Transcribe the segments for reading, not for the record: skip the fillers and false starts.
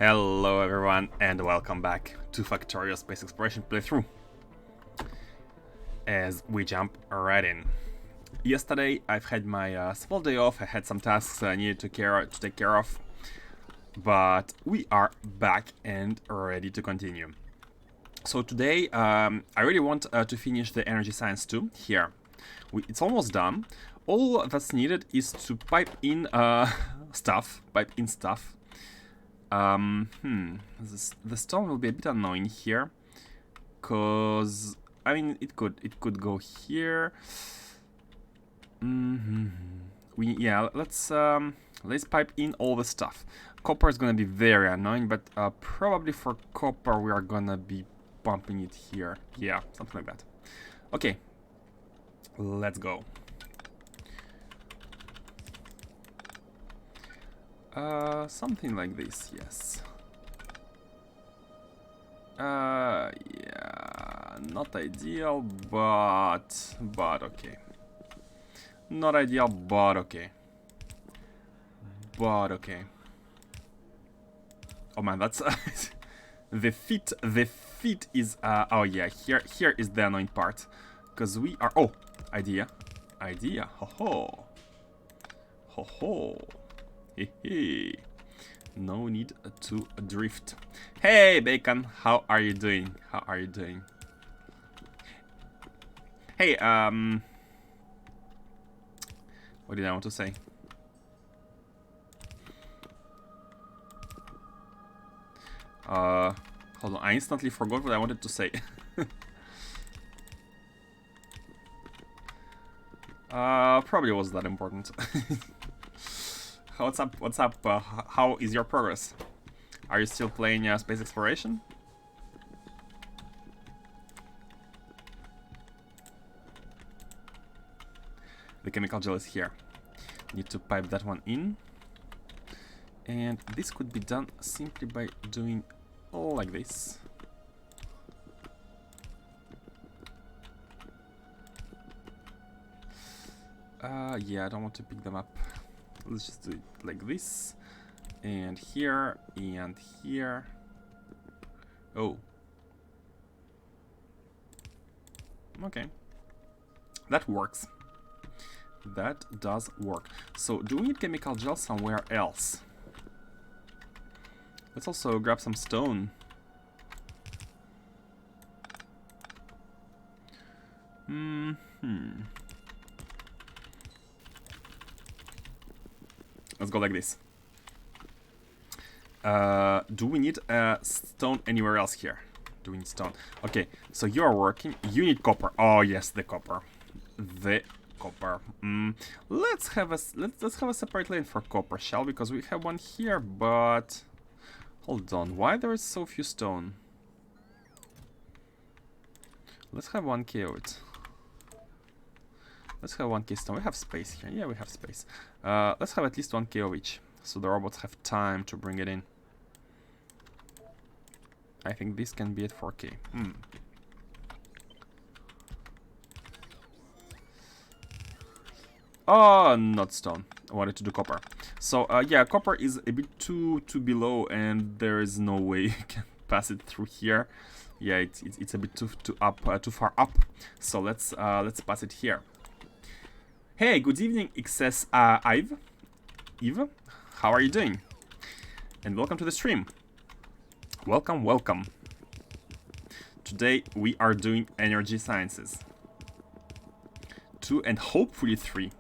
Hello everyone and welcome back to Factorio Space Exploration playthrough. As we jump right in. Yesterday I've had my small day off. I had some tasks I needed to take care of, but we are back and ready to continue. So today I really want to finish the energy science 2 here. It's almost done. All that's needed is to pipe in stuff. The stone will be a bit annoying here, cause I mean it could go here. Let's pipe in all the stuff. Copper is gonna be very annoying, but probably for copper we are gonna be pumping it here. Yeah, something like that. Okay, let's go. Something like this, yes. Yeah, not ideal, but okay. Not ideal, but okay. Oh man, that's the feet is oh yeah, here is the annoying part, because we are idea, ho ho. Hey. No need to drift. Hey, Bacon, how are you doing? Hey, what did I want to say? Hold on, I instantly forgot what I wanted to say. Probably wasn't that important. What's up? How is your progress? Are you still playing Space Exploration? The chemical gel is here. Need to pipe that one in. And this could be done simply by doing like this. Yeah, I don't want to pick them up. Let's just do it like this, and here, and here. Oh. Okay. That works. That does work. So, do we need chemical gel somewhere else? Let's also grab some stone. Let's go like this. Do we need stone anywhere else here? Do we need stone? Okay, so you are working. You need copper. Oh yes, the copper. Let's have a separate lane for copper, shall we? Because we have one here, but hold on. Why there is so few stone? Let's have 1k of it. Let's have 1k stone. We have space here. Yeah, we have space. Let's have at least 1k of each, so the robots have time to bring it in. I think this can be at 4k. Oh, not stone. I wanted to do copper. So, yeah, copper is a bit too below, and there is no way you can pass it through here. Yeah, it's a bit too far up. So let's pass it here. Hey, good evening, XS Eve. How are you doing? And welcome to the stream. Welcome. Today we are doing energy sciences 2 and hopefully 3.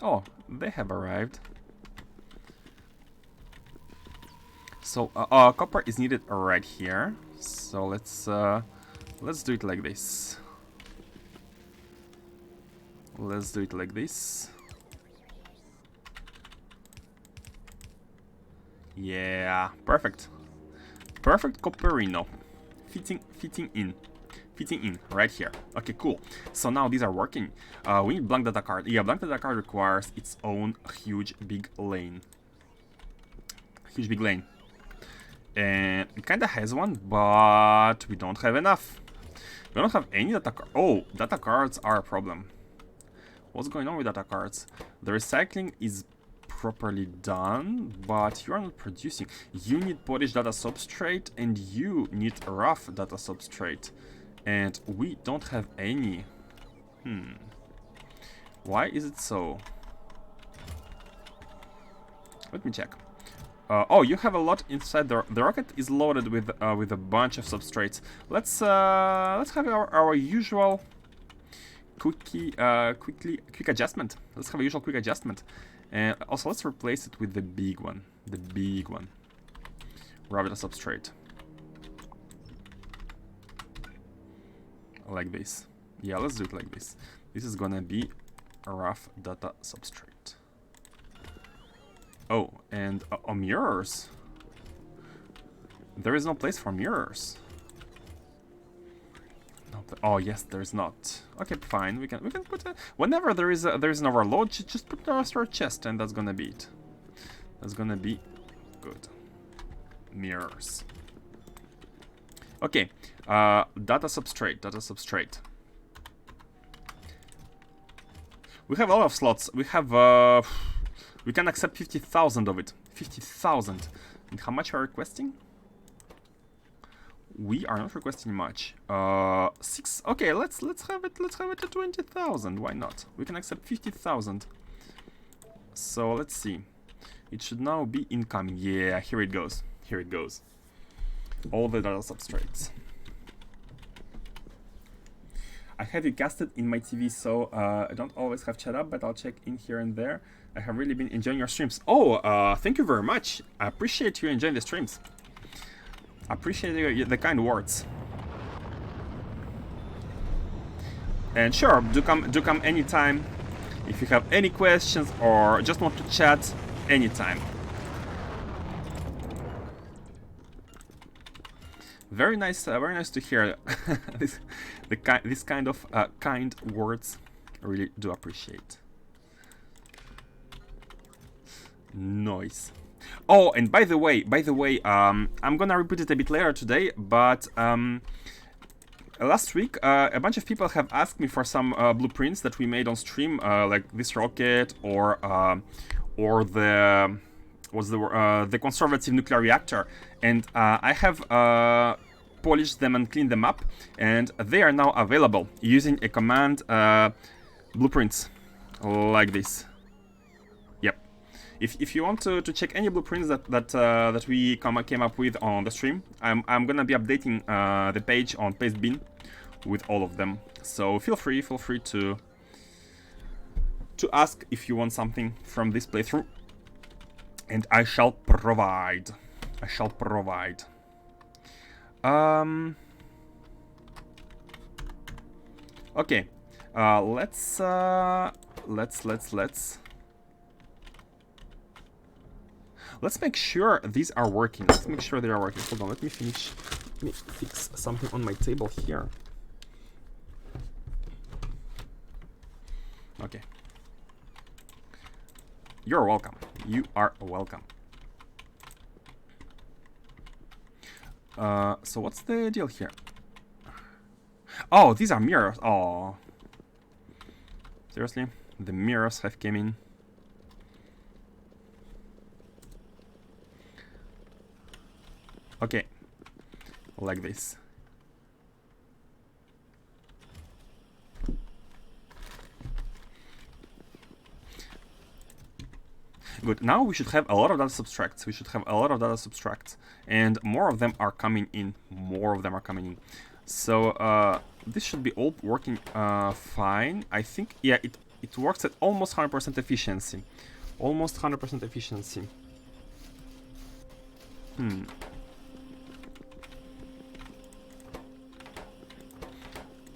Oh, they have arrived. So copper is needed right here. So let's do it like this. Yeah, perfect copperino. Fitting in right here. Okay, cool. So now these are working. We need blank data card. Yeah, blank data card requires its own huge big lane. And it kinda has one, but we don't have enough. We don't have any data card. Oh, data cards are a problem. What's going on with data cards? The recycling is properly done, but you are not producing. You need polished data substrate and you need rough data substrate. And we don't have any. Why is it so? Let me check. Oh, you have a lot inside. The rocket is loaded with a bunch of substrates. Let's have our usual quick adjustment. Let's have a usual quick adjustment, and also let's replace it with the big one. The big one. Raw data substrate. Like this. Yeah, let's do it like this. This is gonna be a rough data substrate. Oh, and mirrors. There is no place for mirrors. No, oh yes, there is not. Okay, fine. We can put a, whenever there is an overload, just put a storage chest, and that's gonna be it. That's gonna be good. Mirrors. Okay, data substrate. We have a lot of slots. We have we can accept 50,000 of it. 50,000. And how much are we requesting? We are not requesting much. 6. Okay, let's have it. Let's have it at 20,000. Why not? We can accept 50,000. So let's see. It should now be incoming. Yeah, here it goes. Here it goes. All the data substrates. I have you casted in my TV, so I don't always have chat up, but I'll check in here and there. I have really been enjoying your streams. Oh, thank you very much. I appreciate you enjoying the streams. I appreciate the kind words. And sure, do come anytime. If you have any questions or just want to chat, anytime. Very nice to hear this kind of kind words. I really do appreciate. Nice. Oh, and by the way, I'm gonna repeat it a bit later today, but last week a bunch of people have asked me for some blueprints that we made on stream, like this rocket or the conservative nuclear reactor, and I have polished them and cleaned them up, and they are now available using a command blueprints like this. Yep. If you want to check any blueprints that we came up with on the stream, I'm gonna be updating the page on Pastebin with all of them. So feel free to ask if you want something from this playthrough. And I shall provide. Okay. Let's make sure these are working. Let's make sure they are working. Hold on, let me fix something on my table here. Okay. You're welcome. You are welcome. So what's the deal here? Oh, these are mirrors. Oh. Seriously? The mirrors have came in. Okay. Like this. Good. Now we should have a lot of data subtracts. And more of them are coming in. So this should be all working fine. I think, yeah, it works at almost 100% efficiency.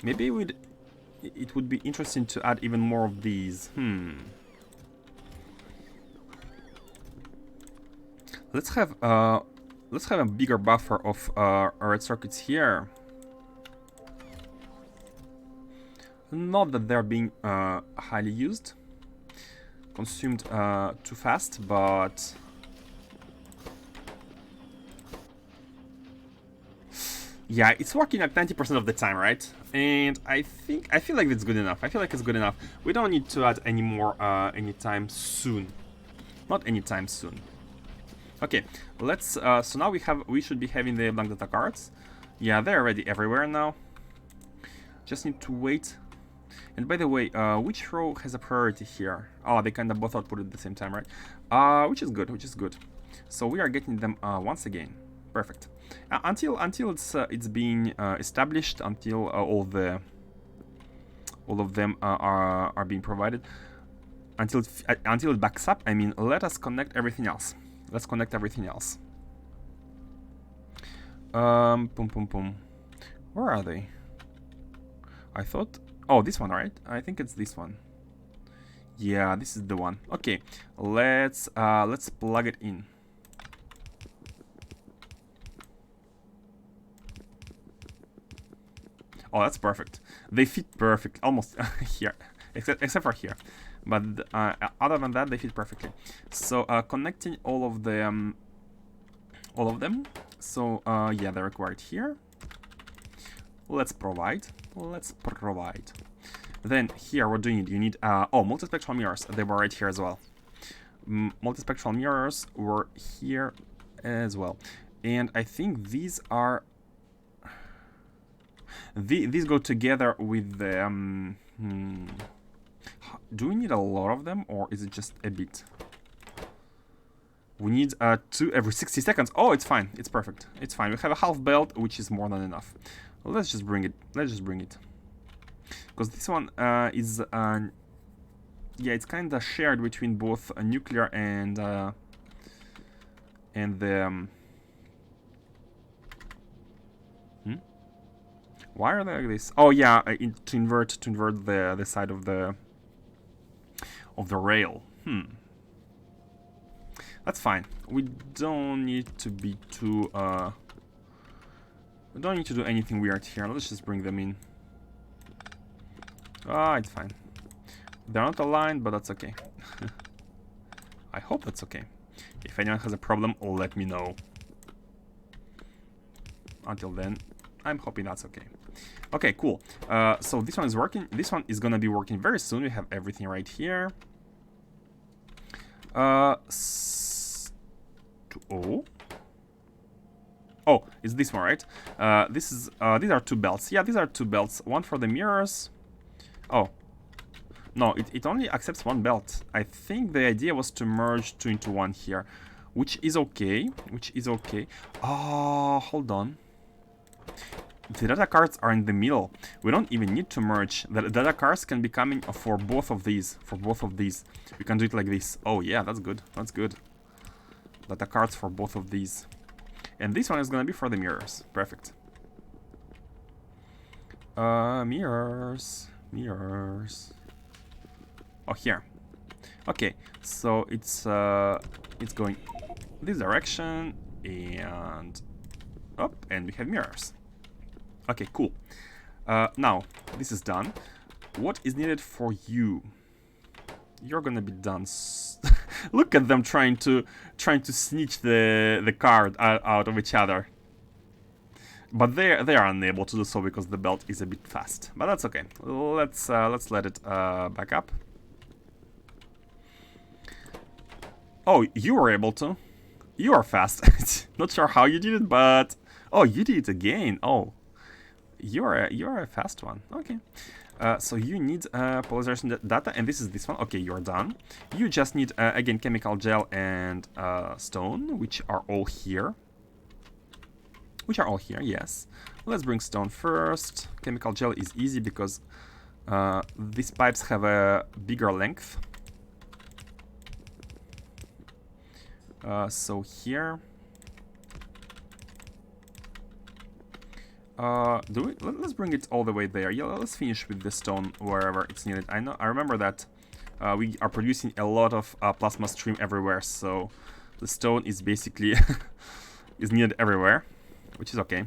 Maybe it would be interesting to add even more of these. Let's have a bigger buffer of red circuits here. Not that they're being highly used, consumed too fast, but Yeah, it's working at 90% of the time, right? And I feel like it's good enough. I feel like it's good enough. We don't need to add any more anytime soon. Not anytime soon. Okay, let's so now we should be having the blank data cards. Yeah, they're already everywhere now. Just need to wait. And by the way, which row has a priority here? Oh, they kind of both output at the same time, right? Which is good, which is good. So we are getting them once again. Perfect. Until it's being established, until all of them are being provided, until it backs up. I mean, let us connect everything else. Let's connect everything else. Boom, boom, boom. Where are they? I thought. Oh, this one, right? I think it's this one. Yeah, this is the one. Okay, let's plug it in. Oh, that's perfect. They fit perfect, almost here, except for here. But other than that, they fit perfectly. So connecting all of them. So yeah, they're required here. Let's provide. Let's provide. Then here, what do you need? You need oh, multispectral mirrors. They were right here as well. Multispectral mirrors were here as well, and I think these are. These go together with the. Do we need a lot of them, or is it just a bit? We need 2 every 60 seconds. Oh, it's fine. It's perfect. It's fine. We have a half belt, which is more than enough. Well, let's just bring it. Let's just bring it. Because this one is... yeah, it's kind of shared between both nuclear and the... Why are they like this? Oh yeah, to invert the side of the rail. That's fine. We don't need to be too we don't need to do anything weird here. Let's just bring them in. Ah, it's fine. They're not aligned, but that's okay. I hope that's okay. If anyone has a problem, let me know. Until then, I'm hoping that's okay. Okay, cool. So this one is working. This one is gonna be working very soon. We have everything right here. Oh, it's this one, right? These are 2 belts. Yeah, these are 2 belts. One for the mirrors. Oh. No, it only accepts 1 belt. I think the idea was to merge 2 into 1 here. Which is okay. Oh, hold on. The data cards are in the middle. We don't even need to merge. The data cards can be coming for both of these. We can do it like this. Oh yeah, that's good. That's good. Data cards for both of these. And this one is gonna be for the mirrors. Perfect. Mirrors. Oh, here. Okay, so it's going this direction and up, and we have mirrors. Okay, cool. Now this is done. What is needed for you? You're gonna be done. Look at them trying to snitch the card out of each other. But they are unable to do so because the belt is a bit fast. But that's okay. Let's let it back up. Oh, you were able to. You are fast. Not sure how you did it, but oh, you did it again. Oh, you're a fast one. Okay. So you need polarization data, and this is this one. Okay, you're done. You just need again chemical gel and stone, which are all here. Yes. Let's bring stone first. Chemical gel is easy because these pipes have a bigger length. So here. Let's bring it all the way there. Yeah, let's finish with the stone wherever it's needed. I remember that we are producing a lot of plasma stream everywhere, so the stone is basically is needed everywhere, which is okay.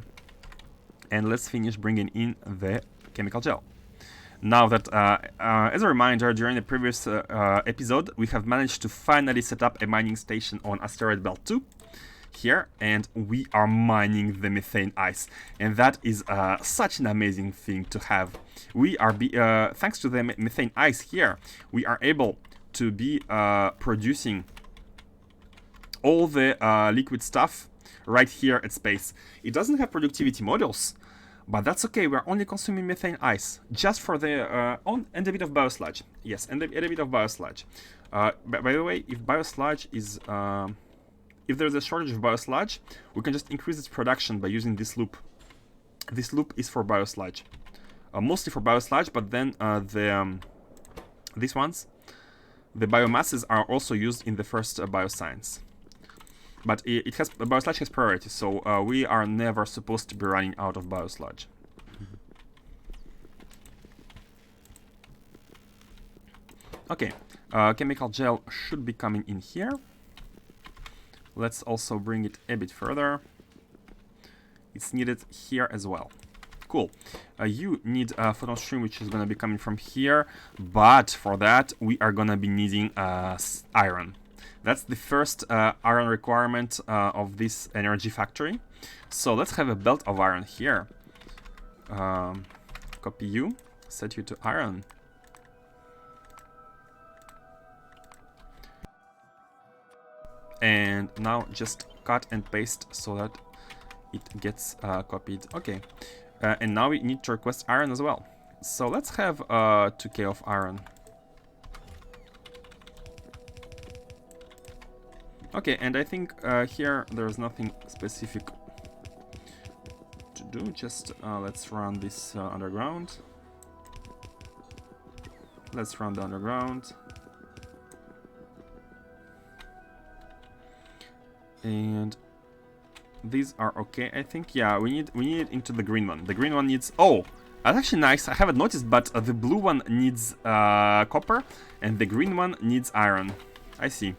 And let's finish bringing in the chemical gel. Now that, as a reminder, during the previous episode, we have managed to finally set up a mining station on Asteroid Belt 2. here, and we are mining the methane ice, and that is such an amazing thing to have. We are thanks to the methane ice here, we are able to be producing all the liquid stuff right here at space. It doesn't have productivity modules, but that's okay. We're only consuming methane ice just for the and a bit of biosludge. Yes, and a bit of biosludge. By the way, if biosludge is if there's a shortage of biosludge, we can just increase its production by using this loop. This loop is for biosludge, mostly for biosludge, but then these ones, the biomasses, are also used in the first bioscience. But biosludge has priority, so we are never supposed to be running out of biosludge. Okay, chemical gel should be coming in here. Let's also bring it a bit further. It's needed here as well. Cool. You need a photon stream, which is going to be coming from here, but for that we are going to be needing iron. That's the first iron requirement of this energy factory. So let's have a belt of iron here. Copy you, set you to iron. And now just cut and paste so that it gets copied. Okay. And now we need to request iron as well. So let's have 2k of iron. Okay, and I think here there's nothing specific to do. Just let's run this underground. Let's run the underground. And these are okay, I think. Yeah, we need it into the green one. The green one needs... Oh, that's actually nice. I haven't noticed, but the blue one needs copper, and the green one needs iron. I see.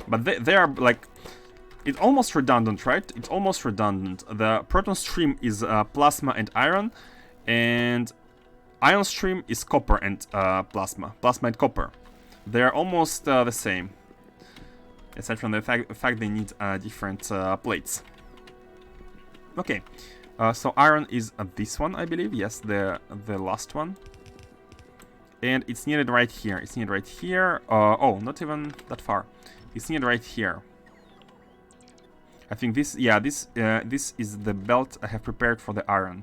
But they are like... It's almost redundant, right? It's almost redundant. The proton stream is plasma and iron, and ion stream is copper and plasma. Plasma and copper. They're almost the same. Aside from the fact they need different plates. Okay, so iron is this one, I believe. Yes, the last one. And it's needed right here. It's needed right here. Oh, not even that far. It's needed right here. I think this, yeah, this is the belt I have prepared for the iron.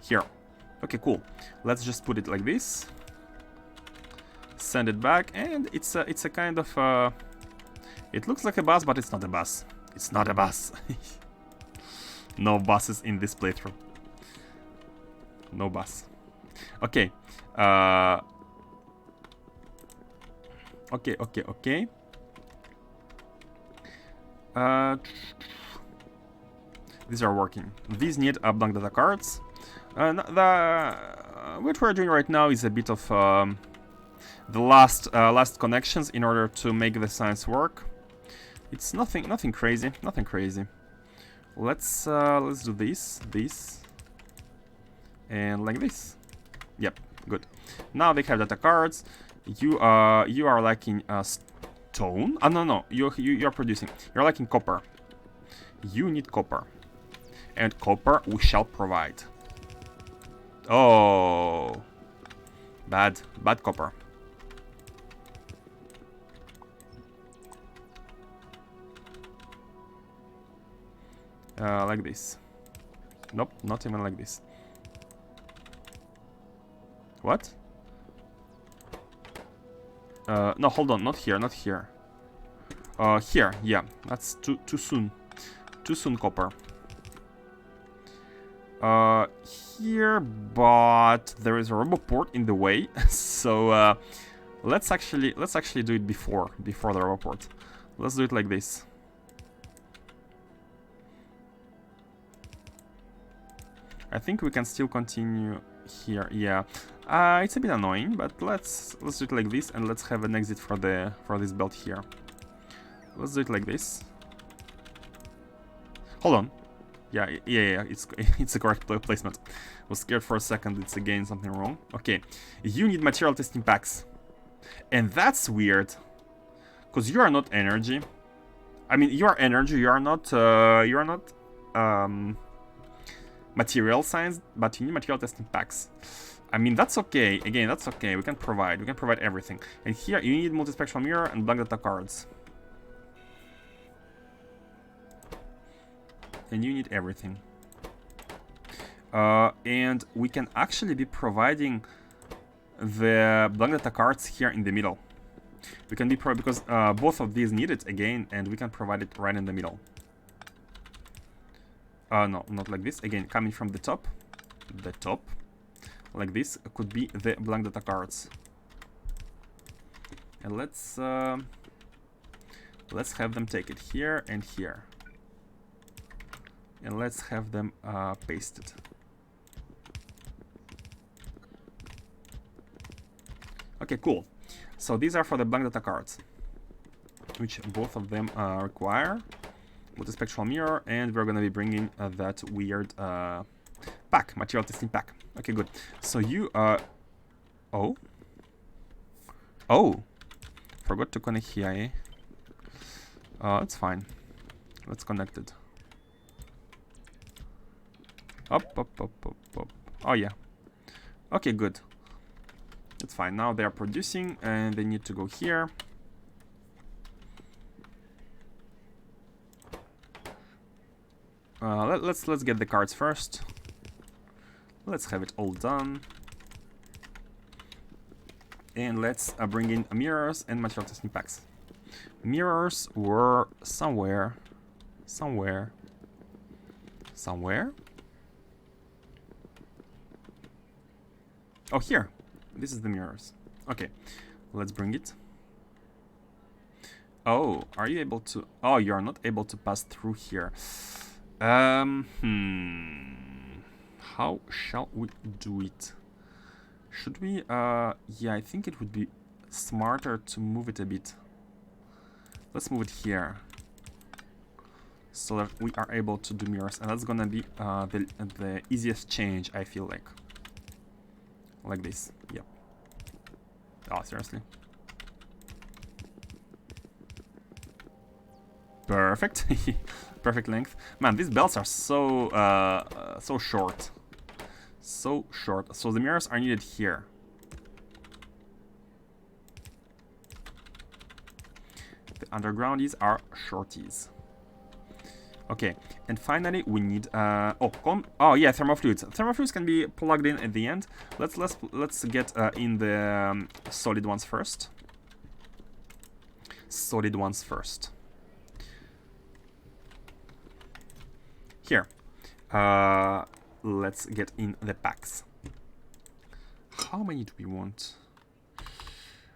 Here. Okay, cool. Let's just put it like this. Send it back, and it's a kind of it looks like a bus, but it's not a bus. It's not a bus. No buses in this playthrough. No bus. Okay. Okay. These are working. These need blank data cards. What we're doing right now is a bit of the last connections in order to make the science work. It's nothing crazy. Nothing crazy. Let's do this, and like this. Yep, good. Now they have data cards. You are lacking stone. No. You are producing. You're lacking copper. You need copper, and copper we shall provide. Oh, bad copper. Like this. Nope, not even like this. What? No, hold on, not here. Here, yeah, that's too soon. Too soon, copper. Here, but there is a roboport in the way, so let's actually do it before the roboport. Let's do it like this. I think we can still continue here. Yeah, it's a bit annoying, but let's do it like this, and let's have an exit for this belt here. Let's do it like this. Hold on. Yeah, it's a correct placement. I was scared for a second. It's again something wrong. Okay, you need material testing packs, and that's weird, because you are not energy. I mean, you are energy. You are not. Material science, but you need material testing packs. I mean, that's okay. Again, that's okay. We can provide. We can provide everything. And here, you need multispectral mirror and blank data cards. And you need everything. And we can actually be providing the blank data cards here in the middle. We can be because both of these need it again, and we can provide it right in the middle. No, not like this. Again, coming from the top. The top. Like this could be the blank data cards. And let's have them take it here and here. And let's have them pasted. Okay, cool. So these are for the blank data cards, which both of them require multispectral mirror, and we're gonna be bringing that weird pack, material testing pack. Okay, good. So you oh, forgot to connect here, eh? That's fine. Let's connect it. Up. Oh yeah. Okay, good. It's fine. Now they are producing, and they need to go here. Let's get the cards first. Let's have it all done. And let's bring in mirrors and material testing packs. Mirrors were somewhere. Oh, here. This is the mirrors. Okay, let's bring it. Oh, are you able to? Oh, you are not able to pass through here. How shall we do it? Should we? Yeah, I think it would be smarter to move it a bit. Let's move it here, so that we are able to do mirrors, and that's gonna be the easiest change, I feel like. Like this. Yep. Oh, seriously? Perfect. Perfect length. Man, these belts are so so short. So short. So the mirrors are needed here. The undergroundies are shorties. Okay, and finally we need oh yeah, thermofluids. Thermofluids can be plugged in at the end. Let's get in the solid ones first. Solid ones first. Here. Let's get in the packs. How many do we want?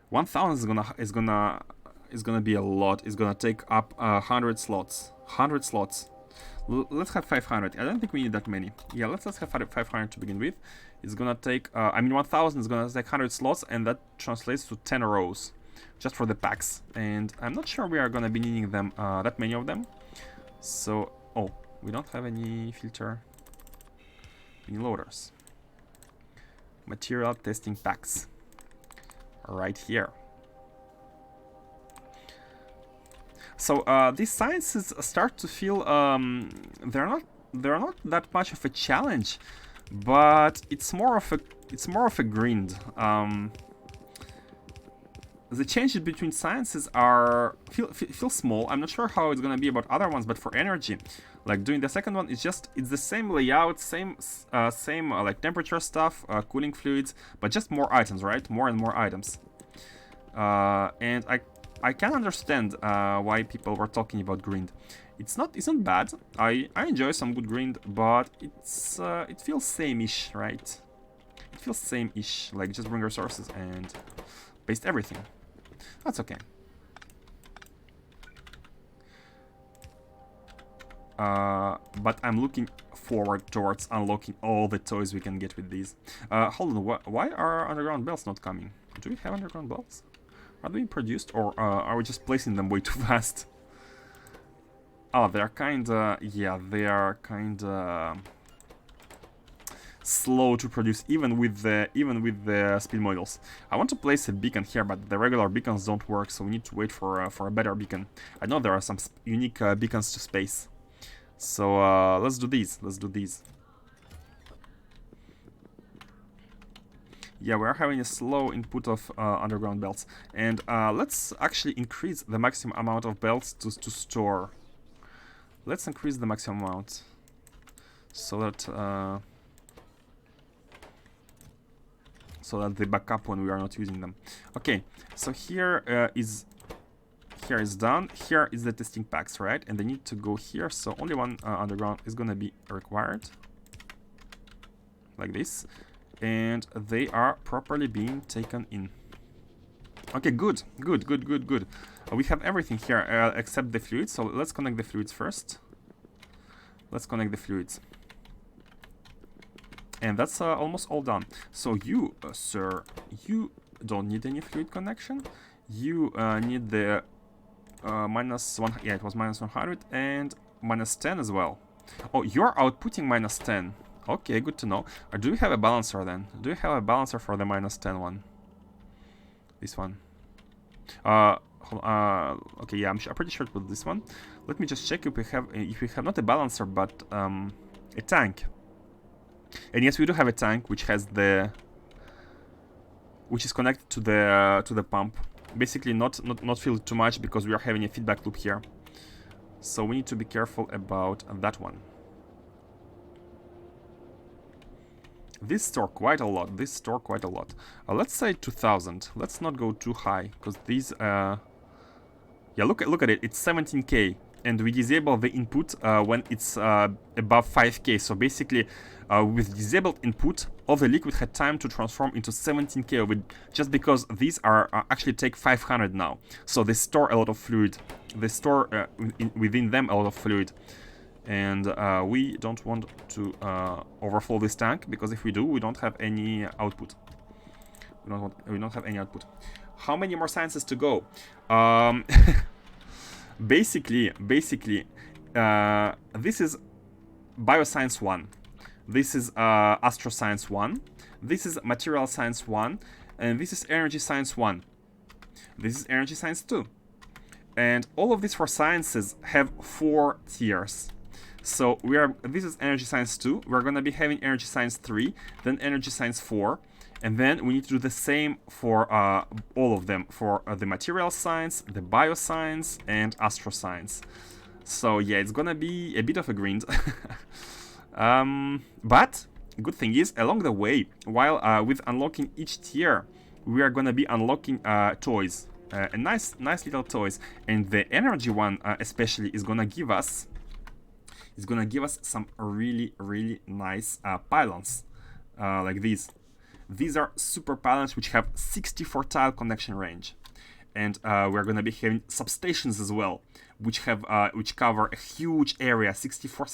1,000 is gonna be a lot. It's gonna take up 100 slots. 100 slots. Let's have 500. I don't think we need that many. Yeah, let's have 500 to begin with. It's gonna take, I mean 1000 is gonna take 100 slots, and that translates to 10 rows just for the packs. And I'm not sure we are gonna be needing them, that many of them. So, oh, we don't have any filter, any loaders. Material testing packs. Right here. So these sciences start to feel they're not that much of a challenge, but it's more of a grind. The changes between sciences feel small. I'm not sure how it's gonna be about other ones, but for energy, like doing the second one, it's the same layout, same like temperature stuff, cooling fluids, but just more items, right? More and more items. And I can understand why people were talking about grind. It's not bad. I enjoy some good grind, but it feels same-ish, right? It feels same-ish, like just bring resources and paste everything. That's okay. But I'm looking forward towards unlocking all the toys we can get with these. Hold on, why are underground bells not coming? Do we have underground bells? Are they being produced, or are we just placing them way too fast? Oh, they're kinda... yeah, they are kinda... slow to produce, even with the speed modules. I want to place a beacon here, but the regular beacons don't work, so we need to wait for a better beacon. I know there are some unique beacons to space, so let's do these. Let's do these. Yeah, we're having a slow input of underground belts, and let's actually increase the maximum amount of belts to store. Let's increase the maximum amount so that they back up when we are not using them. Okay, so here is done. Here is the testing packs, right? And they need to go here, so only one underground is gonna be required, like this. And they are properly being taken in. Okay, good. We have everything here except the fluids, so let's connect the fluids first. Let's connect the fluids. And that's almost all done. So you, sir, you don't need any fluid connection. You need the -1, yeah, it was -100 and -10 as well. Oh, you're outputting -10. Okay, good to know. Do you have a balancer then? Do you have a balancer for the -10 one? This one. Okay, yeah, I'm pretty sure it was this one. Let me just check if we have not a balancer but a tank. And yes, we do have a tank which is connected to the pump. Basically, not filled too much because we are having a feedback loop here. So we need to be careful about that one. This store quite a lot. Let's say 2000. Let's not go too high because these. Yeah, look at it. It's 17k, and we disable the input when it's above 5k. So basically, with disabled input, all the liquid had time to transform into 17k of it, just because these are actually take 500 now. So they store a lot of fluid. They store within them a lot of fluid. And we don't want to overflow this tank, because if we do, we don't have any output. We don't have any output. How many more sciences to go? Basically, this is bioscience 1. This is astroscience 1. This is material science 1, and this is energy science 1. This is energy science 2. And all of these 4 sciences have 4 tiers. So this is energy science 2, we're gonna be having energy science 3, then energy science 4, and then we need to do the same for all of them, for the material science, the bioscience, and astroscience. So yeah, it's gonna be a bit of a grind. But good thing is, along the way, while with unlocking each tier, we are gonna be unlocking toys, nice little toys, and the energy one especially is gonna give us some really nice pylons, like these. These are super pylons which have 64 tile connection range, and we're gonna be having substations as well, which cover a huge area, 64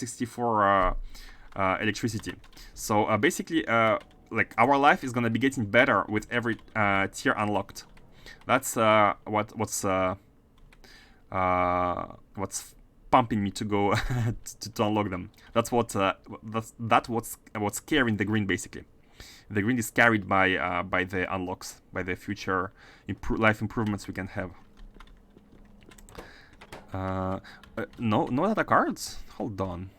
electricity. So basically, like, our life is gonna be getting better with every tier unlocked. That's what's pumping me to go to unlock them. That's what's carrying the green, basically. The green is carried by the unlocks, by the future life improvements we can have. No data cards? Hold on.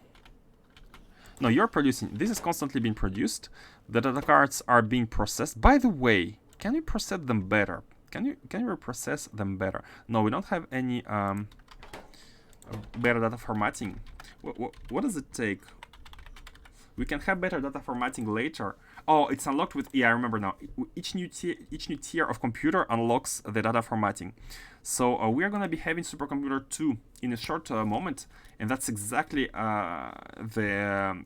No, you're producing. This is constantly being produced. The data cards are being processed. By the way, can you process them better? Can you process them better? No, we don't have any better data formatting. What does it take? We can have better data formatting later. Oh, it's unlocked with, yeah, I remember now. Each new tier of computer unlocks the data formatting. So we are going to be having Supercomputer 2 in a short moment, and that's exactly the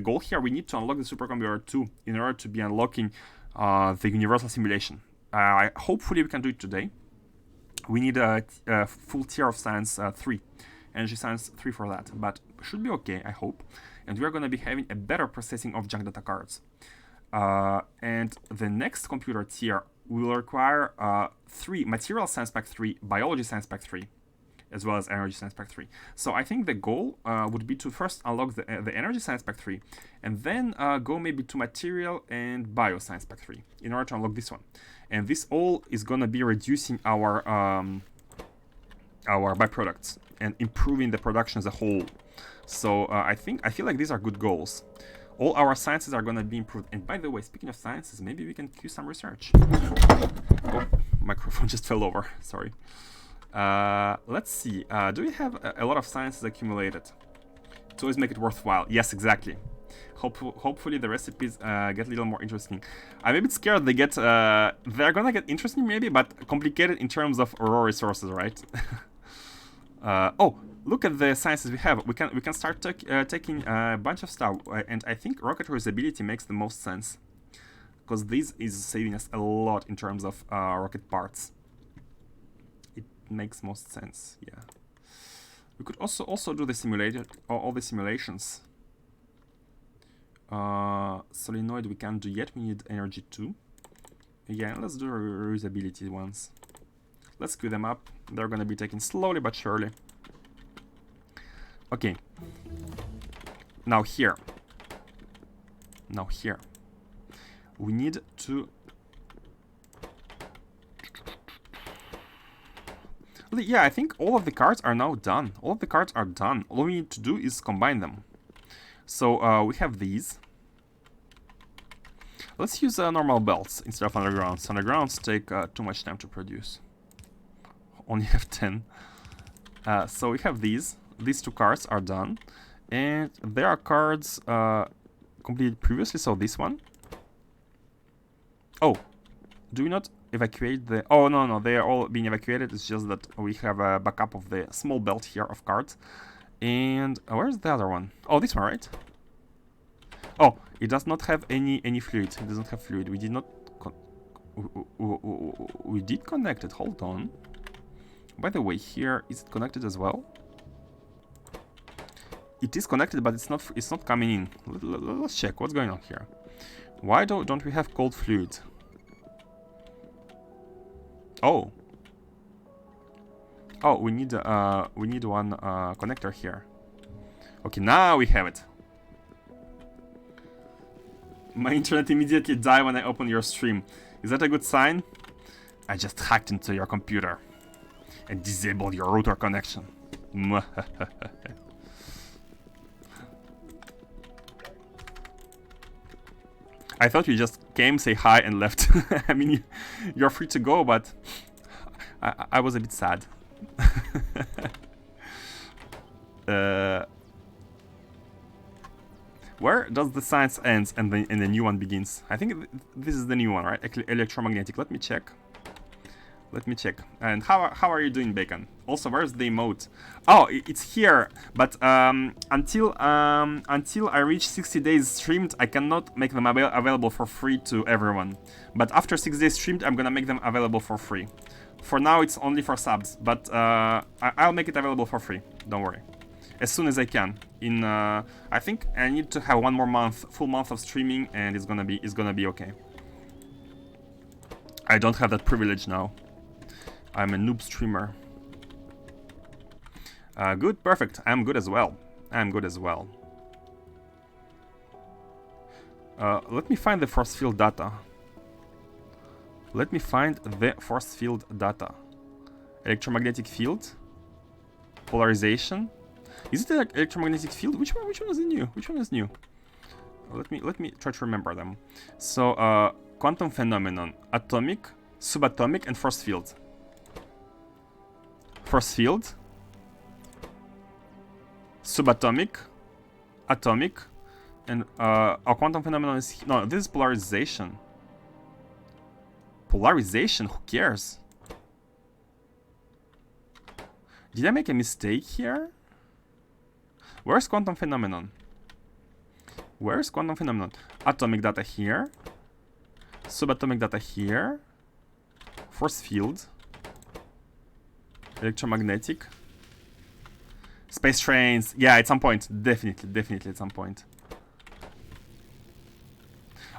goal here. We need to unlock the Supercomputer 2 in order to be unlocking the universal simulation. Hopefully we can do it today. We need a full tier of science 3, energy science 3 for that, but should be okay, I hope. And we are going to be having a better processing of junk data cards. And the next computer tier will require 3 material science pack 3, biology science pack 3, as well as Energy Science Pack 3. So I think the goal would be to first unlock the Energy Science Pack 3, and then go maybe to Material and Bioscience Pack 3 in order to unlock this one. And this all is gonna be reducing our byproducts and improving the production as a whole. So I feel like these are good goals. All our sciences are gonna be improved. And by the way, speaking of sciences, maybe we can cue some research. Oh, microphone just fell over. Sorry. Let's see. Do we have a lot of sciences accumulated to always make it worthwhile? Yes, exactly. Hopefully the recipes get a little more interesting. I'm a bit scared they get they're gonna get interesting maybe, but complicated in terms of raw resources, right? Oh, look at the sciences we have. We can start taking a bunch of stuff, and I think rocket reusability makes the most sense, because this is saving us a lot in terms of rocket parts. It makes most sense, yeah. We could also do the simulated all the simulations. Solenoid we can't do yet. We need energy too. Yeah, let's do reusability ones. Let's queue them up. They're gonna be taken slowly but surely. Okay. Now here. We need to... Yeah, I think all of the cards are now done. All of the cards are done. All we need to do is combine them. So we have these. Let's use normal belts instead of undergrounds. Undergrounds take too much time to produce. Only have 10. So we have these. These two cards are done. And there are cards completed previously, so this one. Oh, do we not evacuate the... Oh, no, they are all being evacuated. It's just that we have a backup of the small belt here of cards. And where's the other one? Oh, this one, right? Oh, it does not have any fluid. It doesn't have fluid. We did not... we did connect it. Hold on. By the way, here, is it connected as well? It is connected, but it's not coming in. Let's check what's going on here. Why don't we have cold fluid? Oh. Oh, we need one connector here. Okay, now we have it. My internet immediately died when I opened your stream. Is that a good sign? I just hacked into your computer and disabled your router connection. I thought you just came, say hi, and left. I mean, you're free to go, but I was a bit sad. Where does the science ends and the new one begins? I think this is the new one, right? Electromagnetic. Let me check. And how are you doing, Bacon? Also, where's the emote? Oh, it's here. But until I reach 60 days streamed, I cannot make them available for free to everyone. But after 6 days streamed, I'm gonna make them available for free. For now, it's only for subs, but I'll make it available for free. Don't worry. As soon as I can. I think I need to have one more full month of streaming, and it's gonna be okay. I don't have that privilege now. I'm a noob streamer. Good, perfect. I'm good as well. Let me find the force field data. Electromagnetic field. Polarization. Is it an electromagnetic field? Which one is new? Let me try to remember them. So quantum phenomenon, atomic, subatomic, and force field. Force field, subatomic, atomic, and our quantum phenomenon is... No, this is polarization. Polarization? Who cares? Did I make a mistake here? Where's quantum phenomenon? Atomic data here. Subatomic data here. Force field. Electromagnetic. Space trains. Yeah, at some point. Definitely at some point.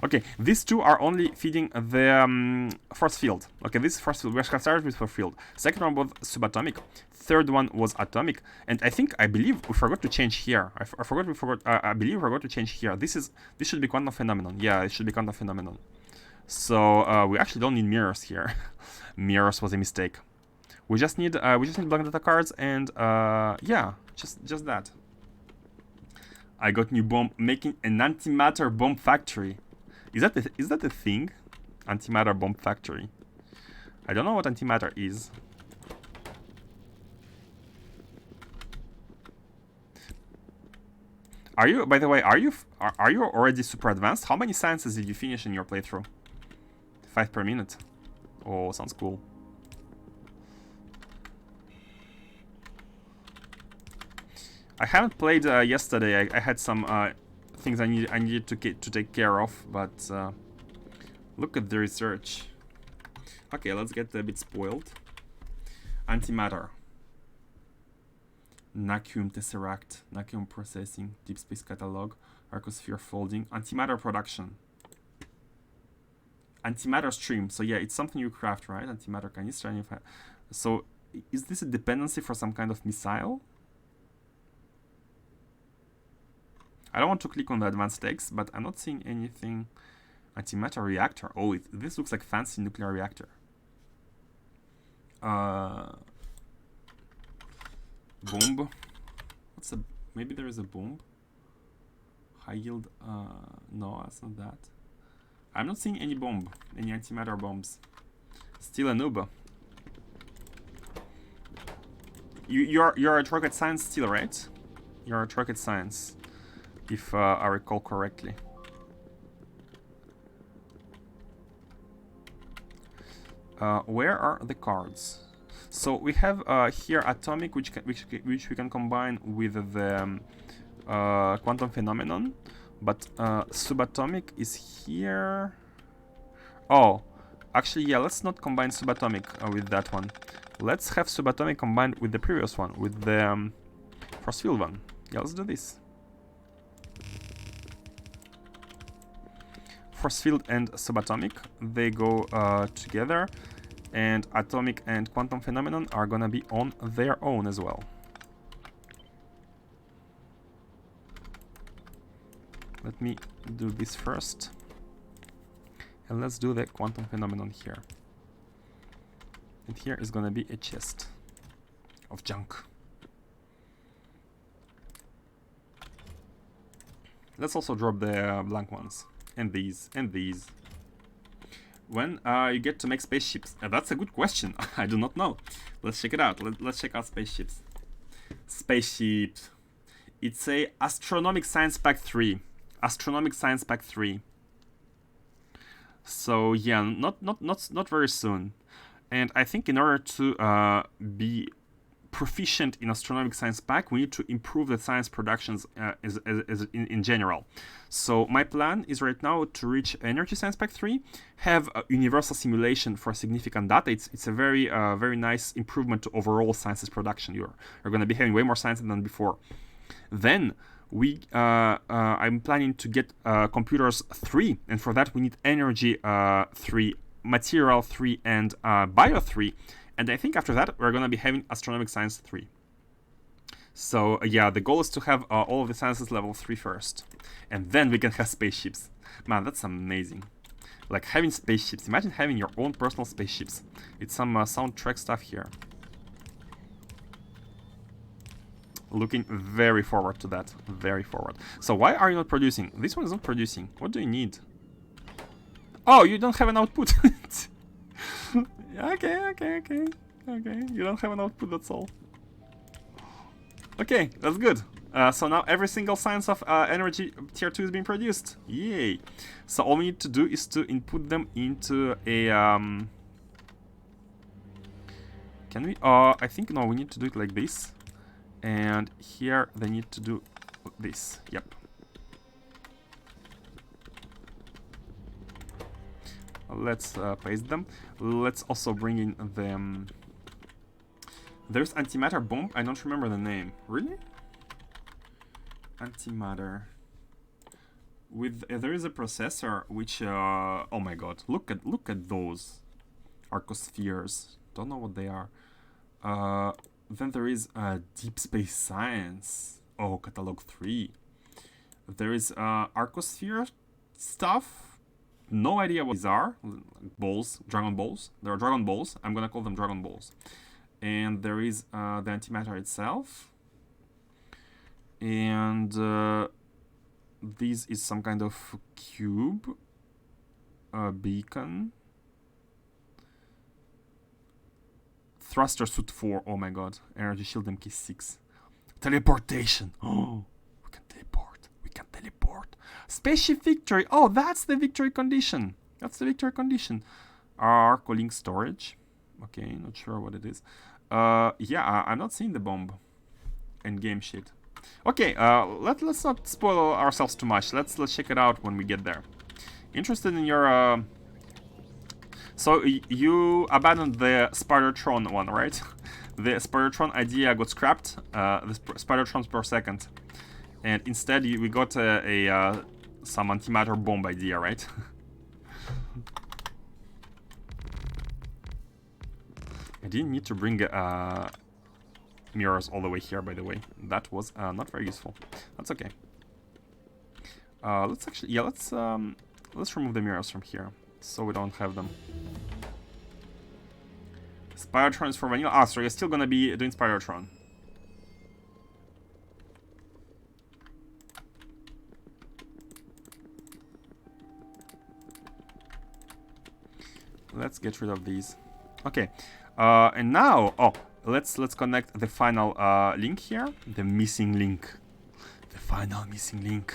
Okay, these two are only feeding the force field. Okay, this is force field. We started with force field. Second one was subatomic. Third one was atomic. And I believe we forgot to change here. I believe we forgot to change here. This should be quantum phenomenon. Yeah, it should be quantum phenomenon. So we actually don't need mirrors here. Mirrors was a mistake. We just need blank data cards and yeah, just that. I got new bomb, making an antimatter bomb factory. Is that a thing? Antimatter bomb factory. I don't know what antimatter is. Are you, by the way, are you already super advanced? How many sciences did you finish in your playthrough? 5 per minute. Oh, sounds cool. I haven't played yesterday. I had some things I needed to take care of, but look at the research. Okay, let's get a bit spoiled. Antimatter. Vacuum tesseract, vacuum processing, deep space catalog, arcosphere folding, antimatter production. Antimatter stream. So yeah, it's something you craft, right? Antimatter canister. So is this a dependency for some kind of missile? I don't want to click on the advanced text, but I'm not seeing anything. Antimatter reactor. Oh, this looks like fancy nuclear reactor. Bomb. What's a? Maybe there is a bomb. High yield. No, that's not that. I'm not seeing any bomb. Any antimatter bombs. Still a noob. You're at rocket science still, right? You're at rocket science, if I recall correctly. Where are the cards? So we have here atomic, which we can combine with the quantum phenomenon, but subatomic is here. Oh, actually, yeah. Let's not combine subatomic with that one. Let's have subatomic combined with the previous one, with the force field one. Yeah, let's do this. Force field and subatomic, they go together, and atomic and quantum phenomenon are gonna be on their own as well. Let me do this first, and let's do the quantum phenomenon here. And here is gonna be a chest of junk. Let's also drop the blank ones. And these, and these. When you get to make spaceships? That's a good question. I do not know. Let's check it out. Let's check out spaceships. Spaceships. It's a Astronomic Science Pack 3. Astronomic Science Pack 3. So yeah, not very soon. And I think in order to be proficient in Astronomic Science Pack, we need to improve the science productions in general. So my plan is right now to reach Energy Science Pack 3, have a universal simulation for significant data. It's a very very nice improvement to overall sciences production. You're going to be having way more science than before. Then I'm planning to get computers 3, and for that we need energy 3, material 3, and bio 3. And I think after that, we're going to be having Astronomic Science 3. So yeah, the goal is to have all of the sciences level 3 first. And then we can have spaceships. Man, that's amazing. Like having spaceships. Imagine having your own personal spaceships. It's some soundtrack stuff here. Looking very forward to that. Very forward. So why are you not producing? This one is not producing. What do you need? Oh, you don't have an output. Okay. You don't have an output, that's all. Okay, that's good. So now every single science of energy tier 2 is being produced. Yay! So all we need to do is to input them into a... Can we? I think, no, we need to do it like this. And here they need to do this. Yep. Let's paste them. Let's also bring in them. There's antimatter bomb. I don't remember the name. Really? Antimatter. with there is a processor which oh my god, look at those arcospheres. Don't know what they are. Then there is deep space science. Oh, catalog 3. There is arcosphere stuff. No idea what these are. Balls, dragon balls. There are dragon balls. I'm gonna call them dragon balls. And there is the antimatter itself. And this is some kind of cube, beacon, thruster suit 4. Oh my god, energy shield MK 6, teleportation. Oh, we can teleport. We can teleport. Spaceship victory. Oh, that's the victory condition. That's the victory condition. Arco link storage. Okay, not sure what it is. Yeah, I'm not seeing the bomb. And game shit. Okay, let's not spoil ourselves too much. Let's check it out when we get there. Interested in your so you abandoned the Spidertron one, right? The Spidertron idea got scrapped. The Spidertrons per second, and instead we got some antimatter bomb idea, right? I didn't need to bring mirrors all the way here, by the way. That was not very useful. That's okay. Let's actually, yeah, let's remove the mirrors from here so we don't have them. Spidertron is for vanilla. Ah, so you're still gonna be doing Spidertron. Let's get rid of these. Okay, and now, oh, let's connect the final link here, the missing link, the final missing link,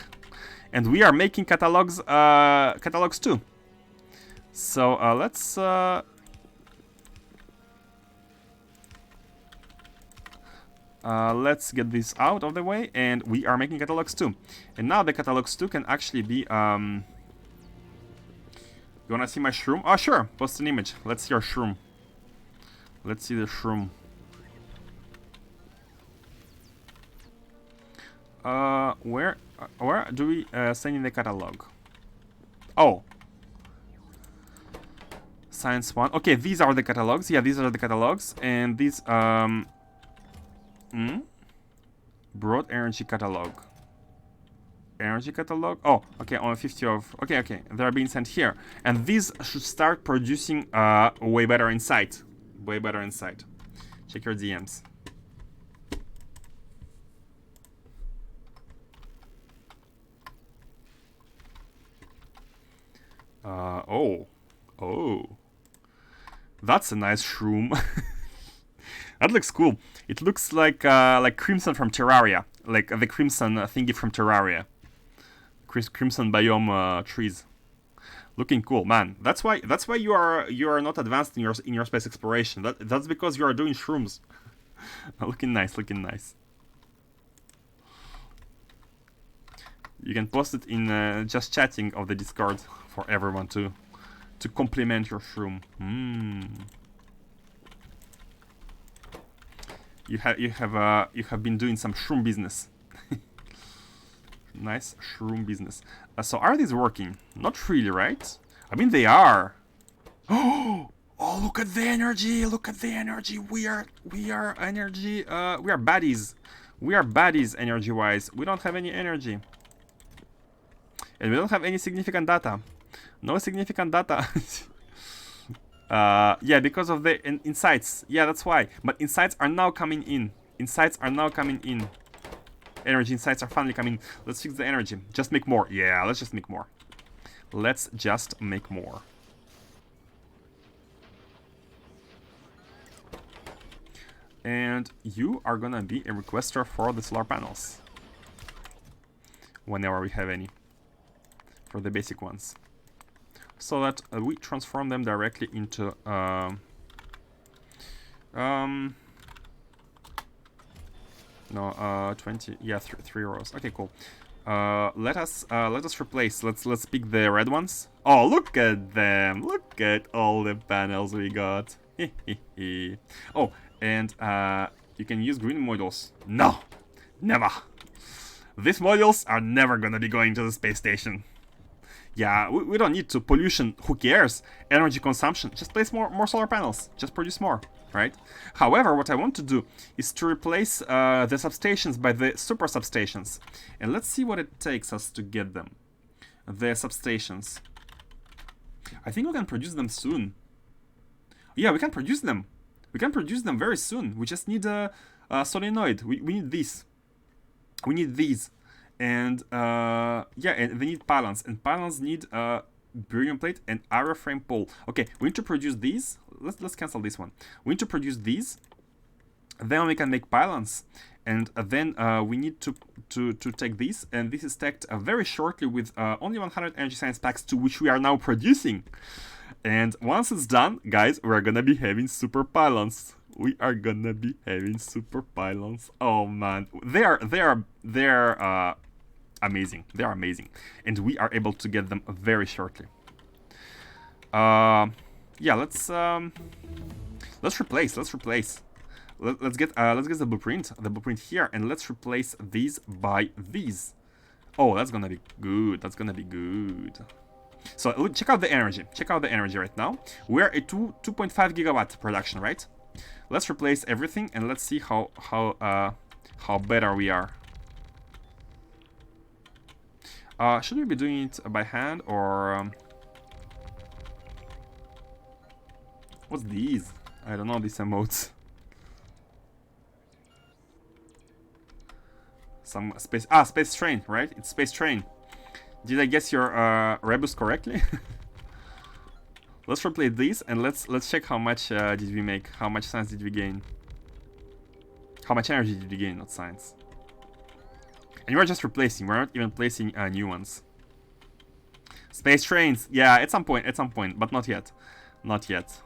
and we are making catalogs too. So let's get this out of the way, and we are making catalogs too. And now the catalogs too can actually be you wanna see my shroom? Oh sure, post an image. Let's see our shroom. Let's see the shroom. Where do we send in the catalog? Oh, science 1. Okay, these are the catalogs. Yeah, these are the catalogs, and these broad energy catalog. Energy catalog. Oh, okay, on 50 of. Okay, they're being sent here, and these should start producing way better insight. Way better insight. Check your DMs. Oh, that's a nice shroom. That looks cool. It looks like Crimson from Terraria, like the Crimson thingy from Terraria. Crimson biome trees. Looking cool, man. That's why you are not advanced in your space exploration. That's because you are doing shrooms. Looking nice, looking nice. You can post it in just chatting of the Discord for everyone to complement your shroom. You have been doing some shroom business. Nice shroom business. So are these working? Not really, right? I mean, they are. Oh, look at the energy! Look at the energy! We are energy. We are baddies. We are baddies energy-wise. We don't have any energy, and we don't have any significant data. No significant data. Yeah, because of the insights. Yeah, that's why. But insights are now coming in. Insights are now coming in. Energy insights are finally coming. Let's fix the energy. Just make more. Yeah, let's just make more. Let's just make more. And you are gonna be a requester for the solar panels. Whenever we have any. For the basic ones. So that we transform them directly into no, 20. Yeah, 3 rows. Okay, cool. Let us replace. Let's pick the red ones. Oh, look at them! Look at all the panels we got. Oh, and you can use green models. No, never. These modules are never gonna be going to the space station. Yeah, we don't need to. Pollution, who cares? Energy consumption, just place more solar panels. Just produce more, right? However, what I want to do is to replace the substations by the super substations. And let's see what it takes us to get them. The substations. I think we can produce them soon. Yeah, we can produce them. We can produce them very soon. We just need a solenoid. We need these. We need these. And yeah, and they need pylons, and pylons need beryllium plate and aeroframe pole. Okay, we need to produce these. Let's cancel this one. We need to produce these. Then we can make pylons, and then we need to take these, and this is stacked very shortly with only 100 energy science packs, to which we are now producing. And once it's done, guys, we're gonna be having super pylons. We are gonna be having super pylons. Oh man, they're amazing. They are amazing, and we are able to get them very shortly. Yeah, let's replace. Let's get the blueprint here, and let's replace these by these. Oh, that's gonna be good. That's gonna be good. So look, check out the energy. Check out the energy right now. We're at 2.5 gigawatt production, right? Let's replace everything, and let's see how better we are. Should we be doing it by hand, or what's these? I don't know these emotes. Some space. Space train, right? It's space train. Did I guess your rebus correctly? Let's replace these, and let's check how much did we make. How much science did we gain? How much energy did we gain? Not science. And we're just replacing. We're not even placing new ones. Space trains. Yeah, at some point, but not yet. Not yet.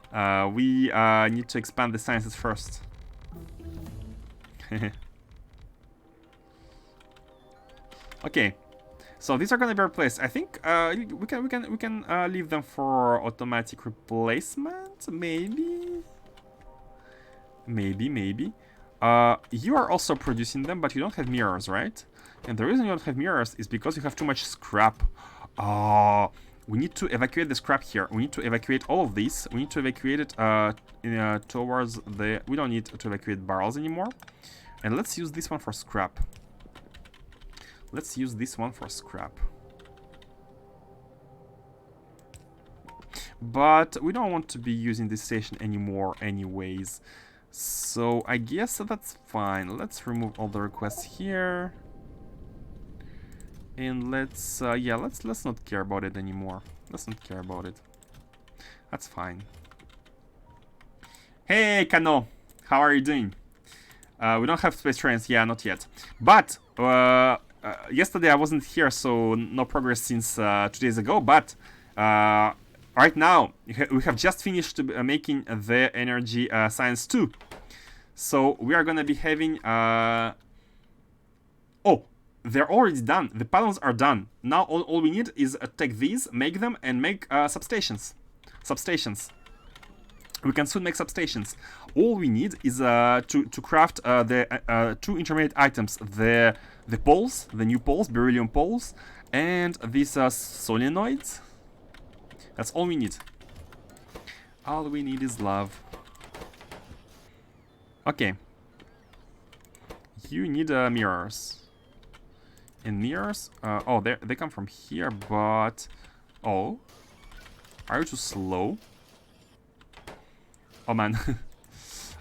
We need to expand the sciences first. Okay. So these are gonna be replaced. I think we can leave them for automatic replacement. Maybe. You are also producing them, but you don't have mirrors, right? And the reason you don't have mirrors is because you have too much scrap. We need to evacuate the scrap here. We need to evacuate all of these. We need to evacuate it towards the... We don't need to evacuate barrels anymore. And let's use this one for scrap. Let's use this one for scrap. But we don't want to be using this station anymore anyways. So I guess that's fine. Let's remove all the requests here. And let's let's not care about it anymore. Let's not care about it. That's fine. Hey Kano, how are you doing? We don't have space trains, yeah, not yet. But yesterday I wasn't here, so no progress since 2 days ago. But right now we have just finished making the energy science 2. So we are gonna be having oh, they're already done. The panels are done. Now all we need is take these, make them, and make substations. We can soon make substations. All we need is to craft the 2 intermediate items: the poles, the new poles, beryllium poles, and these solenoids. That's all we need. All we need is love. Okay. You need mirrors. And mirrors? Oh, they come from here, but... Oh. Are you too slow? Oh man.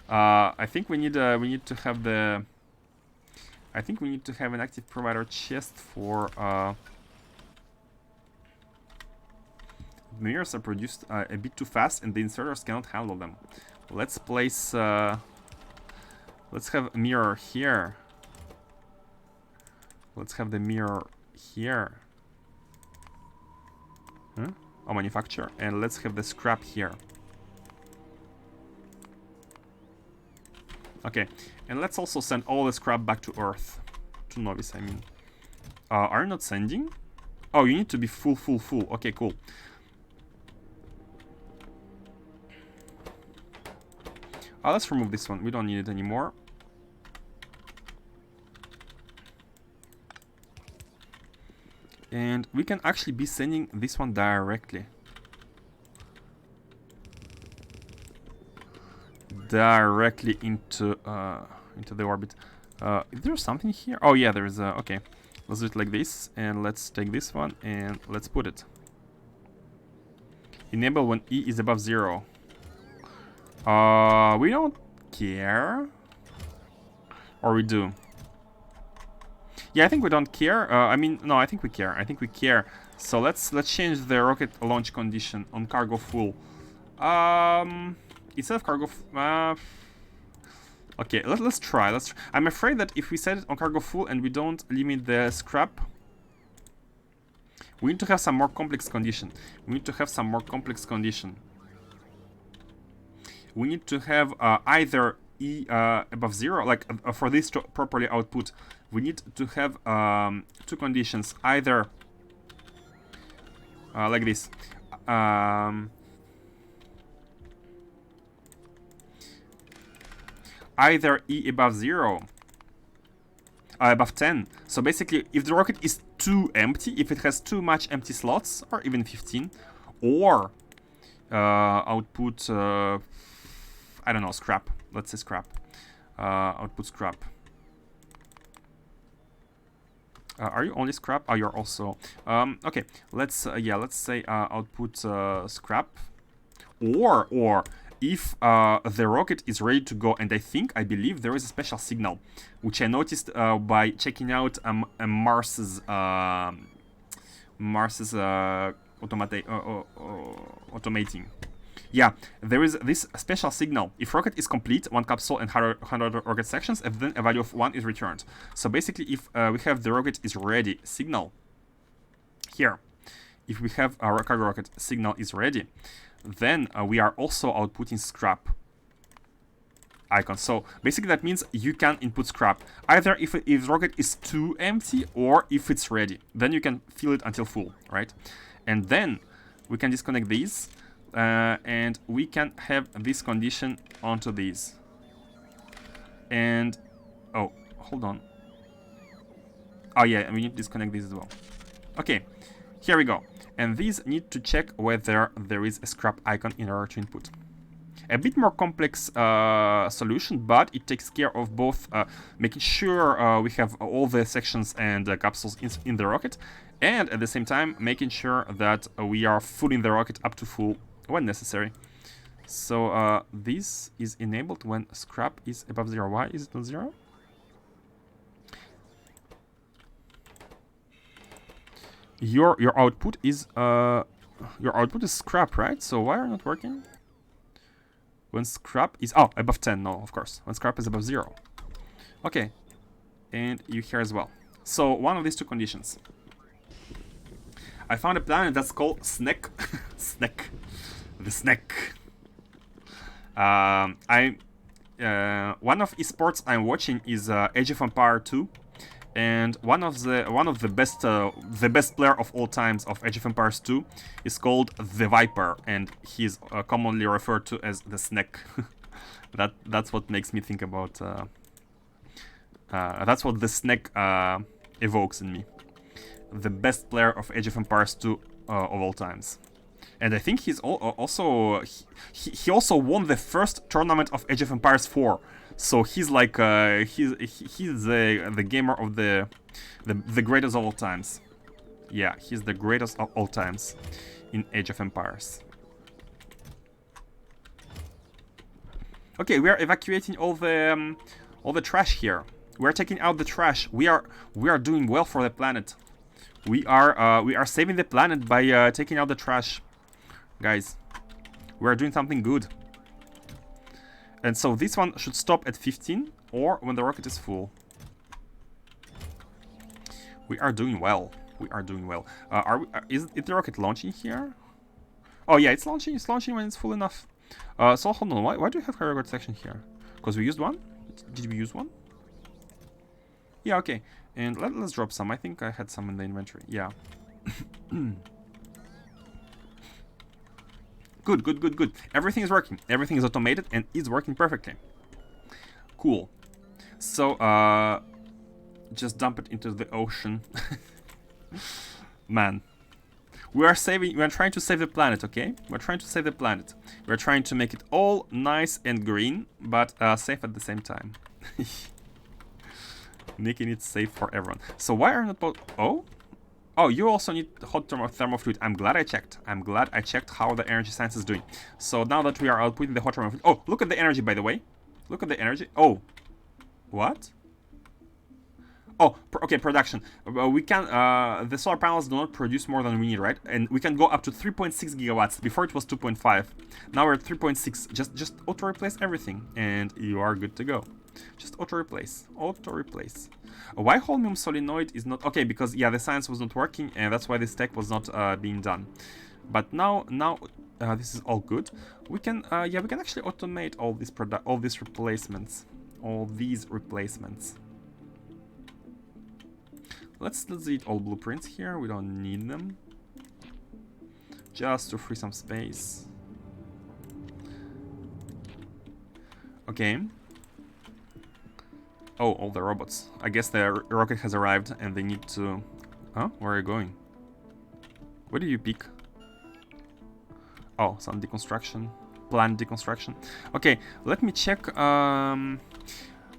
I think we need to have the... I think we need to have an active provider chest for... Mirrors are produced a bit too fast, and the inserters cannot handle them. Let's place... let's have a mirror here. Let's have the mirror here. Huh? Oh, manufacture. And let's have the scrap here. Okay. And let's also send all the scrap back to Earth. To Nauvis, I mean. Are you not sending? Oh, you need to be full. Okay, cool. Let's remove this one. We don't need it anymore. And we can actually be sending this one directly. Directly into the orbit. Is there something here? Oh yeah, there is. Okay, let's do it like this, and let's take this one and let's put it. Enable when E is above 0. We don't care, or we do. Yeah, I think we don't care. I mean, no, I think we care. I think we care. So let's change the rocket launch condition on cargo full. Instead of cargo. Okay, let's try. I'm afraid that if we set it on cargo full and we don't limit the scrap, we need to have some more complex condition. We need to have either E above 0, like for this to properly output, we need to have two conditions, either like this. Either E above 0, above 10. So basically, if the rocket is too empty, if it has too much empty slots, or even 15, or output, I don't know, scrap. Let's say scrap. Output scrap. Are you only scrap? Oh, you're also. Okay, let's say output scrap, or if the rocket is ready to go, and I believe there is a special signal, which I noticed by checking out Mars's automating. Yeah, there is this special signal. If rocket is complete, one capsule and 100 rocket sections, and then a value of 1 is returned. So basically, if we have the rocket is ready signal here, if we have our cargo rocket signal is ready, then we are also outputting scrap icon. So basically that means you can input scrap either if the rocket is too empty or if it's ready. Then you can fill it until full, right? And then we can disconnect these and we can have this condition onto these. And oh, hold on. Oh yeah, we need to disconnect these as well. Okay, here we go. And these need to check whether there is a scrap icon in order to input. A bit more complex solution, but it takes care of both making sure we have all the sections and capsules in the rocket, and at the same time making sure that we are filling the rocket up to full when necessary. So this is enabled when scrap is above 0. Why is it not 0? Your output is scrap, right? So why are you not working? When scrap is above 10, no, of course. When scrap is above 0. Okay. And you here as well. So one of these two conditions. I found a planet that's called Snack. Snack. The Snack. One of esports I'm watching is Age of Empire 2. And one of the best player of all times of Age of Empires 2 is called the Viper, and he's commonly referred to as the Snack. That's what makes me think about. That's what the Snack evokes in me. The best player of Age of Empires 2 of all times, and I think he's also he also won the first tournament of Age of Empires 4. So he's like he's the gamer of the greatest of all times. Yeah, he's the greatest of all times in Age of Empires. Okay, we are evacuating all the trash here. We are taking out the trash. We are doing well for the planet. We are saving the planet by taking out the trash, guys. We are doing something good. And so this one should stop at 15 or when the rocket is full. We are doing well. We are doing well. Is the rocket launching here? Oh yeah, it's launching. It's launching when it's full enough. So hold on. Why do we have a rocket section here? Because we used one. Did we use one? Yeah. Okay. And let's drop some. I think I had some in the inventory. Yeah. Good. Everything is working. Everything is automated and is working perfectly. Cool. So, just dump it into the ocean. Man. We are trying to save the planet, okay? We're trying to save the planet. We're trying to make it all nice and green, but safe at the same time. Making it safe for everyone. So why are not both... Oh? Oh, you also need hot thermal fluid. I'm glad I checked. I'm glad I checked how the energy science is doing. So now that we are outputting the hot thermal fluid... Oh, look at the energy, by the way. Look at the energy. Oh. What? Oh, okay, production. We can... the solar panels do not produce more than we need, right? And we can go up to 3.6 gigawatts. Before it was 2.5. Now we're at 3.6. Just auto-replace everything. And you are good to go. Just auto-replace. Auto-replace. Why Holmium solenoid is not... Okay, because, yeah, the science was not working, and that's why this tech was not being done. But now this is all good. We can, yeah, we can actually automate all these replacements. All these replacements. Let's delete all blueprints here. We don't need them. Just to free some space. Okay. Oh, all the robots. I guess the rocket has arrived and they need to... Huh? Where are you going? Where do you pick? Oh, some deconstruction. Planned deconstruction. Okay, let me check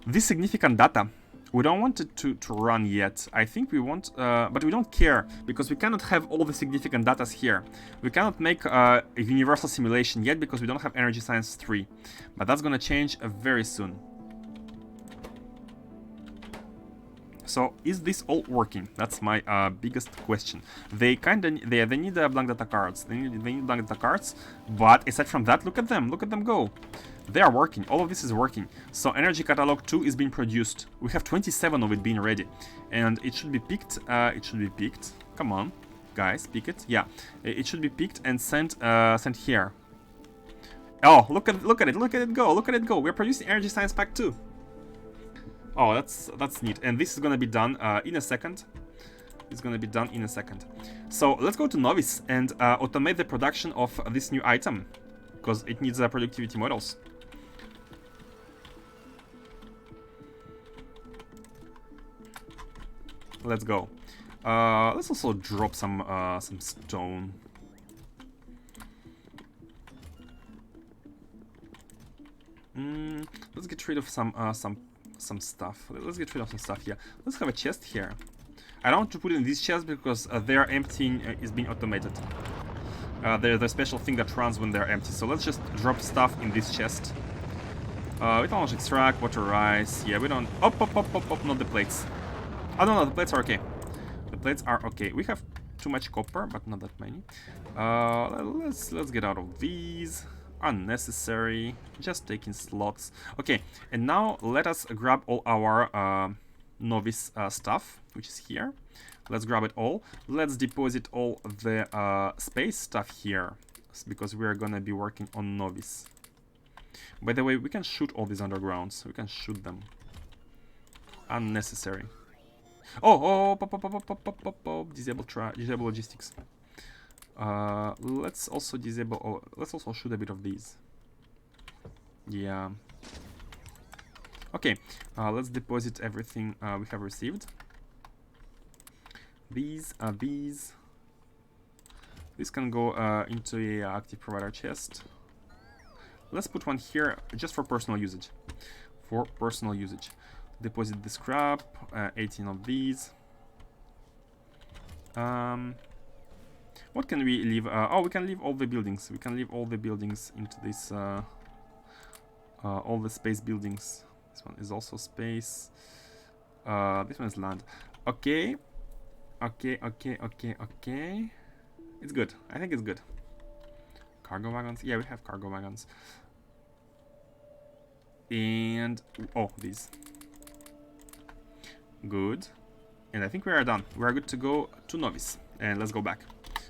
this significant data. We don't want it to run yet. I think we want... but we don't care, because we cannot have all the significant data here. We cannot make a universal simulation yet, because we don't have Energy Science 3. But that's gonna change very soon. So, is this all working? That's my biggest question. They need blank data cards. They need blank data cards, but aside from that, look at them go. They are working. All of this is working. So, Energy Catalog 2 is being produced. We have 27 of it being ready, and it should be picked. Come on, guys, pick it. Yeah, it should be picked and sent here. Oh, look at it go. We're producing Energy Science Pack 2. Oh, that's neat. And this is gonna be done in a second. It's gonna be done in a second. So let's go to Nauvis and automate the production of this new item, because it needs productivity models. Let's go. Let's also drop some stone. Let's get rid of some stuff. Let's get rid of some stuff here. Let's have a chest here. I don't want to put it in this chest because their emptying is being automated. They're the special thing that runs when they're empty. So let's just drop stuff in this chest. Vitamelange extract, water ice. Yeah, we don't... Up, not the plates. Oh, no, the plates are okay. The plates are okay. We have too much copper, but not that many. Let's get out of these. Unnecessary. Just taking slots. Okay, and now let us grab all our Nauvis stuff, which is here. Let's grab it all. Let's deposit all the space stuff here, because we are gonna be working on Nauvis. By the way, we can shoot all these undergrounds. We can shoot them. Unnecessary. Oh, disable logistics. Let's also disable. Oh, let's also shoot a bit of these. Yeah. Okay. Let's deposit everything we have received. These can go into a active provider chest. Let's put one here just for personal usage. Deposit the scrap. 18 of these. What can we leave? Oh, we can leave all the buildings. We can leave all the buildings into this. All the space buildings. This one is also space. This one is land. Okay. It's good. I think it's good. Cargo wagons. Yeah, we have cargo wagons. And oh, these. Good. And I think we are done. We are good to go to Nauvis. And let's go back.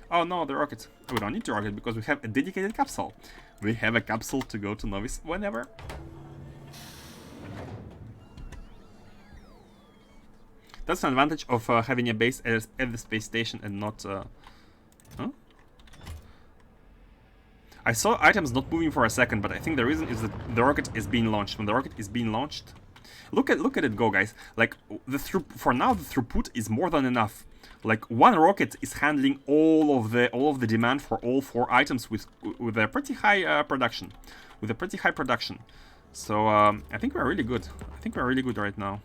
Oh no, the rocket. We don't need the rocket because we have a dedicated capsule. We have a capsule to go to Nauvis whenever. That's an advantage of having a base at the space station and not... Huh? I saw items not moving for a second, but I think the reason is that the rocket is being launched. When the rocket is being launched... Look at it go, guys. Like, for now, the throughput is more than enough Like one rocket is handling all of the demand for all 4 items with a pretty high production, So I think we're really good. Right now.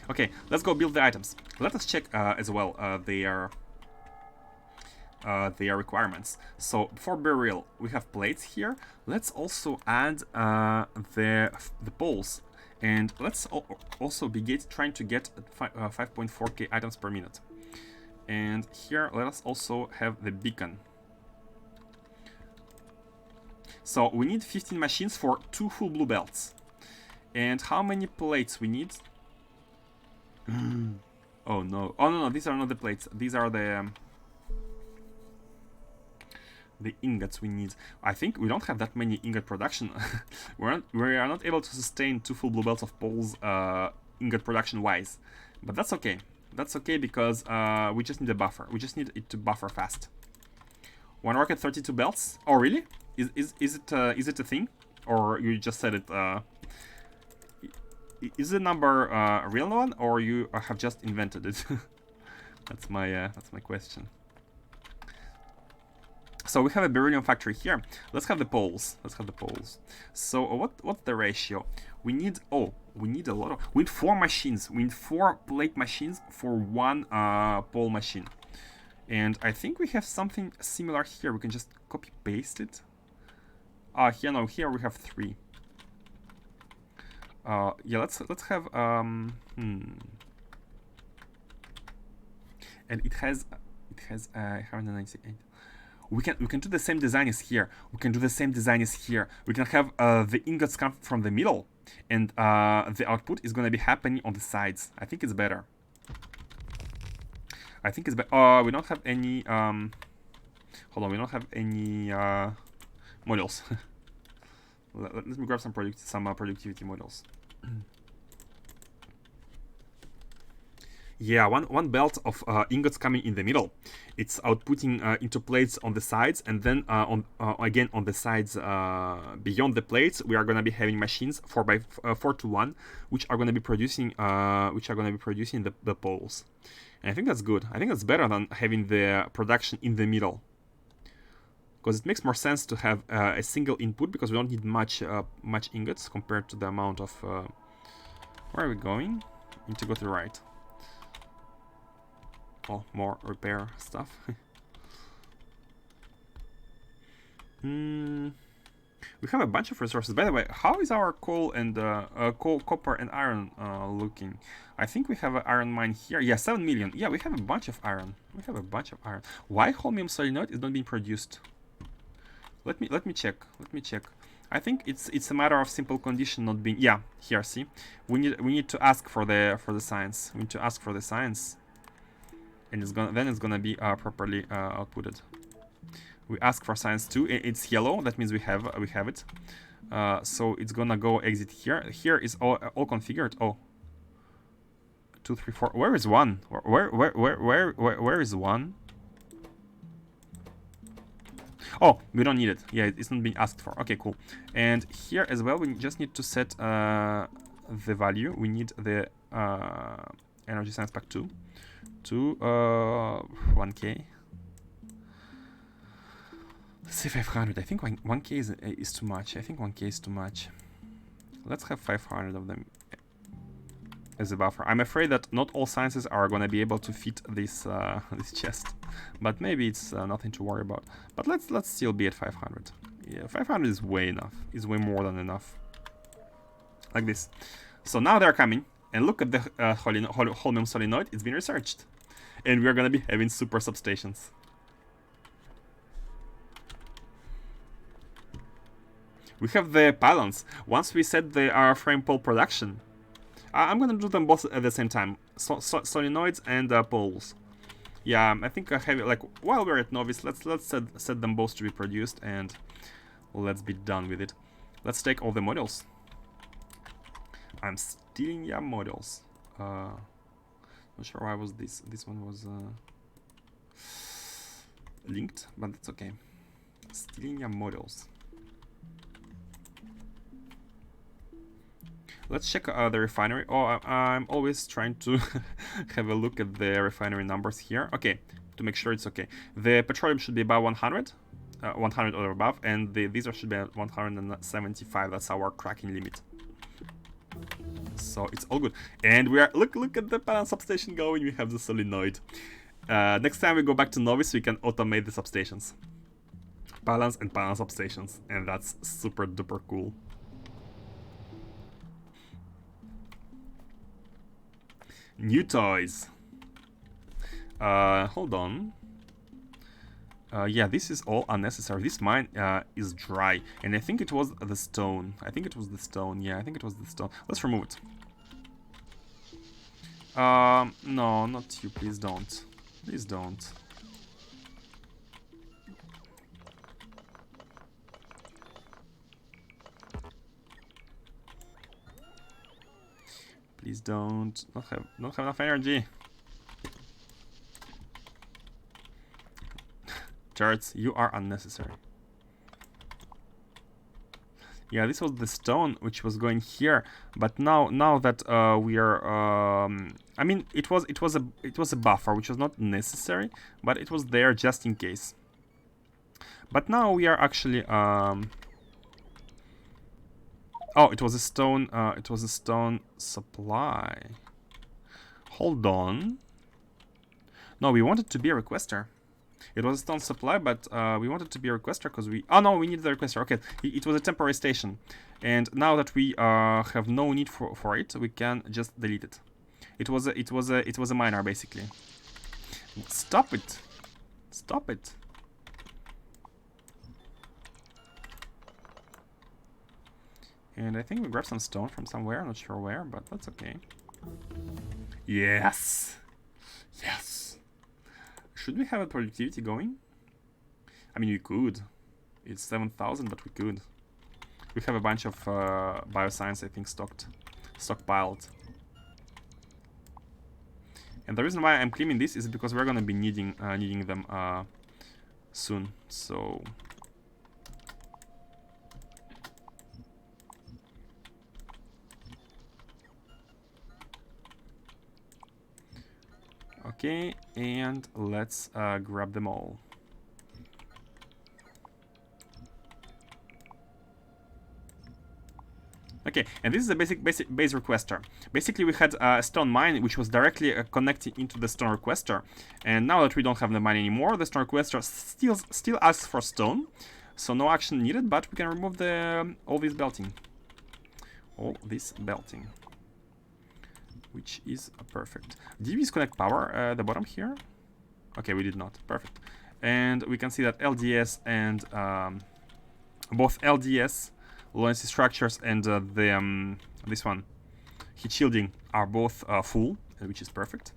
Okay, let's go build the items. Let us check as well their requirements. So for beryl, we have plates here. Let's also add the poles, and let's also be trying to get 5.4k items per minute. And here, let us also have the beacon. So we need 15 machines for 2 full blue belts. And how many plates we need? Oh no! Oh no! These are not the plates. These are the ingots we need. I think we don't have that many ingot production. we are not able to sustain 2 full blue belts of poles ingot production wise, but that's okay. That's okay because we just need a buffer. We just need it to buffer fast. 1 rocket, 32 belts. Oh really? Is it a thing, or you just said it? Is the number a real one, or you have just invented it? That's my question. So we have a beryllium factory here. Let's have the poles. So what's the ratio? We need we need 4 machines. We need 4 plate machines for 1 pole machine. And I think we have something similar here. We can just copy paste it. Here we have 3. Yeah, let's have and it has 198. We can do the same design as here. We can have the ingots come from the middle, and the output is gonna be happening on the sides. I think it's better. We don't have any hold on, we don't have any models. Let me grab some productivity models. Yeah, one belt of ingots coming in the middle. It's outputting into plates on the sides, and then again on the sides beyond the plates, we are gonna be having machines 4 to 1, which are gonna be producing the poles. And I think that's good. I think that's better than having the production in the middle, because it makes more sense to have a single input, because we don't need much ingots compared to the amount of. Where are we going? We need to go to the right. Oh, more repair stuff. We have a bunch of resources. By the way, how is our coal and coal, copper, and iron looking? I think we have an iron mine here. Yeah, 7 million. Yeah, we have a bunch of iron. Why holmium solenoid is not being produced? Let me check. I think it's a matter of simple condition not being. Yeah, here. See, we need to ask for the science. We need to ask for the science. And it's gonna be properly outputted. We ask for science 2. It's yellow. That means we have it. So it's gonna go exit here. Here is all configured. Oh, 2, 3, 4. Where is 1? Where is 1? Oh, we don't need it. Yeah, it's not being asked for. Okay, cool. And here as well, we just need to set the value. We need the energy science pack 2 to 1k. Let's say 500. I think 1k is too much. Let's have 500 of them as a buffer. I'm afraid that not all sciences are going to be able to fit this this chest, but maybe it's nothing to worry about. But let's still be at 500. Yeah, 500 is way enough. Is way more than enough. Like this. So now they're coming, and look at the holmium solenoid. It's been researched, and we're gonna be having super substations. We have the pylons. Once we set the frame pole production, I'm gonna do them both at the same time. Solenoids and poles. Yeah, I think I have it, like, while we're at Nauvis, let's set them both to be produced, and let's be done with it. Let's take all the models. I'm stealing your models. Not sure why was this one was linked, but that's okay. Stealing your models. Let's check the refinery. Oh, I'm always trying to have a look at the refinery numbers here. Okay, to make sure it's okay. The petroleum should be above 100, 100 or above, and the diesel should be at 175. That's our cracking limit. So it's all good. And we are look at the balance substation going. We have the solenoid. Next time we go back to Nauvis, we can automate the substations. Balance and balance substations, and that's super duper cool. New toys. Hold on. Yeah, this is all unnecessary. This mine is dry, and I think it was the stone. I think it was the stone. Yeah, I think it was the stone. Let's remove it. No, not you. Please don't. Please don't. Please don't. Not have enough energy. Charts, you are unnecessary. Yeah, this was the stone which was going here, but now that we are, I mean, it was a buffer which was not necessary, but it was there just in case. But now we are actually, oh, it was a stone. It was a stone supply. Hold on. No, we wanted to be a requester. It was a stone supply, but we wanted to be a requester because we... Oh, no, we needed the requester. Okay, it was a temporary station. And now that we have no need for it, we can just delete it. It was a miner, basically. Stop it. Stop it. And I think we grabbed some stone from somewhere. I'm not sure where, but that's okay. Yes. Yes. Should we have a productivity going? I mean, we could. It's 7,000, but we could. We have a bunch of bioscience, I think, stockpiled. And the reason why I'm cleaning this is because we're gonna be needing them soon. So. Okay, and let's grab them all. Okay, and this is a basic base requester. Basically, we had a stone mine which was directly connected into the stone requester, and now that we don't have the mine anymore, the stone requester still asks for stone, so no action needed. But we can remove the all this belting, which is perfect. Did we disconnect power at the bottom here? Okay, we did not. Perfect. And we can see that LDS and both LDS, low density structures, and this one, heat shielding, are both full, which is perfect.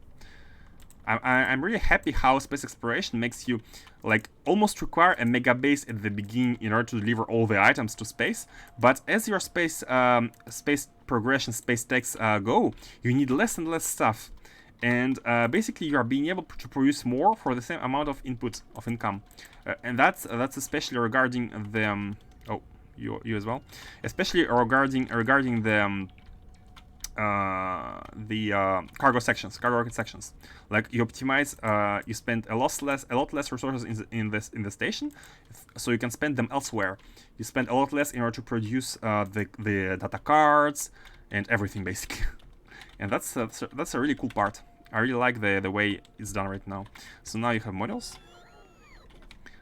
I'm really happy how space exploration makes you like almost require a mega base at the beginning in order to deliver all the items to space. But as your space progression, space techs go, you need less and less stuff, and basically you are being able to produce more for the same amount of input of income, and that's especially regarding the oh, you as well, especially regarding the cargo rocket sections. Like you optimize, you spend a lot less resources in the station, so you can spend them elsewhere. You spend a lot less in order to produce the data cards and everything, basically. And that's a really cool part. I really like the way it's done right now. So now you have modules.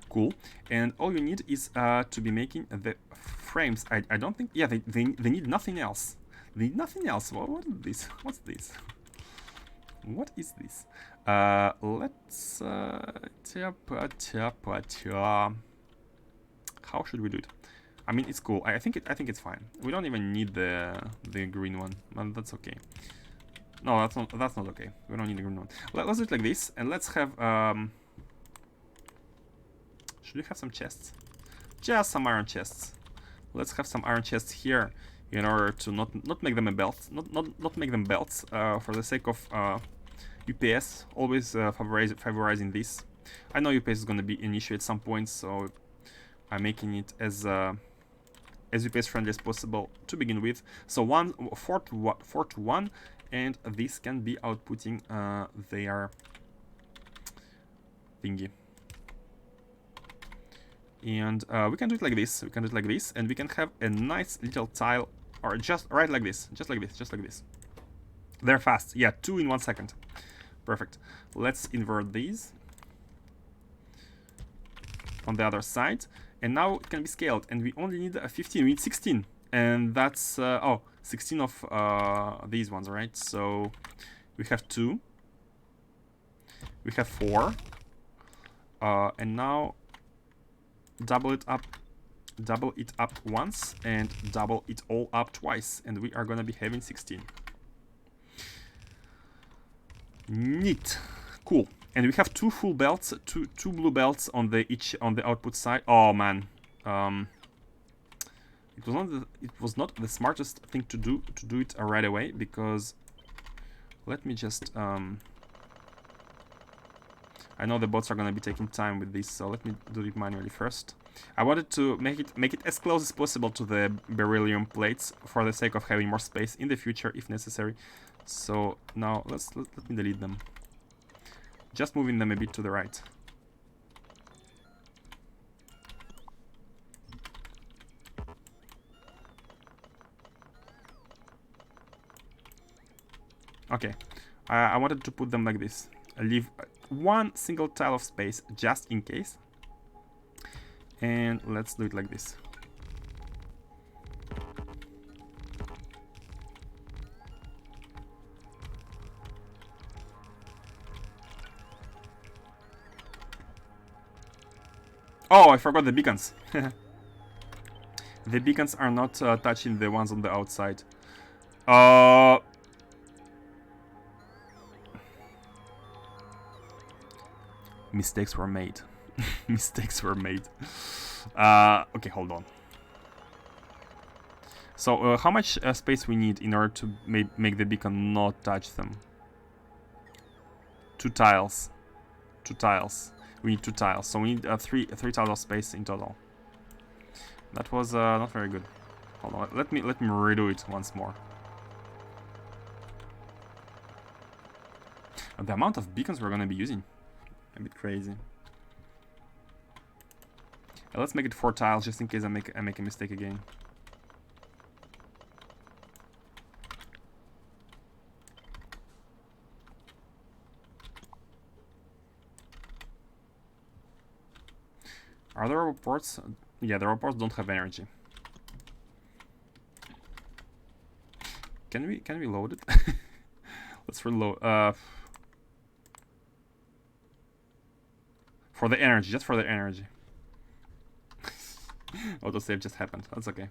Cool. And all you need is to be making the frames. I don't think... Yeah, they need nothing else. They need nothing else. What is this? What's this? What is this? Let's... How should we do it? I mean, it's cool. I think it's fine. We don't even need the green one, but that's okay. No, that's not okay. We don't need the green one. Let's do it like this, and let's have should we have some chests? Just some iron chests. Let's have some iron chests here in order to not make them a belt, not make them belts for the sake of UPS. Always favorizing this. I know UPS is going to be an issue at some point, so I'm making it as as UPS friendly as possible to begin with. So 4 to 1, and this can be outputting their thingy. And we can do it like this. We can do it like this, and we can have a nice little tile, or just right like this, just like this, just like this. They're fast. Yeah, 2 in 1 second. Perfect. Let's invert these on the other side, and now it can be scaled, and we only need 15. We need 16, and that's 16 of these ones, right? So we have 2, we have 4, and now double it up once and double it all up twice, and we are gonna be having 16. Neat. Cool. And we have 2 full belts, two blue belts on the output side. Oh man, it was not the smartest thing to do it right away, because let me just I know the bots are gonna be taking time with this, so let me do it manually first. I wanted to make it as close as possible to the beryllium plates for the sake of having more space in the future if necessary. So now let me delete them. Just moving them a bit to the right. Okay, I wanted to put them like this. I leave 1 single tile of space just in case. And let's do it like this. Oh, I forgot the beacons. The beacons are not touching the ones on the outside. Mistakes were made. Mistakes were made. Okay, hold on. So, how much space we need in order to make the beacon not touch them? 2 tiles. 2 tiles. We need 2 tiles, so we need 3 tiles of space in total. That was not very good. Hold on, let me redo it once more. The amount of beacons we're gonna be using, a bit crazy. Let's make it 4 tiles just in case I make a mistake again. Are there reports? Yeah, the reports don't have energy. Can we load it? Let's reload. For the energy, just for the energy. Autosave just happened. That's okay.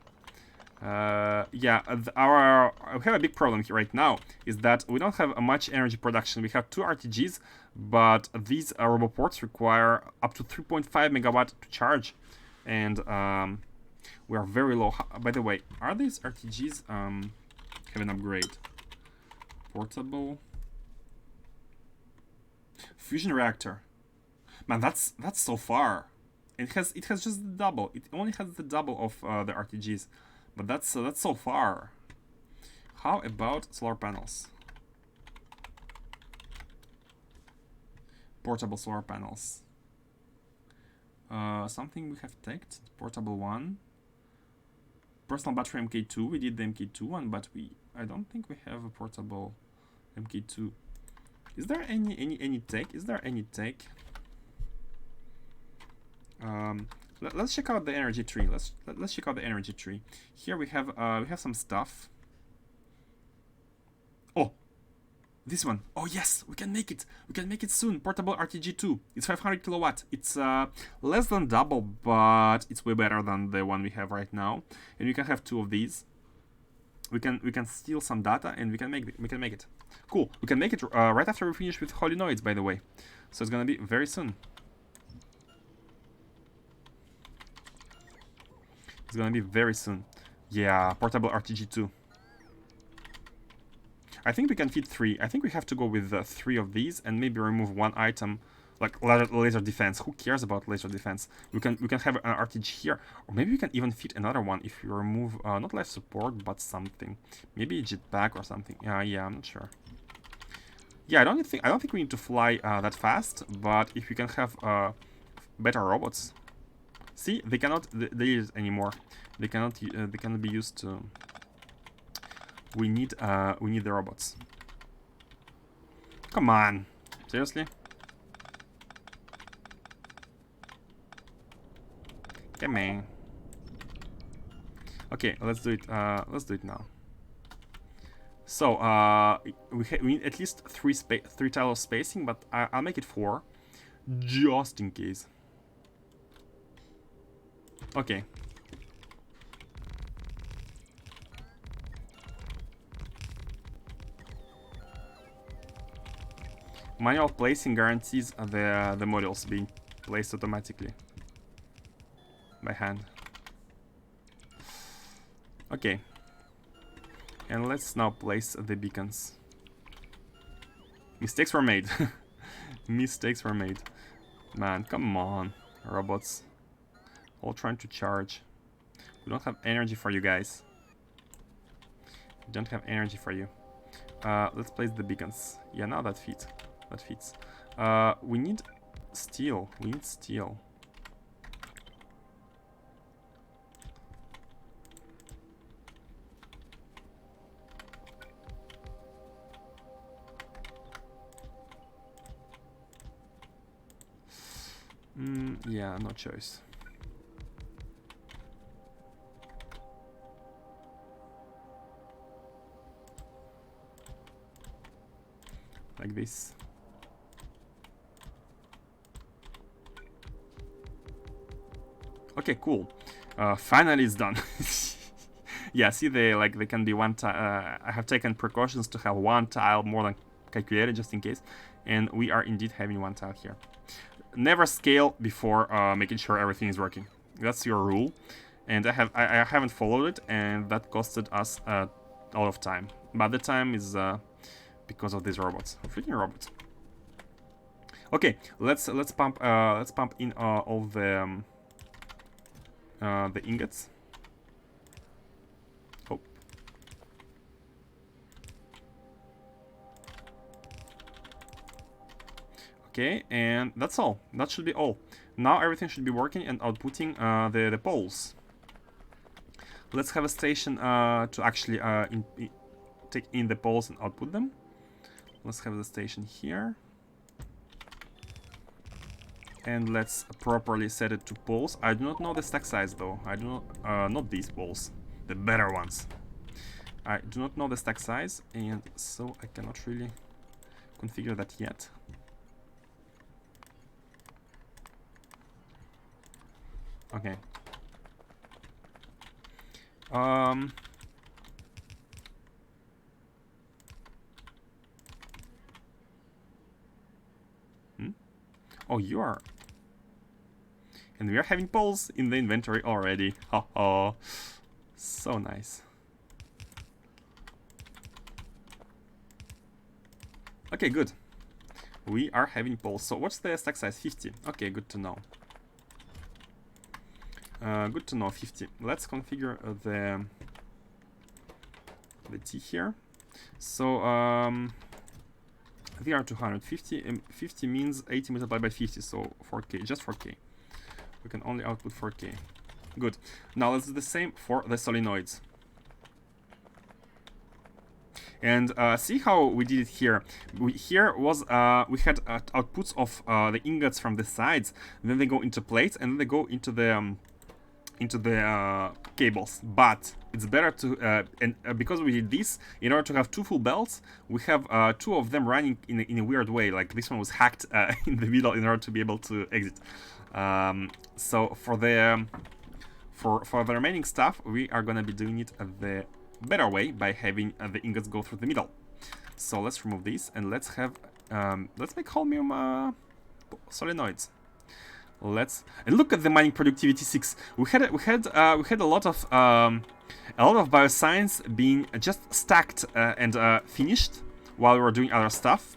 Yeah, we have a big problem here right now, is that we don't have much energy production. We have 2 RTGs, but these roboports require up to 3.5 megawatt to charge, and we are very low. By the way, are these RTGs have an upgrade? Portable fusion reactor. Man, that's so far. It has just the double. It only has the double of the RTGs. But that's so far. How about solar panels? Portable solar panels. Something we have taken. Portable one. Personal battery MK2. We did the MK2 one, but I don't think we have a portable MK2. Is there any take? Is there any take? Let's check out the energy tree. Let's check out the energy tree. Here we have some stuff. Oh, this one. Oh yes, we can make it. We can make it soon. Portable RTG2. It's 500 kilowatt. It's less than double, but it's way better than the one we have right now. And we can have 2 of these. We can steal some data and we can make it. Cool. We can make it right after we finish with Holinoids, by the way. So it's gonna be very soon. It's gonna be very soon. Yeah, portable RTG2. I think we can fit 3. I think we have to go with 3 of these and maybe remove 1 item like laser defense. Who cares about laser defense? We can have an RTG here, or maybe we can even fit another one if you remove not life support but something. Maybe a jetpack or something. Yeah, I'm not sure. Yeah, I don't think we need to fly that fast, but if we can have better robots. See, they cannot they use anymore. They cannot be used to. We need the robots. Come on, seriously? Come on. Okay, let's do it. Let's do it now. So we need at least three tile of spacing, but I'll make it 4, just in case. Okay. Manual placing guarantees the modules being placed automatically by hand. Okay. And let's now place the beacons. Mistakes were made. Mistakes were made. Man, come on, robots. All trying to charge. We don't have energy for you guys. We don't have energy for you. Let's place the beacons. Yeah, now that fits. That fits. We need steel. We need steel. Yeah, no choice. Like this. Okay, cool. Finally it's done. Yeah, see, they can be one tile. I have taken precautions to have one tile more than calculated just in case, and we are indeed having one tile here. Never scale before making sure everything is working. That's your rule, and I haven't followed it, and that costed us a lot of time. But the time is because of these robots, freaking robots. Okay, let's pump in all the ingots. Oh. Okay, and that's all. That should be all. Now everything should be working and outputting the poles. Let's have a station to actually take in the poles and output them. Let's have the station here. And let's properly set it to poles. I do not know the stack size though. I do not, not these poles, the better ones. I do not know the stack size, and so I cannot really configure that yet. Okay. Oh, you are. And we are having poles in the inventory already. Oh, so nice. Okay, good. We are having poles. So what's the stack size? 50. Okay, good to know. Good to know, 50. Let's configure the T here. So we are 250. 50 means 80 multiplied by 50, so 4K, just 4K. We can only output 4K. Good. Now let's do the same for the solenoids. And see how we did it here. We had outputs of the ingots from the sides. Then they go into plates, and then they go into the cables. But it's better to because we did this, in order to have 2 full belts, we have 2 of them running in a weird way. Like this one was hacked in the middle in order to be able to exit. So for the remaining stuff, we are gonna be doing it the better way by having the ingots go through the middle. So let's remove this and let's have let's make Holmium solenoids. And look at the mining productivity 6. We had a lot of bioscience being just stacked and finished while we were doing other stuff.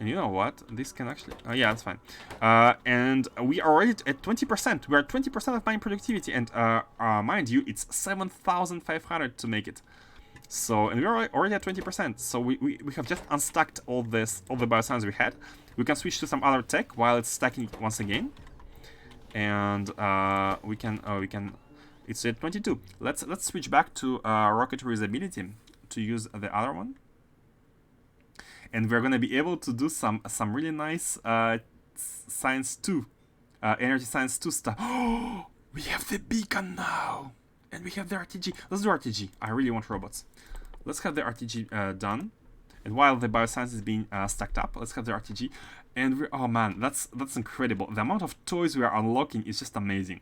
And you know what? This can actually... yeah, that's fine. And we are already at 20%. We are 20% of mine productivity. And mind you, it's 7,500 to make it. So, and we're already at 20%. So we have just unstacked all the bioscience we had. We can switch to some other tech while it's stacking once again. And we can... It's at 22. Let's switch back to rocket reusability to use the other one. And we're gonna be able to do some really nice science 2, energy science 2 stuff. Oh, we have the beacon now, and we have the RTG. Let's do RTG. I really want robots. Let's have the RTG done, and while the bioscience is being stacked up, let's have the RTG. And oh man, that's incredible. The amount of toys we are unlocking is just amazing.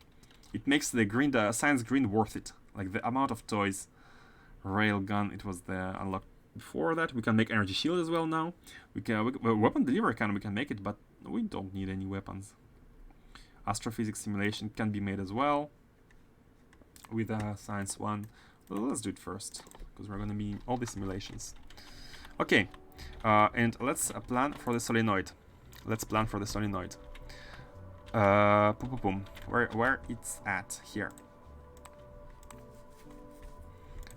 It makes the science green worth it. Like the amount of toys. Railgun, it was the unlock. Before that, we can make energy shield as well now. Weapon delivery we can make it, but we don't need any weapons. Astrophysics simulation can be made as well with science 1. Well, let's do it first because we're gonna be in all the simulations. Okay, and let's plan for the solenoid. Let's plan for the solenoid. Where it's at here.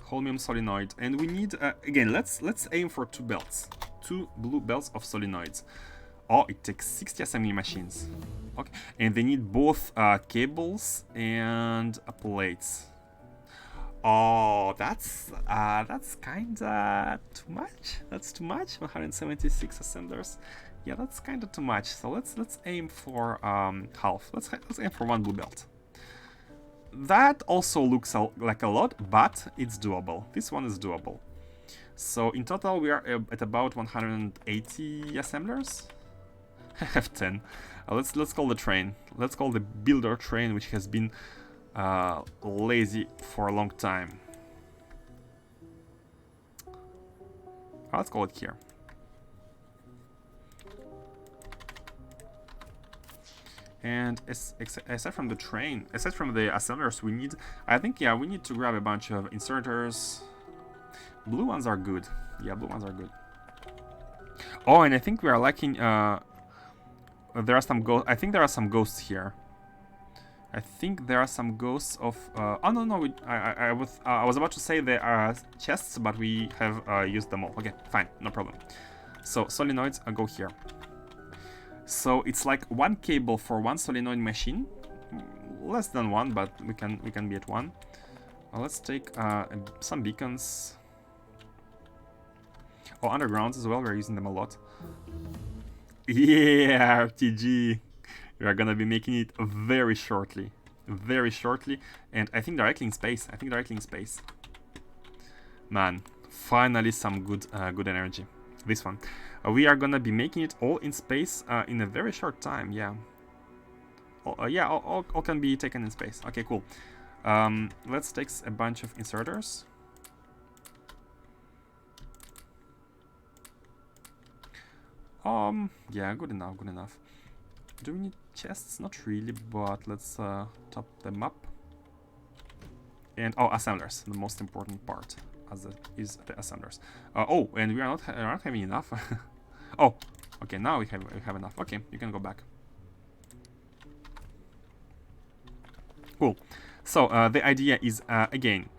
Holmium solenoid, and we need again. Let's aim for 2 belts, 2 blue belts of solenoids. Oh, it takes 60 assembly machines. Okay, and they need both cables and plates. Oh, that's kinda too much. That's too much. 176 assemblers. Yeah, that's kinda too much. So let's aim for half. Let's aim for 1 blue belt. That also looks like a lot, but it's doable. This one is doable. So in total, we are at about 180 assemblers. I have 10. Let's call the train. Let's call the builder train, which has been lazy for a long time. Let's call it here. And aside from the train, aside from the assemblers, we need, I think, yeah, we need to grab a bunch of inserters. Blue ones are good. Yeah, blue ones are good. Oh, and I think we are lacking, there are some ghosts. I think there are some ghosts here. I think there are some ghosts of, oh, no, I was about to say there are chests, but we have used them all. Okay, fine, no problem. So, solenoids, go here. So it's like 1 cable for 1 solenoid machine, less than 1, but we can be at 1. Let's take some beacons. Oh, undergrounds as well. We're using them a lot. Yeah, RTG. We are gonna be making it very shortly, and I think directly in space. Man, finally some good energy. This one. We are gonna be making it all in space in a very short time. Yeah. All can be taken in space. Okay, cool. Let's take a bunch of inserters. Yeah, good enough. Do we need chests? Not really, but let's top them up. And assemblers, the most important part, is the assemblers. Oh, and we are not having enough. Oh, okay, now we have enough. Okay, you can go back. Cool. So the idea is again,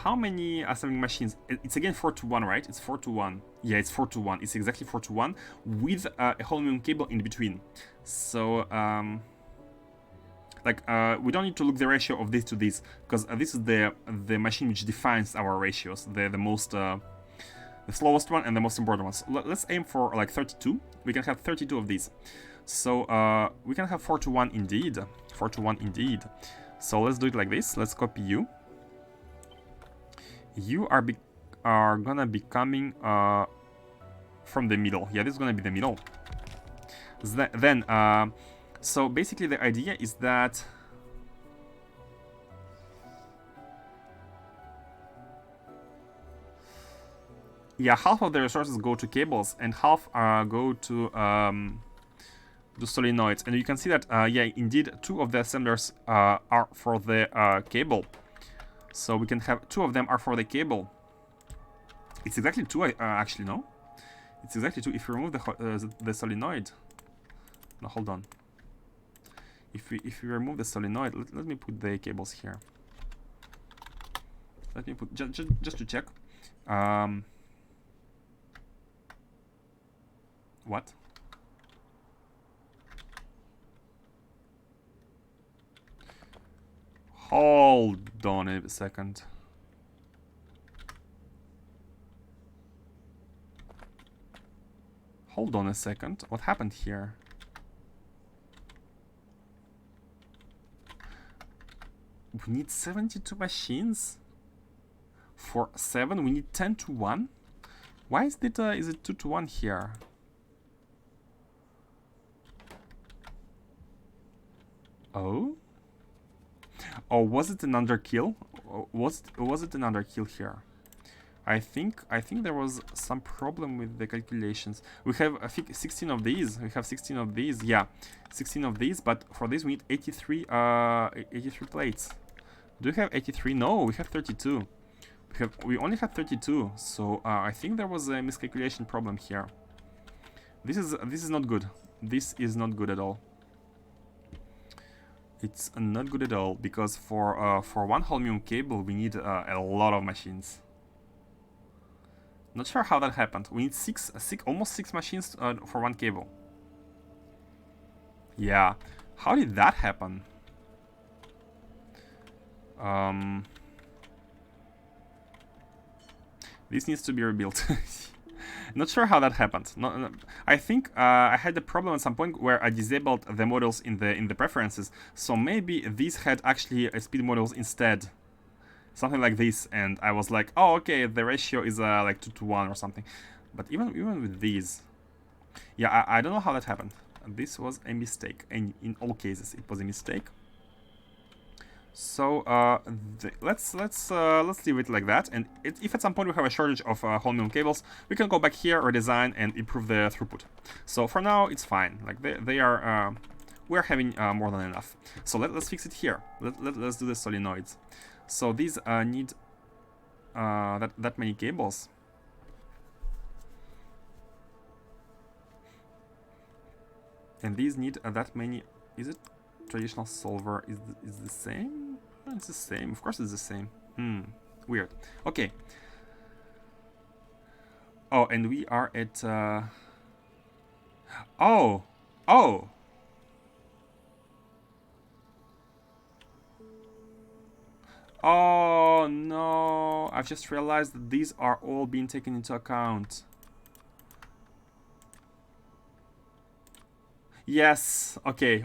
how many assembling machines? It's again 4-to-1, right? It's 4-to-1. Yeah, it's 4-to-1. It's exactly 4-to-1 with a Holmium cable in between. So we don't need to look the ratio of this to this, because this is the machine which defines our ratios. The slowest one and the most important ones. Let's aim for like 32. We can have 32 of these. So we can have 4-to-1 indeed. 4-to-1 indeed. So let's do it like this. Let's copy you. You are gonna be coming from the middle. Yeah, this is gonna be the middle. Then, so basically the idea is that yeah, half of the resources go to cables and half go to the solenoids. And you can see that, yeah, indeed, 2 of the assemblers are for the cable. So we can have 2 of them are for the cable. It's exactly 2, actually, no? It's exactly 2. If we remove the solenoid... No, hold on. If we remove the solenoid, let me put the cables here. Let me put just to check. What? Hold on a second. Hold on a second. What happened here? We need 72 machines? For 7, we need 10 to 1? Why is it 2 to 1 here? Oh? Oh, was it an underkill? Was it an underkill here? I think there was some problem with the calculations. We have 16 of these. We have 16 of these. Yeah, 16 of these. But for this we need 83 plates. Do we have 83? No, we have 32. We only have 32. So I think there was a miscalculation problem here. This is not good. This is not good at all. It's not good at all because for one Holmium cable we need a lot of machines. Not sure how that happened. We need almost six machines for one cable. Yeah, how did that happen? This needs to be rebuilt. Not sure how that happened. No, I think I had a problem at some point where I disabled the models in the preferences. So maybe these had actually speed models instead, something like this. And I was like, oh, okay, the ratio is like 2 to 1 or something. But even with these, yeah, I don't know how that happened. This was a mistake, and in all cases, it was a mistake. So let's leave it like that. And if at some point we have a shortage of Holmium cables, we can go back here, redesign, and improve the throughput. So for now, it's fine. Like we're having more than enough. So let's fix it here. Let's do the solenoids. So these need that many cables. And these need that many. Is it? Traditional solver is the same? It's the same. Of course it's the same. Weird. Okay. Oh, and we are at oh no, I've just realized that these are all being taken into account. Yes, okay.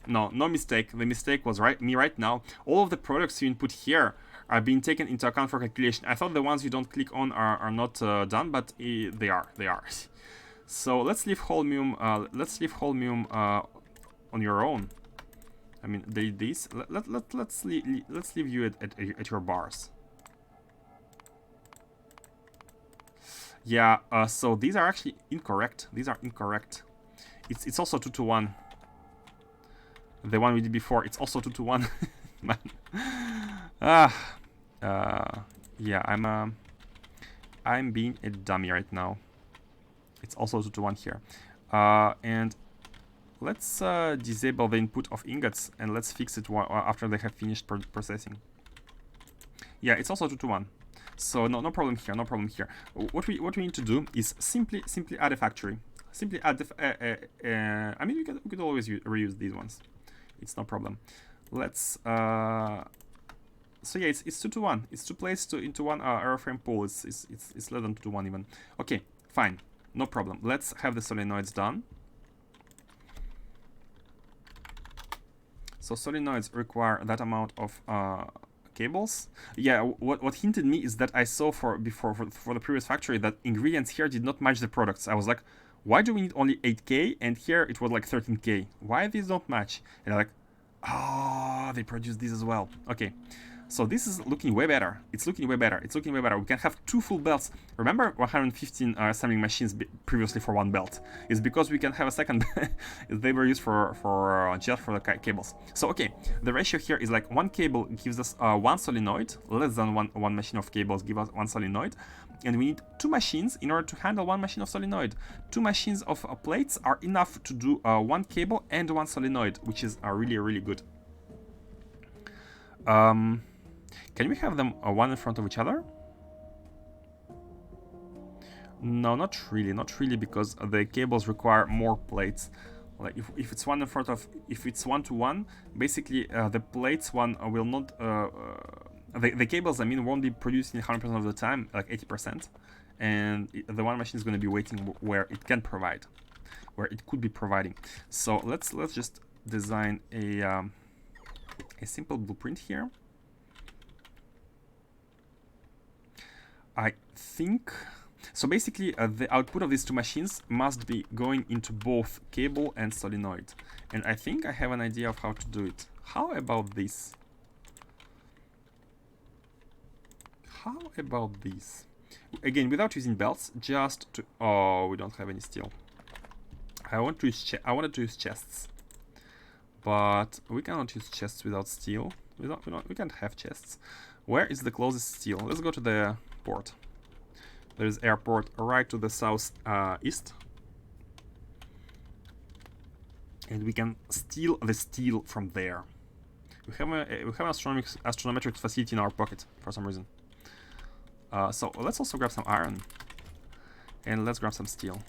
No mistake. The mistake was me right now. All of the products you input here are being taken into account for calculation. I thought the ones you don't click on are not done, but they are. So let's leave Holmium. On your own. I mean, let's leave you at your bars. Yeah. So these are actually incorrect. It's also 2 to 1. The one we did before, it's also 2 to 1. Man. Yeah, I'm being a dummy right now. It's also 2 to 1 here. And let's disable the input of ingots and let's fix it after they have finished processing. Yeah, it's also 2 to 1. So no problem here. What we need to do is simply add a factory. Simply add the I mean, we could always reuse these ones. It's no problem. Let's so yeah, it's 2 to 1. It's 2 plates into one airframe pool. It's less than 2 to 1 even. Okay, fine, no problem. Let's have the solenoids done. So solenoids require that amount of cables. Yeah, what hinted me is that I saw for the previous factory that ingredients here did not match the products. I was like, why do we need only 8K and here it was like 13K? Why these don't match? And I'm like, oh, they produce these as well. Okay, So this is looking way better. It's looking way better. It's looking way better. We can have 2 full belts. Remember 115 assembling machines previously for 1 belt. It's because we can have a second. They were used for just for the cables. So okay, the ratio here is like 1 cable gives us 1 solenoid. Less than one machine of cables give us 1 solenoid. And we need 2 machines in order to handle 1 machine of solenoid. 2 machines of plates are enough to do 1 cable and 1 solenoid, which is really, really good. Can we have them one in front of each other? No, not really, because the cables require more plates. Like if it's one in front of, if it's 1 to 1, basically the plates one will not, the cables, I mean, won't be producing 100% of the time, like 80%, and the one machine is going to be waiting where it can provide, where it could be providing. So let's just design a simple blueprint here. I think so. Basically, the output of these 2 machines must be going into both cable and solenoid, and I think I have an idea of how to do it. How about this? How about this? Again, without using belts, just to. Oh, we don't have any steel. I wanted to use chests, but we cannot use chests without steel. We can't have chests. Where is the closest steel? Let's go to the port. There's airport right to the south east, and we can steal the steel from there. We have an astronometric facility in our pocket for some reason. So let's also grab some iron, and let's grab some steel.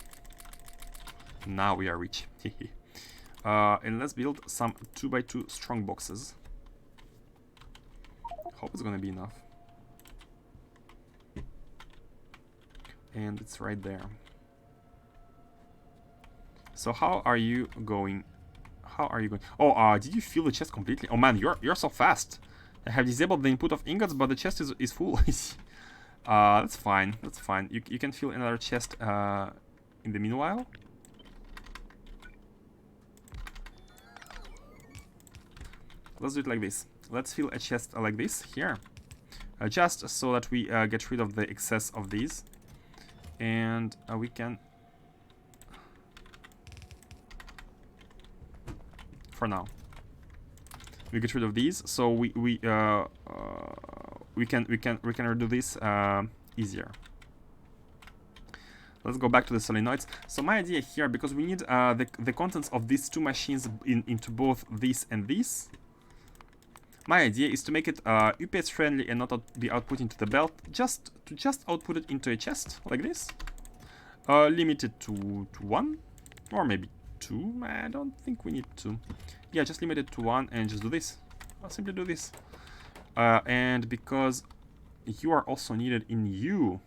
Now we are rich. And let's build some 2x2 strong boxes. Hope it's gonna be enough. And it's right there. So how are you going? How are you going? Oh, did you fill the chest completely? Oh man, you're so fast. I have disabled the input of ingots, but the chest is full. That's fine. That's fine. You can fill another chest in the meanwhile. Let's do it like this. Let's fill a chest like this here, just so that we get rid of the excess of these. And we can, for now, we get rid of these, so we can redo this easier. Let's go back to the solenoids. So my idea here, because we need the contents of these 2 machines into both this and this. My idea is to make it UPS friendly and not be output into the belt, just output it into a chest like this. Limited to 1 or maybe 2. I don't think we need 2. Yeah, just limit it to 1 and just do this. I'll simply do this. And because you are also needed in you.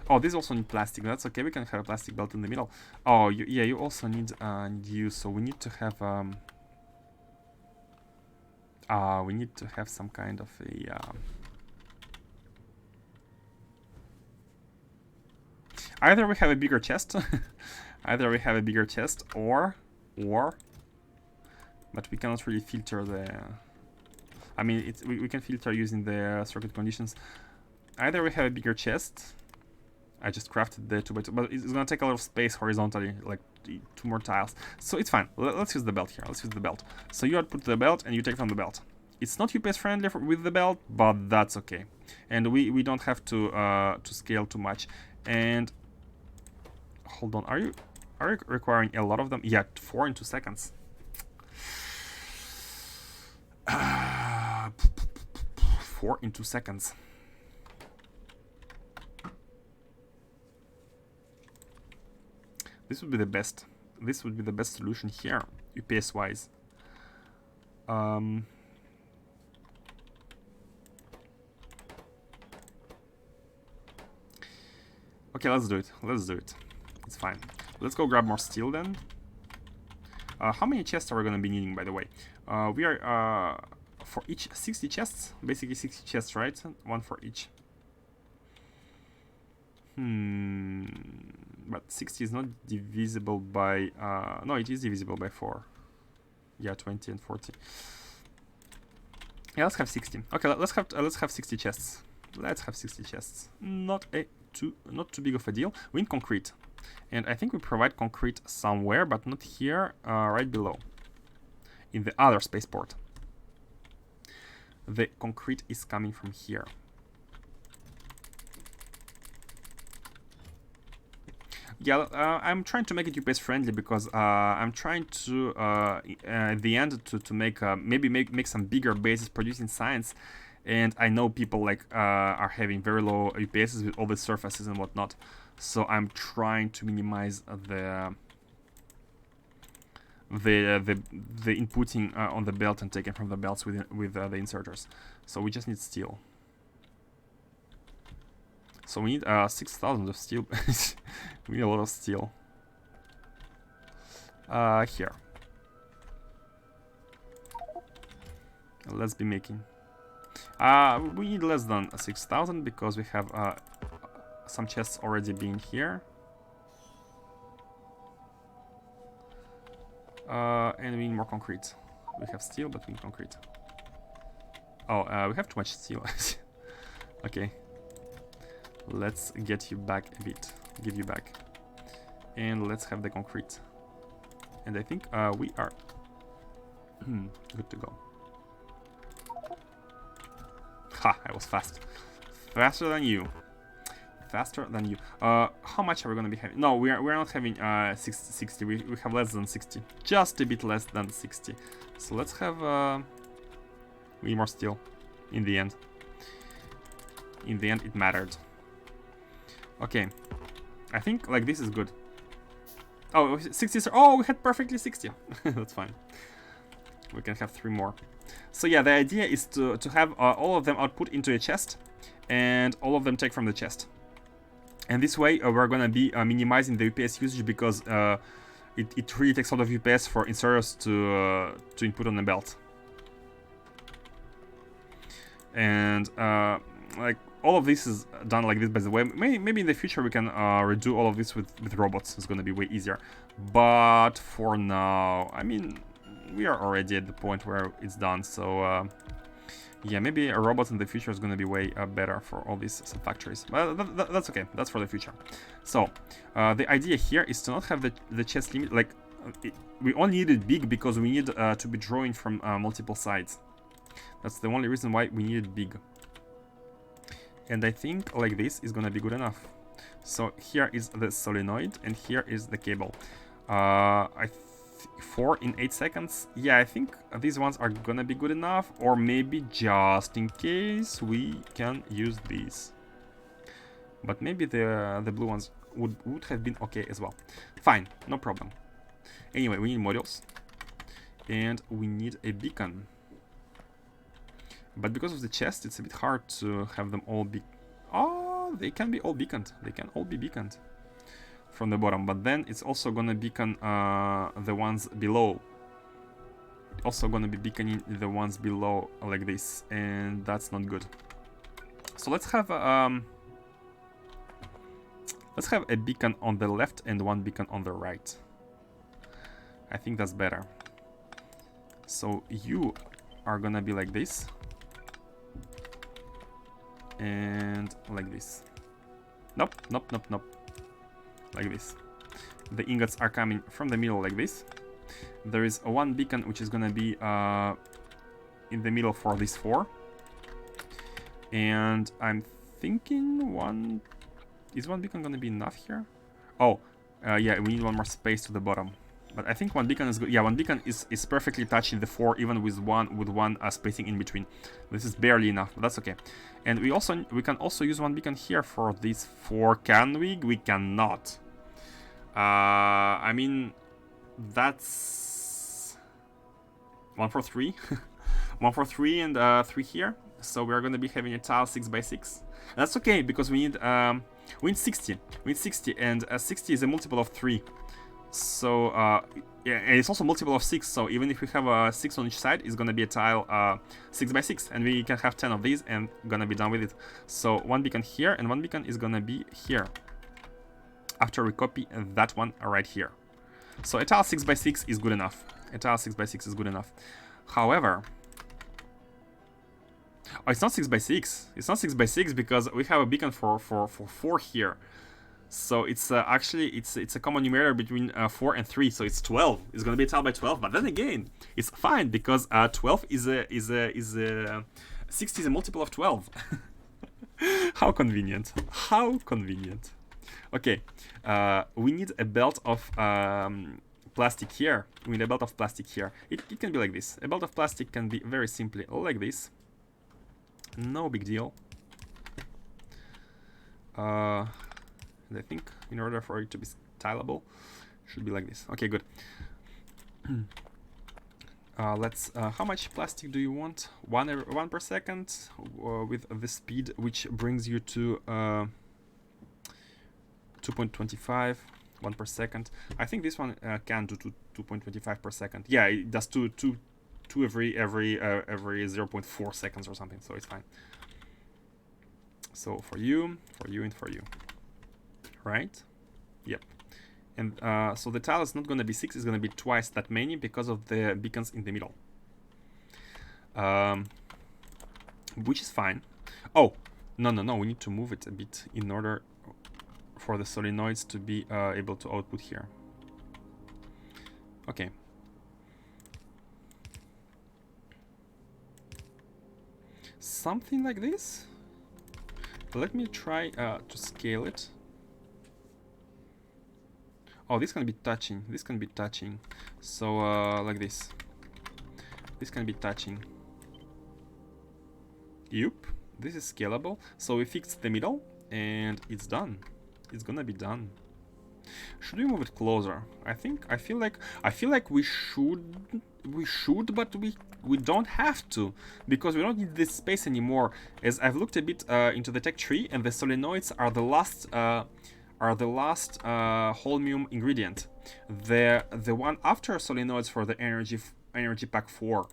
Oh, these also need plastic. That's okay. We can have a plastic belt in the middle. Oh, yeah, you also need you. So we need to have some kind of a. Either we have a bigger chest, or, but we cannot really filter the. I mean, we can filter using the circuit conditions. Either we have a bigger chest. I just crafted the 2x2, but it's gonna take a lot of space horizontally, like 2 more tiles. So it's fine. Let's use the belt here. Let's use the belt. So you output the belt and you take from the belt. It's not UPS friendly with the belt, but that's okay. And we don't have to scale too much. And hold on, are you requiring a lot of them? Yeah, 4 in 2 seconds. 4 in 2 seconds. This would be the best. This would be the best solution here, UPS wise. Okay, let's do it. Let's do it. It's fine. Let's go grab more steel then. How many chests are we gonna be needing, by the way? We are for each 60 chests, basically 60 chests, right? 1 for each. But 60 is not divisible by... no, it is divisible by 4. Yeah, 20 and 40. Yeah, let's have 60. Okay, let's have 60 chests. Let's have 60 chests. Not too big of a deal. We need concrete, and I think we provide concrete somewhere, but not here. Right below, in the other spaceport. The concrete is coming from here. Yeah, I'm trying to make it UPS friendly because I'm trying to at the end to make maybe make some bigger bases producing science, and I know people like are having very low UPSs with all the surfaces and whatnot, so I'm trying to minimize the inputting on the belt and taken from the belts with the inserters. So we just need steel. So we need 6,000 of steel. We need a lot of steel. Here. Let's be making. We need less than 6,000 because we have some chests already being here. And we need more concrete. We have steel, but we need concrete. Oh, we have too much steel. Okay. Let's get you back a bit. Give you back. And let's have the concrete. And I think we are good to go. Ha! I was fast. Faster than you. Faster than you. How much are we gonna be having? No, we're not having 60. We have less than 60. Just a bit less than 60. So let's have we need more steel. In the end. In the end, it mattered. Okay. I think like this is good. Oh, 60. Oh, we had perfectly 60. That's fine. We can have 3 more. So yeah, the idea is to have all of them output into a chest, and all of them take from the chest. And this way, we're gonna be minimizing the UPS usage because it really takes a lot of UPS for inserters to input on the belt. And like all of this is done like this, by the way. Maybe in the future we can redo all of this with robots. It's gonna be way easier. But for now, I mean, we are already at the point where it's done. So yeah, maybe a robot in the future is gonna be way better for all these factories. But that's okay. That's for the future. So the idea here is to not have the chest limit. Like we only need it big because we need to be drawing from multiple sides. That's the only reason why we need it big. And I think like this is gonna be good enough. So here is the solenoid and here is the cable. 4 in 8 seconds. Yeah, I think these ones are gonna be good enough, or maybe just in case we can use these. But maybe the blue ones would have been okay as well. Fine, no problem. Anyway, we need modules and we need a beacon. But because of the chest, it's a bit hard to have them all be... Oh, they can be all beaconed. They can all be beaconed from the bottom. But then it's also gonna beacon the ones below. Also gonna be beaconing the ones below like this, and that's not good. So let's have a beacon on the left and one beacon on the right. I think that's better. So you are gonna be like this. And like this. Nope, nope, nope, nope. Like this. The ingots are coming from the middle like this. There is one beacon which is gonna be in the middle for these 4. And I'm thinking is one beacon gonna be enough here? Oh, yeah, we need one more space to the bottom. But I think one beacon is good. Yeah, one beacon is perfectly touching the 4, even with one spacing in between. This is barely enough, but that's okay. And we can also use one beacon here for these 4. Can we? We cannot. I mean, that's 1 for 3, 1 for 3 and 3 here. So we are going to be having a tile 6x6. That's okay because we need 60. We need 60, and 60 is a multiple of 3. So yeah, and it's also multiple of 6. So even if we have a 6 on each side, it's gonna be a tile 6x6, and we can have 10 of these and gonna be done with it. So one beacon here and one beacon is gonna be here. After we copy that one right here. So a tile 6x6 is good enough. A tile 6x6 is good enough. However, oh, it's not 6x6. It's not 6x6 because we have a beacon for 4 here. So it's actually it's a common numerator between 4 and 3. So it's 12. It's gonna be a tile by 12. But then again, it's fine because 12 is a 60 is a multiple of 12. How convenient. How convenient. Okay, we need a belt of plastic here. We need a belt of plastic here. It can be like this. A belt of plastic can be very simply like this. No big deal. And I think in order for it to be tileable, it should be like this. Okay, good. Let's. How much plastic do you want? One per second with the speed, which brings you to 2.25. 1 per second. I think this one can do 2.25 per second. Yeah, it does two every 0.4 seconds or something. So it's fine. So for you, and for you, right? Yep. And so the tile is not going to be 6, it's going to be twice that many because of the beacons in the middle. Which is fine. Oh, no, we need to move it a bit in order for the solenoids to be able to output here. Okay. Something like this. Let me try to scale it. Oh, this can be touching. This can be touching. So like this. This can be touching. Yep. This is scalable. So we fixed the middle, and it's done. It's gonna be done. Should we move it closer? I feel like we should, but we don't have to, because we don't need this space anymore. As I've looked a bit into the tech tree, and the solenoids are the last Holmium ingredient. The one after solenoids for the energy pack 4.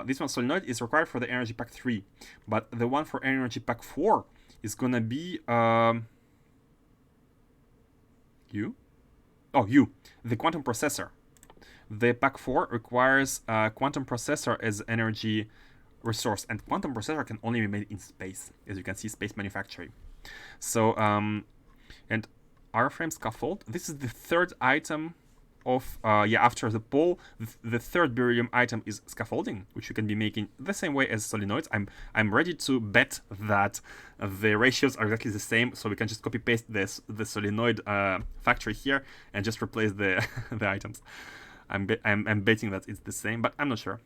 This one solenoid is required for the energy pack 3, but the one for energy pack 4 is gonna be the quantum processor. The pack 4 requires quantum processor as energy resource, and quantum processor can only be made in space, as you can see, space manufacturing. So and R-frame scaffold, this is the third item of after the pole. The third beryllium item is scaffolding, which you can be making the same way as solenoids. I'm ready to bet that the ratios are exactly the same, so we can just copy paste the solenoid factory here and just replace the the items. I'm betting that it's the same, but I'm not sure.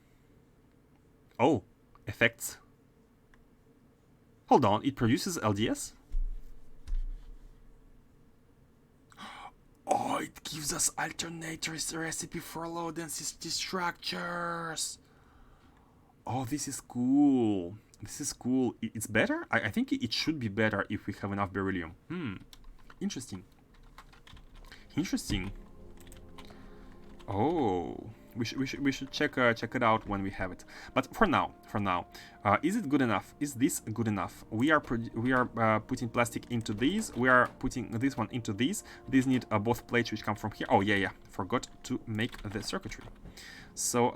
Oh, effects. Hold on, it produces LDS? Oh, it gives us alternate recipe for low density structures. Oh, this is cool. This is cool. It's better? I think it should be better if we have enough beryllium. Interesting. Interesting. Oh, we should check it out when we have it. But for now, is it good enough? Is this good enough? We are putting plastic into these. We are putting this one into these. These need both plates which come from here. Oh yeah, forgot to make the circuitry. So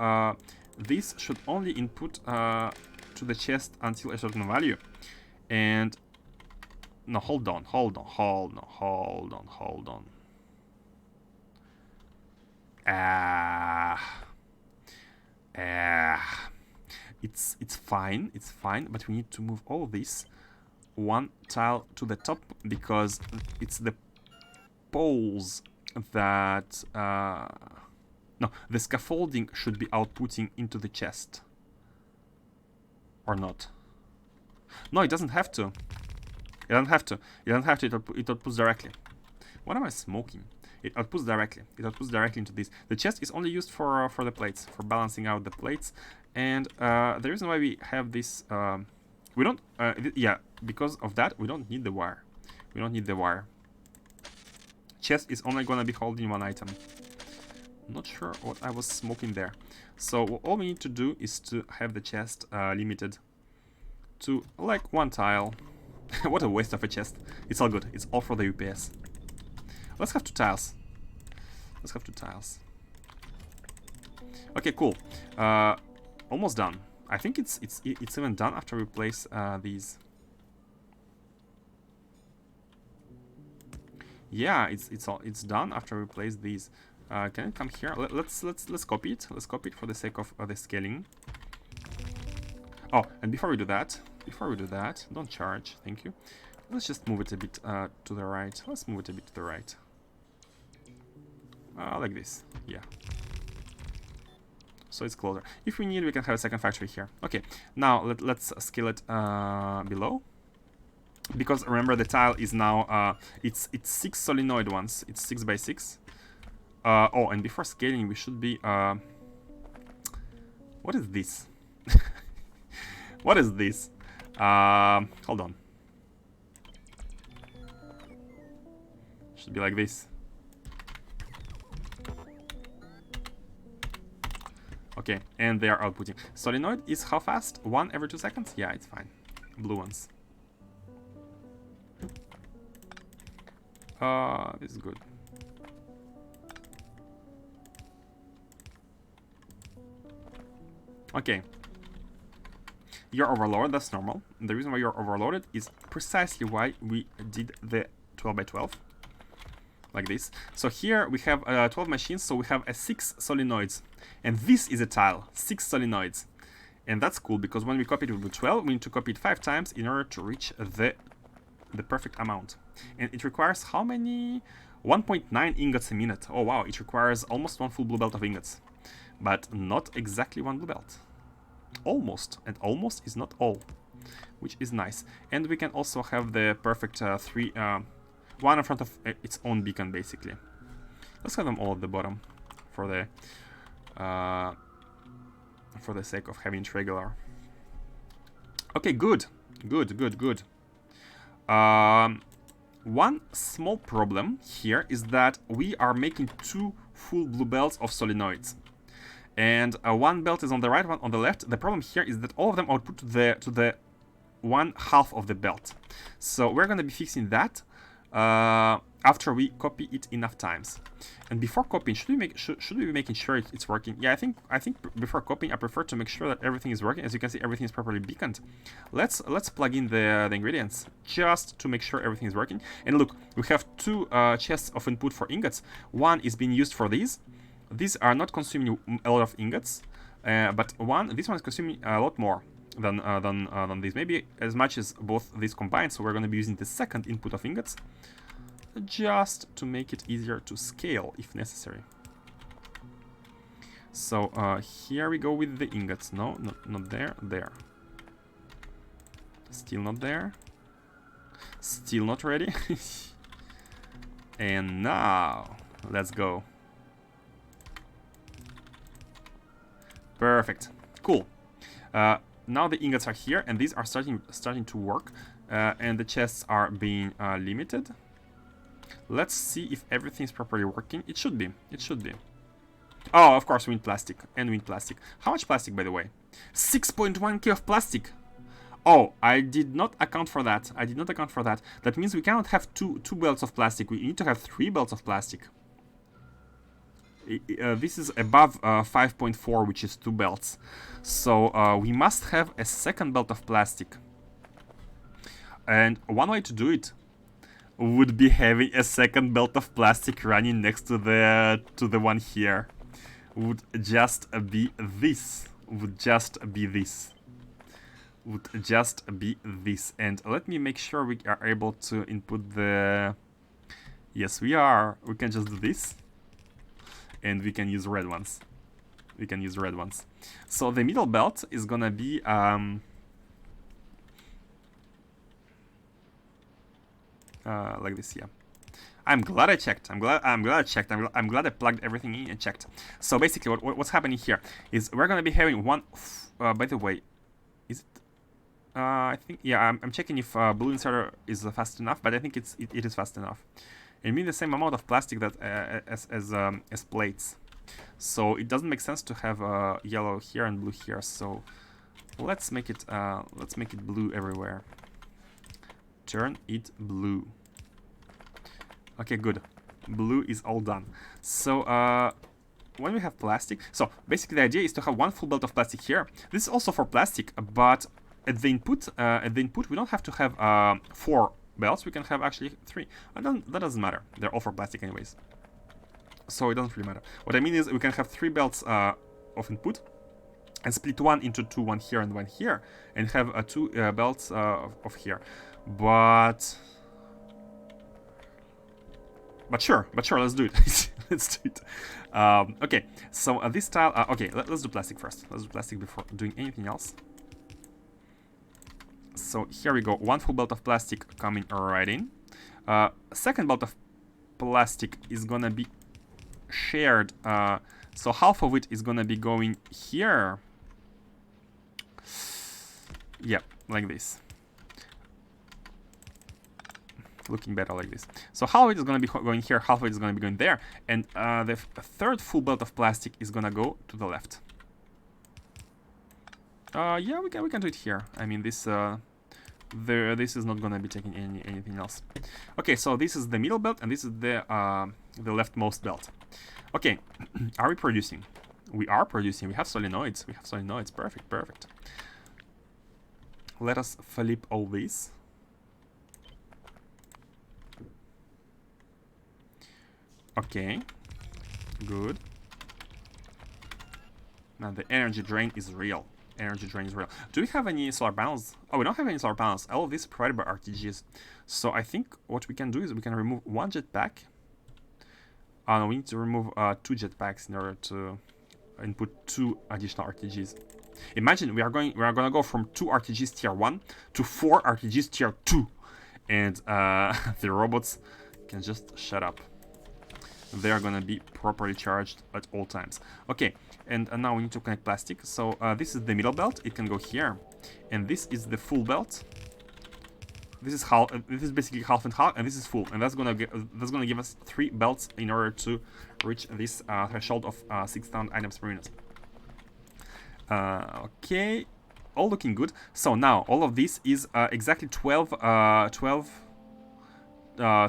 this should only input to the chest until a certain value. And no, hold on. It's fine, but we need to move all this one tile to the top, because it's the poles that no, the scaffolding should be outputting into the chest, or not. No, it doesn't have to. It doesn't have to. It outputs directly. What am I smoking? It outputs directly. It outputs directly into this. The chest is only used for the plates, for balancing out the plates. And the reason why we have this, we don't, because of that, we don't need the wire. We don't need the wire. Chest is only gonna be holding one item. Not sure what I was smoking there. So all we need to do is to have the chest limited to like one tile. What a waste of a chest. It's all good. It's all for the UPS. Let's have 2 tiles. Okay, cool. Almost done. I think it's even done after we place these. Yeah, it's done after we place these. Can it come here? Let's copy it. Let's copy it for the sake of the scaling. Oh, and before we do that, don't charge. Thank you. Let's just move it a bit to the right. Let's move it a bit to the right. Like this. Yeah. So it's closer. If we need, we can have a second factory here. Okay. Now let's scale it below. Because remember, the tile is now it's 6 solenoid ones. It's 6 by 6. Oh, and before scaling, we should be. What is this? What is this? Hold on. Should be like this. Okay, and they are outputting. Solenoid is how fast? 1 every 2 seconds? Yeah, it's fine. Blue ones. This is good. Okay. You're overloaded, that's normal. The reason why you're overloaded is precisely why we did the 12 by 12. Like this. So here we have 12 machines, so we have 6 solenoids. And this is a tile, 6 solenoids. And that's cool, because when we copy it with 12, we need to copy it 5 times in order to reach the perfect amount. And it requires how many? 1.9 ingots a minute. Oh wow, it requires almost 1 full blue belt of ingots. But not exactly 1 blue belt. Almost, and almost is not all, which is nice. And we can also have the perfect 3, one in front of its own beacon, basically. Let's have them all at the bottom for the sake of having it regular. Okay, good. One small problem here is that we are making 2 full blue belts of solenoids. And 1 belt is on the right, 1 on the left. The problem here is that all of them output to the 1/2 of the belt. So we're going to be fixing that after we copy it enough times. And before copying, should we be making sure it's working? Yeah, I think before copying, I prefer to make sure that everything is working. As you can see, everything is properly beaconed. Let's plug in the ingredients just to make sure everything is working. And look, we have 2 chests of input for ingots. 1 is being used for these. These are not consuming a lot of ingots, but this one is consuming a lot more than these. Maybe as much as both these combined. So we're going to be using the second input of ingots, just to make it easier to scale if necessary. So here we go with the ingots. No, not there. There. Still not there. Still not ready. And now let's go. Perfect. Cool. Now the ingots are here, and these are starting to work, and the chests are being limited. Let's see if everything is properly working. It should be. It should be. Oh, of course, we need plastic. And we need plastic. How much plastic, by the way? 6.1k of plastic. Oh, I did not account for that. That means we cannot have two belts of plastic. We need to have 3 belts of plastic. This is above 5.4, which is 2 belts. So we must have a second belt of plastic. And one way to do it would be having a second belt of plastic running next to the one here. Would just be this. And let me make sure we are able to input the... Yes, we are. We can just do this. And we can use red ones. So the middle belt is gonna be like this, yeah. I'm glad I checked. I'm glad I plugged everything in and checked. So basically, what's happening here is we're gonna be having one. By the way, is it? I think, yeah. I'm checking if blue inserter is fast enough, but I think it is fast enough. It means the same amount of plastic that as plates. So it doesn't make sense to have yellow here and blue here. So let's make it blue everywhere. Turn it blue. Okay, good. Blue is all done. So when we have plastic, so basically the idea is to have one full belt of plastic here. This is also for plastic, but at the input we don't have to have 4 belts. We can have actually 3. That doesn't matter. They're all for plastic anyways, so it doesn't really matter. What I mean is we can have 3 belts of input and split one into 2, one here and one here, and have 2 belts of here. But sure, let's do it. Let's do it. Okay, so this tile. Okay, let's do plastic first. Let's do plastic before doing anything else. So here we go. One full belt of plastic coming right in. Second belt of plastic is gonna be shared. So half of it is gonna be going here. Yeah, like this. Looking better like this. So half of it is going to be going here, half of it is going to be going there, and the third full belt of plastic is going to go to the left. Yeah, we can do it here. I mean, this this is not going to be taking anything else. Okay, so this is the middle belt, and this is the leftmost belt. Okay, are we producing? We are producing. We have solenoids. We have solenoids. Perfect, perfect. Let us flip all these. Okay, good. Now the energy drain is real. Energy drain is real. Do we have any solar panels? Oh, we don't have any solar panels. All of this is provided by RTGs. So I think what we can do is we can remove 1 jetpack. No, we need to remove 2 jetpacks in order to input 2 additional RTGs. Imagine we are gonna go from 2 RTGs tier 1 to 4 RTGs tier 2, and the robots can just shut up. They are gonna be properly charged at all times. Okay, and now we need to connect plastic. So this is the middle belt. It can go here, and this is the full belt. This is half. This is basically half and half, and this is full. And that's gonna give us 3 belts in order to reach this threshold of 6,000 items per minute. Okay, all looking good. So now all of this is exactly 12.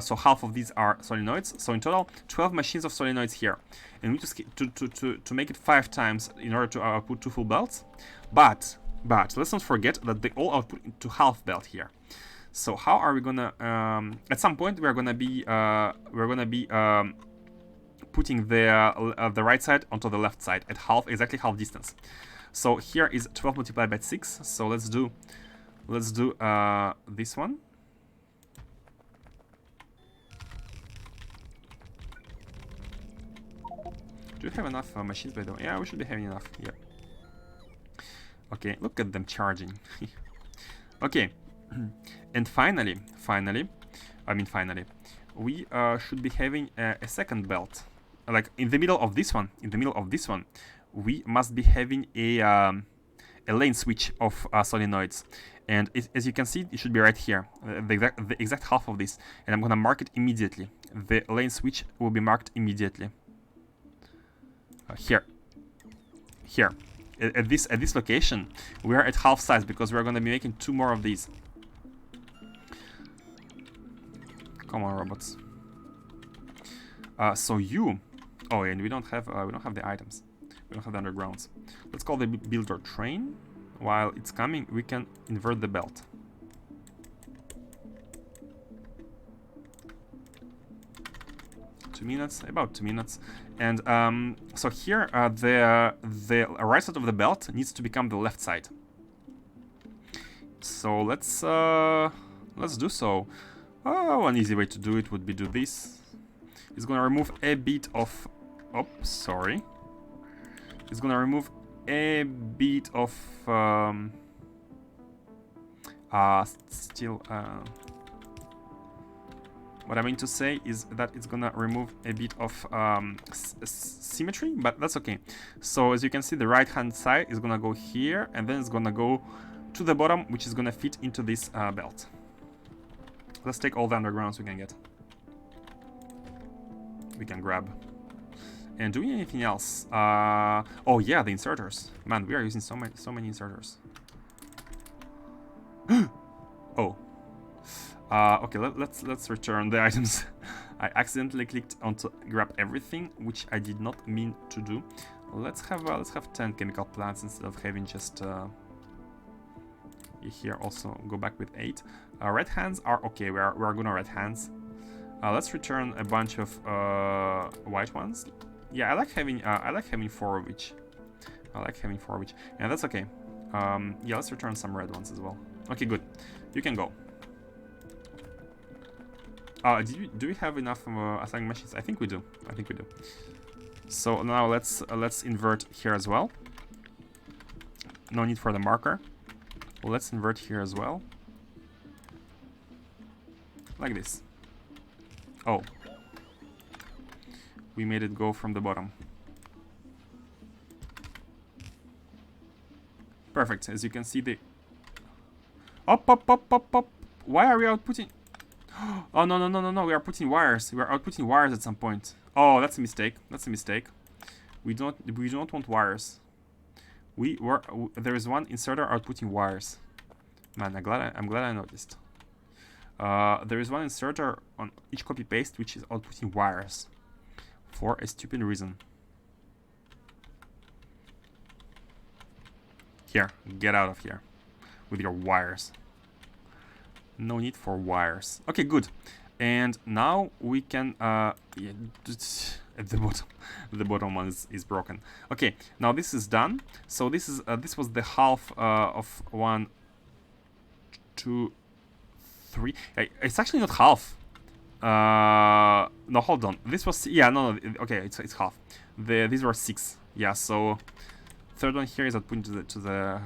So half of these are solenoids. So in total, 12 machines of solenoids here, and we just to make it 5 times in order to output 2 full belts. But let's not forget that they all output into half belt here. So how are we gonna? At some point, we're gonna be putting the right side onto the left side at exactly half distance. So here is 12 multiplied by 6. So let's do this one. Do we have enough machines by the way? Yeah, we should be having enough. Yeah. Okay, look at them charging. Okay, and finally, we should be having a second belt. Like in the middle of this one, we must be having a lane switch of solenoids. And as you can see, it should be right here, the exact half of this. And I'm gonna mark it immediately. The lane switch will be marked immediately. Here. At this location, we are at half size because we are going to be making 2 more of these. Come on, robots. So you. Oh, and we don't have the items. We don't have the undergrounds. Let's call the builder train. While it's coming, we can invert the belt. About 2 minutes, and so here the right side of the belt needs to become the left side. So let's do so. One easy way to do it would be do this. It's gonna remove a bit of. Oh, sorry. It's gonna remove a bit of still. What I mean to say is that it's gonna remove a bit of symmetry, but that's okay. So as you can see, the right hand side is gonna go here, and then it's gonna go to the bottom, which is gonna fit into this belt. Let's take all the undergrounds we can get. We can grab. And do we need anything else? Oh yeah, the inserters. Man, we are using so many inserters. Oh. Okay, let's return the items. I accidentally clicked on to grab everything, which I did not mean to do. Let's have 10 chemical plants instead of having just here. Also go back with 8. Red hands are okay. We are good on red hands. Let's return a bunch of white ones. Yeah, I like having 4 of each. I like having 4 of each, and that's okay. Yeah, let's return some red ones as well. Okay, good. You can go. Do we have enough assembling machines? I think we do. I think we do. So now let's invert here as well. No need for the marker. Let's invert here as well. Like this. Oh. We made it go from the bottom. Perfect. As you can see, the up. Why are we outputting? Oh no! We are putting wires. We are outputting wires at some point. Oh, that's a mistake. That's a mistake. We do not want wires. There is one inserter outputting wires. Man, I'm glad I noticed. There is one inserter on each copy paste which is outputting wires for a stupid reason. Here, get out of here with your wires. No need for wires. Okay, good. And now we can yeah, at the bottom one is broken. Okay, now this is done. So this was the half of 1, 2, 3. It's actually not half. No, hold on. This was, yeah, no. Okay, it's half. These were 6. Yeah, so third one here is output to the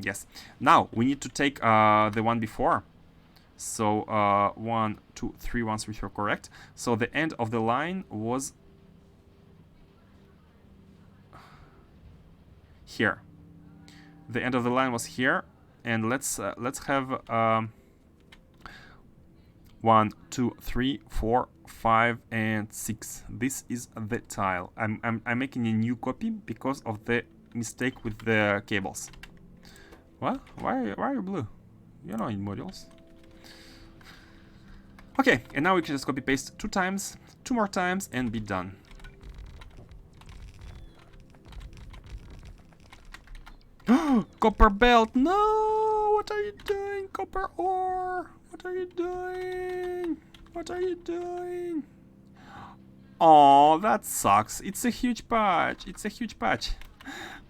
yes. Now we need to take the one before. So 1, 2, 3 ones which were correct. So the end of the line was here. The end of the line was here, and let's have 1, 2, 3, 4, 5, and 6. This is the tile. I'm making a new copy because of the mistake with the cables. What? Why are you blue? You don't need modules. Okay, and now we can just copy paste 2 times, 2 more times, and be done. Copper belt! No! What are you doing? Copper ore! What are you doing? What are you doing? Oh, that sucks. It's a huge patch. It's a huge patch.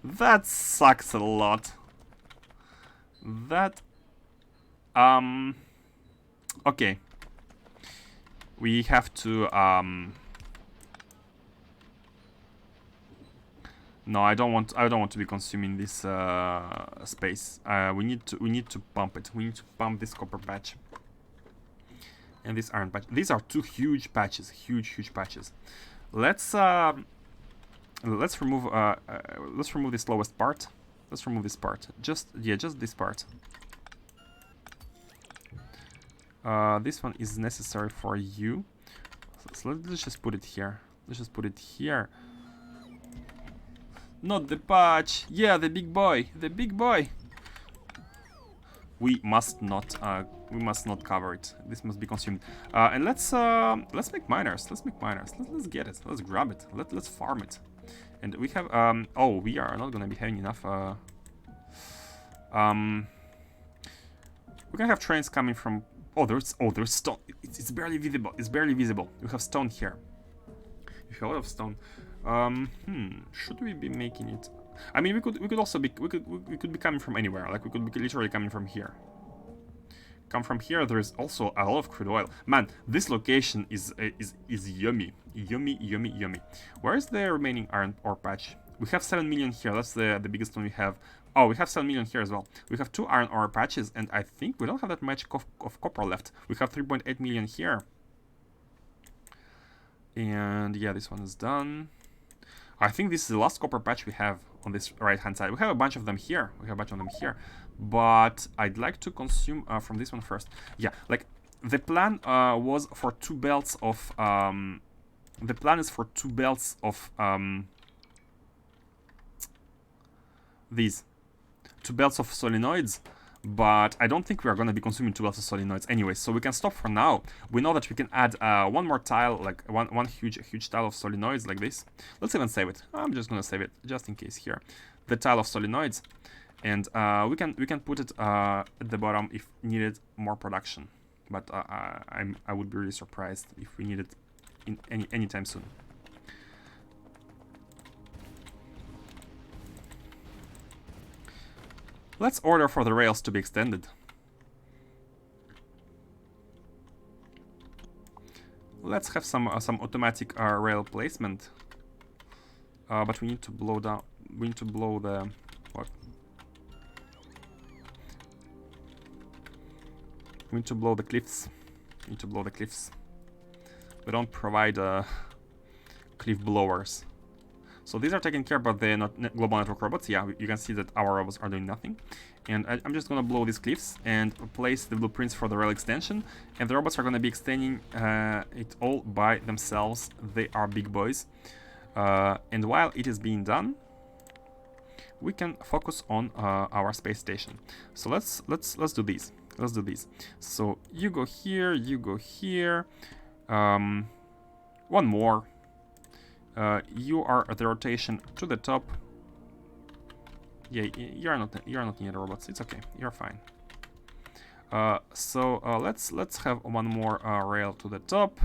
That sucks a lot. That... Okay. We have to, no, I don't want to be consuming this space. We need to pump it. We need to pump this copper patch and this iron patch. These are 2 huge patches, huge patches. Let's remove this lowest part. Let's remove this part. Just this part. This one is necessary for you. So let's just put it here. Let's just put it here. Not the patch. Yeah, the big boy. The big boy. We must not cover it. This must be consumed. And let's make miners. Let's make miners. Let's get it. Let's grab it. Let's farm it. And we have oh, we are not gonna be having enough. We're gonna have trains coming from. Oh, there's stone. It's barely visible. It's barely visible. We have stone here. We have a lot of stone. Should we be making it? I mean, we could also be we could be coming from anywhere. Like we could be literally coming from here. Come from here. There is also a lot of crude oil. Man, this location is yummy, yummy. Where is the remaining iron ore patch? We have 7 million here. That's the biggest one we have. Oh, we have 7 million here as well. We have 2 iron ore patches, and I think we don't have that much of copper left. We have 3.8 million here. And yeah, this one is done. I think this is the last copper patch we have on this right-hand side. We have a bunch of them here. But I'd like to consume from this one first. Yeah, like the plan was for 2 belts of... the plan is for 2 belts of... these. 2 belts of solenoids, but I don't think we are going to be consuming 2 belts of solenoids anyway, so we can stop for now. We know that we can add one more tile, like one huge tile of solenoids like this. Let's even save it. I'm just going to save it just in case here. The tile of solenoids, and we can put it at the bottom if needed more production. But I would be really surprised if we need it in anytime soon. Let's order for the rails to be extended. Let's have some automatic rail placement. But we need to blow down. We need to blow the what? We need to blow the cliffs. We need to blow the cliffs. We don't provide cliff blowers. So these are taken care of by the global network robots. Yeah, you can see that our robots are doing nothing. And I'm just gonna blow these cliffs and place the blueprints for the rail extension. And the robots are gonna be extending it all by themselves. They are big boys. And while it is being done, we can focus on our space station. So let's do these. Let's do these. So you go here, you go here. One more. You are at the rotation to the top. Yeah, you're not near the robots. It's okay. You're fine. So let's have one more rail to the top.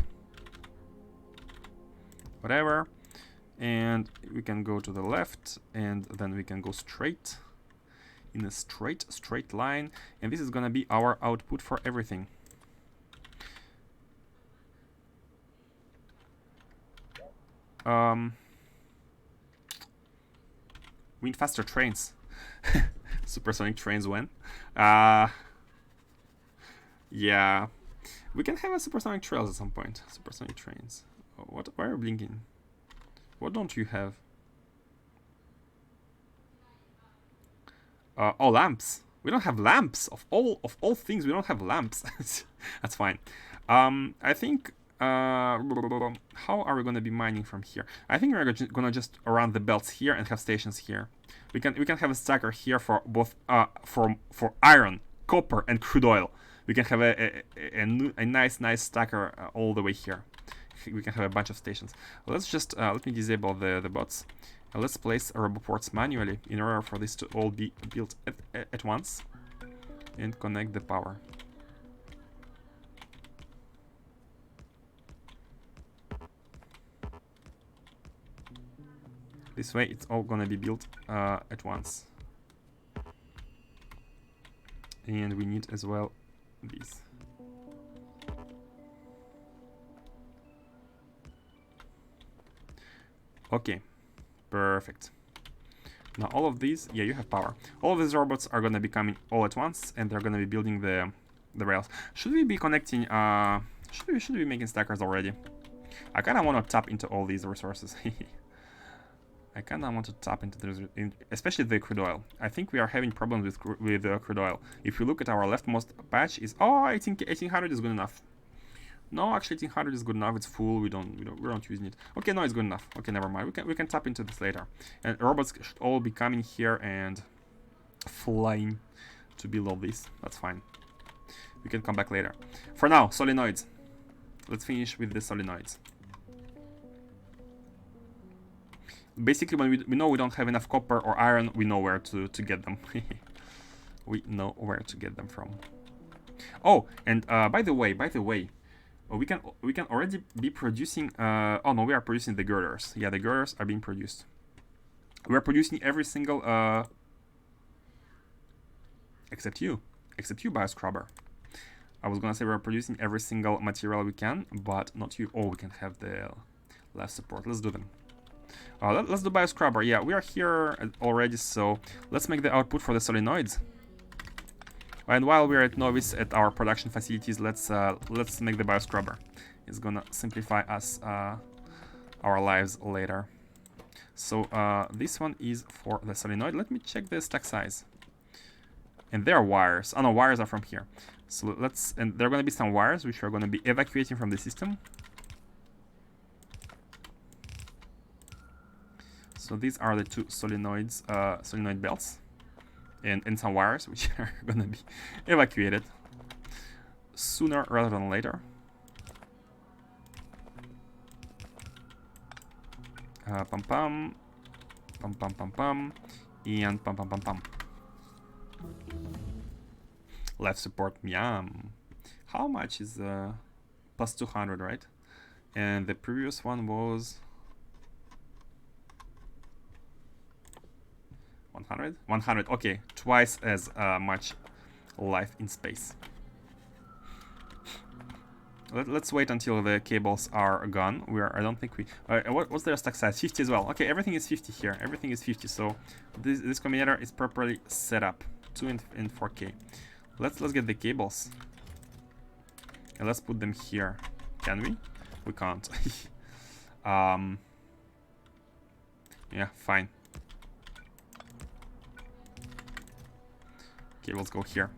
Whatever. And we can go to the left, and then we can go straight in a straight line, and this is gonna be our output for everything. We need faster trains. Supersonic trains when? Yeah. We can have a supersonic trails at some point. Supersonic trains. Oh, what? Why are you blinking? What don't you have? Oh, lamps. We don't have lamps. Of all things, we don't have lamps. That's fine. I think. How are we gonna be mining from here? I think we're gonna just run the belts here and have stations here. We can have a stacker here for both for iron, copper, and crude oil. We can have a nice stacker all the way here. We can have a bunch of stations. Let's just let me disable the bots. Let's place roboports manually in order for this to all be built at once, and connect the power. This way it's all gonna be built at once. And we need as well these. Okay, perfect. Now all of these, yeah, you have power. All of these robots are gonna be coming all at once, and they're gonna be building the rails. Should we be connecting? Should we be making stackers already? I kind of want to tap into all these resources. I kind of want to tap into this, especially the crude oil. I think we are having problems with crude oil. If you look at our leftmost patch, is I think 1800 is good enough. No, actually 1800 is good enough. It's full. We're not using it. Okay, no, it's good enough. Okay, never mind. We can tap into this later. And robots should all be coming here and flying to build all this. That's fine. We can come back later. For now, solenoids. Let's finish with the solenoids. Basically, when we know we don't have enough copper or iron, we know where to get them. We know where to get them from. Oh, and by the way, we can already be producing. Oh no, we are producing the girders. Yeah, the girders are being produced. We are producing every single except you, bioscrubber. I was gonna say we're producing every single material we can, but not you. Oh, we can have the life support. Let's do them. Let's do bioscrubber. Yeah, we are here already, so let's make the output for the solenoids. And while we're at Nauvis at our production facilities, let's make the bioscrubber. It's gonna simplify us our lives later. So this one is for the solenoid. Let me check the stack size. And there are wires. Oh no, wires are from here. So and there are gonna be some wires which are gonna be evacuating from the system. So these are the two solenoids, solenoid belts. and some wires which are gonna be evacuated sooner rather than later. Pum pum, pum pum pum pum, and pum pum pum pum. Life support, yum. How much is plus 200, right? And the previous one was 100? 100, okay, twice as much life in space. Let's wait until the cables are gone. I don't think we... what's their stack size? 50 as well. Okay, everything is 50 here. Everything is 50, so this combinator is properly set up. 2 in 4K. Let's get the cables. And let's put them here. Can we? We can't. Yeah, fine. Cables go here.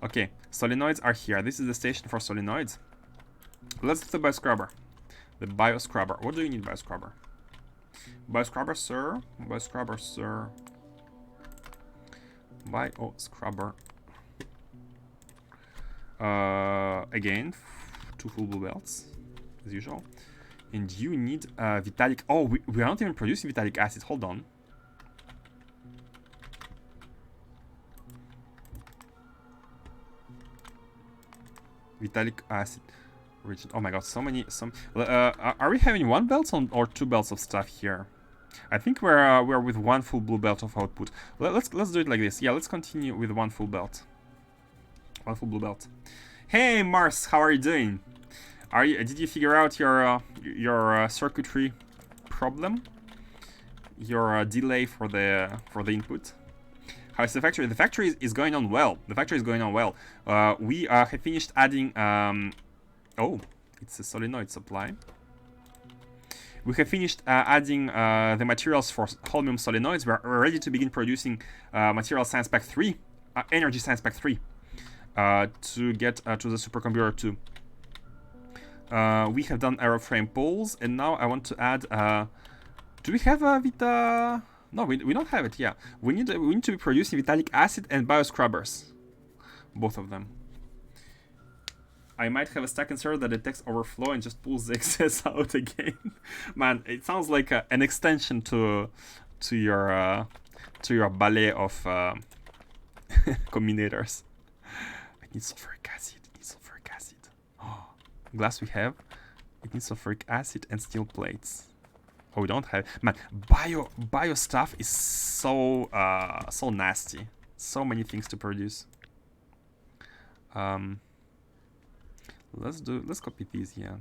Okay, solenoids are here. This is the station for solenoids. Let's do the bioscrubber. The bioscrubber. What do you need, bioscrubber? Bioscrubber, sir. Bioscrubber, sir. Bioscrubber. Again, 2 full blue belts, as usual. And you need Vitalic. Oh, we are not even producing Vitalic acid. Hold on. Vitalic acid. Oh my god, so many. Are we having 1 belt or 2 belts of stuff here? I think we're with 1 full blue belt of output. Let's do it like this. Yeah, let's continue with 1 full belt. 1 full blue belt. Hey Mars, how are you doing? Did you figure out your circuitry problem? Your delay for the input? How's the factory? The factory is going on well. The factory is going on well. We have finished adding. Oh, it's a solenoid supply. We have finished adding the materials for Holmium solenoids. We're ready to begin producing Material Science Pack 3, Energy Science Pack 3, to get to the supercomputer 2. We have done aeroframe poles, and now I want to add. Do we have a Vita? No, we don't have it. Yeah, we need to be producing Vitalic acid and bioscrubbers, both of them. I might have a stack inserter that detects overflow and just pulls the excess out again. Man, it sounds like an extension to your ballet of combinators. I need sulfuric acid. It needs sulfuric acid. Oh, glass we have. It needs sulfuric acid and steel plates. Oh, we don't have. Man, bio stuff is so so nasty. So many things to produce. Let's copy these, yeah.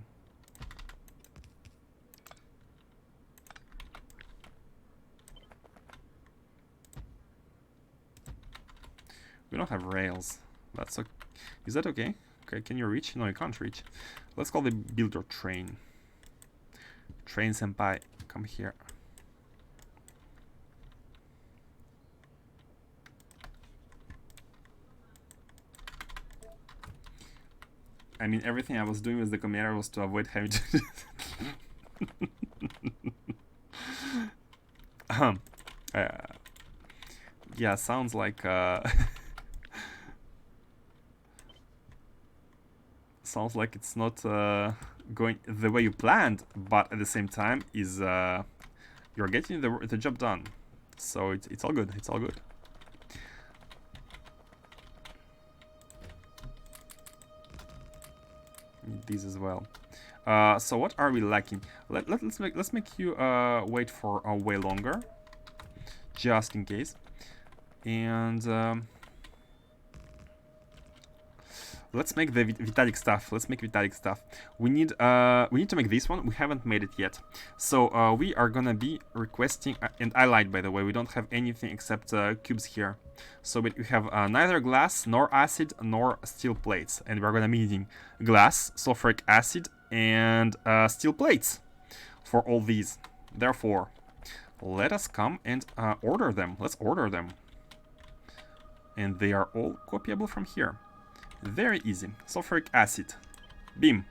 We don't have rails. That's okay. Is that okay? Okay, can you reach? No, you can't reach. Let's call the builder train. Train senpai, come here. I mean, everything I was doing with the combinator was to avoid having to do yeah, sounds like sounds like it's not going the way you planned, but at the same time is you're getting the job done. So it's all good. It's all good. Need these as well. So what are we lacking? Let's make you wait for way longer, just in case. And let's make the Vitalic stuff. Let's make Vitalic stuff. We need to make this one. We haven't made it yet. So we are gonna be requesting. And I lied, by the way. We don't have anything except cubes here. So we have neither glass, nor acid, nor steel plates. And we're gonna be needing glass, sulfuric acid, and steel plates for all these. Therefore, let us come and order them. Let's order them. And they are all copyable from here. Very easy. Sulfuric acid. Beam.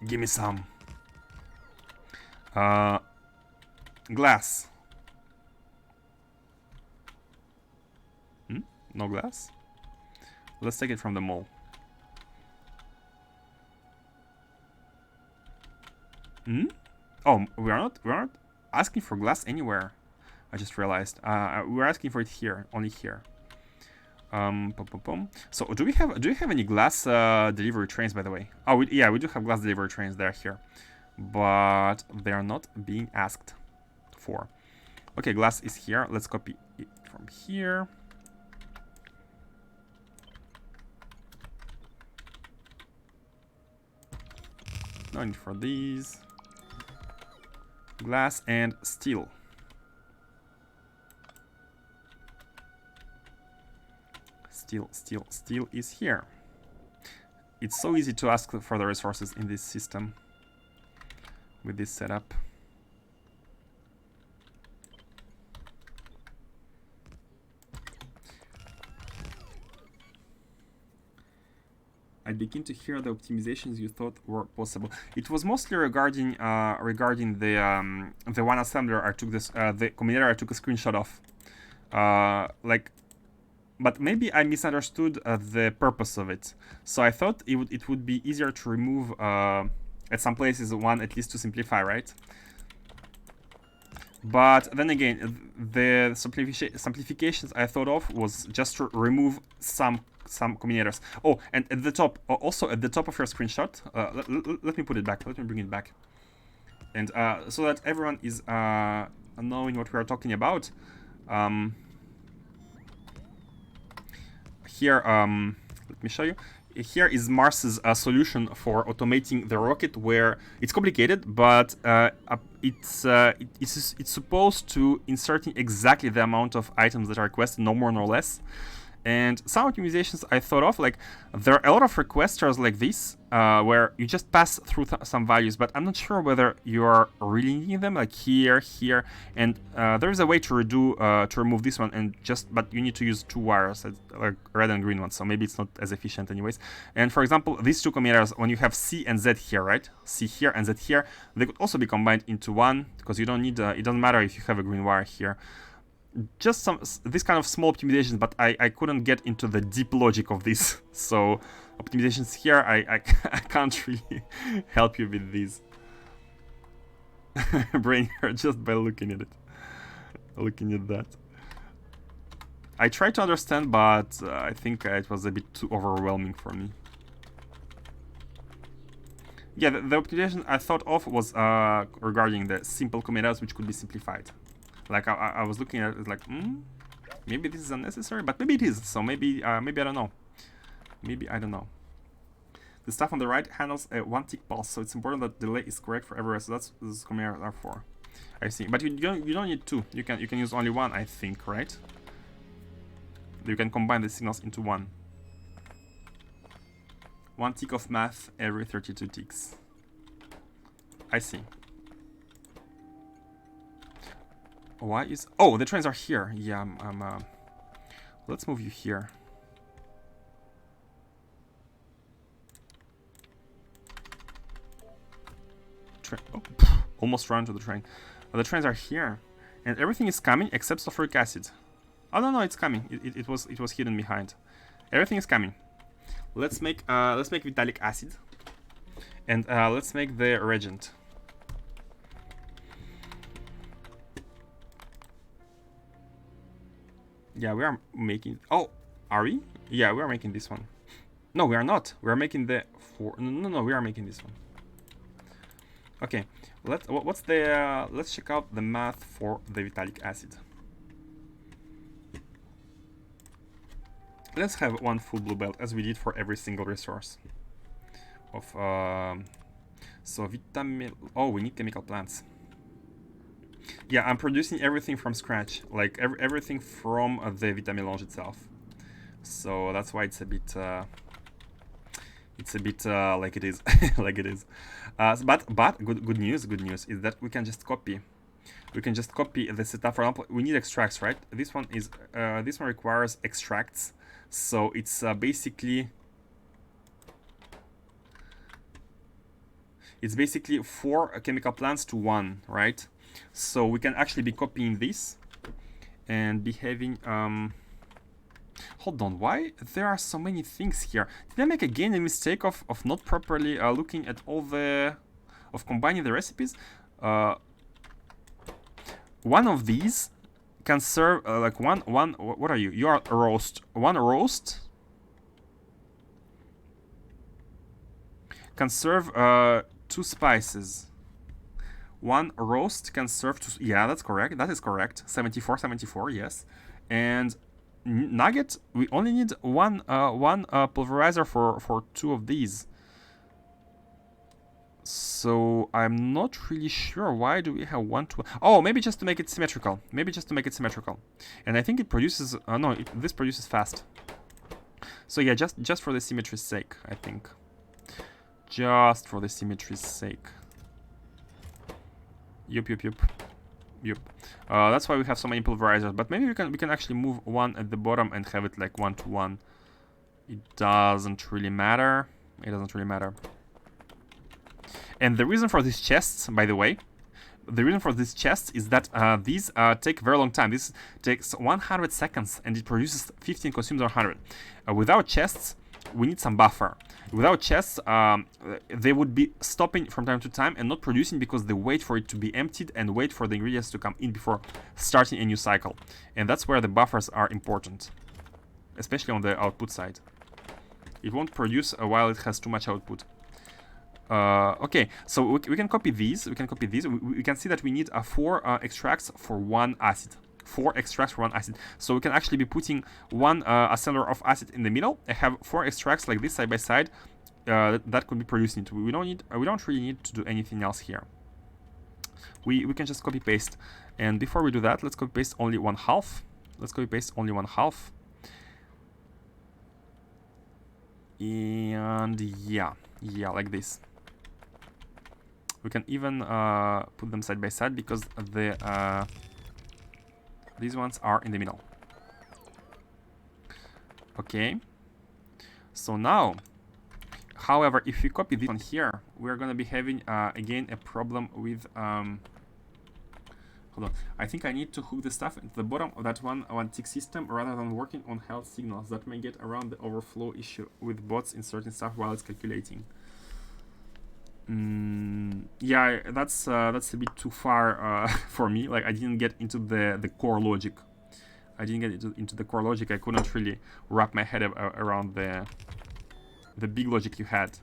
Give me some. Glass. No glass? Let's take it from the mall. Hmm? Oh, we're not asking for glass anywhere. I just realized. We're asking for it here, only here. So do we have any glass delivery trains, by the way? Oh, yeah, we do have glass delivery trains. They're here, but they are not being asked for. Okay, glass is here. Let's copy it from here. No need for these. Glass and steel. Steel is here. It's so easy to ask for the resources in this system with this setup. I begin to hear the optimizations you thought were possible. It was mostly regarding the one assembler I took the combinator I took a screenshot of. But maybe I misunderstood the purpose of it. So I thought it would be easier to remove at some places one, at least to simplify, right? But then again, the simplifications I thought of was just to remove some combinators. Oh, and at the top, also at the top of your screenshot, let me put it back. Let me bring it back, and so that everyone is knowing what we are talking about. Here, let me show you. Here is Mars's solution for automating the rocket, where it's complicated, but it's supposed to inserting exactly the amount of items that are requested, no more nor less. And some optimizations I thought of, like there are a lot of requesters like this, where you just pass through some values, but I'm not sure whether you are really needing them, like here, and there is a way to remove this one, and but you need to use two wires, like red and green ones, so maybe it's not as efficient anyways. And for example, these two combinators, when you have C and Z here, right? C here and Z here, they could also be combined into one, because you don't need, it doesn't matter if you have a green wire here. Just this kind of small optimizations, but I couldn't get into the deep logic of this. So optimizations here, I can't really help you with these. Brain hurt just by looking at it. Looking at that. I tried to understand, but I think it was a bit too overwhelming for me. Yeah, the optimization I thought of was regarding the simple combinators, which could be simplified. Like I was looking at it like, maybe this is unnecessary, but maybe it is. So maybe I don't know. Maybe I don't know. The stuff on the right handles a one-tick pulse, so it's important that delay is correct for everywhere. So that's what this combinator are for. I see. But you don't need two. You can use only one, I think, right? You can combine the signals into one. One tick of math every 32 ticks. I see. Why is... Oh, the trains are here. Yeah, let's move you here. Oh, almost ran to the train. The trains are here. And everything is coming except sulfuric acid. Oh, no, it's coming. It was hidden behind. Everything is coming. Let's make vitalic acid. And let's make the reagent. Yeah, we are making... Oh, are we? Yeah, we are making this one. No, we are not. We are making the... No, we are making this one. Okay, what's the... let's check out the math for the vitalic acid. Let's have one full blue belt, as we did for every single resource. Of... so, oh, we need chemical plants. Yeah, I'm producing everything from scratch, like everything from the Vitamelange itself. So that's why it's a bit like it is, like it is. But good news is that we can just copy. We can just copy the setup. For example, we need extracts, right? This one requires extracts. So it's basically 4 chemical plants to 1, right? So we can actually be copying this and be having Hold on, why there are so many things here? Did I make again a mistake of not properly looking at all the... of combining the recipes? One of these can serve like one... What are you? You are a roast. One roast can serve 2 spices. One roast can serve 2... Yeah, that's correct. That is correct. 74, 74, yes. And nugget, we only need one pulverizer for 2 of these. So I'm not really sure why do we have 1 to... Oh, maybe just to make it symmetrical. Maybe just to make it symmetrical. And I think it produces... no, this produces fast. So yeah, just for the symmetry's sake, I think. Just for the symmetry's sake. Yup. That's why we have so many pulverizers. But maybe we can actually move one at the bottom and have it like 1-to-1. It doesn't really matter. It doesn't really matter. And the reason for these chests, by the way, the reason for these chests is that these take a very long time. This takes 100 seconds and it produces 15, consumes 100. Without chests, we need some buffer. Without chests, they would be stopping from time to time and not producing because they wait for it to be emptied and wait for the ingredients to come in before starting a new cycle. And that's where the buffers are important, especially on the output side. It won't produce while it has too much output. Okay, so we can copy these. We can see that we need 4 extracts for 1 acid. 4 extracts for 1 acid. So we can actually be putting 1 assembler of acid in the middle. I have 4 extracts like this side by side. That could be produced into. We don't really need to do anything else here. We can just copy paste. And before we do that, let's copy paste only 1/2. Let's copy paste only 1/2. And yeah, like this. We can even put them side by side because these ones are in the middle. Okay. So now, however, if we copy this one here, we're gonna be having again a problem with. Hold on. I think I need to hook the stuff into the bottom of that one tick system rather than working on health signals that may get around the overflow issue with bots inserting stuff while it's calculating. Yeah, that's a bit too far for me. Like I didn't get into the core logic. I couldn't really wrap my head around the big logic you had.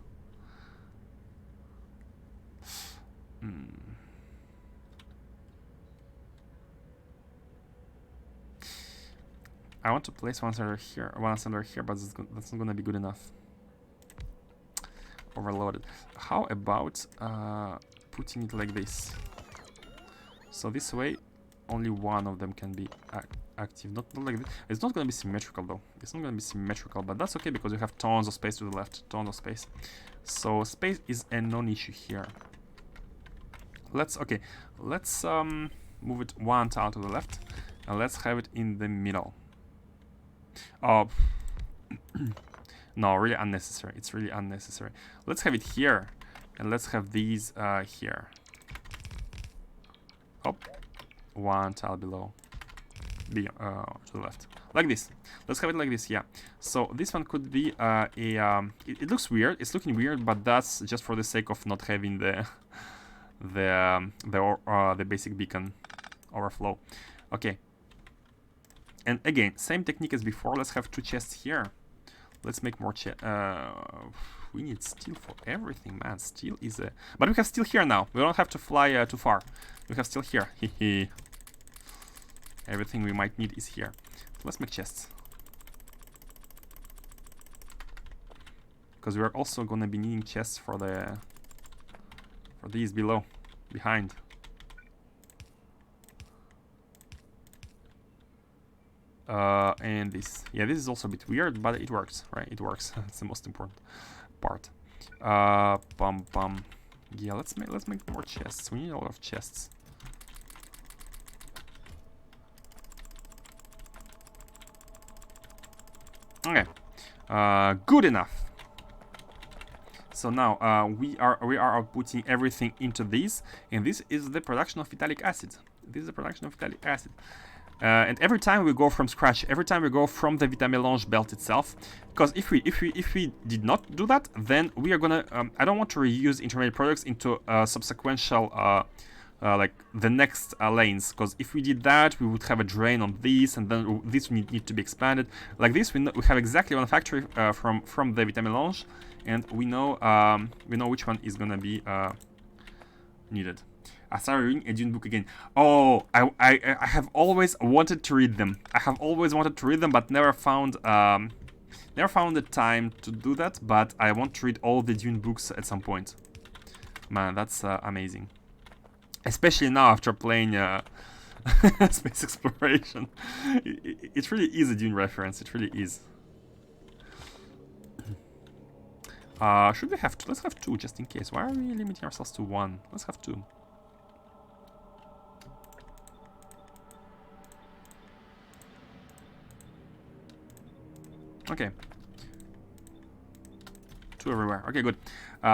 I want to place one assembler here, but that's not gonna be good enough. Overloaded. How about putting it like this? So this way, only one of them can be active. Not like this. It's not going to be symmetrical though. It's not going to be symmetrical, but that's okay because you have tons of space to the left. Tons of space. So space is a non-issue here. Let's move it 1 tile to the left, and let's have it in the middle. Oh. No, really unnecessary. It's really unnecessary. Let's have it here, and let's have these here. Oh, 1 tile below, to the left, like this. Let's have it like this. Yeah. So this one could be it looks weird. It's looking weird, but that's just for the sake of not having the basic beacon overflow. Okay. And again, same technique as before. Let's have 2 chests here. Let's make more we need steel for everything, man. Steel is a... But we have steel here now. We don't have to fly too far. We have steel here. Hehe. Everything we might need is here. Let's make chests. Because we're also gonna be needing chests for these behind. And this, yeah, this is also a bit weird, but it works, right? It works. It's the most important part. Yeah, let's make more chests. We need a lot of chests. Okay, good enough. So now we are outputting everything into this, and this is the production of vitalic acid. This is the production of vitalic acid. And every time we go from scratch, every time we go from the Vitamelange belt itself, because if we did not do that, then we are gonna I don't want to reuse intermediate products into subsequential like the next lanes, because if we did that, we would have a drain on this, and then this would need to be expanded. Like this, we have exactly one factory from the Vitamelange, and we know which one is gonna be needed. I started reading a Dune book again. Oh, I have always wanted to read them. I have always wanted to read them, but never found the time to do that. But I want to read all the Dune books at some point. Man, that's amazing. Especially now after playing Space Exploration. It really is a Dune reference. It really is. Should we have two? Let's have two just in case. Why are we limiting ourselves to one? Let's have two. Okay. Two everywhere. Okay, good.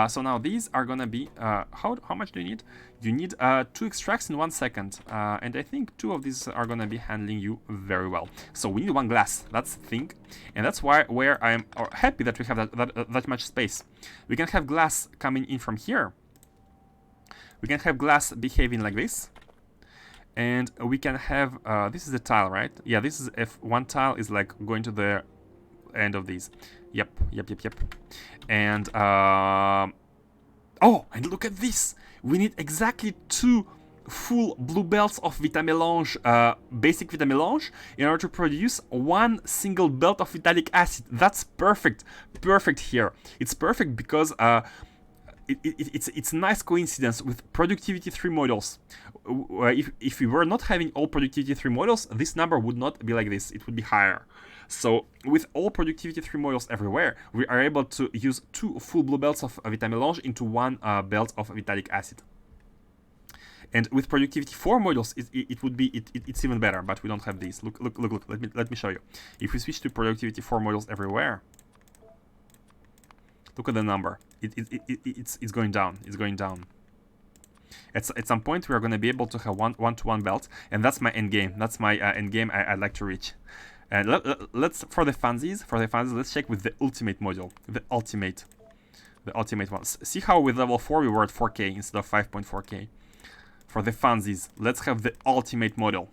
So now these are gonna be how much do you need? You need 2 extracts in 1 second, and I think 2 of these are gonna be handling you very well. So we need 1 glass. That's the thing, and that's where I'm happy that we have that much space. We can have glass coming in from here. We can have glass behaving like this, and we can have this is the tile, right? Yeah, this is if one tile is like going to the end of these. Yep. And oh, and look at this. We need exactly 2 full blue belts of Vitamelange, basic Vitamelange, in order to produce 1 single belt of vitalic acid. That's perfect here. It's perfect because it's a nice coincidence with productivity 3 models. If we were not having all productivity 3 models, this number would not be like this. It would be higher. So with all productivity 3 models everywhere, we are able to use 2 full blue belts of Vitamelange into 1 belt of vitalic acid. And with productivity 4 models, it's even better, but we don't have these. Look. Let me show you. If we switch to productivity 4 models everywhere, look at the number. It's going down. It's going down. At some point, we are going to be able to have one-to-one belt, and that's my end game. That's my end game I'd like to reach. And let's for the funsies, let's check with the ultimate module, the ultimate ones. See how with level 4 we were at 4K instead of 5.4K. For the funsies, let's have the ultimate model.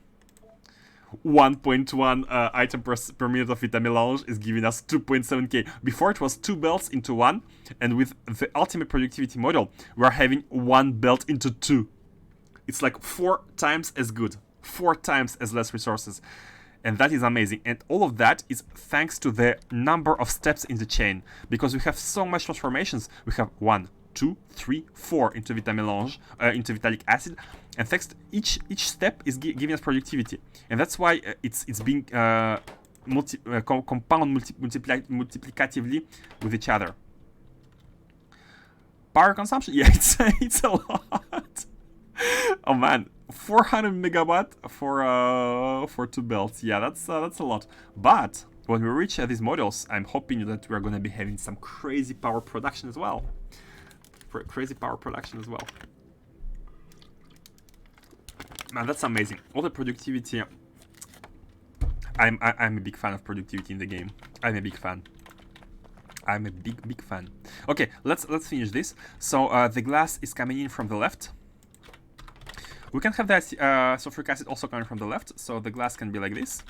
1.1 item per minute of Vitamelange is giving us 2.7K. Before it was 2 belts into 1, and with the ultimate productivity model, we're having 1 belt into 2. It's like 4 times as good, 4 times as less resources. And that is amazing. And all of that is thanks to the number of steps in the chain. Because we have so much transformations. We have 1, 2, 3, 4 into Vitamelange, into vitalic acid. And thanks to each step is giving us productivity. And that's why it's being compound multiplicatively with each other. Power consumption? Yeah, it's a lot. Oh man. 400 megawatt for 2 belts. Yeah, that's a lot. But when we reach these models, I'm hoping that we're going to be having some crazy power production as well. Man, that's amazing. All the productivity. I'm a big fan of productivity in the game. I'm a big fan. Okay, let's finish this. So the glass is coming in from the left. We can have that sulfuric acid also coming from the left, so the glass can be like this.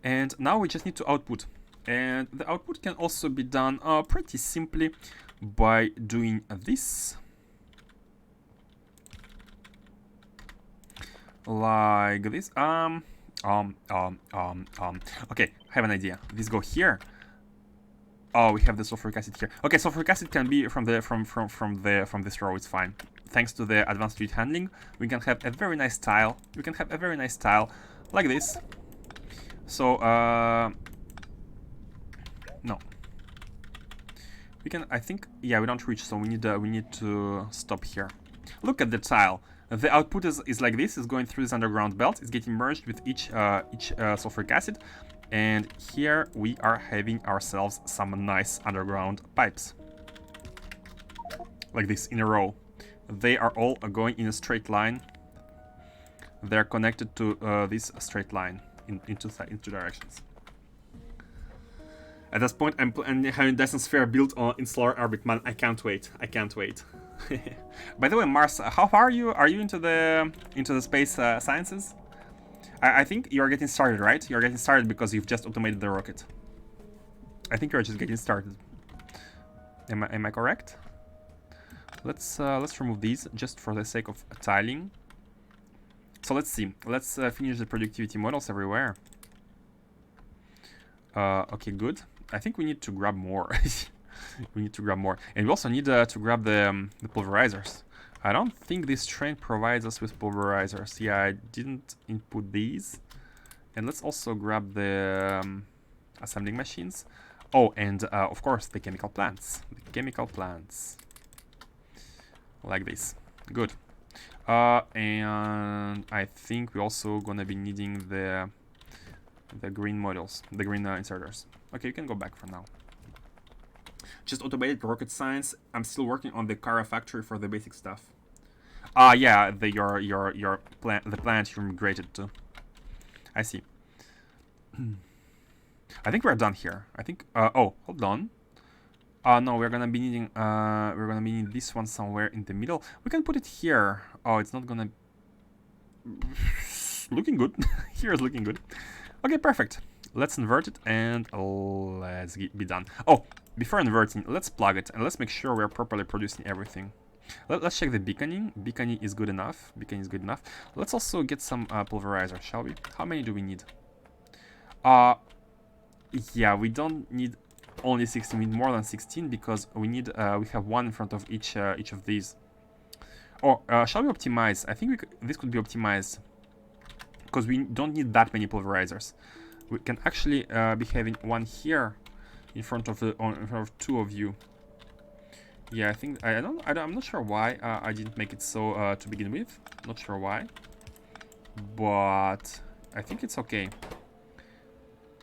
And now we just need to output. And the output can also be done pretty simply by doing this. Like this. Okay, I have an idea. These go here. Oh, we have the sulfuric acid here. Okay, sulfuric acid can be from this row. It's fine. Thanks to the advanced fluid handling, we can have a very nice tile. Like this. So no, we can. I think we don't reach. So we need to stop here. Look at the tile. The output is like this. It's going through this underground belt. It's getting merged with each sulfuric acid, and here we are having ourselves some nice underground pipes, like this in a row. They are all going in a straight line. they're connected to this straight line in two directions. At this point, I'm having Dyson Sphere built on in solar orbit. Man, I can't wait. I can't wait. By the way, Mars, how far are you? Are you into the space sciences? I think you're getting started, right? You're getting started because you've just automated the rocket. I think you're just getting started. Am I correct? Let's remove these just for the sake of tiling. So let's see. Let's finish the productivity models everywhere. Okay, good. I think we need to grab more. We need to grab more, and we also need to grab the pulverizers. I don't think this train provides us with pulverizers. Yeah, I didn't input these. And let's also grab the assembling machines. Oh, and of course the chemical plants. The chemical plants. Like this. Good. And I think we're also gonna be needing the green models, the green inserters. Okay, you can go back for now. Just automated rocket science. I'm still working on the Kara factory for the basic stuff. Yeah, your plant, the plant you migrated to. I see. I think we're done here. I think. Oh, hold on. No, we're gonna be needing this one somewhere in the middle. We can put it here. Oh, it's not gonna. Looking good. Here is looking good. Okay, perfect. Let's invert it and let's be done. Oh, before inverting, let's plug it and let's make sure we're properly producing everything. Let's check the beaconing. Beaconing is good enough. Beaconing is good enough. Let's also get some pulverizers, shall we? How many do we need? Yeah, we don't need only 16. We need more than 16 because we need we have one in front of each of these. Or shall we optimize? I think this could be optimized because we don't need that many pulverizers. We can actually be having one here in front of two of you. Yeah, I think I'm not sure why I didn't make it so to begin with. Not sure why, but I think it's okay.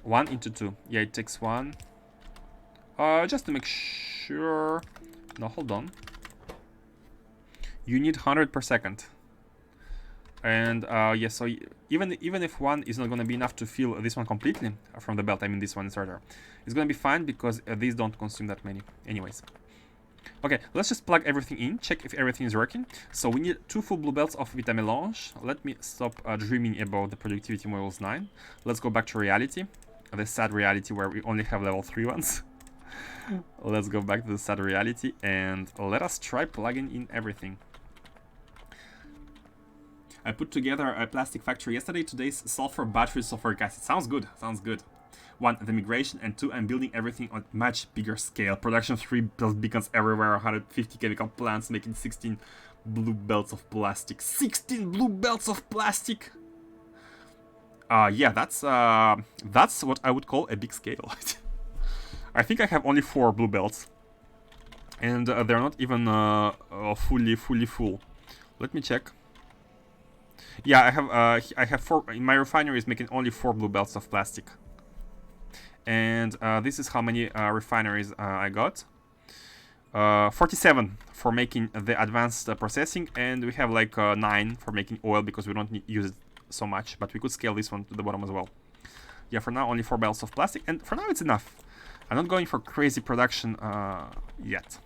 1 into 2. Yeah, it takes 1. Just to make sure. No, hold on. You need 100 per second. And yeah, so even if one is not going to be enough to fill this one completely from the belt, I mean this one inserter, it's going to be fine because these don't consume that many. Anyways. Okay, let's just plug everything in, check if everything is working. So we need 2 full blue belts of Vitamelange. Let me stop dreaming about the productivity models 9. Let's go back to reality. The sad reality where we only have level 3 ones. Let's go back to the sad reality and let us try plugging in everything. I put together a plastic factory yesterday. Today's sulfur battery, sulfuric acid. Sounds good. Sounds good. 1, the migration, and 2, I'm building everything on much bigger scale. Production 3 build beacons everywhere, 150 chemical plants, making 16 blue belts of plastic. 16 blue belts of plastic! Yeah, that's what I would call a big scale. I think I have only 4 blue belts. And they're not even fully full. Let me check. Yeah, I have 4. My refinery is making only 4 blue belts of plastic. And this is how many refineries I got. 47 for making the advanced processing, and we have like 9 for making oil because we don't use it so much, but we could scale this one to the bottom as well. Yeah, for now only 4 belts of plastic, and for now it's enough. I'm not going for crazy production yet.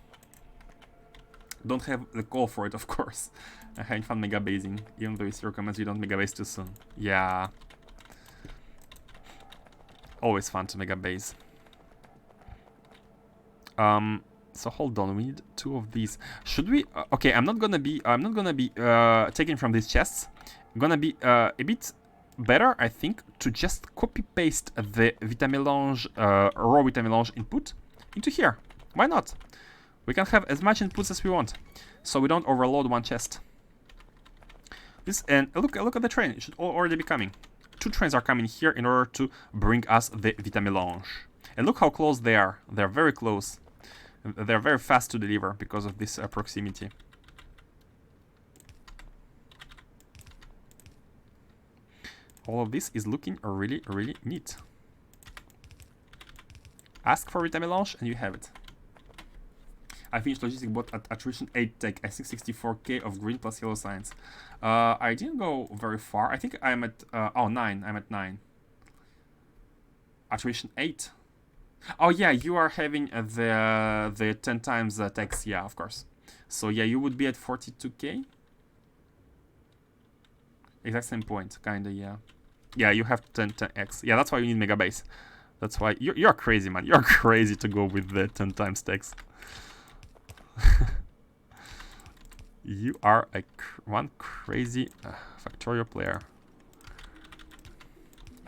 Don't have the call for it, of course. I haven't fun mega basing, even though it recommends you don't mega base too soon. Yeah. Always fun to mega base. So hold on, we need 2 of these. Should we? Okay, I'm not gonna be taking from these chests. I'm gonna be a bit better, I think, to just copy paste the Vitamelange raw Vitamelange input into here. Why not? We can have as much inputs as we want, so we don't overload one chest. This, and look at the train. It should already be coming. 2 trains are coming here in order to bring us the Vitamelange. And look how close they are. They're very close. They're very fast to deliver because of this proximity. All of this is looking really, really neat. Ask for Vitamelange and you have it. I finished logistic bot at attrition 8 tech. I think 64k of green plus yellow science. I didn't go very far. I think I'm at 9. I'm at 9. Attrition 8. Oh yeah, you are having the 10 times tax. Yeah, of course. So yeah, you would be at 42k. Exact same point, kinda. Yeah. Yeah, you have 10x. Yeah, that's why you need mega base. That's why you're crazy, man. You're crazy to go with the 10 times tax. You are one crazy Factorio player.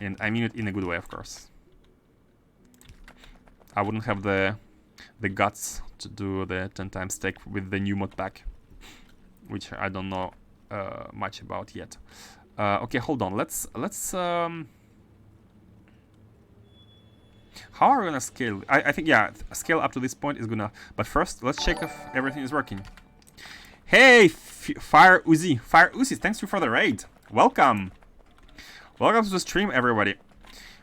And I mean it in a good way, of course. I wouldn't have the guts to do the 10 times stack with the new mod pack, which I don't know much about yet. Okay, hold on. Let's how are we gonna scale? I think, yeah, scale up to this point is gonna. But first, let's check if everything is working. Hey, Fire Uzi, thanks you for the raid. Welcome. Welcome to the stream, everybody.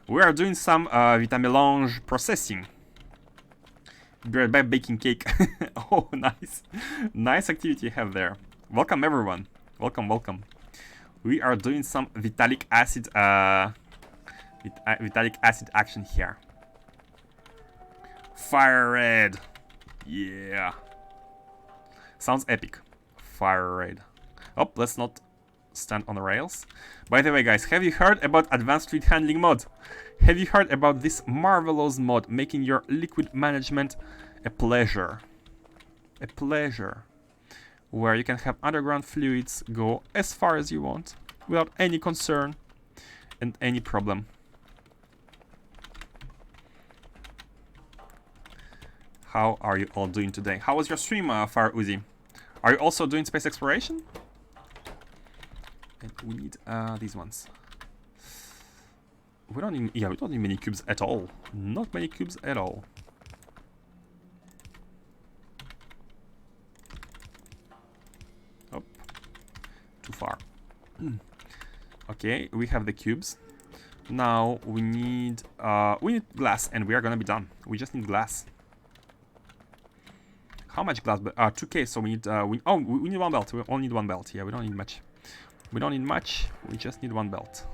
We are doing some Vitamelange processing. Be right back, baking cake. Oh, nice. Nice activity you have there. Welcome, everyone. Welcome, welcome. We are doing some vitalic acid action here. Fire red. Yeah. Sounds epic. Fire red. Oh, let's not stand on the rails. By the way, guys, have you heard about advanced fluid handling mod? Have you heard about this marvelous mod making your liquid management a pleasure? A pleasure. Where you can have underground fluids go as far as you want without any concern and any problem. How are you all doing today? How was your stream, Fire Uzi? Are you also doing space exploration? And we need these ones. We don't need, yeah, we don't need many cubes at all. Not many cubes at all. Oh, too far. Okay, we have the cubes. Now we need glass, and we are gonna be done. We just need glass. How much glass? 2k. So we need we need one belt. We only need one belt. Yeah, we don't need much. We don't need much. We just need one belt.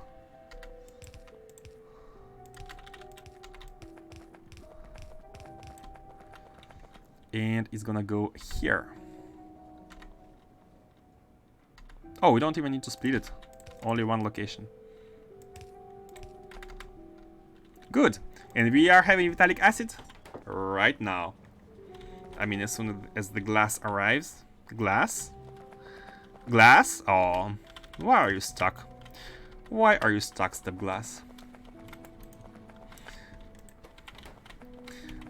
And it's gonna go here. Oh, we don't even need to split it. Only one location. Good. And we are having vitalic acid right now. I mean, as soon as the glass arrives. Glass? Glass? Oh, why are you stuck? Why are you stuck, Step Glass?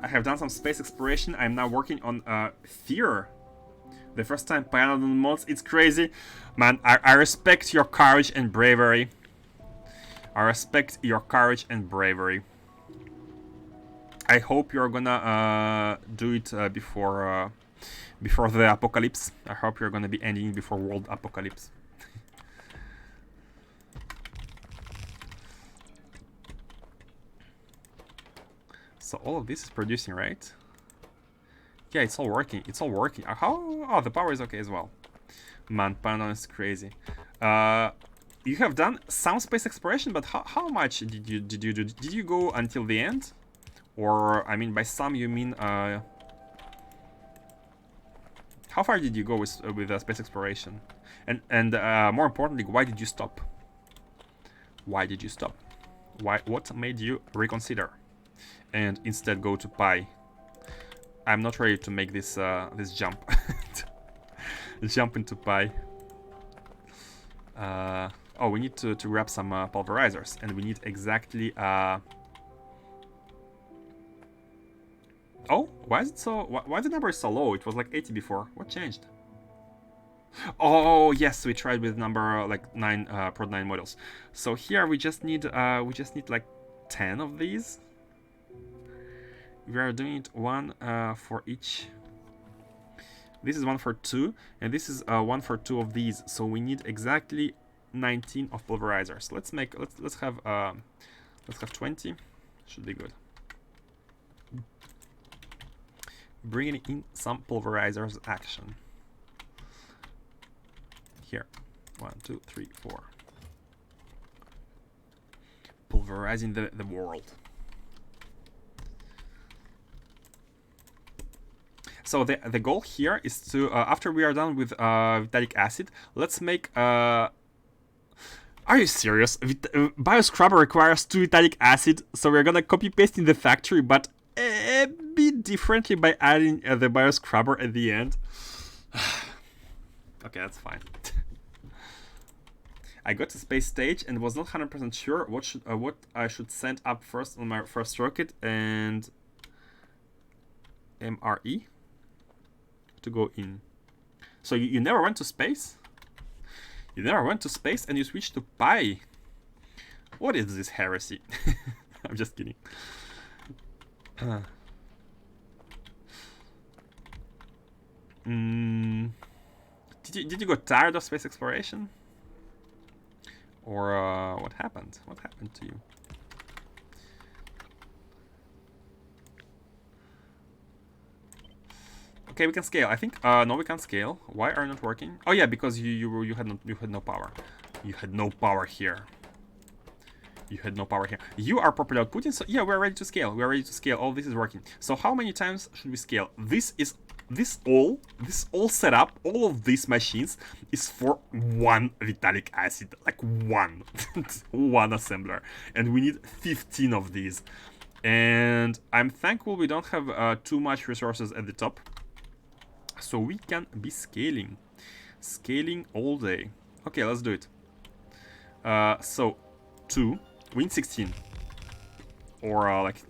I have done some space exploration. I'm now working on Fear. The first time playing on the mods. It's crazy. Man, I respect your courage and bravery. I respect your courage and bravery. I hope you're gonna do it before the apocalypse. I hope you're gonna be ending before world apocalypse. So all of this is producing, right? Yeah, it's all working. It's all working. How? Oh, the power is okay as well. Man, Panon is crazy. You have done some space exploration, but how much did you do? Did you go until the end? Or, I mean, by some you mean, how far did you go with space exploration? And more importantly, why did you stop? Why did you stop? What made you reconsider? And instead go to Pi? I'm not ready to make this this jump. Jump into Pi. Oh, we need to grab some pulverizers, and we need exactly oh, why is it so? Why the number is so low? It was like 80 before. What changed? Oh yes, we tried with number like 9 Prod 9 models. So here we just need like 10 of these. We are doing it one for each. This is one for 2, and this is one for 2 of these. So we need exactly 19 of pulverizers. Let's have 20. Should be good. bringing in some pulverizers action. Here. 1, 2, 3, 4. Pulverizing the world. So the goal here is to, after we are done with Vitalic Acid, let's make... Are you serious? Bioscrubber requires 2 Vitalic Acid, so we're gonna copy-paste in the factory, but a bit differently by adding the Bioscrubber at the end. Okay, that's fine. I got to space stage and was not 100% sure what I should send up first on my first rocket, and MRE to go in. So you never went to space? You never went to space and you switched to Pi? What is this heresy? I'm just kidding. Did you get tired of space exploration? Or what happened? What happened to you? Okay, we can scale. I think no, we can't scale. Why are you not working? Oh yeah, because you had no power. You had no power here. You had no power here. You are properly outputting, so yeah, we're ready to scale. We're ready to scale. All this is working. So how many times should we scale? This all setup, all of these machines is for 1 Vitalic Acid, like one, one assembler, and we need 15 of these. And I'm thankful we don't have too much resources at the top. So we can be scaling all day. Okay, let's do it. So 2, we need 16, or like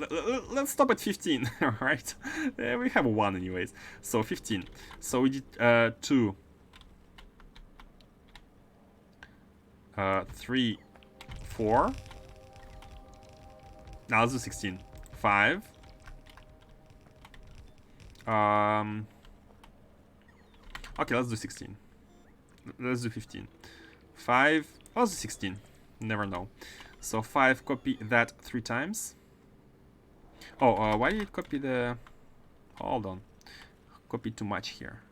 let's stop at 15. All right, we have 1 anyways. So 15. So we did 2, 3, 4. Now let's do 16. 5. Okay, let's do 16. Let's do 15. 5. Let's do 16. Never know. So 5, copy that 3 times. Oh, why did it copy the... Hold on. Copy too much here.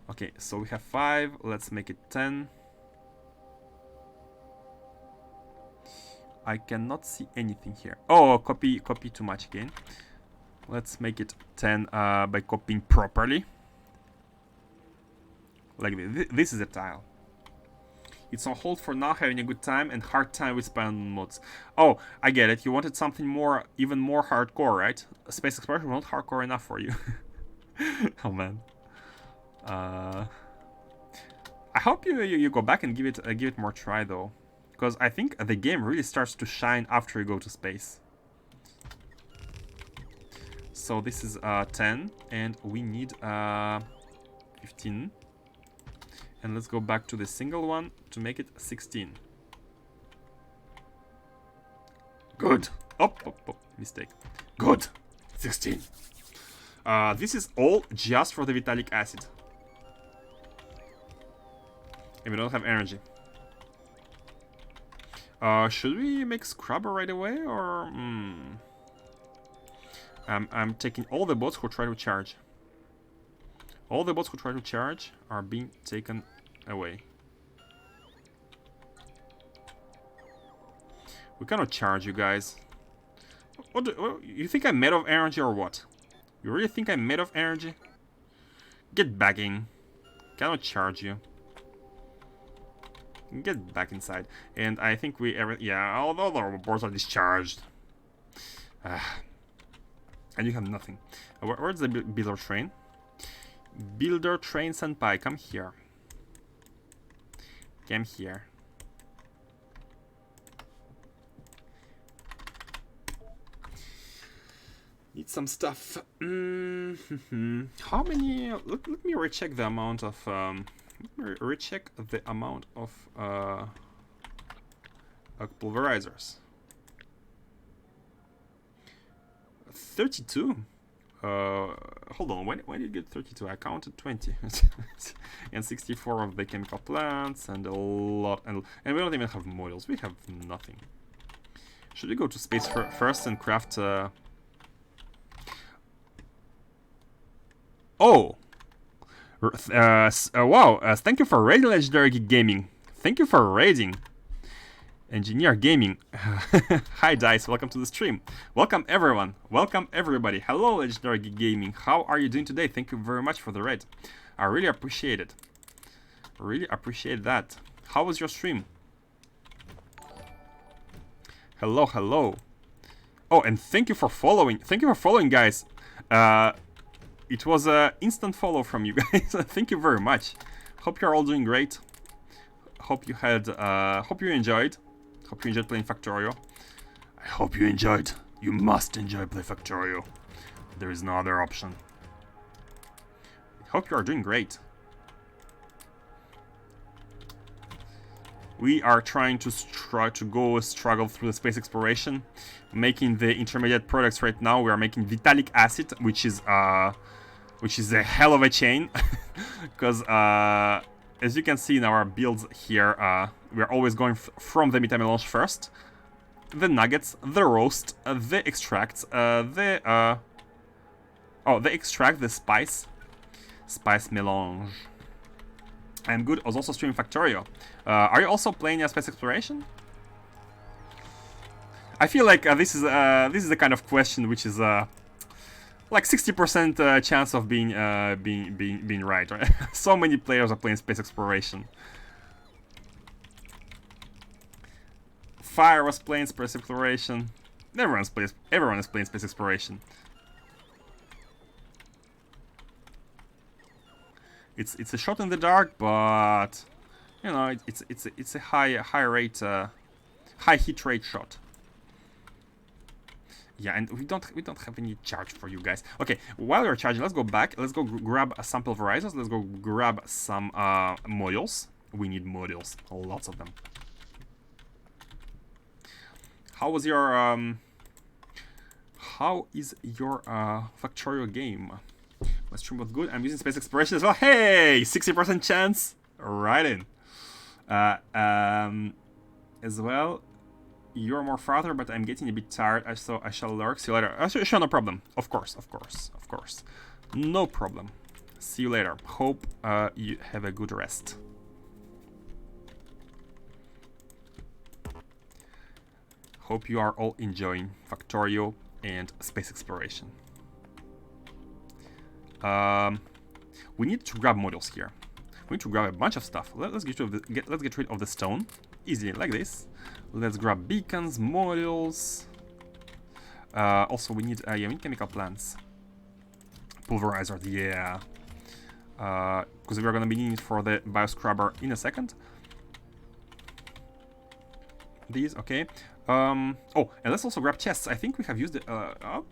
Okay, so we have 5. Let's make it 10. I cannot see anything here. Oh, copy too much again. Let's make it 10 by copying properly. Like this. This is a tile. It's on hold for now, having a good time and hard time with spam mods. Oh, I get it. You wanted something more, even more hardcore, right? Space Exploration was not hardcore enough for you. Oh man. I hope you go back and give it more try though, because I think the game really starts to shine after you go to space. So this is 10, and we need 15. And let's go back to the single one to make it 16. Good. Oh, mistake. Good. 16. This is all just for the Vitalic Acid. And we don't have energy. Should we make Scrubber right away, or... I'm taking all the bots who try to charge. All the bots who try to charge are being taken away. We cannot charge you guys. What you think I'm made of energy or what? You really think I'm made of energy? Get back in. Cannot charge you. Get back inside. And I think yeah, all the other bots are discharged. And you have nothing. Where's the builder train? Builder train senpai, come here. Come here. Need some stuff. How many? Let me recheck the amount of. Recheck the amount of pulverizers. 32. Hold on, when did you get 32? I counted 20. And 64 of the chemical plants, and a lot, and we don't even have models. We have nothing. Should we go to space first and craft Oh! Wow, thank you for raiding Legendary Geek Gaming. Thank you for raiding. Engineer Gaming. Hi Dice, welcome to the stream. Welcome everyone. Welcome everybody. Hello Legendary Geek Gaming. How are you doing today? Thank you very much for the raid. I really appreciate it. Really appreciate that. How was your stream? Hello, hello. Oh, and thank you for following. Thank you for following, guys. It was an instant follow from you guys. Thank you very much. Hope you're all doing great. Hope you had. Hope you enjoyed. Hope you enjoyed playing Factorio. I hope you enjoyed. You must enjoy play Factorio. There is no other option. I hope you are doing great. We are trying to struggle through the space exploration, making the intermediate products right now. We are making Vitalic acid, which is a hell of a chain, because as you can see in our builds here, we are always going from the Vitamelange first, the nuggets, the roast, the extracts, the extract, the spice melange. I'm good. I was also streaming Factorio. Are you also playing space exploration? I feel like this is the kind of question which is like 60% chance of being right. Right? So many players are playing space exploration. Fire was playing space exploration. Everyone is playing space exploration. It's a shot in the dark, but you know it's a high hit rate shot. Yeah, and we don't have any charge for you guys. Okay, while you're charging, let's go back. Let's go grab a sample of horizons. Let's go grab some modules. We need modules, lots of them. How is your Factorio game? My stream was good. I'm using space exploration as well. Hey, 60% chance. Right in. As well. You're more farther, but I'm getting a bit tired. So I shall lurk. See you later. Sure, no problem. Of course. No problem. See you later. Hope you have a good rest. Hope you are all enjoying Factorio and space exploration. We need to grab modules here. We need to grab a bunch of stuff. Let's get rid of the stone. Easily, like this. Let's grab beacons, modules. Also, we need chemical plants. Pulverizers, yeah. Because we're gonna be needing it for the bioscrubber in a second. These, okay. Oh, and let's also grab chests. I think we have used it. Not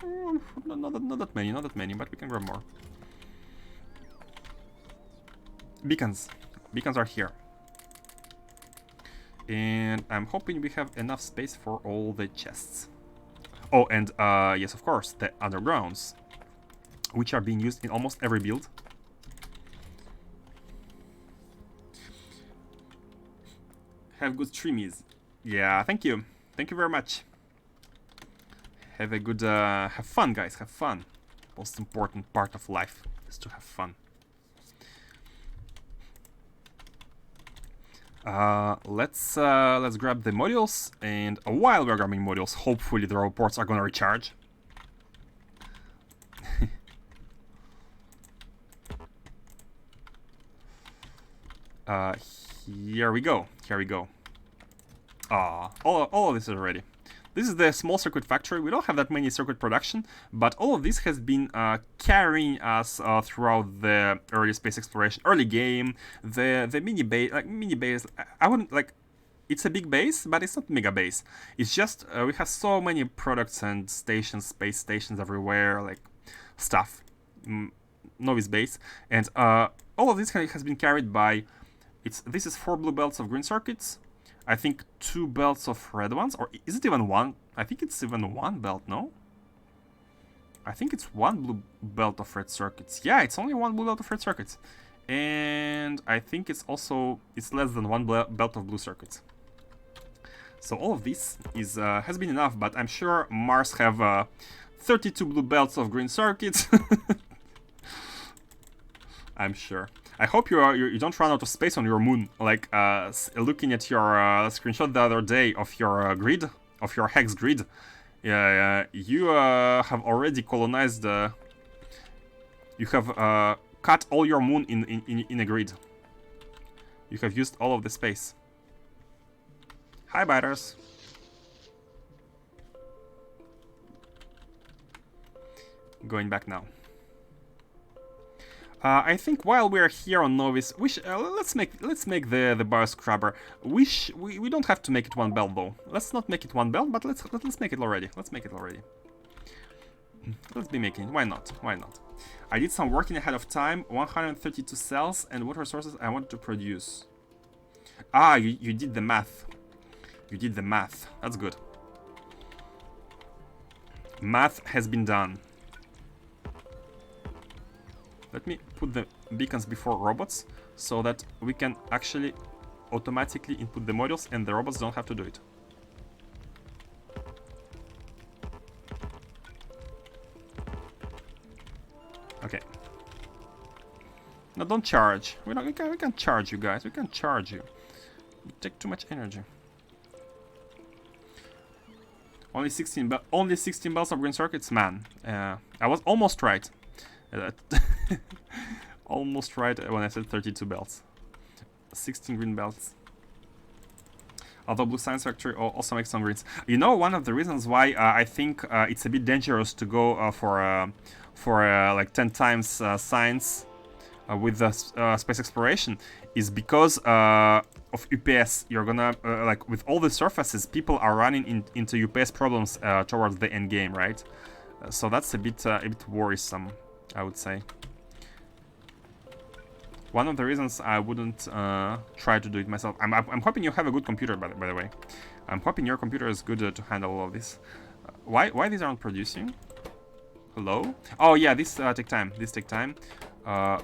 that many, but we can grab more. Beacons are here. And I'm hoping we have enough space for all the chests. Oh, and yes, of course, the undergrounds, which are being used in almost every build. Have good streamies. Yeah, thank you. Thank you very much. Have a good, have fun, guys. Have fun. Most important part of life is to have fun. Let's grab the modules, and while we're grabbing modules, hopefully the reports are gonna recharge. Here we go. All of this is ready. This is the small circuit factory. We don't have that many circuit production, but all of this has been carrying us throughout the early space exploration, early game, the mini base. I wouldn't like. It's a big base, but it's not mega base. It's just we have so many products and stations, space stations everywhere, like stuff. Nauvis base, and all of this has been carried by. This is 4 blue belts of green circuits. I think 2 belts of red ones, or is it even 1? I think it's even 1 belt, no? I think it's 1 blue belt of red circuits. Yeah, it's only 1 blue belt of red circuits. And I think it's less than 1 belt of blue circuits. So all of this has been enough, but I'm sure Mars have 32 blue belts of green circuits. I'm sure. I hope you don't run out of space on your moon. Like looking at your screenshot the other day of your grid, of your hex grid. Yeah, you have already colonized. You have cut all your moon in a grid. You have used all of the space. Hi, biters. Going back now. I think while we are here on Nauvis, let's make the bioscrubber. We don't have to make it one belt though. Let's not make it one belt, but let's make it already. Let's make it already. Let's be making. Why not? Why not? I did some working ahead of time. 132 cells and what resources I wanted to produce. Ah, you did the math. You did the math. That's good. Math has been done. Let me put the beacons before robots so that we can actually automatically input the modules and the robots don't have to do it. Okay. No, don't charge. We can't charge you guys. We can't charge you. You take too much energy. Only 16 bells of green circuits, man. I was almost right. Almost right when I said 32 belts. 16 green belts. Although Blue Science Factory also makes some greens. You know, one of the reasons why I think it's a bit dangerous to go for like 10 times science with the space exploration is because of UPS. You're gonna like with all the surfaces, people are running into UPS problems towards the end game, right? So that's a bit worrisome, I would say. One of the reasons I wouldn't try to do it myself. I'm hoping you have a good computer, by the way. I'm hoping your computer is good to handle all of this. Why these aren't producing? Hello? Oh yeah, this take time. This take time. How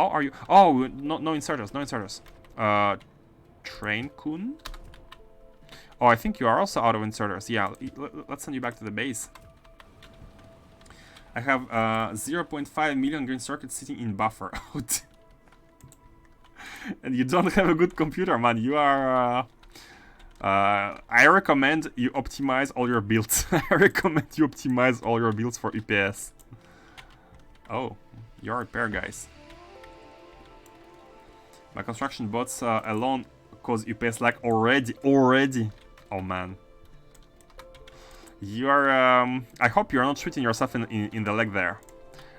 are you? Oh, no inserters. No inserters. Train Kun. Oh, I think you are also out of inserters. Yeah, let's send you back to the base. I have 0.5 million green circuits sitting in buffer. And you don't have a good computer, man. You are... I recommend you optimize all your builds. I recommend you optimize all your builds for UPS. Oh, you're a repair, guys. My construction bots alone cause UPS lag already. Oh, man. You are, I hope you're not shooting yourself in the leg there.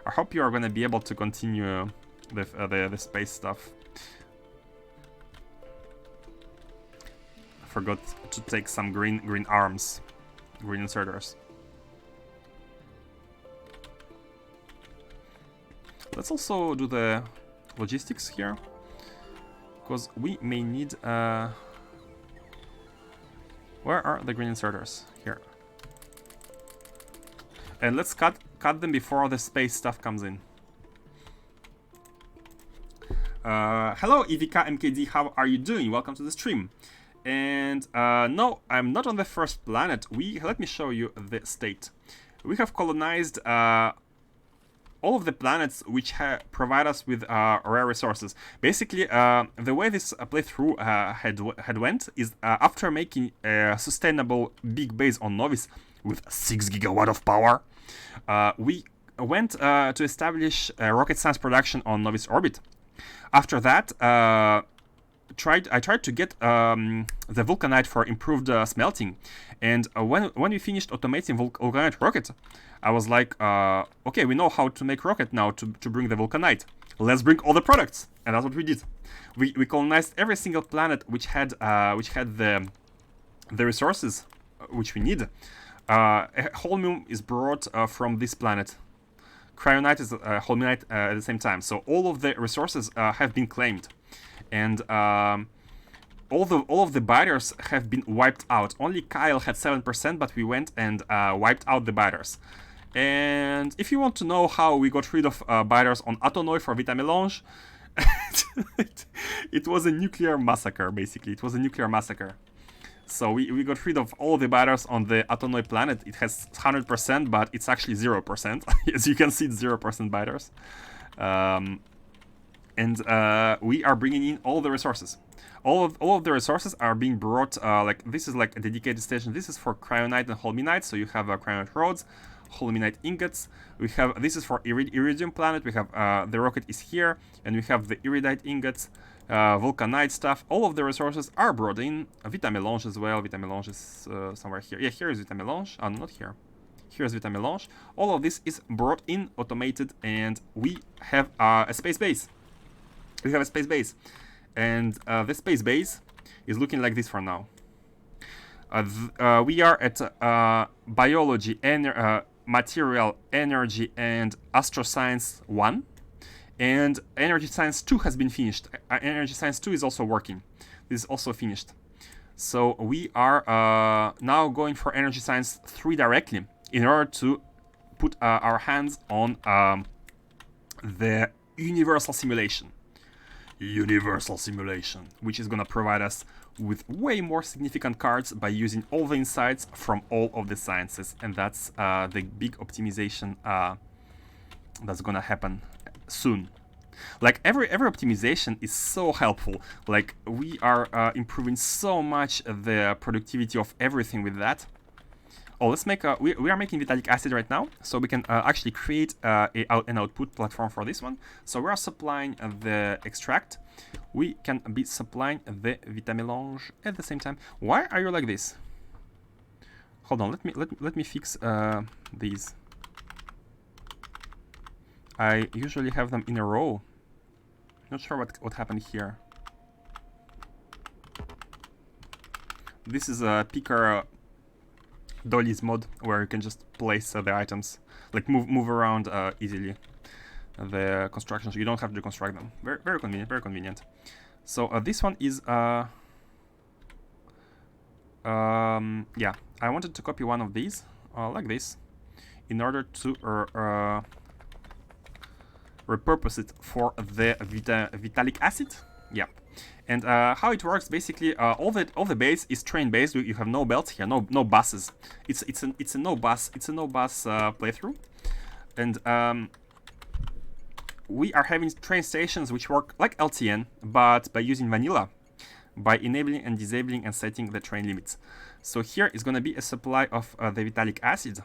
I hope you are gonna be able to continue the space stuff. I forgot to take some green arms, green inserters. Let's also do the logistics here, because we may need. Where are the green inserters? Here. And let's cut them before the space stuff comes in. Hello, Ivica MKD, how are you doing? Welcome to the stream. And no, I'm not on the first planet. Let me show you the state. We have colonized all of the planets which provide us with rare resources. Basically, the way this playthrough had went is after making a sustainable big base on Nauvis with 6 gigawatt of power, we went to establish rocket science production on Nauvis orbit. After that, I tried to get the vulcanite for improved smelting, and when we finished automating vulcanite rocket, I was like, okay, we know how to make rocket now to bring the vulcanite. Let's bring all the products, and that's what we did. We colonized every single planet which had the resources which we need. Holmium is brought from this planet. Cryonite is holminite at the same time. So all of the resources have been claimed, and all of the biters have been wiped out. Only Kyle had 7%, but we went and wiped out the biters. And if you want to know how we got rid of biters on Atonoi for Vitamelange, it was a nuclear massacre. Basically, it was a nuclear massacre. So we got rid of all the batters on the Atonoi planet. It has 100%, but it's actually 0%. As you can see, it's 0% batters. And we are bringing in all the resources. All of the resources are being brought, like this is like a dedicated station. This is for cryonite and holminite, so you have cryonite rods, holminite ingots. We have, this is for iridium planet. We have the rocket is here, and we have the iridite ingots, vulcanite stuff. All of the resources are brought in. Vitamelange as well. Vitamelange is somewhere here. Yeah, here is Vitamelange. Oh, not here. Here's Vitamelange. All of this is brought in, automated, and we have a space base. We have a space base. And the space base is looking like this for now. We are at biology, material, energy, and astroscience 1. And energy science 2 has been finished. Energy science 2 is also working. This is also finished. So we are now going for energy science 3 directly in order to put our hands on the universal simulation. Which is going to provide us with way more significant cards by using all the insights from all of the sciences. And that's the big optimization that's going to happen soon. Like every optimization is so helpful. Like we are improving so much the productivity of everything with that. Oh, let's make we are making Vitalic acid right now, so we can actually create an output platform for this one. So we are supplying the extract. We can be supplying the Vitamelange at the same time. Why are you like this? Hold on, let me fix these. I usually have them in a row. Not sure what happened here. This is a picker dollies mod where you can just place the items, like move around easily the constructions. You don't have to construct them. Very convenient, very convenient. So this one is yeah, I wanted to copy one of these like this in order to repurpose it for the Vitalic acid. Yeah. And how it works, basically, all the base is train based. You have no belts here, no buses. It's a no bus playthrough, and we are having train stations which work like LTN, but by using vanilla, by enabling and disabling and setting the train limits. So here is going to be a supply of the Vitalic acid,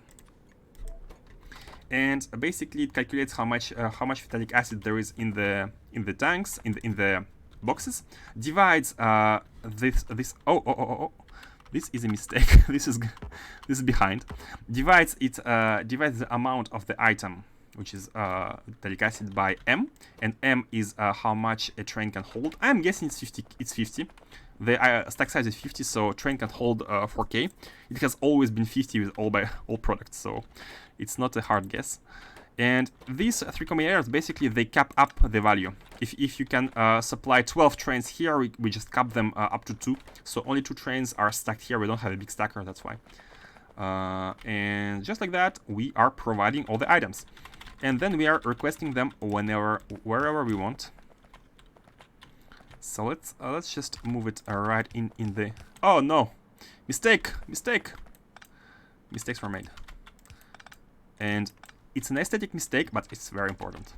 and basically it calculates how much Vitalic acid there is in the tanks, in the boxes, divides this this is a mistake. this is behind. Divides the amount of the item, which is Vitalic acid, by M, and M is how much a train can hold. I'm guessing it's 50. It's 50. The stack size is 50, so train can hold 4K. It has always been 50 with all products, so it's not a hard guess. And these 3 combinators, basically, they cap up the value. If you can supply 12 trains here, we just cap them up to 2. So only 2 trains are stacked here. We don't have a big stacker, that's why. And just like that, we are providing all the items. And then we are requesting them wherever we want. So let's just move it right in the... Oh no! Mistake! Mistakes were made. And it's an aesthetic mistake, but it's very important.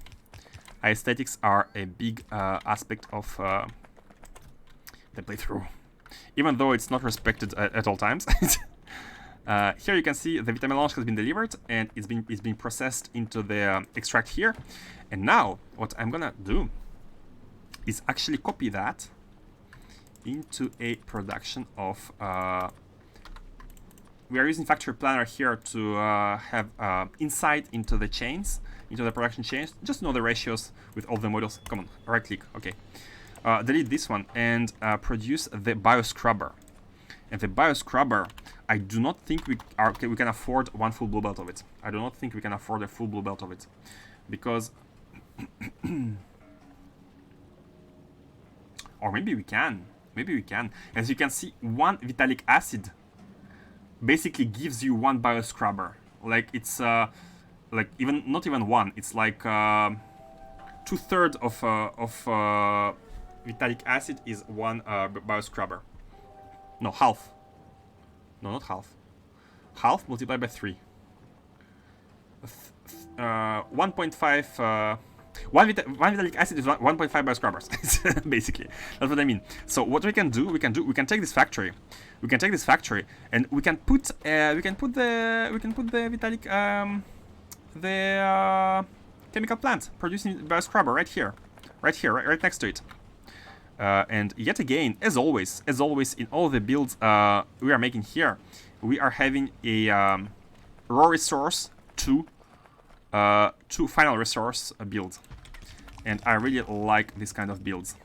Aesthetics are a big aspect of the playthrough, even though it's not respected at all times. Here you can see the Vitamelange has been delivered, and it's been processed into the extract here. And now what I'm gonna do is actually copy that into a production of... we are using Factory Planner here to have insight into the chains, into the production chains. Just know the ratios with all the modules. Come on, right click, okay. Delete this one and produce the bioscrubber. And the bioscrubber, I do not think we can afford one full blue belt of it. I do not think we can afford a full blue belt of it, because or maybe we can. Maybe we can. As you can see, 1 Vitalic acid basically gives you 1 bioscrubber. Like it's like not even 1. It's like 2/3 of Vitalic acid is 1 bioscrubber. No, half. No, not half. Half multiplied by 3. 1.5. One vitalic acid is 1.5 bioscrubbers, basically. That's what I mean. So what we can do, we can take this factory, and we can put the vitalic chemical plant producing bioscrubber right here, right next to it. And yet again, as always in all the builds we are making here, we are having a raw resource to final resource build. And I really like this kind of builds.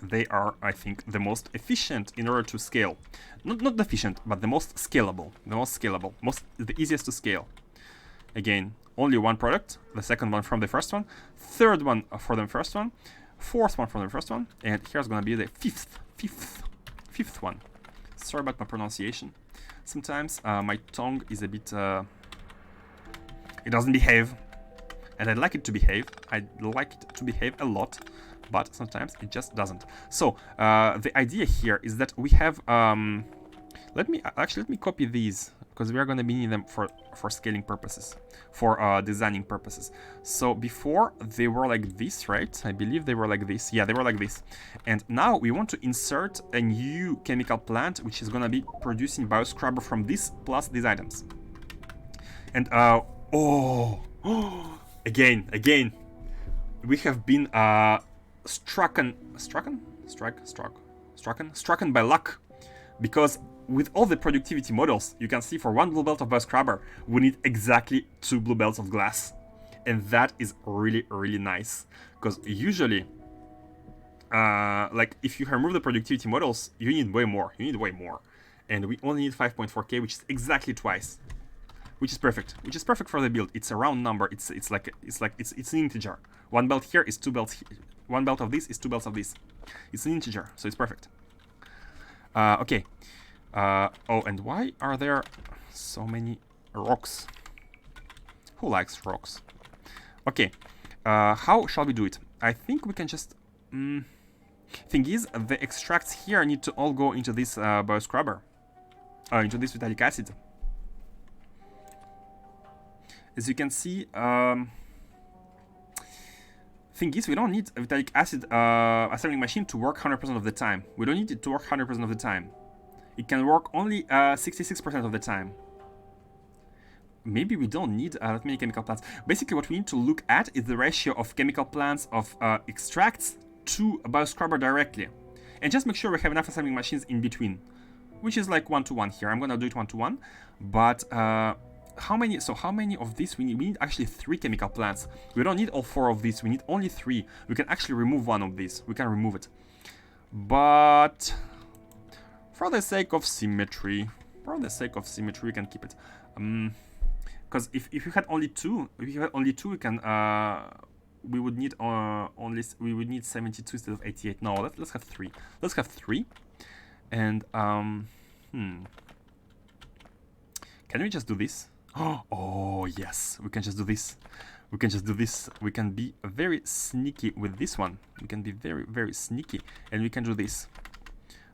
They are, I think, the most efficient in order to scale. Not efficient, but the most scalable. The easiest to scale. Again, only one product, the second one from the first one, third one for the first one, fourth one from the first one, and here's gonna be the fifth one. Sorry about my pronunciation. Sometimes my tongue is a bit it doesn't behave, and I'd like it to behave. I'd like it to behave a lot, but sometimes it just doesn't. So the idea here is that we have let me copy these, because we are going to be needing them for scaling purposes, for designing purposes. So before they were like this, right? I believe they were like this. Yeah, they were like this. And now we want to insert a new chemical plant which is going to be producing bioscrubber from this plus these items. And again, we have been struck by luck, because with all the productivity models, you can see for one blue belt of bioscrubber, we need exactly 2 blue belts of glass, and that is really nice, because usually, like if you remove the productivity models, you need way more. And we only need 5.4k, which is exactly twice. Which is perfect for the build. It's a round number. It's an integer. One belt here is 2 belts here. One belt of this is 2 belts of this. It's an integer, so it's perfect. Okay. Oh, and why are there so many rocks? Who likes rocks? Okay. How shall we do it? I think we can just. Thing is, the extracts here need to all go into this bioscrubber, into this vitalic acid. As you can see, thing is, we don't need a vitalic acid assembling machine to work 100% of the time. We don't need it to work 100% of the time. It can work only 66% of the time. Maybe we don't need that many chemical plants. Basically, what we need to look at is the ratio of chemical plants of extracts to a bioscrubber directly. And just make sure we have enough assembling machines in between, which is like 1-to-1 here. I'm gonna do it 1-to-1, but how many of these we need? We need actually 3 chemical plants. We don't need all 4 of these. We need only 3. We can actually remove one of these. We can remove it. But for the sake of symmetry, we can keep it. Because if you had only 2, we can we would need 72 instead of 88. No, let's have 3. Let's have 3. And can we just do this? Oh, yes, we can just do this. We can be very sneaky with this one. We can be very sneaky, and we can do this.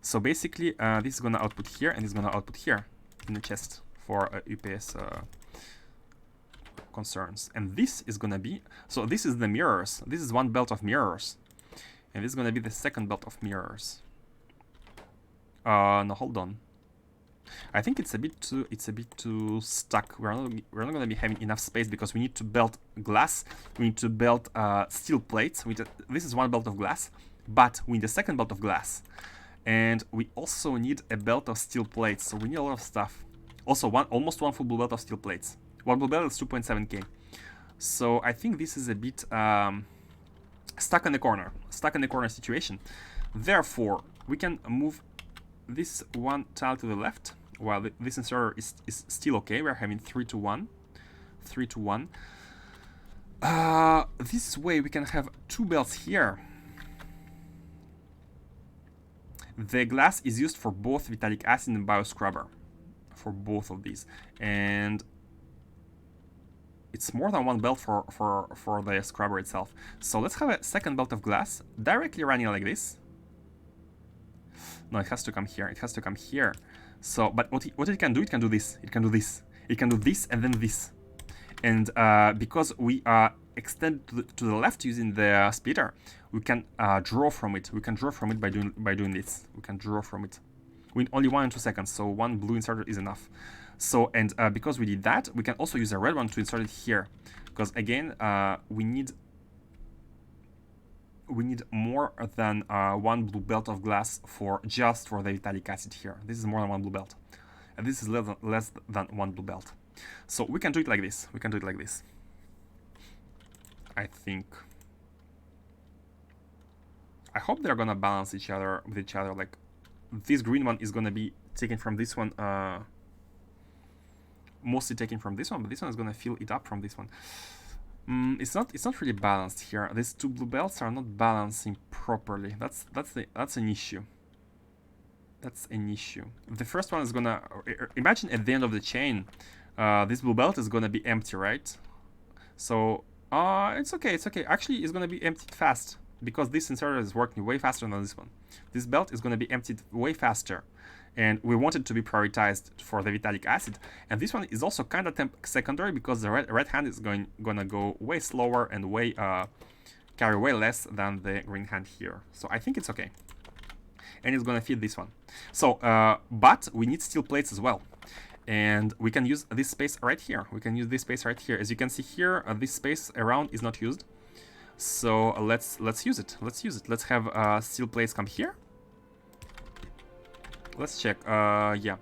So basically, this is gonna output here, and this is gonna output here in the chest for UPS concerns. And this is gonna be, so this is the mirrors. This is one belt of mirrors, and this is gonna be the second belt of mirrors. No, hold on. I think it's a bit too stuck. We're not gonna be having enough space, because we need to belt glass. We need to belt steel plates. This is one belt of glass, but we need a second belt of glass, and we also need a belt of steel plates. So we need a lot of stuff. Also, almost one full blue belt of steel plates. One blue belt is 2.7k. So I think this is a bit stuck in the corner situation. Therefore, we can move this one tile to the left, while this inserter is still okay. We're having 3-to-1. This way we can have 2 belts here. The glass is used for both vitalic acid and bioscrubber, for both of these, and it's more than one belt for the scrubber itself. So let's have a second belt of glass directly running like this. No, it has to come here. So, but what it can do this. It can do this. It can do this and then this. And because we are extended to the left using the splitter, we can draw from it. We can draw from it by doing this. We can draw from it. We need only 1 and 2 seconds, so one blue inserter is enough. So, and because we did that, we can also use a red one to insert it here. Because again, we need more than one blue belt of glass just for the vitalic acid here. This is more than one blue belt. And this is less than one blue belt. So we can do it like this. We can do it like this. I think. I hope they're gonna balance each other with each other. Like this green one is gonna be taken from this one, mostly taken from this one, but this one is gonna fill it up from this one. It's not really balanced here. These two blue belts are not balancing properly. That's an issue. That's an issue. The first one is gonna imagine at the end of the chain, this blue belt is gonna be empty, right? So it's okay. It's okay. Actually, it's gonna be emptied fast because this inserter is working way faster than this one. This belt is gonna be emptied way faster. And we want it to be prioritized for the vitalic acid. And this one is also kind of secondary because the red hand is gonna go way slower and carry way less than the green hand here. So I think it's okay. And it's gonna feed this one. So, but we need steel plates as well. And we can use this space right here. We can use this space right here. As you can see here, this space around is not used. So let's use it. Let's use it. Let's have steel plates come here. Let's check. Yeah.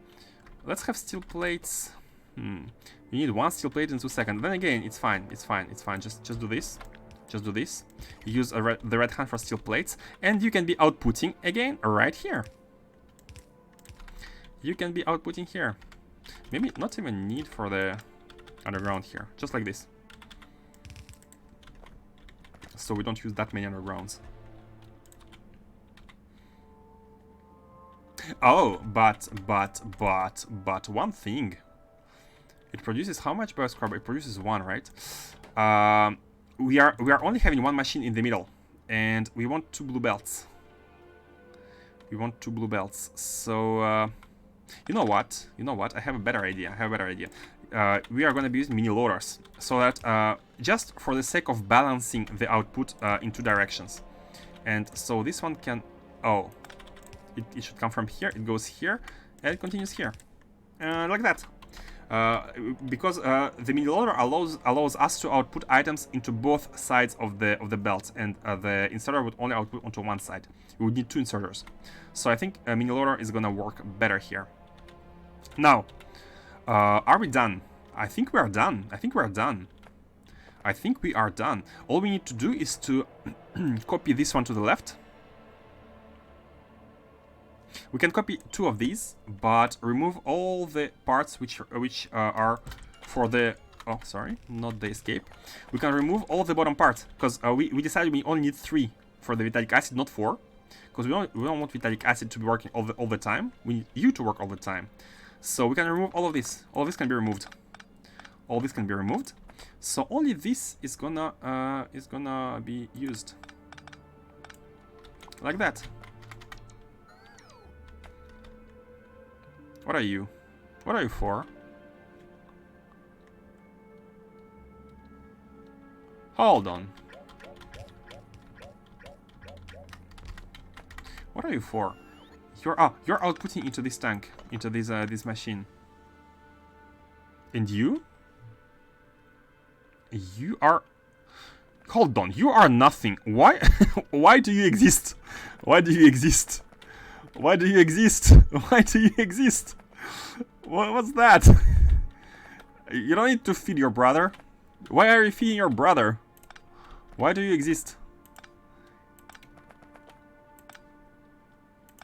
Let's have steel plates. You need one steel plate in 2 seconds. Then again, it's fine. It's fine. It's fine. Just do this. Just do this. Use the red hand for steel plates, and you can be outputting again right here. You can be outputting here. Maybe not even need for the underground here. Just like this. So we don't use that many undergrounds. Oh, but one thing. It produces how much bioscrub? It produces 1, right? We are only having 1 machine in the middle, and we want 2 blue belts. We want 2 blue belts. So you know what? You know what? I have a better idea. I have a better idea. We are going to be using mini loaders, so that just for the sake of balancing the output in 2 directions. And so this one can. Oh. It should come from here, it goes here, and it continues here. Like that. Because the mini loader allows us to output items into both sides of the belt, and the inserter would only output onto one side. We would need 2 inserters. So I think a mini loader is gonna work better here. Now, are we done? I think we are done. I think we are done. I think we are done. All we need to do is to copy this one to the left. We can copy 2 of these, but remove all the parts which are for the... Oh, sorry, not the escape. We can remove all the bottom parts, because we decided we only need 3 for the vitalic acid, not 4. Because we don't want vitalic acid to be working all the time. We need you to work all the time. So we can remove all of this. All of this can be removed. All this can be removed. So only this is gonna be used. Like that. What are you? What are you for? Hold on. What are you for? You're outputting into this tank, into this machine. And you? You are... Hold on, you are nothing. Why? Why do you exist? Why do you exist? Why do you exist? Why do you exist? What's that? You don't need to feed your brother. Why are you feeding your brother? Why do you exist?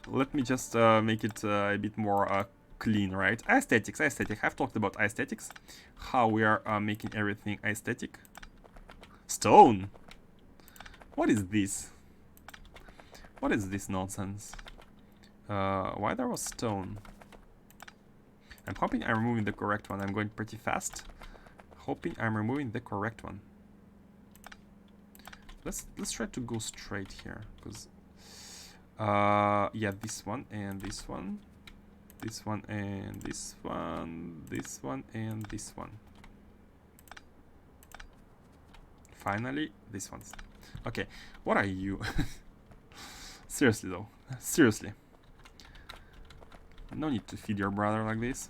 Let me just make it a bit more clean, right? Aesthetics, aesthetic. I've talked about aesthetics. How we are making everything aesthetic. Stone? What is this? What is this nonsense? Why there was stone? I'm hoping I'm removing the correct one. I'm going pretty fast. Hoping I'm removing the correct one. Let's try to go straight here, because yeah, this one and this one. this one, and this one, this one, and this one. Finally, this one's. Okay, what are you? Seriously though, seriously. No need to feed your brother like this.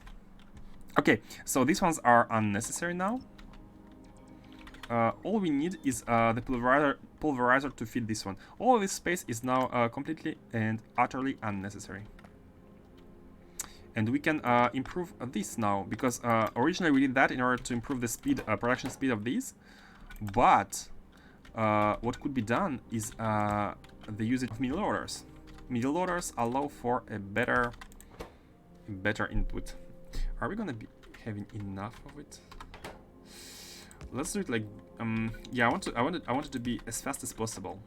Okay, so these ones are unnecessary now. All we need is the pulverizer to feed this one. All this space is now completely and utterly unnecessary. And we can improve this now, because originally we did that in order to improve the speed, production speed of these. But what could be done is the usage of middle loaders. Middle loaders allow for a better input. Are we gonna be having enough of it? Let's do it like yeah. I want it to be as fast as possible,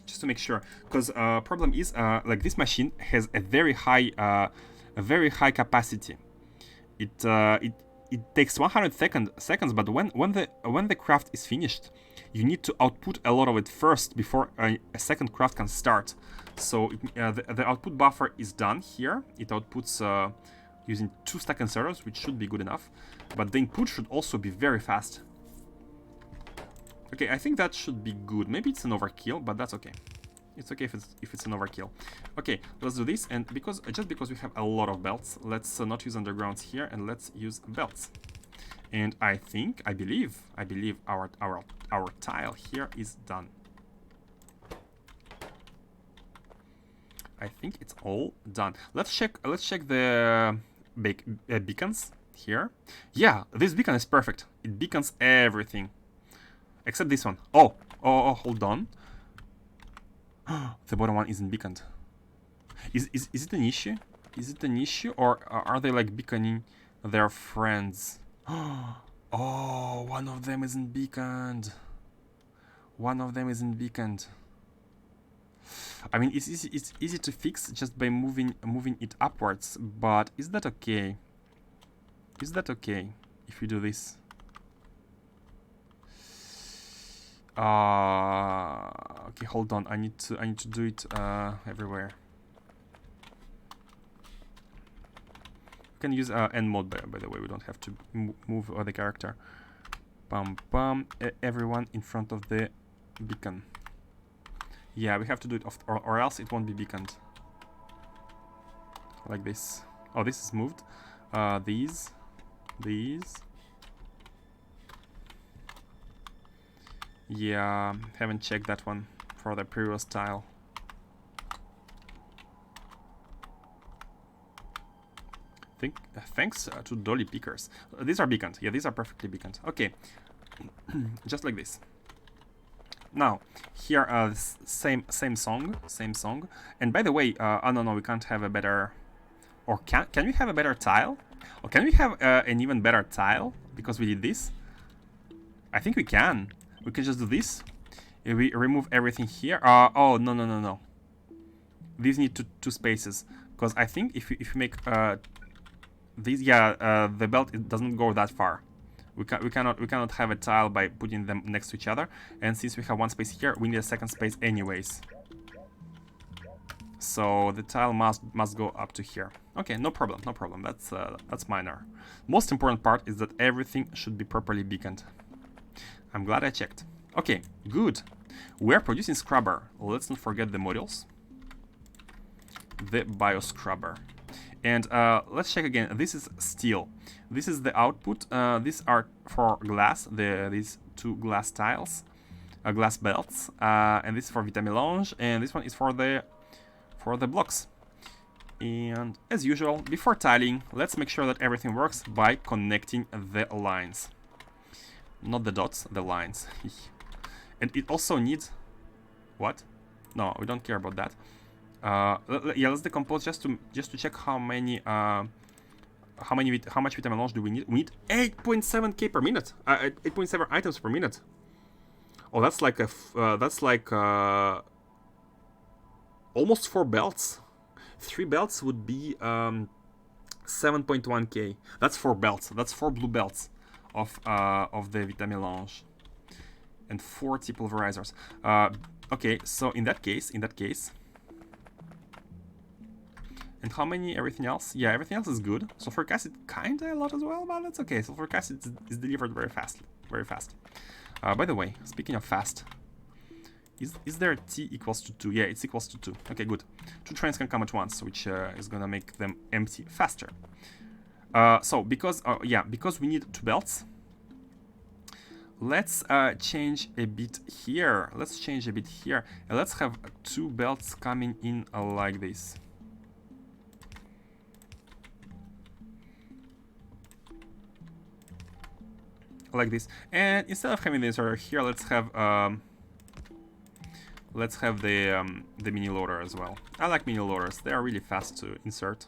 just to make sure. Because problem is like this machine has a very high capacity. It takes 100 seconds, but when the craft is finished, you need to output a lot of it first before a second craft can start. So the output buffer is done here. It outputs using 2 stack inserters, which should be good enough, but the input should also be very fast. Okay, I think that should be good. Maybe it's an overkill, but that's okay. It's okay if it's an overkill. Okay, let's do this, and just because we have a lot of belts, let's not use undergrounds here, and let's use belts. And I believe our tile here is done. I think it's all done. Let's check the beacons here. Yeah, this beacon is perfect. It beacons everything except this one. Oh, hold on. The bottom one isn't beaconed. Is it an issue? Is it an issue, or are they like beaconing their friends? Oh, one of them isn't beaconed. One of them isn't beaconed. I mean, it's easy to fix just by moving it upwards, but is that okay? Is that okay if you do this? Okay, hold on. I need to do it everywhere. You can use end mode by the way. We don't have to move the character. Everyone in front of the beacon. Yeah, we have to do it or else it won't be beaconed. Like this. Oh, this is moved. These. Yeah, haven't checked that one for the previous tile. Thanks to Dolly Pickers. These are beaconed. Yeah, these are perfectly beaconed. Okay, just like this. Now here, same song. And by the way, oh no, we can't have a better. Or can we have a better tile? Or can we have an even better tile because we did this? I think we can. We can just do this. We remove everything here. Oh no. These need two spaces, because I think if you make these, yeah, the belt, it doesn't go that far. We cannot have a tile by putting them next to each other. And since we have one space here, we need a second space anyways. So the tile must go up to here. Okay, no problem. That's minor. Most important part is that everything should be properly beaconed. I'm glad I checked. Okay, good. We're producing scrubber. Let's not forget the modules. The bioscrubber. And let's check again. This is steel. This is the output. These are for glass. These 2 glass tiles, glass belts, and this is for Vitamelange, and this one is for the blocks. And as usual, before tiling, let's make sure that everything works by connecting the lines. Not the dots, the lines. And it also needs... What? No, we don't care about that. Yeah, let's decompose just to check how much Vitamelange do we need. We need 8.7k per minute. 8.7 items per minute. Oh, that's like almost 4 belts. 3 belts would be 7.1k. That's 4 belts. That's 4 blue belts of the Vitamelange, and 40 pulverizers. Okay, so in that case, And how many everything else? Yeah, everything else is good. Sulfuric acid kinda a lot as well, but that's okay. Sulfuric acid is delivered very fast. Very fast. By the way, speaking of fast, is there T equals to 2? Yeah, it's equals to 2. Okay, good. 2 trains can come at once, which is gonna make them empty faster. So because we need 2 belts, let's change a bit here. Let's change a bit here, and let's have 2 belts coming in like this. Like this, and instead of having the inserter here, let's have the mini loader as well. I like mini loaders; they are really fast to insert.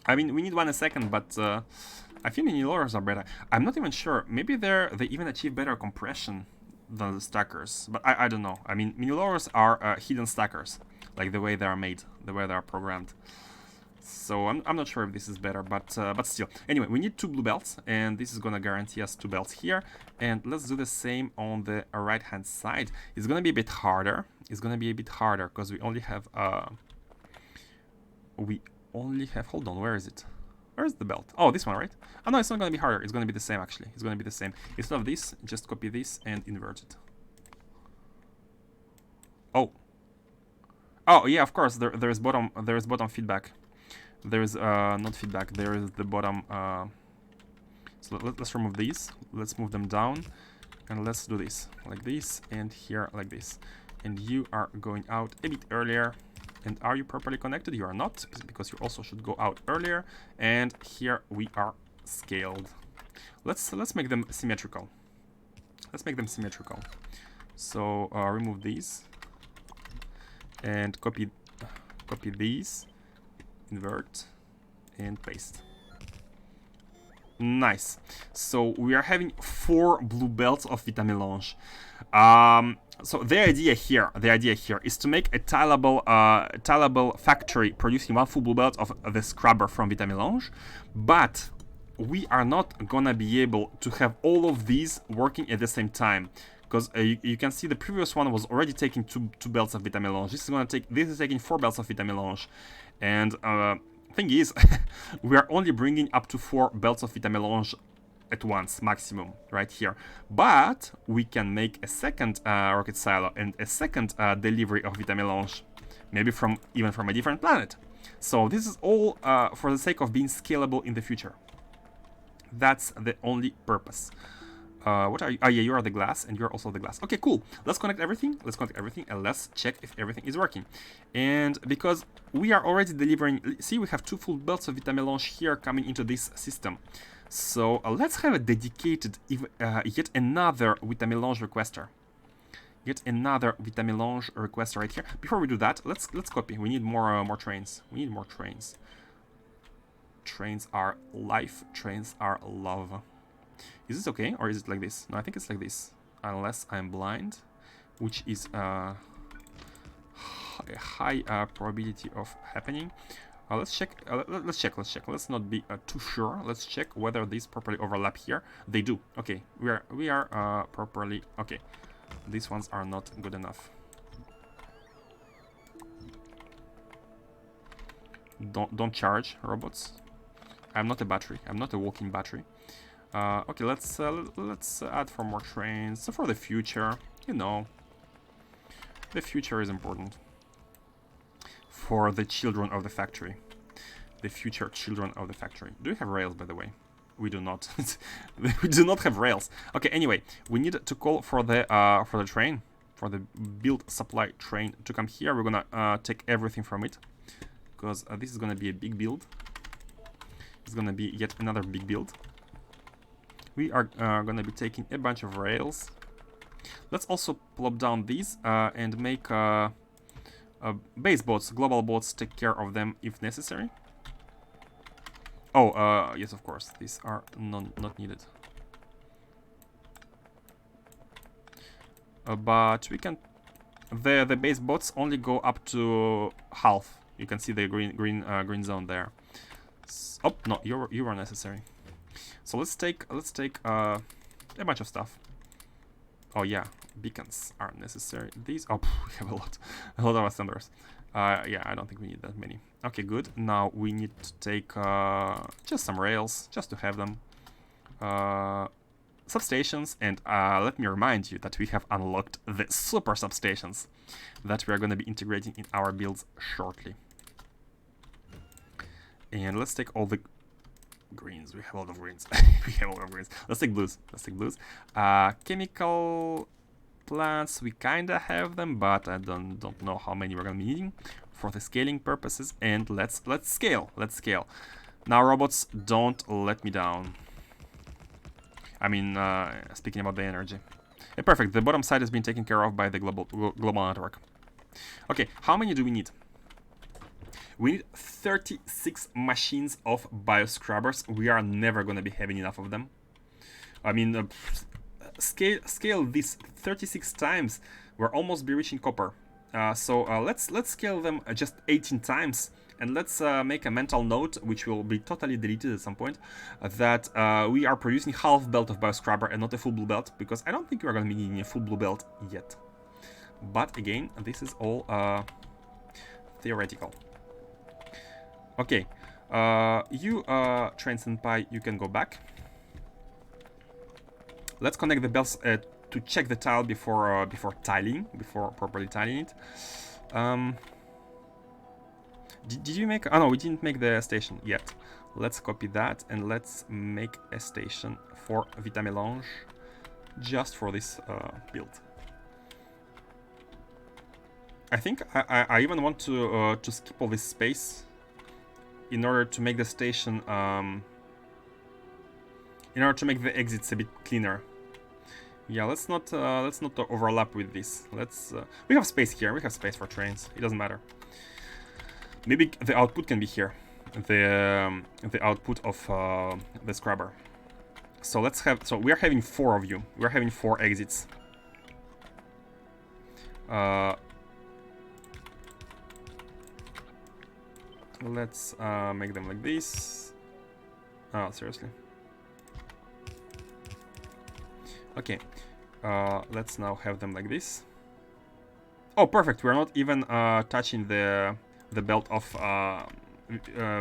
I mean, we need one a second, but I think mini loaders are better. I'm not even sure. Maybe they even achieve better compression than the stackers, but I don't know. I mean, mini loaders are hidden stackers, like the way they are made, the way they are programmed. So I'm not sure if this is better, but still. Anyway, we need 2 blue belts, and this is gonna guarantee us 2 belts here. And let's do the same on the right-hand side. It's gonna be a bit harder. It's gonna be a bit harder because we only have hold on, where is it? Where is the belt? Oh, this one, right? Oh no, it's not gonna be harder. It's gonna be the same actually. It's gonna be the same. Instead of this, just copy this and invert it. Oh yeah, of course. There is bottom feedback. There is not feedback. There is the bottom. So let's remove these. Let's move them down, and let's do this like this, and here like this. And you are going out a bit earlier. And are you properly connected? You are not, because you also should go out earlier. And here we are scaled. Let's make them symmetrical. Let's make them symmetrical. So remove these and copy these, invert and paste. Nice. So we are having 4 blue belts of Vitamelange. So the idea here is to make a tileable factory producing 1 full blue belt of the scrubber from Vitamelange, but we are not gonna be able to have all of these working at the same time, because you can see the previous one was already taking two belts of Vitamelange. This is taking 4 belts of Vitamelange, and thing is, we are only bringing up to 4 belts of Vitamelange at once, maximum, right here. But we can make a second rocket silo and a second delivery of Vitamelange, maybe even from a different planet. So this is all for the sake of being scalable in the future. That's the only purpose. What are you? Oh yeah, you are the glass, and you're also the glass. Okay, cool. Let's connect everything. And let's check if everything is working. And because we are already delivering, see, we have 2 full belts of Vitamelange here coming into this system. So let's have a dedicated, yet another Vitamelange requester. Yet another Vitamelange requester right here. Before we do that, let's copy. We need more trains. We need more trains. Trains are life. Trains are love. Is this okay, or is it like this? No, I think it's like this. Unless I'm blind, which is a high probability of happening. Let's check. Let's not be too sure. Let's check whether these properly overlap here. They do. Okay, we are properly. Okay, these ones are not good enough. Don't charge, robots. I'm not a battery. I'm not a walking battery. Okay, let's add 4 more trains. So for the future, you know, the future is important. For the children of the factory. The future children of the factory. Do you have rails, by the way? We do not. We do not have rails. Okay, anyway, we need to call for the train, for the build supply train to come here. We're gonna take everything from it, because this is gonna be a big build. It's gonna be yet another big build. We are gonna be taking a bunch of rails. Let's also plop down these and make base boats, global boats, take care of them if necessary. Oh, yes, of course, these are not needed. But we can... The base boats only go up to half. You can see the green zone there. Oh, no, you are necessary. So let's take a bunch of stuff. Oh yeah, beacons are necessary. These, oh, we have a lot of assemblers. Yeah, I don't think we need that many. Okay, good. Now we need to take just some rails, just to have them. Substations, and let me remind you that we have unlocked the super substations that we are going to be integrating in our builds shortly. And let's take all the greens. We have a lot of greens. We have a lot of greens. Let's take blues. Let's take blues. Chemical plants, we kinda have them, but I don't know how many we're gonna be needing for the scaling purposes. And let's scale. Let's scale. Now, robots, don't let me down. I mean, speaking about the energy. Yeah, perfect. The bottom side has been taken care of by the global network. Okay, how many do we need? We need 36 machines of bioscrubbers. We are never going to be having enough of them. I mean, scale this 36 times. We'll almost be reaching copper. So let's scale them just 18 times. And let's make a mental note, which will be totally deleted at some point, that we are producing half belt of bioscrubber and not a full blue belt, because I don't think we're going to be needing a full blue belt yet. But again, this is all theoretical. Okay, you Trains and Pie, you can go back. Let's connect the belts to check the tile before properly tiling it. Did you make... Oh no, we didn't make the station yet. Let's copy that and let's make a station for Vitamelange just for this build. I think I even want to skip all this space in order to make the station... in order to make the exits a bit cleaner. Yeah, let's not overlap with this. We have space here. We have space for trains. It doesn't matter. Maybe the output can be here, the output of the scrubber. So let's have. So we are having 4 of you. We are having 4 exits. Let's make them like this. Oh, seriously. Okay. Let's now have them like this. Oh, perfect. We're not even touching the belt of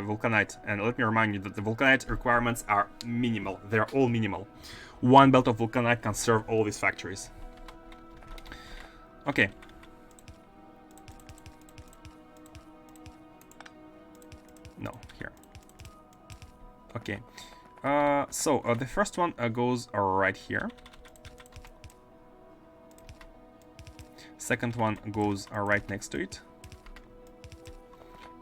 vulcanite. And let me remind you that the vulcanite requirements are minimal. They're all minimal. 1 belt of vulcanite can serve all these factories. Okay. No, here. Okay. So the first one goes right here. Second one goes right next to it.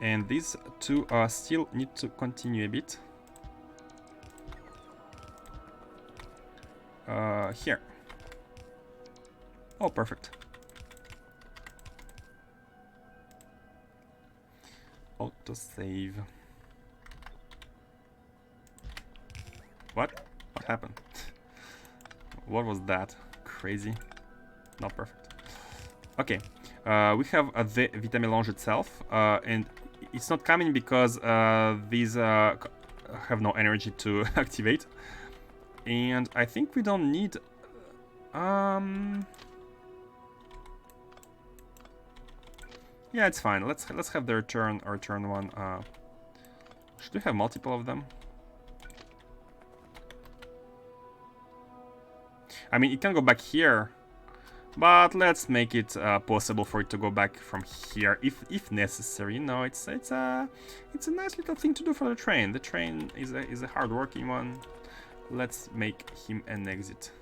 And these 2 still need to continue a bit. Here. Oh, perfect. Autosave. What? What happened? What was that? Crazy. Not perfect. Okay. We have the Vitamelange itself, and it's not coming because these have no energy to activate. And I think we don't need... Yeah, it's fine. Let's have the return one. Should we have multiple of them? I mean, it can go back here, but let's make it possible for it to go back from here if necessary. You know, it's a nice little thing to do for the train. The train is a hard-working one. Let's make him an exit.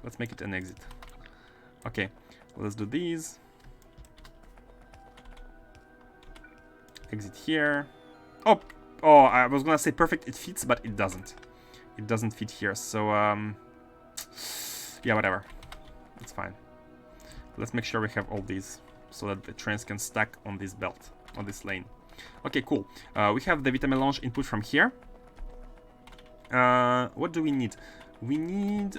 Let's make it an exit. Okay, let's do these. Exit here. Oh, I was gonna say perfect. It fits, but it doesn't. It doesn't fit here. So yeah, whatever. It's fine. Let's make sure we have all these so that the trains can stack on this belt, on this lane. Okay, cool. We have the Vitamelange input from here. What do we need? We need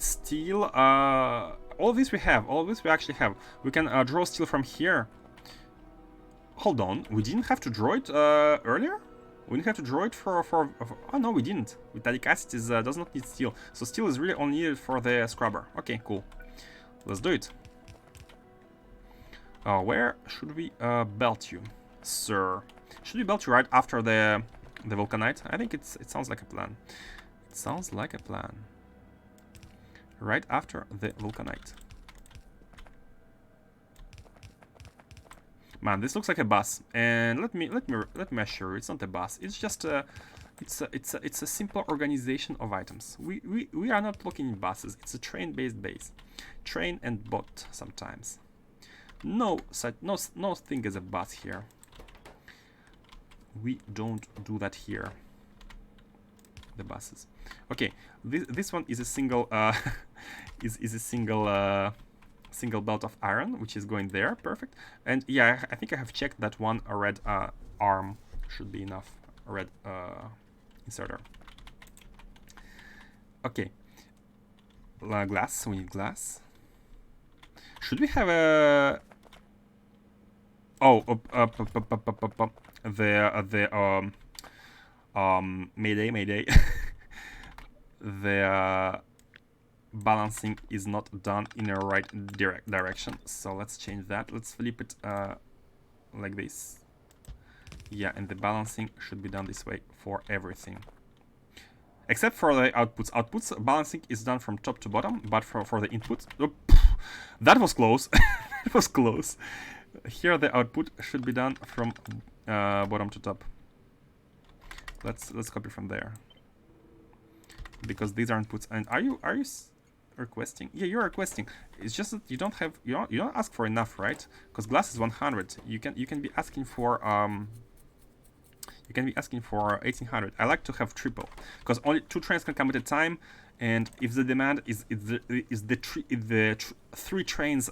steel. All this we have. All this we actually have. We can draw steel from here. Hold on. We didn't have to draw it earlier? We didn't have to draw it for oh no, we didn't. Metallic acid does not need steel. So steel is really only needed for the scrubber. Okay, cool. Let's do it. Where should we belt you, sir? Should we belt you right after the vulcanite? I think it sounds like a plan. It sounds like a plan. Right after the vulcanite. Man, this looks like a bus, and let me assure you, it's not a bus. It's just a it's a simple organization of items. We are not looking in buses. It's a train-based base, train and bot sometimes. No thing as a bus here. We don't do that here. The buses. Okay, this one is a single is a single belt of iron, which is going there. Perfect. And yeah, I think I have checked that one red arm should be enough. A red inserter. Okay. Glass. We need glass. Should we have a? Oh, Mayday. The balancing is not done in a right direction, so let's change that. Let's flip it like this. Yeah, and the balancing should be done this way for everything. Except for the outputs. Outputs balancing is done from top to bottom, but for the inputs... Oh, that was close. That was close. Here the output should be done from bottom to top. Let's copy from there. Because these are inputs. And are you requesting? Yeah, you're requesting. It's just that you don't ask for enough, right? Because glass is 100. You can be asking for 1800. I like to have triple because only 2 trains can come at a time, and if the demand is the 3 trains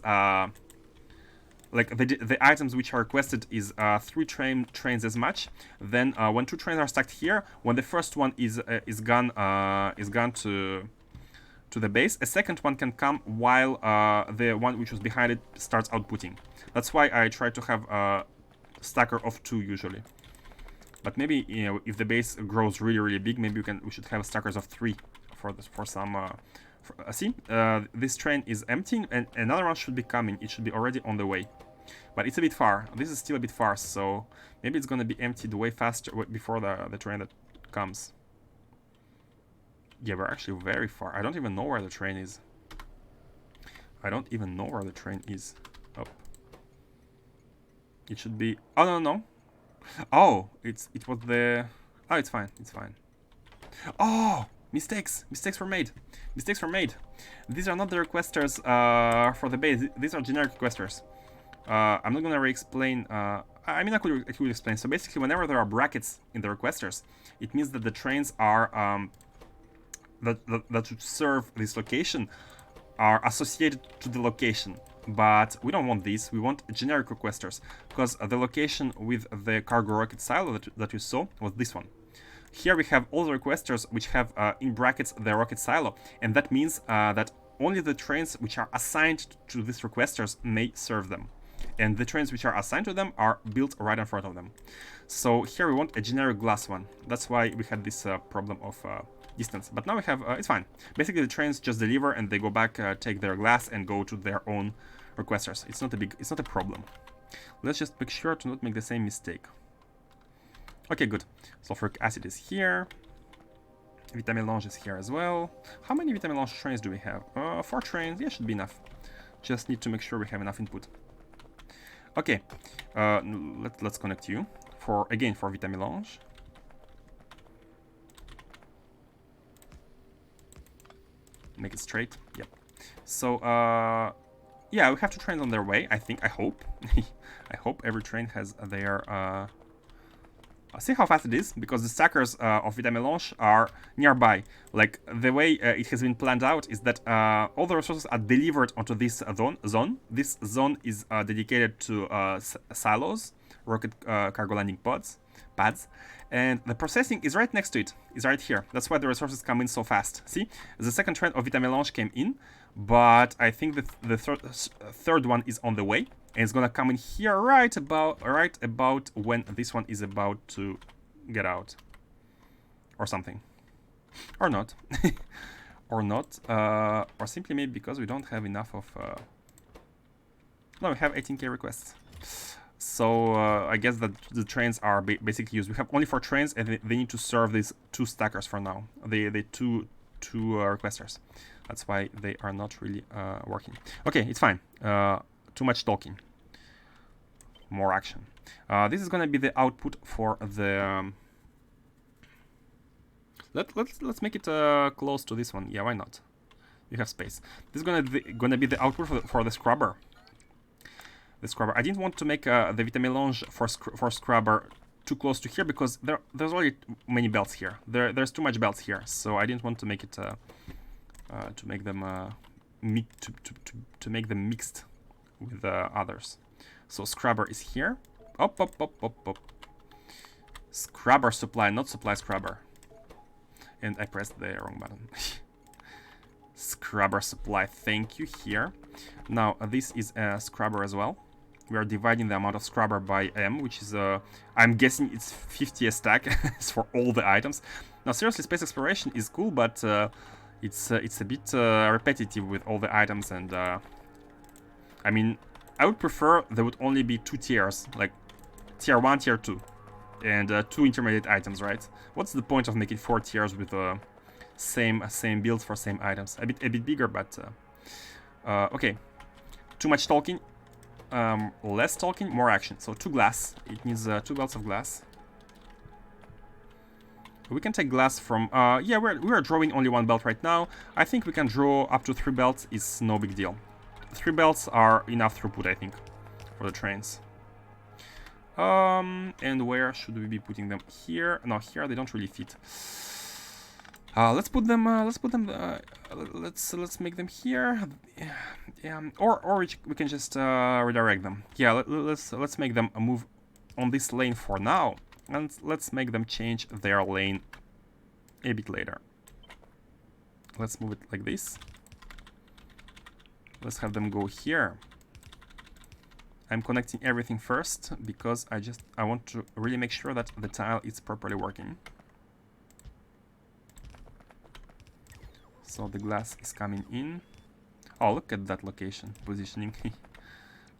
like the items which are requested is 3 trains as much, then when 2 trains are stacked here, when the first one is gone to the base, a second one can come while the one which was behind it starts outputting. That's why I try to have a stacker of 2 usually. But maybe, you know, if the base grows really big, maybe we should have stackers of 3 for some. See, this train is emptying, and another one should be coming. It should be already on the way, but it's a bit far. This is still a bit far, so maybe it's gonna be emptied way faster before the train that comes. Yeah, we're actually very far. I don't even know where the train is. I don't even know where the train is. Oh, it should be. Oh no. Oh, it was the. Oh, it's fine. It's fine. Oh, mistakes were made. Mistakes were made. These are not the requesters for the base. These are generic requesters. I'm not gonna re-explain. I mean, I could explain. So basically, whenever there are brackets in the requesters, it means that the trains are that should serve this location are associated to the location. But we don't want these. We want generic requesters, because the location with the cargo rocket silo that you saw was this one. Here we have all the requesters which have in brackets the rocket silo, and that means that only the trains which are assigned to these requesters may serve them, and the trains which are assigned to them are built right in front of them. So here we want a generic glass one. That's why we had this problem of distance. But now we have it's fine. Basically, the trains just deliver and they go back, take their glass, and go to their own requesters. It's not a problem. Let's just make sure to not make the same mistake. Okay, good. Sulfuric acid is here. Vitamelange is here as well. How many Vitamelange trains do we have? 4 trains. Yeah, should be enough. Just need to make sure we have enough input. Okay, let's connect you for Vitamelange. Make it straight. Yep. So yeah, we have 2 trains on their way. I hope. I hope every train has their. See how fast it is, because the stackers of Vitamelange are nearby. Like, the way it has been planned out is that all the resources are delivered onto this zone. This zone is dedicated to silos, rocket cargo landing pads, and the processing is right next to it. Is right here. That's why the resources come in so fast. See, the second train of Vitamelange came in, but I think the third one is on the way. And it's gonna come in here right about when this one is about to get out, or something, or not, or not, or simply maybe because we don't have enough of No, we have 18k requests. So I guess that the trains are basically used. We have only 4 trains, and they need to serve these 2 stackers for now. They two requesters. That's why they are not really working. Okay, it's fine. Too much talking. More action. This is gonna be the output for the. Let's make it close to this one. Yeah, why not? You have space. This is gonna be the output for the scrubber. The scrubber. I didn't want to make the Vitamelange for scrubber too close to here because there's already many belts here. There's too much belts here, so I didn't want to make it to make them to make them mixed with others. So scrubber is here. Up. Scrubber supply, not supply scrubber. And I pressed the wrong button. Scrubber supply, thank you, here. Now this is a scrubber as well. We are dividing the amount of scrubber by M, which is I'm guessing it's 50 a stack for all the items. Now seriously, space exploration is cool, but it's a bit repetitive with all the items, and I mean, I would prefer there would only be 2 tiers, like tier 1, tier 2, and 2 intermediate items, right? What's the point of making 4 tiers with same builds for same items? A bit bigger, but okay. Too much talking. Less talking, more action. So 2 glass. It needs 2 belts of glass. We can take glass from. Yeah, we're drawing only 1 belt right now. I think we can draw up to 3 belts. It's no big deal. 3 belts are enough throughput, I think, for the trains. And where should we be putting them? Here? No, here they don't really fit. Let's put them. Let's make them here. Or we can just redirect them. Yeah, let's make them move on this lane for now, and let's make them change their lane a bit later. Let's move it like this. Let's have them go here. I'm connecting everything first because I want to really make sure that the tile is properly working. So the glass is coming in. Oh, look at that location positioning.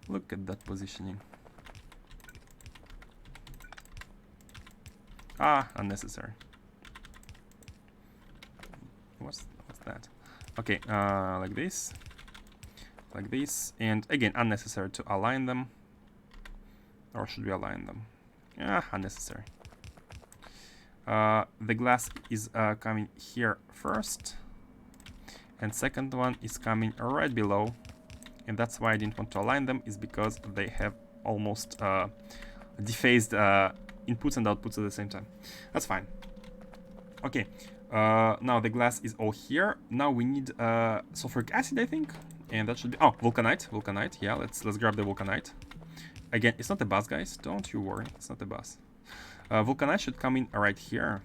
Look at that positioning. Ah, unnecessary. What's that? Okay, like this. Like this. And again, unnecessary to align them. Or should we align them? Yeah, unnecessary. The glass is coming here first. And second one is coming right below, and that's why I didn't want to align them, is because they have almost dephased inputs and outputs at the same time. That's fine. Okay, now the glass is all here. Now we need sulfuric acid, I think, and that should be vulcanite. Yeah, let's grab the vulcanite. Again, it's not a bus, guys. Don't you worry, it's not a bus. Vulcanite should come in right here,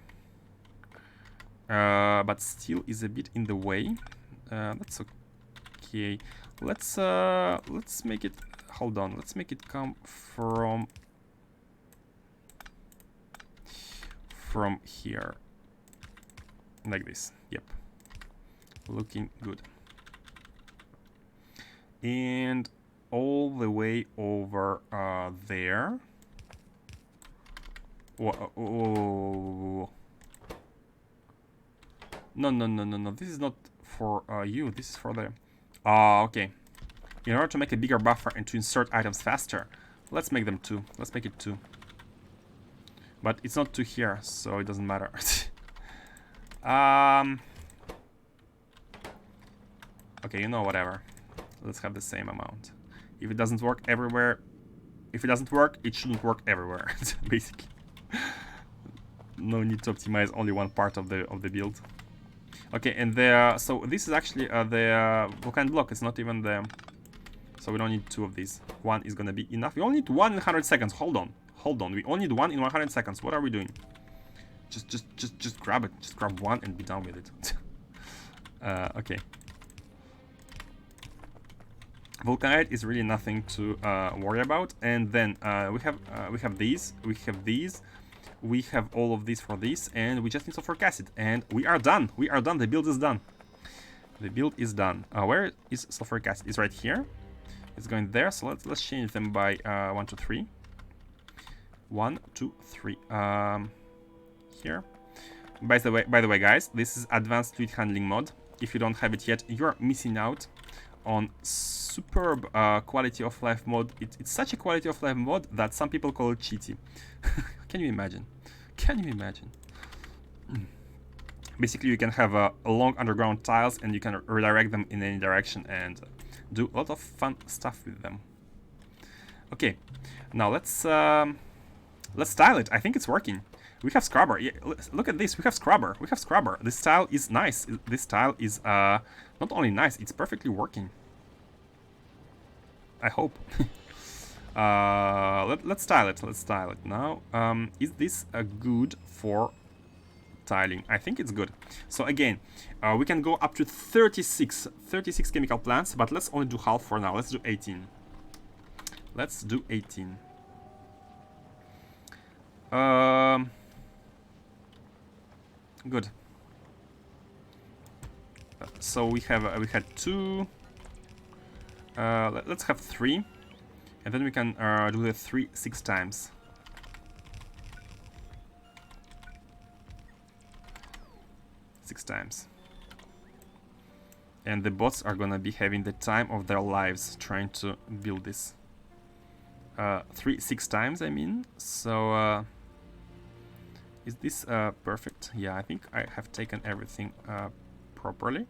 but still is a bit in the way. That's okay. Let's make it. Hold on. Let's make it come from here, like this. Yep, looking good. And all the way over there. Whoa. No. This is not for you. This is for the... okay. In order to make a bigger buffer and to insert items faster, let's make them 2. Let's make it 2. But it's not 2 here, so it doesn't matter. Okay, you know, whatever. Let's have the same amount. If it doesn't work everywhere... If it doesn't work, it shouldn't work everywhere, basically. No need to optimize only one part of the build. Okay, and so this is actually the volcanic block. It's not even the... So we don't need 2 of these. 1 is gonna be enough. We only need 1 in 100 seconds. Hold on. We only need 1 in 100 seconds. What are we doing? Just grab it. Just grab 1 and be done with it. Okay. Vulcanite is really nothing to worry about. And then we have these. We have all of these for this, and we just need sulfuric acid, and we are done. The build is done. Where is sulfuric acid? It's right here. It's going there, so let's change them by 1, 2, 3. 1, 2, 3. Here. By the way, guys, this is advanced fluid handling mod. If you don't have it yet, you're missing out on superb quality of life mode. It's such a quality of life mode that some people call it cheaty. Can you imagine? Can you imagine? Basically, you can have long underground tiles and you can redirect them in any direction and do a lot of fun stuff with them. Okay, now let's style it. I think it's working. We have scrubber. Yeah, look at this. We have scrubber. We have scrubber. This tile is nice. This tile is not only nice, it's perfectly working. I hope. Let's style it. Let's style it now. Is this good for tiling? I think it's good. So again, we can go up to 36 chemical plants, but let's only do half for now. Let's do 18. Let's do 18. Good. So we had 2. Let's have 3, and then we can do the 3 6 times. 6 times. And the bots are gonna be having the time of their lives trying to build this. 3 6 times, I mean. So is this perfect? Yeah, I think I have taken everything properly.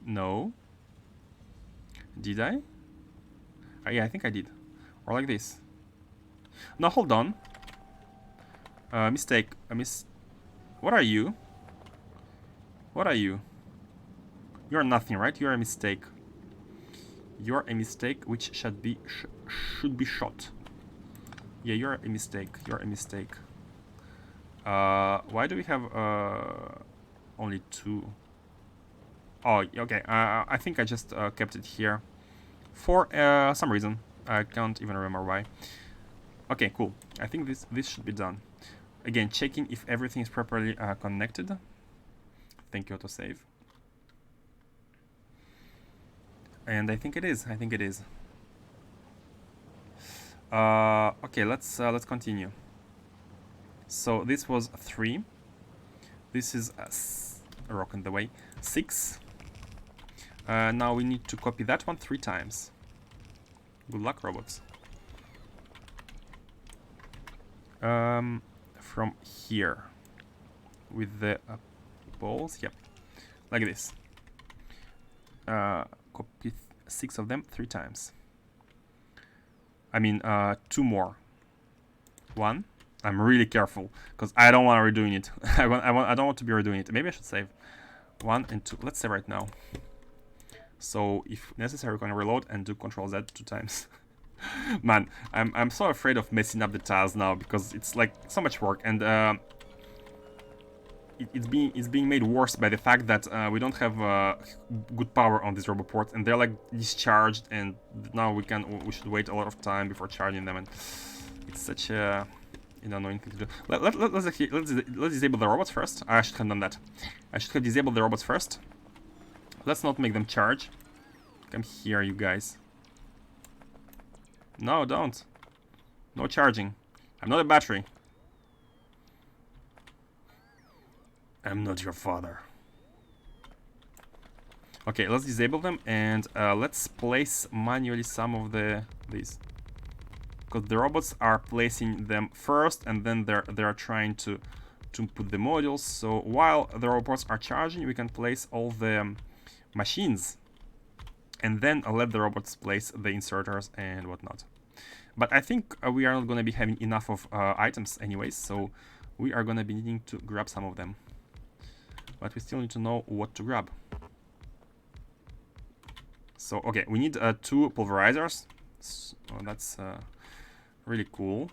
No. Did I? Yeah, I think I did. Or like this. No, hold on. Mistake. What are you? What are you? You're nothing, right? You're a mistake. You're a mistake which should be shot. Yeah, you're a mistake. You're a mistake. Why do we have only 2? Oh, okay. I think I just kept it here for some reason. I can't even remember why. Okay, cool. I think this should be done. Again, checking if everything is properly connected. Thank you, autosave. And I think it is. I think it is. Okay, let's continue. So this was 3. This is a rock in the way. 6. Now we need to copy that one 3 times. Good luck, robots. From here with the balls. Yep, like this. Copy 6 of them 3 times. I mean 2 more. 1. I'm really careful because I don't want to redoing it. I don't want to be redoing it. Maybe I should save. 1 and 2. Let's save right now. So if necessary, we're gonna reload and do Control Z 2 times. Man, I'm so afraid of messing up the tiles now because it's like so much work, and it's being made worse by the fact that we don't have good power on these roboports, and they're like discharged, and now we should wait a lot of time before charging them, and it's such a annoying thing to do. Let's disable the robots first. I should have done that. I should have disabled the robots first. Let's not make them charge. Come here, you guys. No, don't. No charging. I'm not a battery. I'm not your father. Okay, let's disable them and let's place manually some of these. Because the robots are placing them first, and then they're trying to put the modules. So while the robots are charging, we can place all the machines, and then let the robots place the inserters and whatnot. But I think we are not going to be having enough of items anyways, so we are going to be needing to grab some of them. But we still need to know what to grab. So, okay, we need 2 pulverizers. So, that's really cool.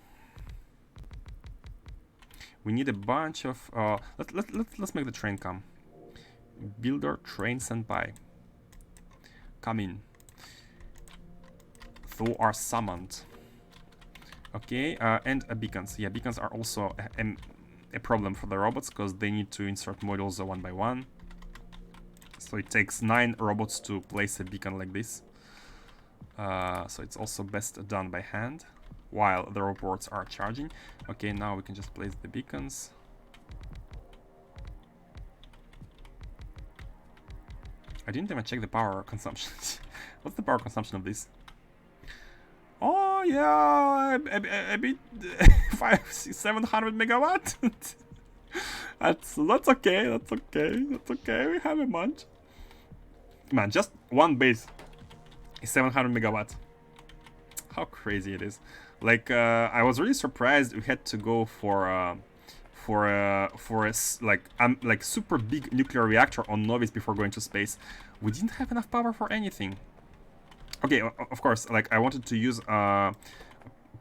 We need a bunch of... let's make the train come. Builder train senpai. Come in. Thou are summoned. Okay, and beacons. Yeah, beacons are also a problem for the robots because they need to insert modules one by one. So it takes 9 robots to place a beacon like this. So it's also best done by hand while the robots are charging. Okay, now we can just place the beacons. I didn't even check the power consumption. What's the power consumption of this? Oh yeah, a bit 700 megawatt. that's okay. That's okay. That's okay. We have a bunch. Man, just one base is 700 megawatt. How crazy it is! Like I was really surprised we had to go for like super big nuclear reactor on Nauvis before going to space. We didn't have enough power for anything. Okay, of course, like I wanted to use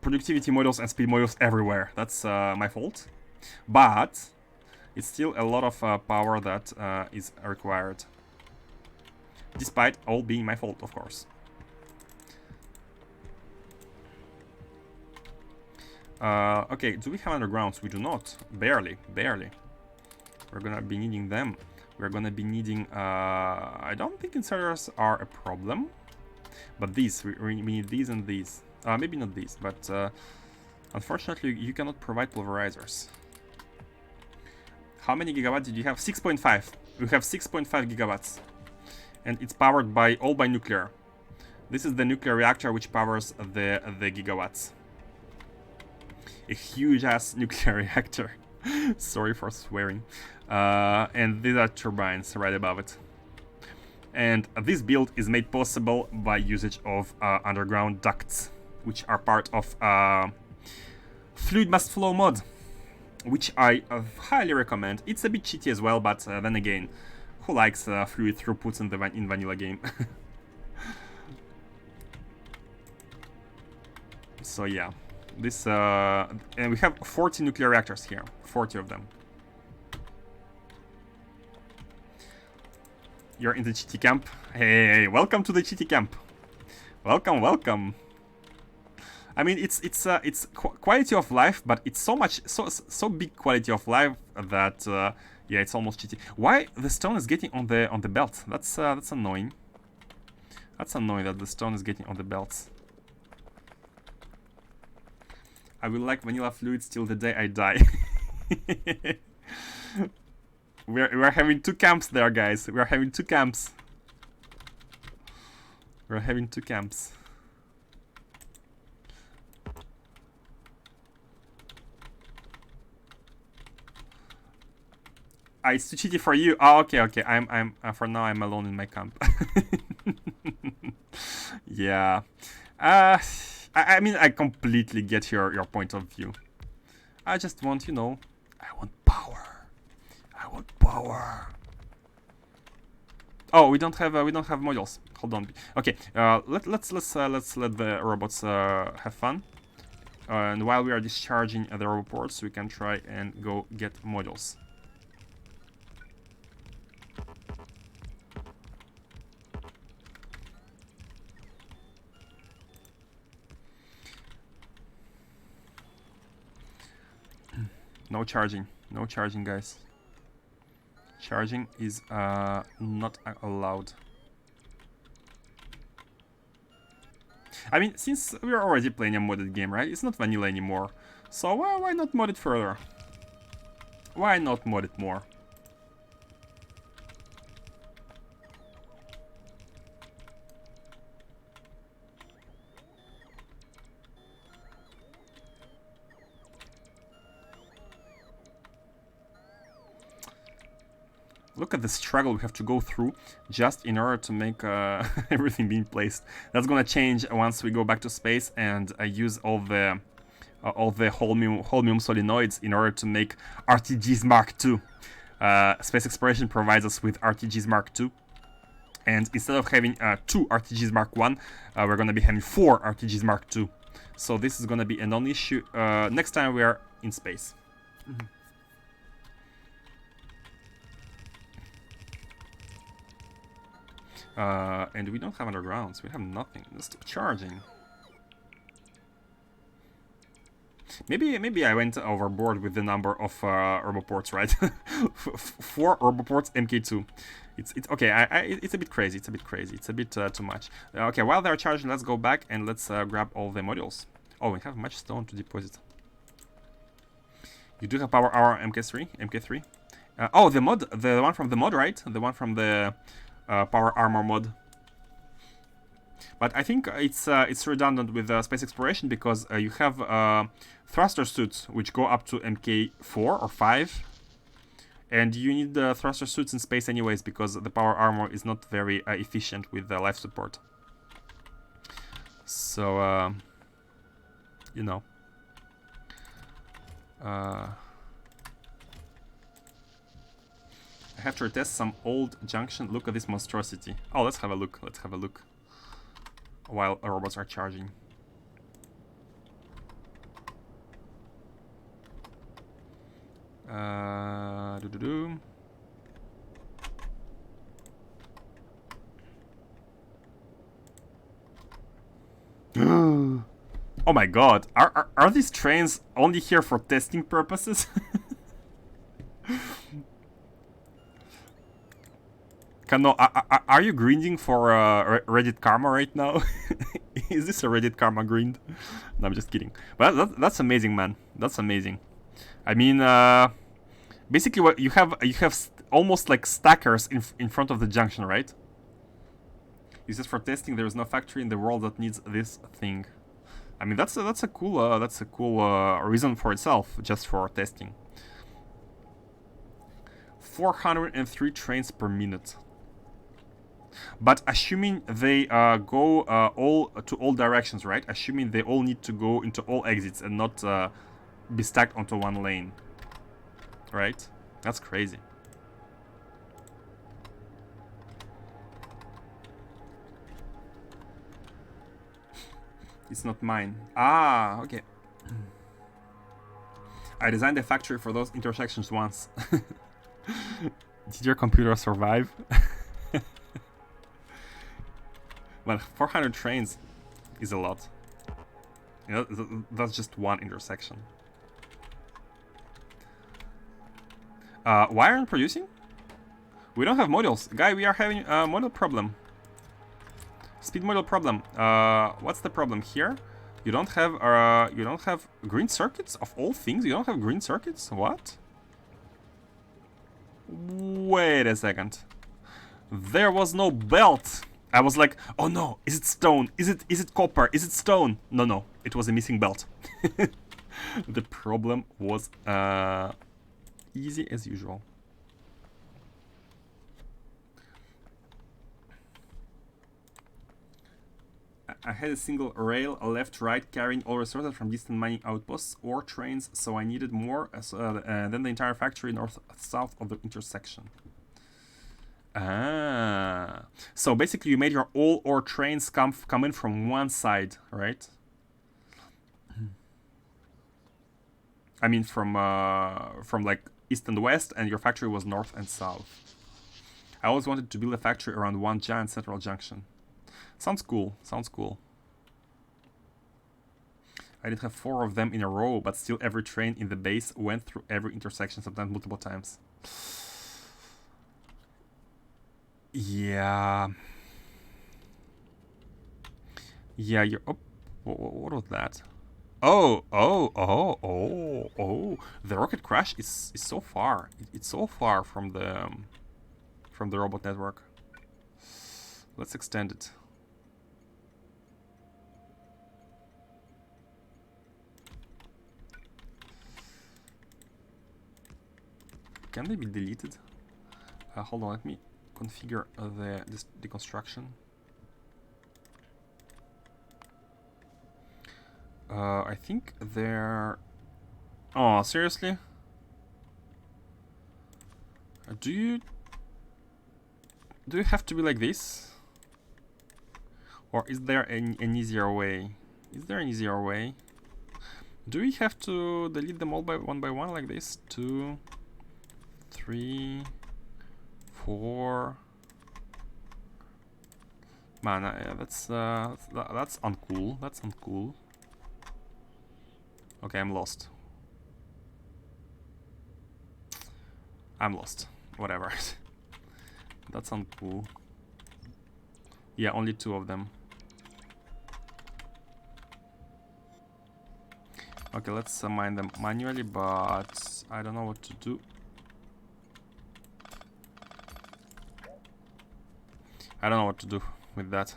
productivity models and speed models everywhere. That's my fault. But it's still a lot of power that is required. Despite all being my fault, of course. Okay, do we have undergrounds? We do not. Barely. We're gonna be needing them. We're gonna be needing... I don't think inserters are a problem. But these, we need these and these. Maybe not these, but unfortunately you cannot provide pulverizers. How many gigawatts did you have? 6.5. We have 6.5 gigawatts. And it's powered all by nuclear. This is the nuclear reactor which powers the gigawatts. A huge ass nuclear reactor. Sorry for swearing. And these are turbines right above it. And this build is made possible by usage of underground ducts, which are part of Fluid Must Flow mod, which I highly recommend. It's a bit cheaty as well, but then again, who likes fluid throughputs in vanilla game? So yeah, this and we have 40 nuclear reactors here, 40 of them. You're in the Chitty camp. Hey, welcome to the Chitty camp. Welcome. I mean, it's quality of life, but it's so big quality of life that yeah, it's almost Chitty. Why the stone is getting on the belt? That's annoying. That's annoying that the stone is getting on the belts. I will like vanilla fluids till the day I die. We're having two camps there, guys. We're having two camps. We're having two camps. It's too cheaty for you. Oh, okay. I'm for now I'm alone in my camp. Yeah. I mean, I completely get your point of view. I just want, you know, I want power. I want power. Oh, we don't have modules. Hold on. Okay. Let's let the robots have fun. And while we are discharging the robots, we can try and go get modules. No charging, guys. Charging is not allowed. I mean, since we're already playing a modded game, right? It's not vanilla anymore. So why not mod it further? Why not mod it more? Look at the struggle we have to go through just in order to make everything being placed. That's gonna change once we go back to space and use all the Holmium solenoids in order to make RTGs Mark II. Space Exploration provides us with RTGs Mark II. And instead of having 2 RTGs Mark I, we're gonna be having 4 RTGs Mark II. So this is gonna be a non-issue next time we are in space. Mm-hmm. And we don't have undergrounds. We have nothing. Let's keep charging. Maybe I went overboard with the number of roboports, right? 4 roboports MK2. It's okay. It's a bit crazy. It's a bit crazy. It's a bit too much. Okay, while they're charging, let's go back and let's grab all the modules. Oh, we have much stone to deposit. You do have power hour MK3. Oh, the one from the mod, right? The one from the power armor mod. But I think it's redundant with space exploration because you have thruster suits which go up to MK4 or 5, and you need the thruster suits in space anyways because the power armor is not very efficient with the life support. So you know. I have to retest some old junction. Look at this monstrosity. Oh, let's have a look. Let's have a look. While robots are charging. Oh my god, are these trains only here for testing purposes? Kano, are you grinding for Reddit Karma right now? Is this a Reddit Karma grind? No, I'm just kidding. But that's amazing, man. That's amazing. I mean, basically, what you have almost like stackers in front of the junction, right? It says for testing, there is no factory in the world that needs this thing. I mean, that's a cool reason for itself, just for testing. 403 trains per minute. But assuming they go all to all directions, right? Assuming they all need to go into all exits and not be stacked onto one lane, right? That's crazy. It's not mine. Ah, okay. I designed a factory for those intersections once. Did your computer survive? Well, 400 trains is a lot. You know, that's just one intersection. Why aren't producing? We don't have modules. Guy, we are having a module problem. Speed module problem. What's the problem here? You don't have green circuits of all things? You don't have green circuits? What? Wait a second. There was no belt. I was like, oh no, is it stone? Is it copper? Is it stone? No, it was a missing belt. The problem was easy as usual. I had a single rail, left-right, carrying all resources from distant mining outposts or trains, so I needed more than the entire factory north-south of the intersection. Ah, so basically you made your all ore trains come in from one side, right? I mean from like east and west, and your factory was north and south. I always wanted to build a factory around one giant central junction. Sounds cool. Sounds cool. I did have 4 of them in a row, but still every train in the base went through every intersection, sometimes multiple times. Yeah. Yeah, you're... Oh, what was that? Oh. The rocket crash is so far. It's so far from the robot network. Let's extend it. Can they be deleted? Hold on, let me configure the construction. I think they're... Oh, seriously? Do you have to be like this? Or is there an easier way? Is there an easier way? Do we have to delete them all one by one like this? 2, 3, 4. Man, that's uncool. That's uncool. Okay, I'm lost. I'm lost. Whatever. That sounds cool. Yeah, only 2 of them. Okay, let's mine them manually, but I don't know what to do. I don't know what to do with that.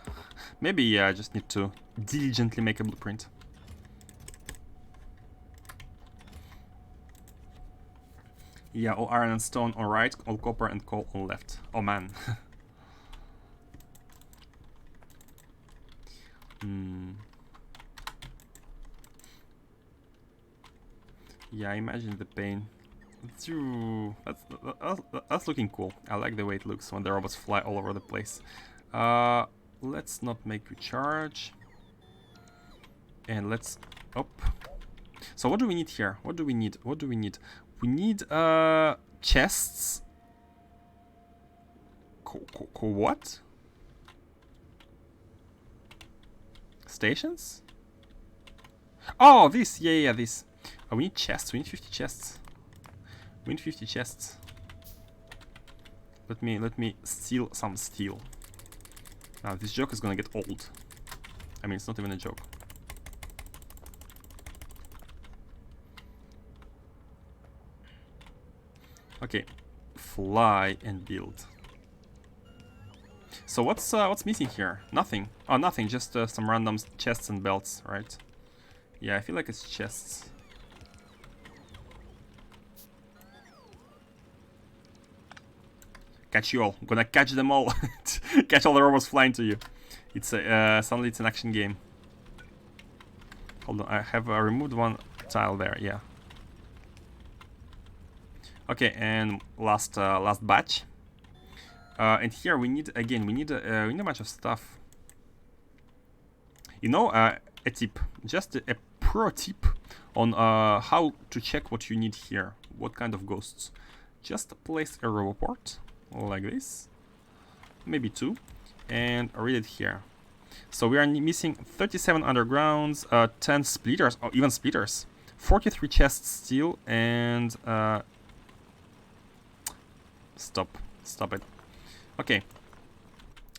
Maybe, yeah, I just need to diligently make a blueprint. Yeah, all iron and stone on right, all copper and coal on left. Oh man. Yeah, I imagine the pain. That's looking cool. I like the way it looks when the robots fly all over the place. Let's not make you charge. And let's... Oh. So what do we need here? What do we need? What do we need? We need chests. What? Stations? Oh, this. Yeah, this. Oh, we need chests. We need 50 chests. We need 50 chests. Let me steal some steel. Now this joke is gonna get old. I mean, it's not even a joke. Okay, fly and build. So what's missing here? Nothing. Oh, nothing. Just some random chests and belts, right? Yeah, I feel like it's chests. Catch you all. I'm gonna catch them all. Catch all the robots flying to you. It's suddenly it's an action game. Hold on, I have removed one tile there. Yeah. Okay, and last batch. And here we need again. We need a bunch of stuff. You know, a tip, just a pro tip on how to check what you need here. What kind of ghosts? Just place a roboport like this, maybe 2, and read it here. So we are missing 37 undergrounds, 10 splitters, or even splitters, 43 chests steel, and stop it. Okay,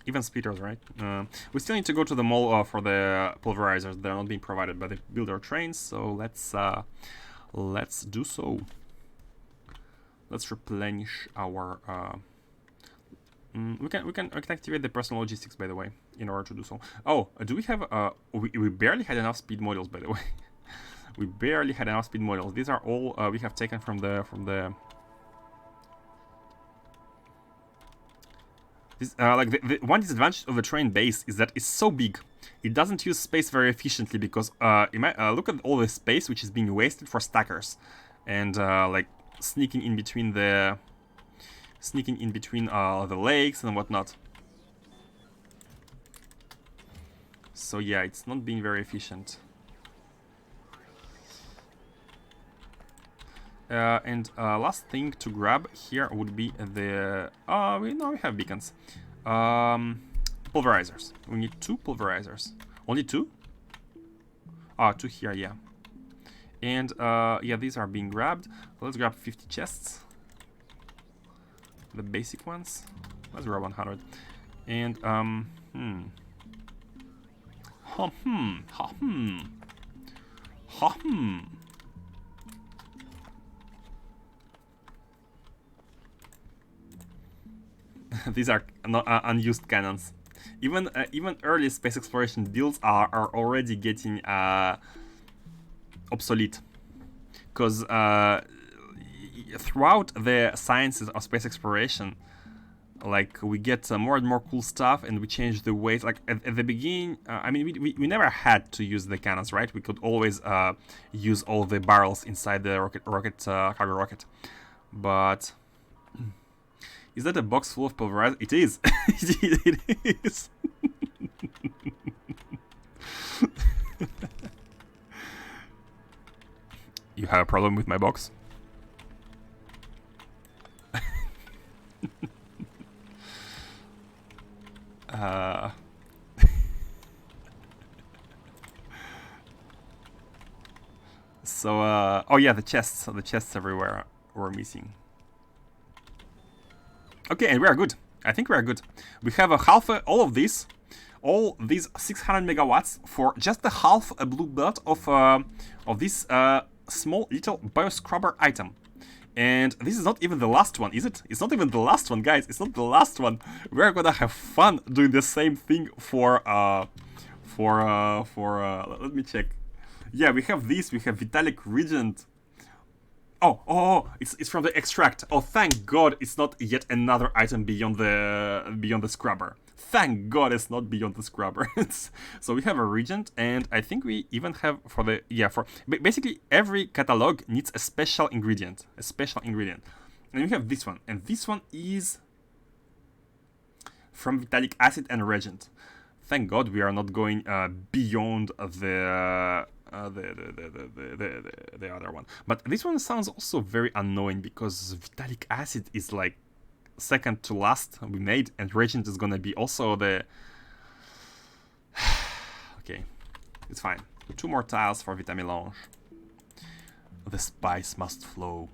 even splitters, right? We still need to go to the mall for the pulverizers. They're not being provided by the builder trains, so let's do so. Let's replenish our. We can activate the personal logistics, by the way, in order to do so. Oh, do we have? We barely had enough speed modules, by the way. We barely had enough speed modules. These are all we have taken from the. This, like the one disadvantage of the train base is that it's so big. It doesn't use space very efficiently because look at all the space which is being wasted for stackers, and like sneaking in between the lakes and whatnot. So yeah, it's not being very efficient. And last thing to grab here would be the... we have beacons. Pulverizers. We need 2 pulverizers. Only 2? 2 here, yeah. And yeah, these are being grabbed. Let's grab 50 chests. The basic ones. Let's grab 100. And, These are not, unused cannons. Even early space exploration builds are already getting obsolete, because throughout the sciences of space exploration, like we get more and more cool stuff, and we change the ways. Like at the beginning, I mean, we never had to use the cannons, right? We could always use all the barrels inside the cargo rocket, but. Is that a box full of pulverizer? It is. It is. You have a problem with my box? So, oh yeah, the chests everywhere were missing. Okay, and we are good. I think we are good. We have a half all these 600 megawatts for just the half a blue belt of this small little bioscrubber item. And this is not even the last one, is it? It's not even the last one, guys. It's not the last one. We're gonna have fun doing the same thing for let me check. Yeah, we have this. We have Vitalic Regent. Oh, it's from the extract. Oh, thank God, it's not yet another item beyond the scrubber. Thank God, it's not beyond the scrubber. So we have a Regent, and I think we even have basically every catalog needs a special ingredient, And we have this one, and this one is from Vitalic Acid and Regent. Thank God we are not going beyond the other one. But this one sounds also very annoying because Vitalic Acid is like second to last we made, and Regent is gonna be also the... Okay, it's fine. 2 more tiles for Vitamelange. The spice must flow.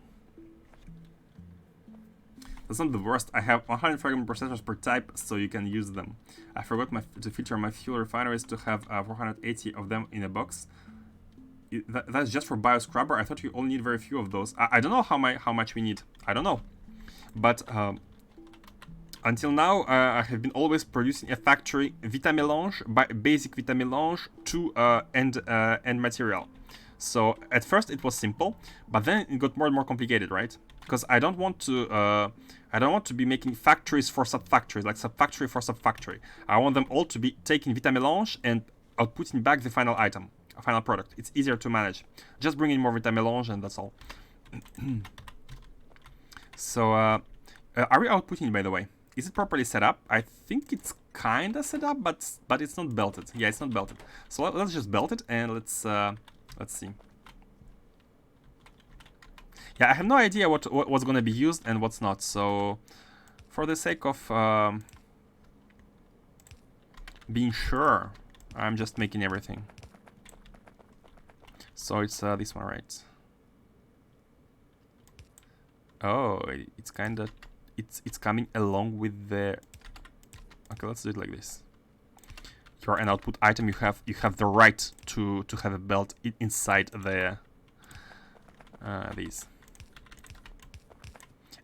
That's not the worst. I have 100 fragment processors per type, so you can use them. I forgot to filter my fuel refineries to have 480 of them in a box. That's just for bioscrubber. I thought you only need very few of those. I don't know how much we need. I don't know. But until now, I have been always producing a factory Vitamelange, basic Vitamelange to end material. So at first it was simple, but then it got more and more complicated, right? Because I don't want to be making factories for sub-factories, like sub-factory for sub-factory. I want them all to be taking Vitamelange and outputting back the final item, a final product. It's easier to manage. Just bring in more Vitamelange and that's all. So, are we outputting, by the way? Is it properly set up? I think it's kinda set up, but it's not belted. Yeah, it's not belted. So let's just belt it and let's see. Yeah, I have no idea what's gonna be used and what's not. So, for the sake of being sure, I'm just making everything. So it's this one, right? Oh, it's kinda, it's coming along with the. Okay, let's do it like this. You're an output item. You have the right to have a belt inside the these.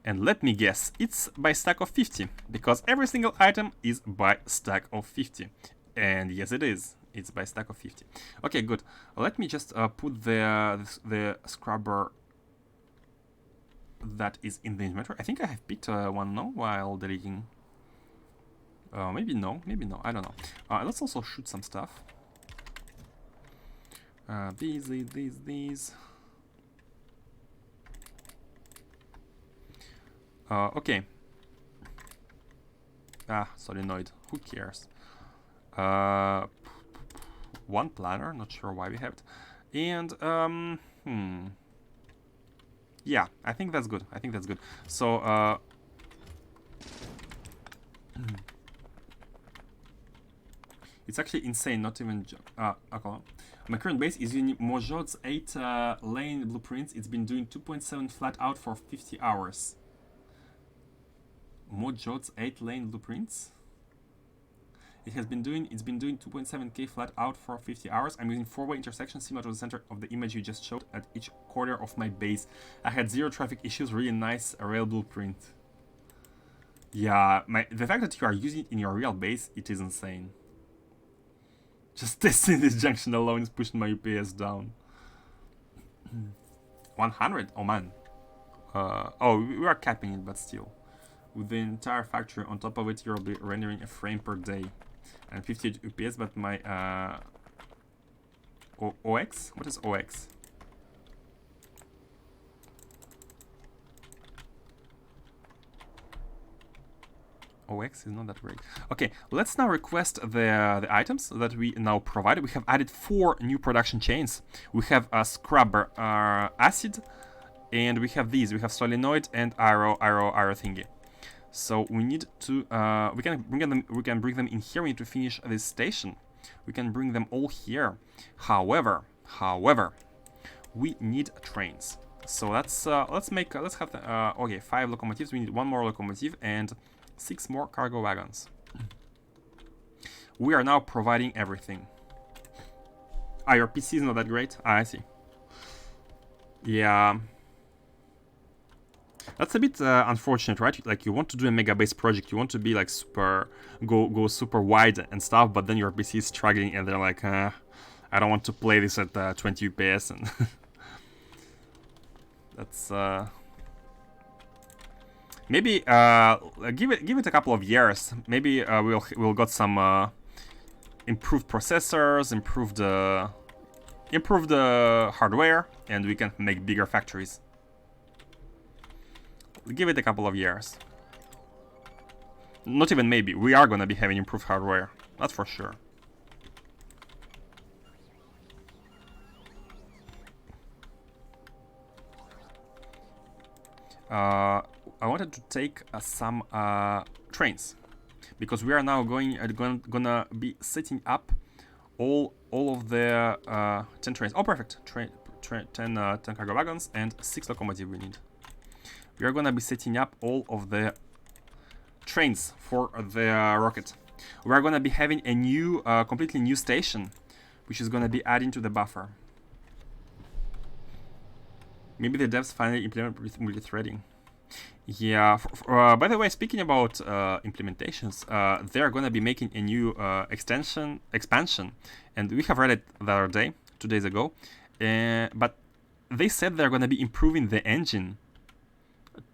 And let me guess, it's by stack of 50, because every single item is by stack of 50. And yes, it is. It's by stack of 50. Okay, good. Let me just put the scrubber that is in the inventory. I think I have picked one now while deleting. Maybe no, I don't know. Let's also shoot some stuff. These. Okay. Solenoid. Who cares? One planner. Not sure why we have it. And yeah, I think that's good. So it's actually insane. Not even. Okay. My current base is using Mojod's 8-lane blueprints. It's been doing 2.7 flat out for 50 hours. Mojod's 8-lane blueprints. It's been doing 2.7k flat out for 50 hours. I'm using 4-way intersection similar to the center of the image you just showed at each corner of my base. I had 0 traffic issues. Really nice rail blueprint. Yeah, the fact that you are using it in your real base, it is insane. Just testing this junction alone is pushing my UPS down. 100? Oh man. We are capping it, but still. With the entire factory on top of it, you'll be rendering a frame per day. And 50 UPS, but my OX? What is OX? OX is not that great. Okay, let's now request the items that we now provided. We have added 4 new production chains. We have a scrubber acid, and we have these. We have solenoid and arrow thingy. So we need to we can bring them in here. We need to finish this station. We can bring them all here. However, we need trains. So let's have okay, 5 locomotives. We need 1 more locomotive and 6 more cargo wagons. We are now providing everything. Ah, your PC is not that great. Ah, I see. Yeah. That's a bit unfortunate, right? Like, you want to do a mega base project, you want to be like super, go super wide and stuff, but then your PC is struggling and they're like, I don't want to play this at 20 FPS, and that's maybe give it a couple of years. Maybe we'll got some improved processors, improved hardware, and we can make bigger factories. Give it a couple of years. Not even maybe. We are gonna be having improved hardware. That's for sure. I wanted to take some trains, because we are now gonna be setting up all of the 10 trains. Oh, perfect. 10 cargo wagons and 6 locomotives we need. We are gonna be setting up all of the trains for the rocket. We are gonna be having a new, completely new station, which is gonna be adding to the buffer. Maybe the devs finally implement multi-threading. Yeah. By the way, speaking about implementations, they are gonna be making a new expansion, and we have read it the other day, 2 days ago. But they said they're gonna be improving the engine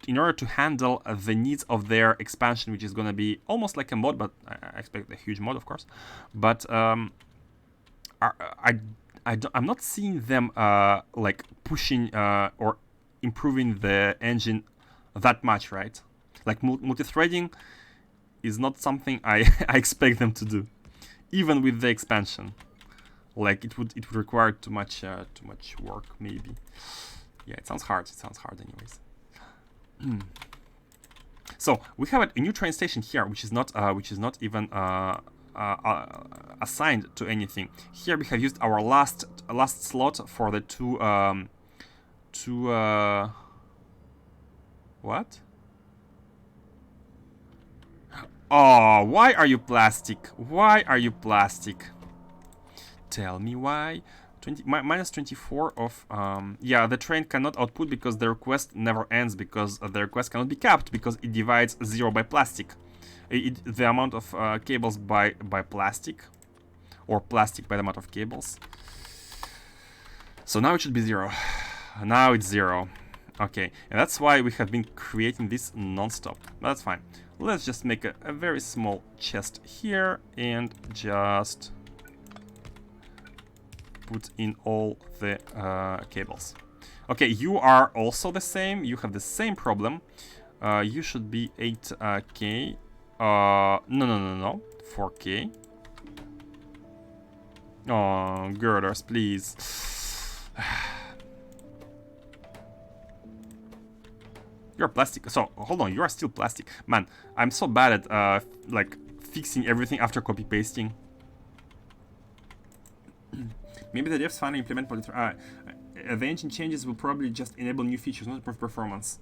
in order to handle the needs of their expansion, which is going to be almost like a mod, but I expect a huge mod, of course. But I'm not seeing them like pushing or improving the engine that much, right? Like multi-threading is not something I expect them to do, even with the expansion. Like, it would require too much work, maybe. Yeah, it sounds hard. It sounds hard, anyways. So we have a new train station here, which is not even assigned to anything. Here we have used our last slot for the what? Oh, why are you plastic? Why are you plastic? Tell me why. Minus 24 of yeah, the train cannot output because the request never ends, because the request cannot be capped because it divides 0 by plastic. The amount of cables by plastic, or plastic by the amount of cables. So now it should be 0. Now it's 0. Okay, and that's why we have been creating this non-stop. But that's fine. Let's just make a very small chest here and just put in all the cables. Okay, you are also the same. You have the same problem. You should be 8K. No. 4K. Oh, girders, please. You're plastic. So, hold on. You are still plastic. Man, I'm so bad at, like, fixing everything after copy-pasting. Maybe the devs finally implement the engine changes will probably just enable new features, not improve performance.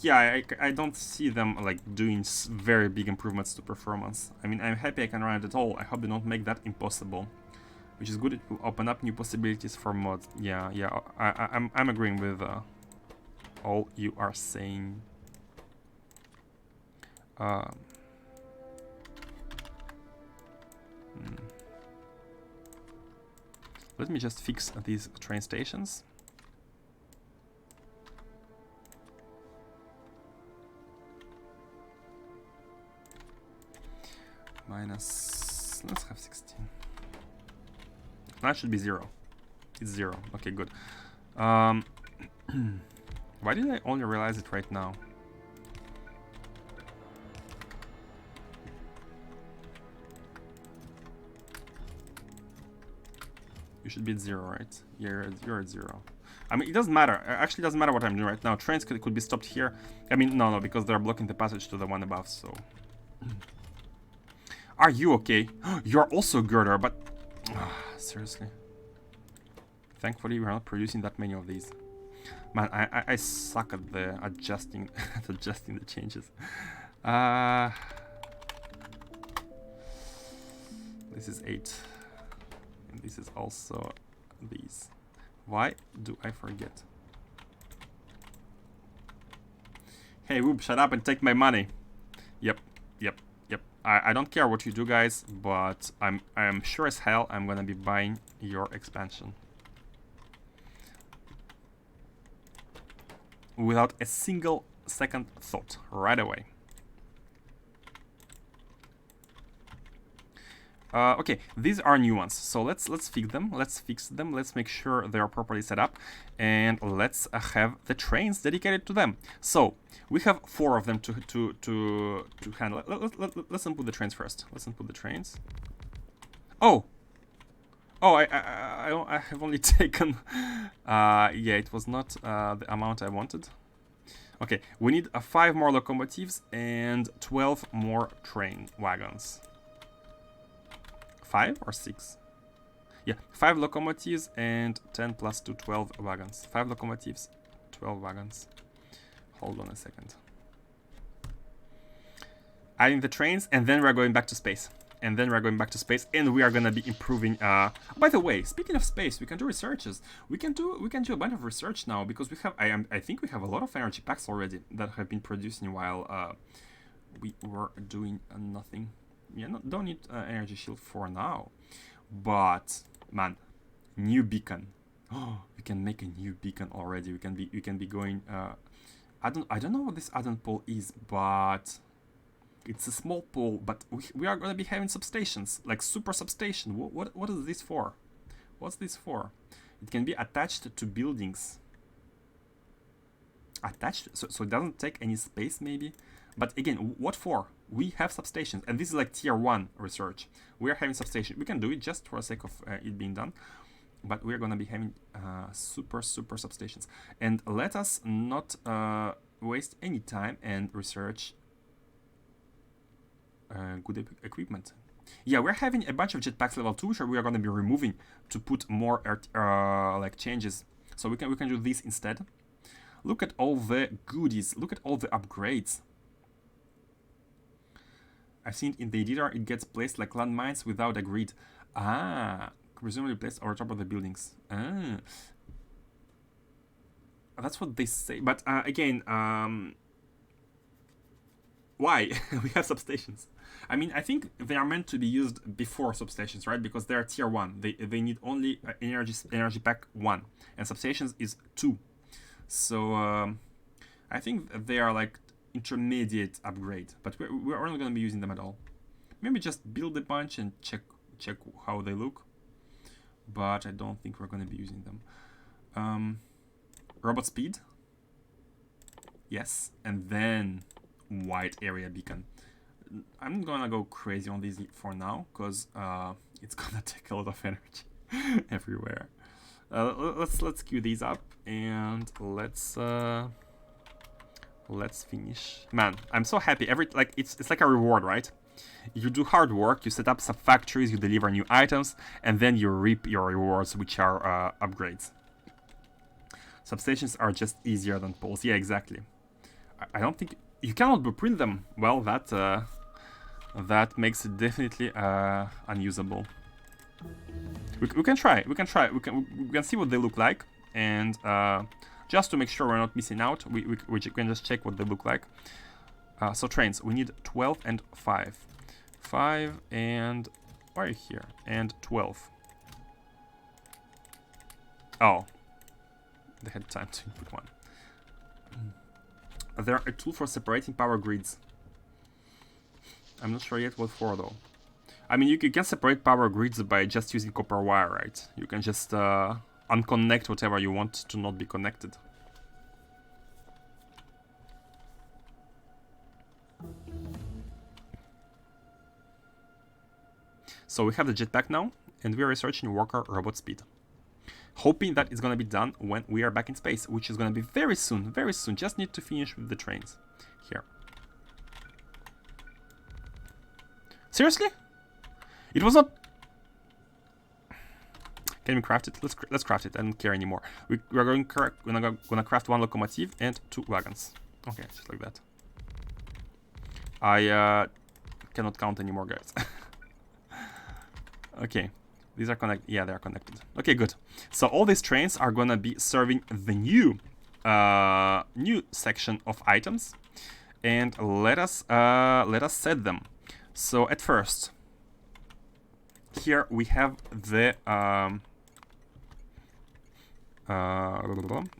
Yeah, I don't see them like doing very big improvements to performance. I mean, I'm happy I can run it at all. I hope they don't make that impossible, which is good. It will open up new possibilities for mods. Yeah. I'm agreeing with all you are saying. Let me just fix these train stations. Minus, let's have 16. That should be 0. It's 0. Okay, good. Why did I only realize it right now? You should be at 0, right? Yeah, you're at 0. I mean, it doesn't matter. Actually, it doesn't matter what I'm doing right now. Trains could be stopped here. I mean, no, because they're blocking the passage to the one above, so... Are you okay? You're also a girder, but... seriously. Thankfully, we're not producing that many of these. Man, I suck at the adjusting at adjusting the changes. This is 8. And this is also these. Why do I forget? Hey, Whoop, shut up and take my money. Yep. I don't care what you do, guys, but I'm sure as hell I'm gonna be buying your expansion. Without a single second thought, right away. Okay, these are new ones, so let's fix them. Let's make sure they are properly set up, and let's have the trains dedicated to them. So we have 4 of them to handle. Let's input the trains first. Let's input the trains. Oh, I have only taken. Yeah, it was not the amount I wanted. Okay, we need 5 more locomotives and 12 more train wagons. 5 or 6? Yeah, 5 locomotives and 10 plus 2, 12 wagons. 5 locomotives, 12 wagons. Hold on a second. Adding the trains, and then we're going back to space. And then we're going back to space, and we are gonna be improving. By the way, speaking of space, we can do researches. We can do a bunch of research now because we have. I think we have a lot of energy packs already that have been producing while we were doing nothing. Yeah, don't need energy shield for now, but man, new beacon. Oh, we can make a new beacon already. We can be going. I don't know what this add-on pole is, but it's a small pole. But we are gonna be having substations, like super substation. What is this for? What's this for? It can be attached to buildings. Attached, so it doesn't take any space, maybe. But again, what for? We have substations, and this is like tier 1 research. We are having substation. We can do it just for the sake of it being done, but we're gonna be having super substations. And let us not waste any time and research good equipment. Yeah, we're having a bunch of jetpacks level 2, which we are gonna be removing to put more like changes. So we can do this instead. Look at all the goodies. Look at all the upgrades. I've seen in the editor it gets placed like landmines without a grid. Ah, presumably placed over top of the buildings. Ah, that's what they say. But again, why? We have substations. I mean, I think they are meant to be used before substations, right? Because they are tier 1. They need only energy pack 1, and substations is 2. So I think they are like intermediate upgrade, but we're only going to be using them at all. Maybe just build a bunch and check how they look, but I don't think we're going to be using them. Robot speed, yes, and then wide area beacon. I'm gonna go crazy on these for now because it's gonna take a lot of energy everywhere. Let's queue these up and let's finish. Man, I'm so happy. It's like a reward, right? You do hard work, you set up some factories, you deliver new items, and then you reap your rewards, which are upgrades. Substations are just easier than poles. Yeah, exactly. I don't think you cannot blueprint them. Well, that makes it definitely unusable. We can try. We can see what they look like, and just to make sure we're not missing out, we can just check what they look like. So trains, we need 12 and 5. 5 and right here, and 12. Oh, they had time to input one. They're a tool for separating power grids. I'm not sure yet what for though. I mean, you can separate power grids by just using copper wire, right? You can just unconnect whatever you want to not be connected. So we have the jetpack now, and we are researching worker robot speed. Hoping that it's gonna be done when we are back in space, which is gonna be very soon, very soon. Just need to finish with the trains. Here. Seriously? It was not... Can we craft it? Let's craft it. I don't care anymore. We're gonna craft 1 locomotive and 2 wagons. Okay, just like that. I cannot count anymore, guys. Okay, these are connected. Yeah, they are connected. Okay, good. So all these trains are gonna be serving the new section of items, and let us set them. So at first, here we have the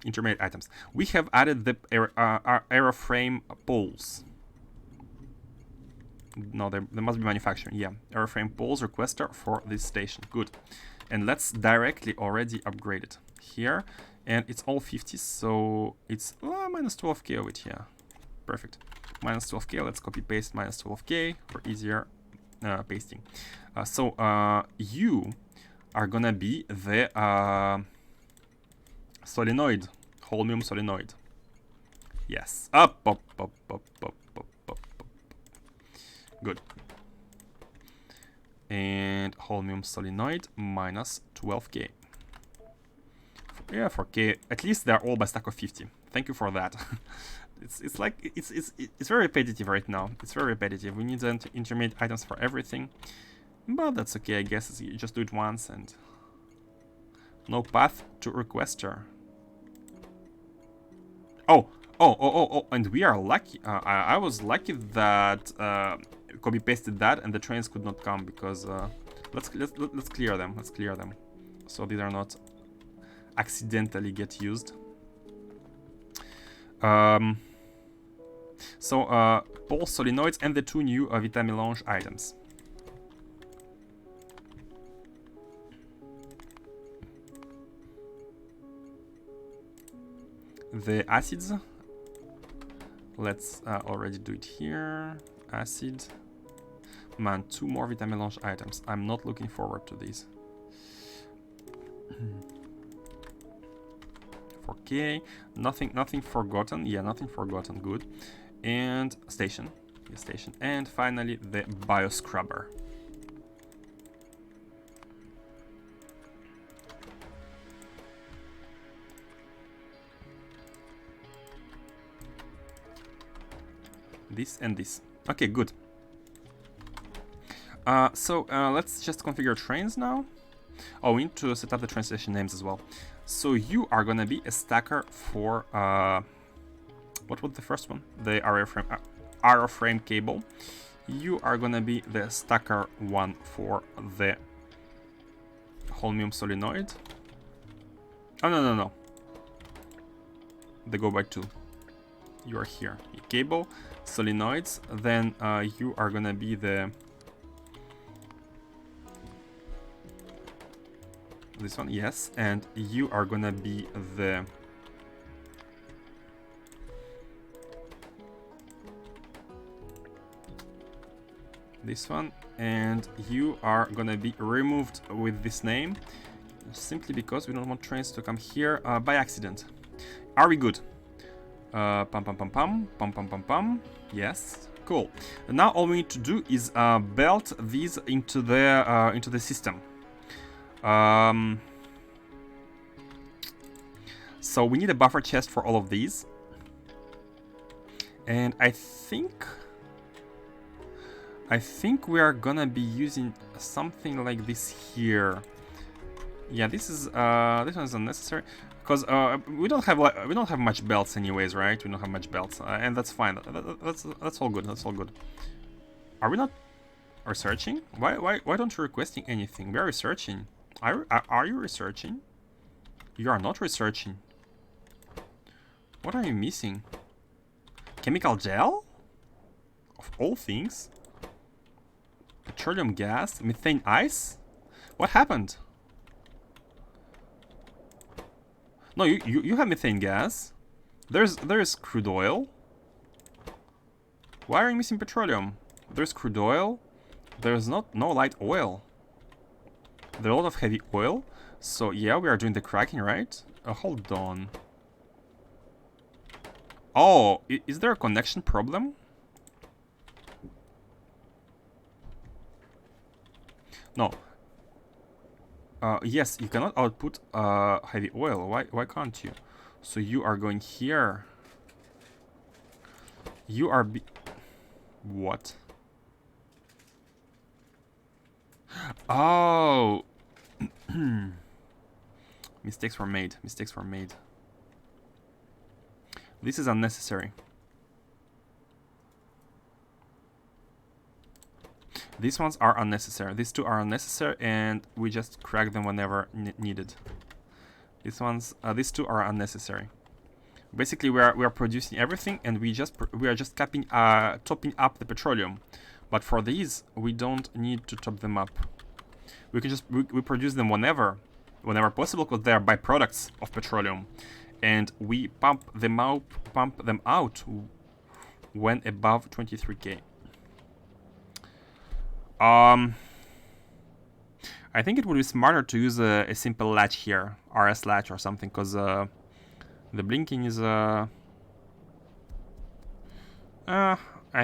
intermediate items. We have added the airframe poles. No, there must be manufacturing. Yeah, airframe poles requester for this station. Good. And let's directly already upgrade it here. And it's all 50, so it's minus 12k of it. Yeah, perfect. Minus 12k. Let's copy paste minus 12k for easier pasting. So you are gonna be the solenoid, Holmium solenoid. Yes. Up. Good. And Holmium solenoid minus 12k. Yeah, 4k. At least they're all by stack of 50. Thank you for that. it's like it's very repetitive right now. It's very repetitive. We need the intermediate items for everything, but that's okay. I guess you just do it once and no path to requester. Oh! And we are lucky. I was lucky that copy pasted that and the trains could not come because let's clear them. Let's clear them so these are not accidentally get used. Pole solenoids and the 2 new Vitamelange items. The acids. Let's already do it here. Acid. Man, 2 more Vitamelange items. I'm not looking forward to these. 4k. Nothing forgotten. Yeah, nothing forgotten. Good. And station. Yeah, station. And finally, the bioscrubber. This and this. Okay, good. So let's just configure trains now. Oh, we need to set up the train station names as well. So you are gonna be a stacker for what was the first one? The airframe cable. You are gonna be the stacker one for the Holmium solenoid. Oh no. They go by 2. You are here. Cable, solenoids. Then you are gonna be the this one, yes, and you are gonna be the this one, and you are gonna be removed with this name simply because we don't want trains to come here by accident. Are we good? Pum. Yes, cool. And now all we need to do is belt these into the system. So we need a buffer chest for all of these, and I think we are gonna be using something like this here. Yeah, this one is unnecessary because we don't have much belts anyways, right? We don't have much belts, and that's fine. That's all good. That's all good. Are we not researching? Why don't you requesting anything? We are researching. Are you researching? You are not researching. What are you missing? Chemical gel? Of all things? Petroleum gas? Methane ice? What happened? No, you have methane gas. There's crude oil. Why are you missing petroleum? There's crude oil. There's no light oil. There's a lot of heavy oil. So yeah, we are doing the cracking, right? Hold on. Oh, is there a connection problem? No. Yes, you cannot output heavy oil. Why can't you? So you are going here. You are what? Oh. Mistakes were made. Mistakes were made. This is unnecessary. These ones are unnecessary. These two are unnecessary, and we just crack them whenever needed. These two are unnecessary. Basically, we are producing everything, and we are just topping up the petroleum. But for these, we don't need to top them up. We can just we produce them whenever possible, because they are byproducts of petroleum, and we pump them out when above 23K. I think it would be smarter to use a simple latch here, RS latch or something, because the blinking is I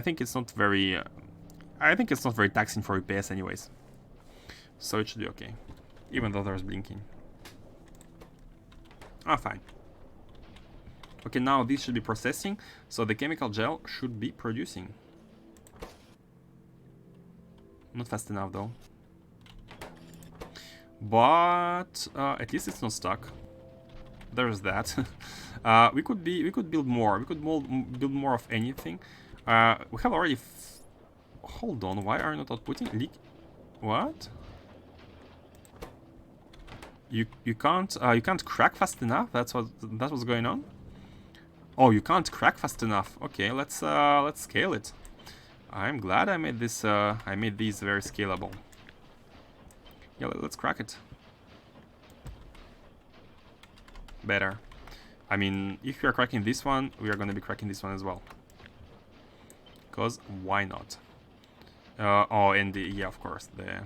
think it's not very taxing for EPS anyways, so it should be okay, even though there's blinking. Fine. Okay, now this should be processing, so the chemical gel should be producing. Not fast enough though. But at least it's not stuck. There's that. we could build more. We could build more of anything. We have already. Hold on. Why are you not outputting leak? What? You can't crack fast enough. That's what's going on. Oh, you can't crack fast enough. Okay, let's scale it. I'm glad I made this. I made these very scalable. Yeah, let's crack it. Better. I mean, if we are cracking this one, we are going to be cracking this one as well. Because why not? Oh, and yeah, of course, the.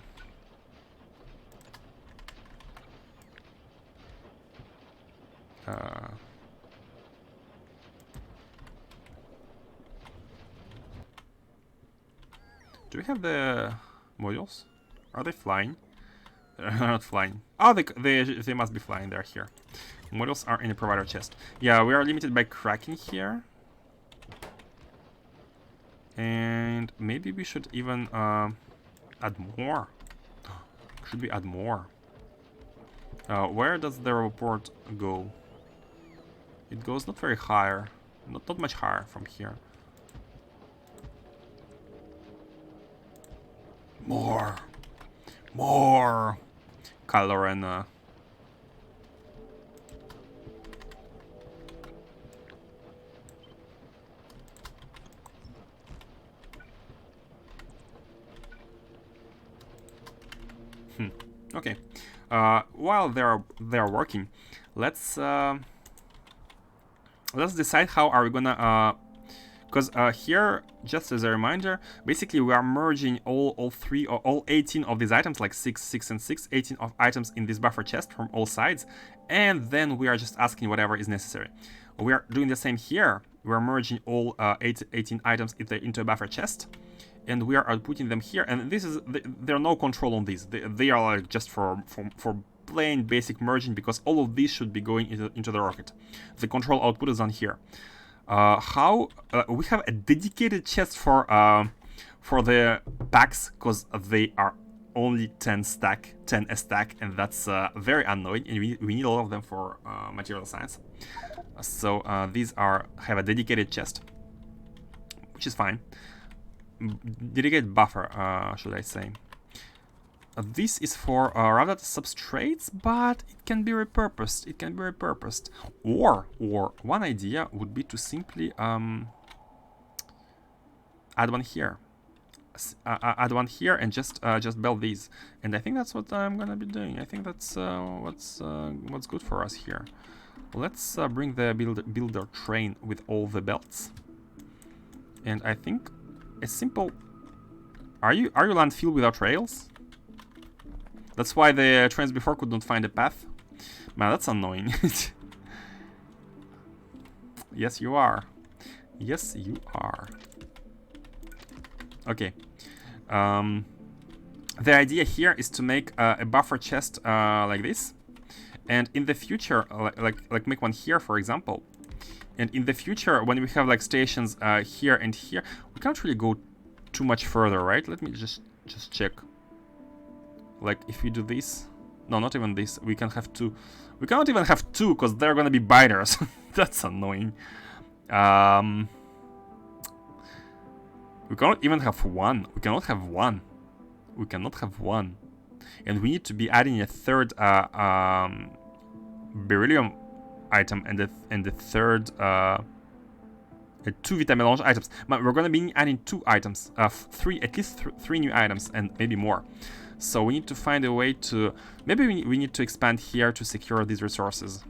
Do we have the modules? Are they flying? They're not flying. Oh, they must be flying. They're here. Modules are in the provider chest. Yeah, we are limited by cracking here. And maybe we should even add more. Should we add more? Where does the report go? It goes not very higher. Not much higher from here. More. Kylo Ren. Okay. While they're working, let's decide how are we gonna. Because here, just as a reminder, basically we are merging all 18 of these items, like 6 and 6, 18 of items in this buffer chest from all sides, and then we are just asking whatever is necessary. We are doing the same here. We are merging all 18 items into a buffer chest, and we are outputting them here. And this is there are no control on these. They are like just for plain basic merging, because all of these should be going into the rocket. The control output is on here. We have a dedicated chest for the packs, because they are only 10 a stack, and that's very annoying, and we need a lot of them for material science. So these have a dedicated chest, which is fine. Dedicated buffer, should I say. This is for rather substrates, but it can be repurposed. Or one idea would be to simply add one here. Add one here and just build these. And I think that's what I'm gonna be doing. I think that's what's good for us here. Let's bring the builder train with all the belts. And I think a simple. Are you landfill without rails? That's why the trains before could not find a path. Man, that's annoying. Yes, you are. Yes, you are. Okay. the idea here is to make a buffer chest like this, and in the future, like make one here, for example. And in the future, when we have like stations here and here, we can't really go too much further, right? Let me just check. Like if we do this, no, not even this. We can have two. We cannot even have two because they're gonna be biters. That's annoying. We cannot even have one. We cannot have one. We cannot have one. And we need to be adding a third beryllium item and the third two Vitamelange items. But we're gonna be adding two items, three, at least three new items, and maybe more. So we need to find a way to, maybe we need to expand here to secure these resources.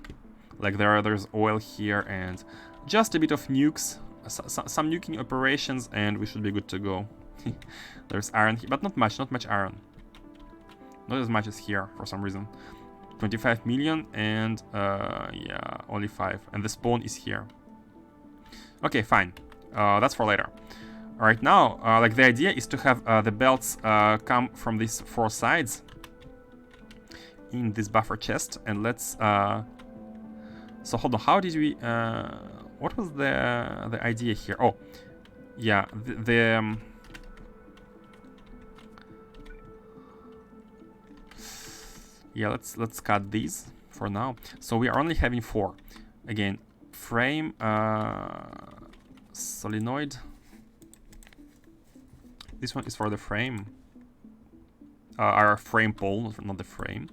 Like there's oil here and just a bit of nukes, some nuking operations, and we should be good to go. There's iron here, but not much iron. Not as much as here for some reason. 25 million and yeah, only 5. And the spawn is here. Okay, fine. That's for later. Alright, now, like the idea is to have the belts come from these 4 sides in this buffer chest. And let's... so hold on, how did we... what was the idea here? Oh, yeah, yeah, let's cut these for now. So we are only having 4. Again, frame, solenoid. This one is for the frame. Our frame pole, not the frame.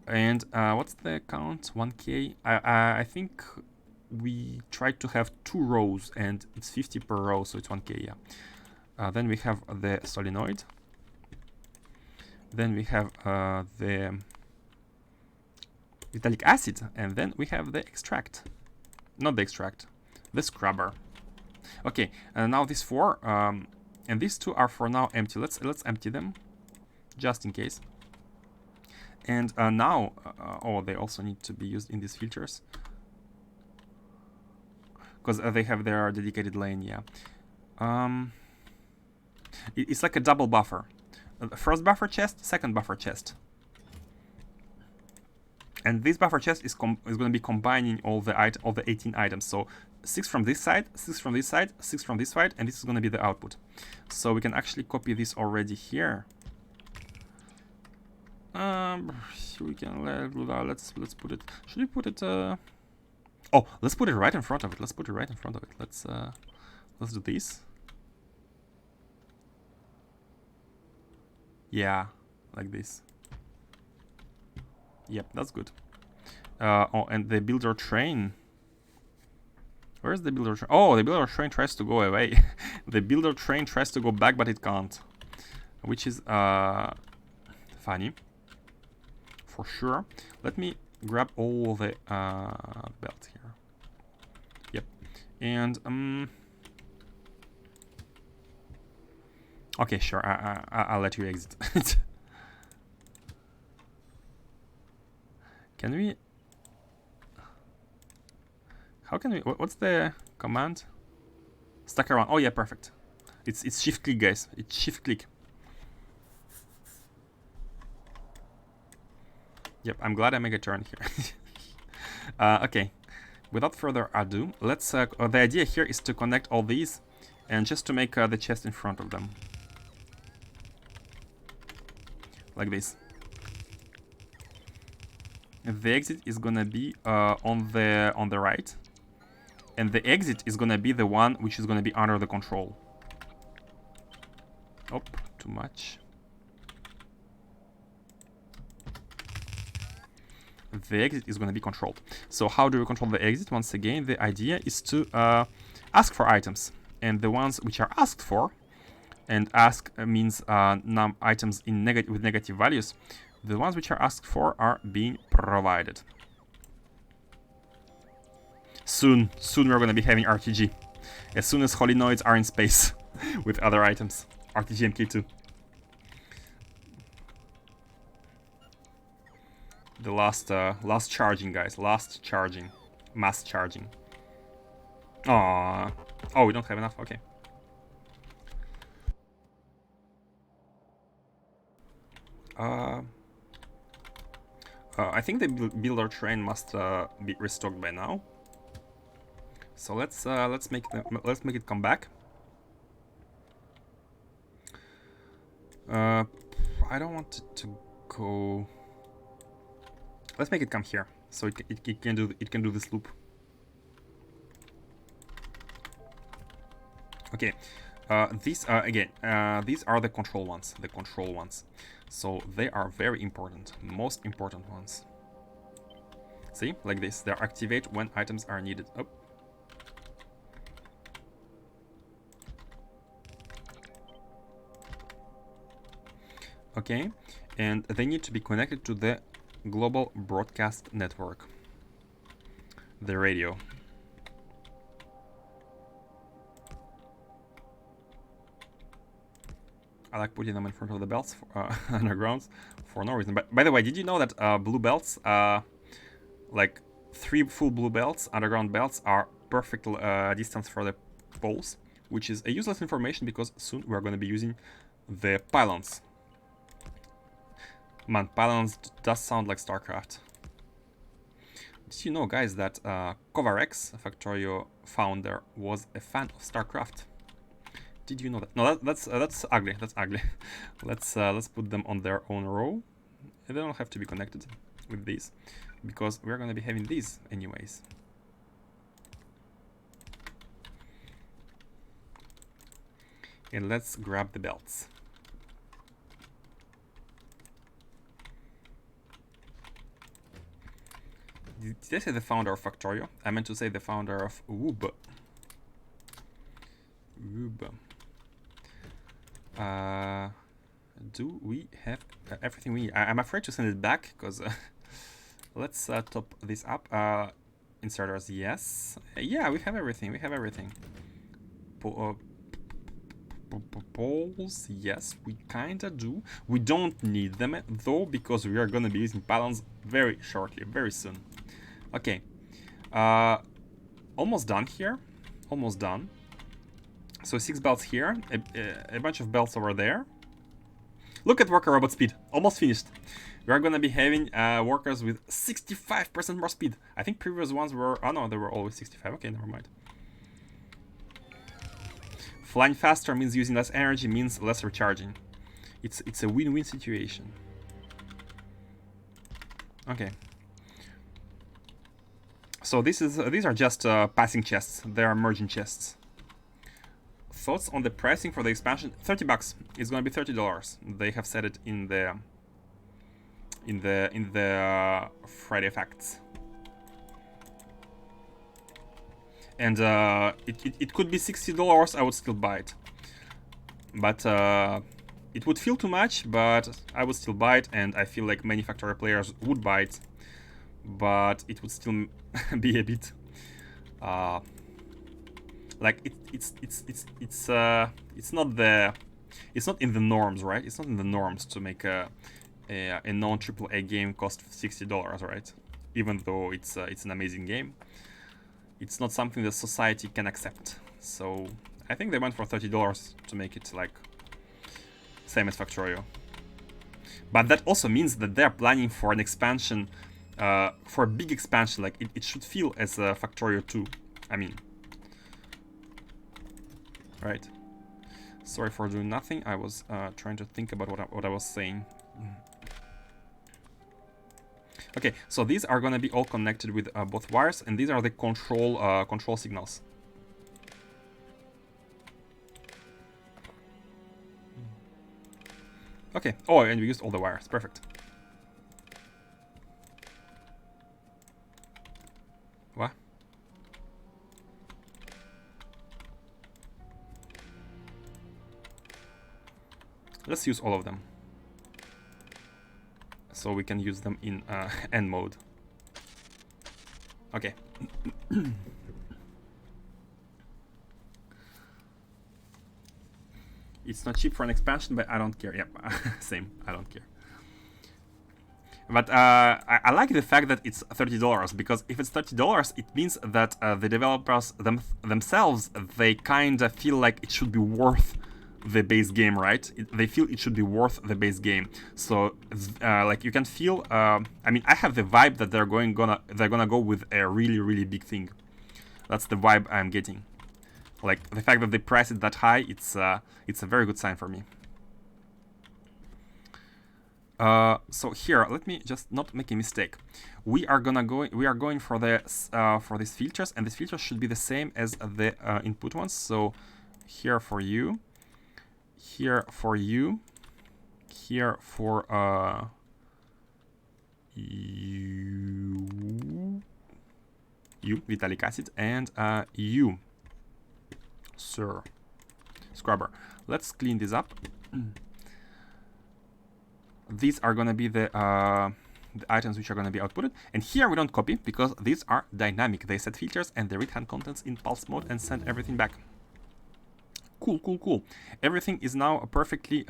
And what's the count? 1K. I think we tried to have 2 rows, and it's 50 per row, so it's 1K. Yeah. Then we have the solenoid. Then we have the metallic acid, and then we have the extract. Not the extract, the scrubber. Okay, now these 4, and these 2 are for now empty. Let's empty them, just in case. And now, oh, they also need to be used in these filters, because they have their dedicated lane. Yeah, it's like a double buffer. First buffer chest, second buffer chest. And this buffer chest is going to be combining all the 18 items. So 6 from this side, 6 from this side, 6 from this side, and this is going to be the output. So we can actually copy this already here. We can let's put it. Should we put it? Oh, let's put it right in front of it. Let's put it right in front of it. Let's do this. Yeah, like this. Yep, that's good. Oh, and the builder train. Where's the builder train? Oh, the builder train tries to go away. The builder train tries to go back, but it can't. Which is funny. For sure. Let me grab all the belts here. Yep. And okay, sure. I'll let you exit. Can we? How can we? What's the command? Stack around. Oh yeah, perfect. It's shift click, guys. It's shift click. Yep, I'm glad I make a turn here. Okay, without further ado, let's. The idea here is to connect all these, and just to make the chest in front of them, like this. The exit is gonna be on the right, and the exit is gonna be the one which is gonna be under the control. Oh, too much. The exit is going to be controlled. So how do we control the exit? Once again, the idea is to ask for items, and the ones which are asked for, and ask means items in with negative values. The ones which are asked for are being provided. Soon we're going to be having RTG. As soon as Holinoids are in space with other items. RTG MK2. The last charging, guys. Last charging. Mass charging. Aww. Oh, we don't have enough. Okay. I think the builder train must be restocked by now. So let's make it come back. I don't want it to go. Let's make it come here, so it can do this loop. Okay, these again, these are the control ones. So they are very important, most important ones. See, like this, they activate when items are needed. Oh. Okay, and they need to be connected to the global broadcast network, the radio. I like putting them in front of the belts for, undergrounds for no reason. But by the way, did you know that blue belts, like 3 full blue belts, underground belts, are perfect distance for the poles, which is a useless information because soon we're going to be using the pylons. Man, pylons does sound like StarCraft. Did you know, guys, that Kovarex, Factorio founder, was a fan of StarCraft? Did you know that? No, that's ugly. That's ugly. Let's put them on their own row. They don't have to be connected with these, because we're gonna be having these anyways. And let's grab the belts. Did I say the founder of Factorio? I meant to say the founder of Woob. Do we have everything we need? I'm afraid to send it back, because let's top this up. Inserters, yes. Yeah, we have everything. Poles, yes, we kinda do. We don't need them though, because we are gonna be using pylons very shortly, very soon. Okay, almost done here. Almost done. So 6 belts here, a bunch of belts over there. Look at worker robot speed, almost finished. We are gonna be having workers with 65% more speed. I think previous ones were, oh no, they were always 65. Okay, never mind. Flying faster means using less energy, means less recharging. It's a win-win situation. Okay. So these are just passing chests. They are merging chests. Thoughts on the pricing for the expansion? $30. It's gonna be $30. They have said it in the Friday facts. And it could be $60. I would still buy it, but it would feel too much. But I would still buy it, and I feel like many Factorio players would buy it, but it would still be a bit like it's not in the norms, right? It's not in the norms to make a non AAA game cost $60, right? Even though it's an amazing game, it's not something that society can accept. So I think they went for $30 to make it like same as Factorio. But that also means that they're planning for an expansion, for a big expansion. Like it should feel as a Factorio 2. I mean, right? Sorry for doing nothing. I was trying to think about what I was saying. Okay, so these are gonna be all connected with both wires, and these are the control signals. Okay. Oh, and we used all the wires. Perfect. What? Let's use all of them, so we can use them in end mode. Okay. It's not cheap for an expansion, but I don't care. Yep, same. I don't care. But I like the fact that it's $30, because if it's $30, it means that the developers themselves, they kind of feel like it should be worth the base game, right? They feel it should be worth the base game. So like you can feel, I mean, I have the vibe that they're gonna go with a really big thing. That's the vibe I'm getting. Like the fact that they price it that high, it's a very good sign for me. So here, let me just not make a mistake. We are going for these filters, and these filters should be the same as the input ones. So here for you, here for you, here for you, Vitalic acid, and you, sir, scrubber. Let's clean this up. These are going to be the items which are going to be outputted. And here we don't copy because these are dynamic. They set filters and they read hand contents in pulse mode and send everything back. Cool. Everything is now perfectly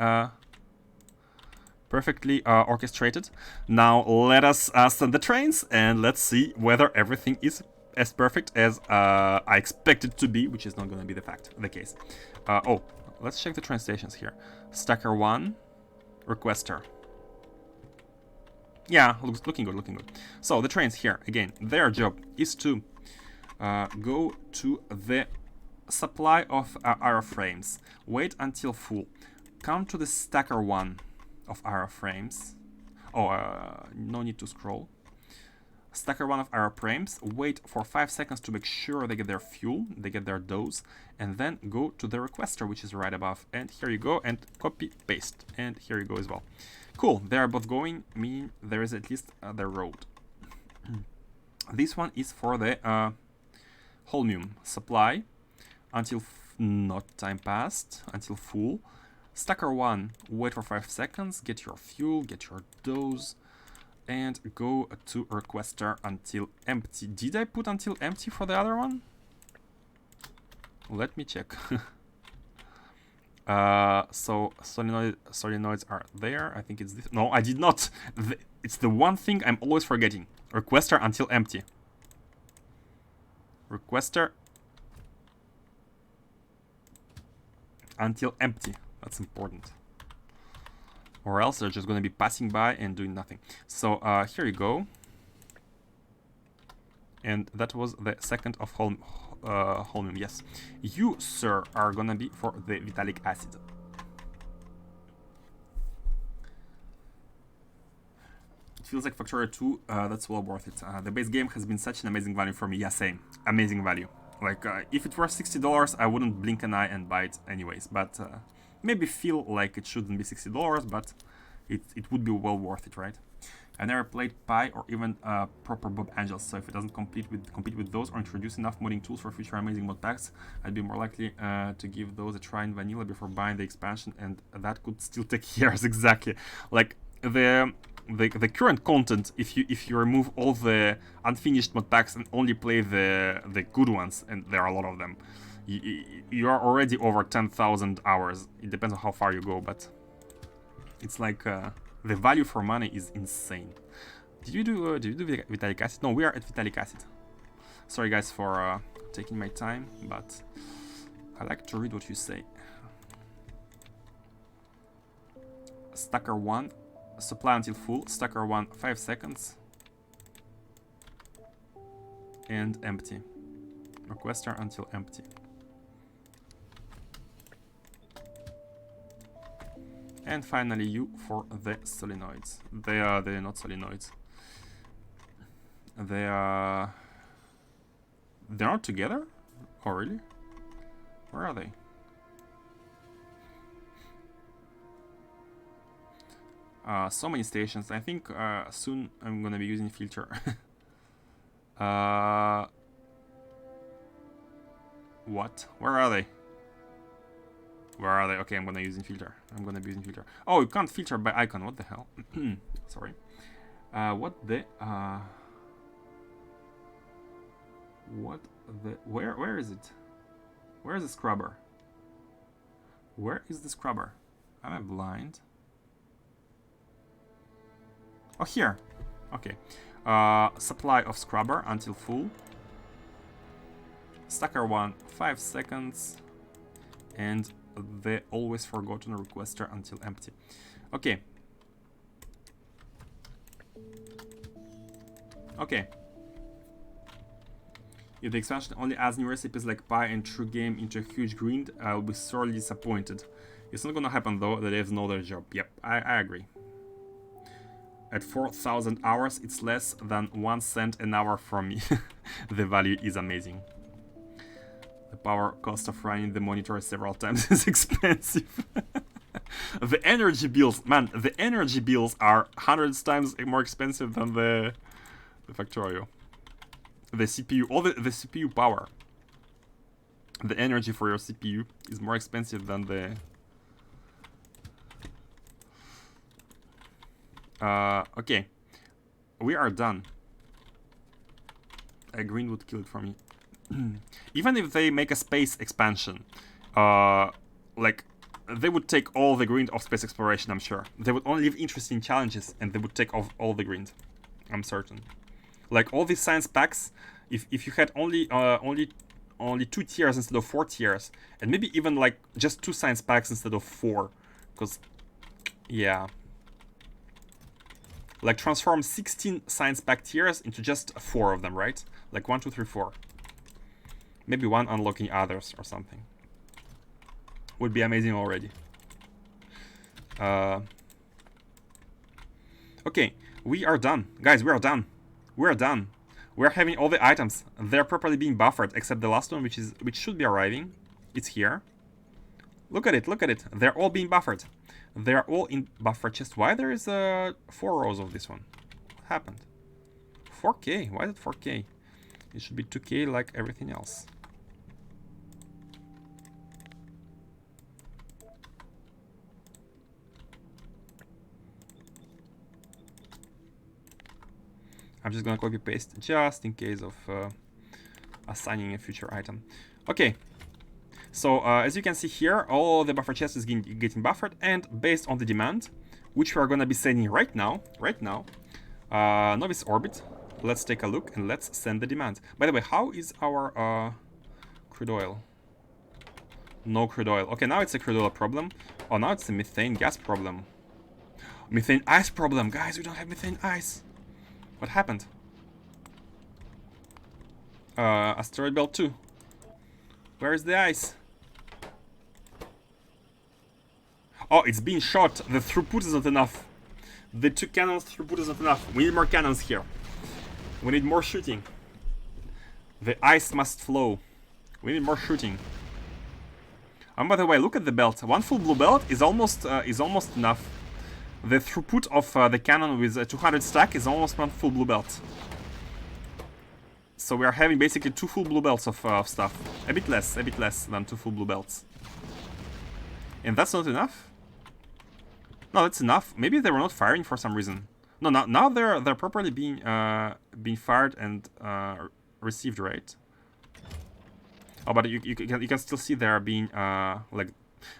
orchestrated. Now let us send the trains and let's see whether everything is as perfect as I expect it to be, which is not going to be the case. Oh, let's check the train stations here. Stacker 1, requester. Yeah, looking good. So the trains here, again, their job is to go to the supply of aeroframes, wait until full, come to the stacker 1 of aeroframes. Oh, no need to scroll. Stacker 1 of aeroframes, wait for 5 seconds to make sure they get their fuel, they get their dose, and then go to the requester, which is right above. And here you go, and copy, paste. And here you go as well. Cool, they are both going, meaning there is at least the road. This one is for the Holmium supply until not time passed, until full. Stacker 1, wait for 5 seconds, get your fuel, get your dose, and go to requester until empty. Did I put until empty for the other one? Let me check. So solenoids are there. I think it's this. No, I did not. It's the one thing I'm always forgetting. Requester until empty. Requester until empty. That's important. Or else they're just going to be passing by and doing nothing. So here you go. And that was the second of Holmium, yes. You, sir, are going to be for the Vitalic acid. It feels like Factorio 2, that's well worth it. The base game has been such an amazing value for me. Yeah, same. Amazing value. Like, if it were $60, I wouldn't blink an eye and buy it anyways. But maybe feel like it shouldn't be $60, but it would be well worth it, right? I never played Pi or even proper Bob Angels, so if it doesn't compete with those or introduce enough modding tools for future amazing mod packs, I'd be more likely to give those a try in vanilla before buying the expansion, and that could still take years. Exactly. Like the current content, if you remove all the unfinished mod packs and only play the good ones, and there are a lot of them, you are already over 10,000 hours. It depends on how far you go, but it's like the value for money is insane. Did you do Vitalic acid? No, we are at Vitalic acid. Sorry guys for taking my time, but I like to read what you say. Stacker 1, supply until full. Stacker 1, 5 seconds. And empty. Requester until empty. And finally you for the solenoids. They're not solenoids. They're not together? Oh really? Where are they? So many stations. I think soon I'm gonna be using filter. What? Where are they? Where are they? Okay, I'm gonna use filter. I'm gonna be using filter. Oh, you can't filter by icon. What the hell? Sorry. Where is it? Where is the scrubber? Where is the scrubber? Am I blind? Oh, here. Okay. Supply of scrubber until full. Stacker 1, 5 seconds. And the always forgotten requester until empty. Okay. Okay. If the expansion only adds new recipes like pie and true game into a huge grind, I will be sorely disappointed. It's not gonna happen though, the devs know their job. Yep, I agree. At 4,000 hours, it's less than 1 cent an hour from me. The value is amazing. The power cost of running the monitor several times is expensive. The energy bills, man, the energy bills are hundreds times more expensive than the Factorio. The CPU, all the CPU power. The energy for your CPU is more expensive than the... okay. We are done. A green would kill it for me. Even if they make a space expansion, like, they would take all the grind of space exploration, I'm sure. They would only leave interesting challenges, and they would take off all the grind. I'm certain. Like, all these science packs, if you had only 2 tiers instead of 4 tiers, and maybe even, like, just 2 science packs instead of 4, because, yeah. Like, transform 16 science pack tiers into just 4 of them, right? Like, 1, 2, 3, 4. Maybe 1 unlocking others or something. Would be amazing already. Okay, we are done. Guys, we are done. We are done. We are having all the items. They're properly being buffered, except the last one, which should be arriving. It's here. Look at it, look at it. They're all being buffered. They're all in buffer chest. Why there is 4 rows of this one? What happened? 4K. Why is it 4K? It should be 2K like everything else. I'm just gonna copy paste just in case of assigning a future item. Okay, so as you can see here, all the buffer chest is getting buffered, and based on the demand, which we are gonna be sending right now, Nauvis orbit. Let's take a look and let's send the demand. By the way, how is our crude oil? No crude oil. Okay, now it's a crude oil problem. Oh, now it's a methane gas problem. Methane ice problem, guys. We don't have methane ice. What happened? Asteroid belt 2. Where is the ice? Oh, it's being shot. The throughput is not enough. The 2 cannons throughput is not enough. We need more cannons here. We need more shooting. The ice must flow. We need more shooting. And by the way, look at the belt. 1 full blue belt is almost enough. The throughput of the cannon with a 200 stack is almost 1 full blue belt. So we are having basically 2 full blue belts of stuff. A bit less than 2 full blue belts. And that's not enough? No, that's enough. Maybe they were not firing for some reason. No, now they're properly being fired and received, right? Oh, but you can still see they're being like...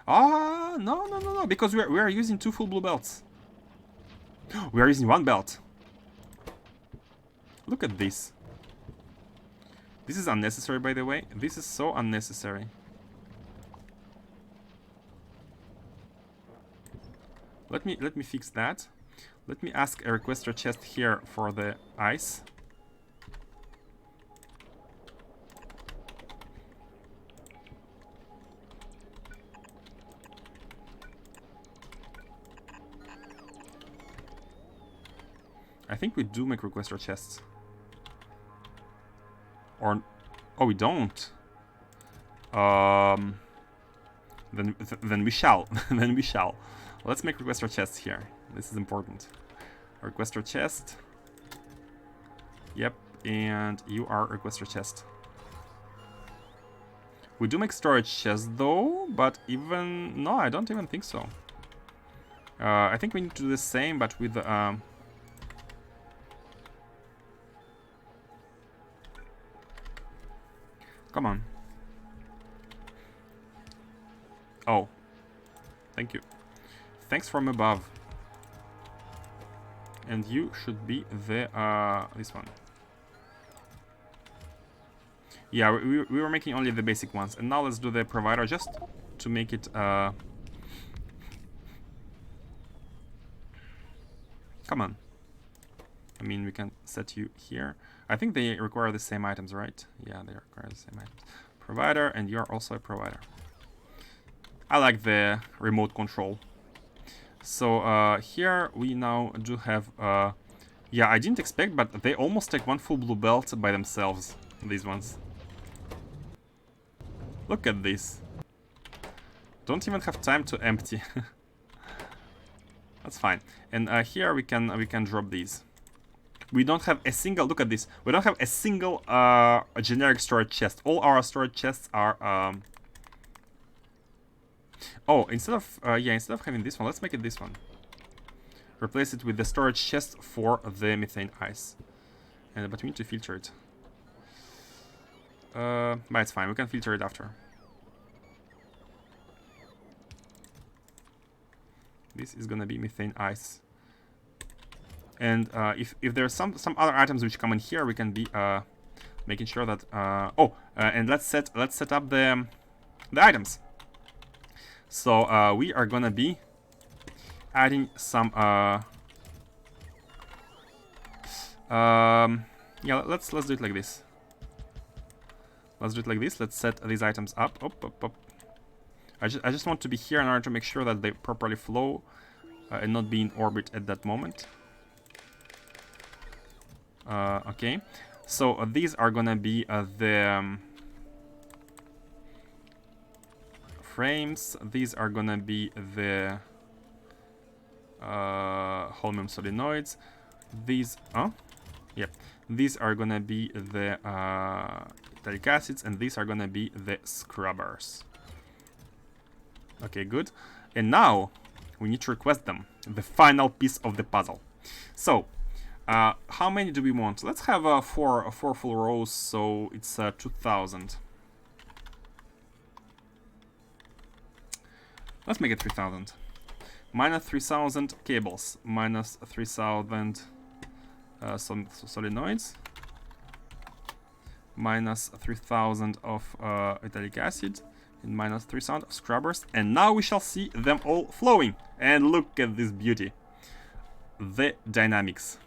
Ah, no, because we are using 2 full blue belts. We are using 1 belt. Look at this. This is unnecessary, by the way. This is so unnecessary. Let me fix that. Let me ask a requester chest here for the ice. I think we do make requester chests. Or... oh, we don't. Then we shall. Then we shall. Let's make requester chests here. This is important. Requester chest. Yep, and you are requester chest. We do make storage chests though, but even... no, I don't even think so. I think we need to do the same, but with the... come on. Oh. Thank you. Thanks from above. And you should be the, this one. Yeah, we were making only the basic ones. And now let's do the provider just to make it. Come on. I mean, we can set you here. I think they require the same items, right? Yeah, they require the same items. Provider, and you're also a provider. I like the remote control. So here we now do have. Yeah, I didn't expect, but they almost take one full blue belt by themselves. These ones. Look at this. Don't even have time to empty. That's fine. And here we can drop these. We don't have a single. Look at this. We don't have a single generic storage chest. All our storage chests are. Oh, instead of having this one, let's make it this one. Replace it with the storage chest for the methane ice. But we need to filter it. But it's fine. We can filter it after. This is gonna be methane ice. And if there's some other items which come in here, we can be making sure that and let's set up the items. So we are gonna be adding some yeah, let's do it like this. Let's do it like this. Let's set these items up. Up. I just want to be here in order to make sure that they properly flow and not be in orbit at that moment. Okay, so these are gonna be the frames. These are gonna be the Holmium solenoids. These, yep. These are gonna be the italic acids, and these are gonna be the scrubbers. Okay, good. And now we need to request them, the final piece of the puzzle. So, how many do we want? Let's have four full rows, so it's 2,000. Let's make it 3,000. Minus 3,000 cables, minus 3,000 some solenoids, minus 3,000 of italic acid, and minus 3,000 of scrubbers. And now we shall see them all flowing. And look at this beauty. The dynamics.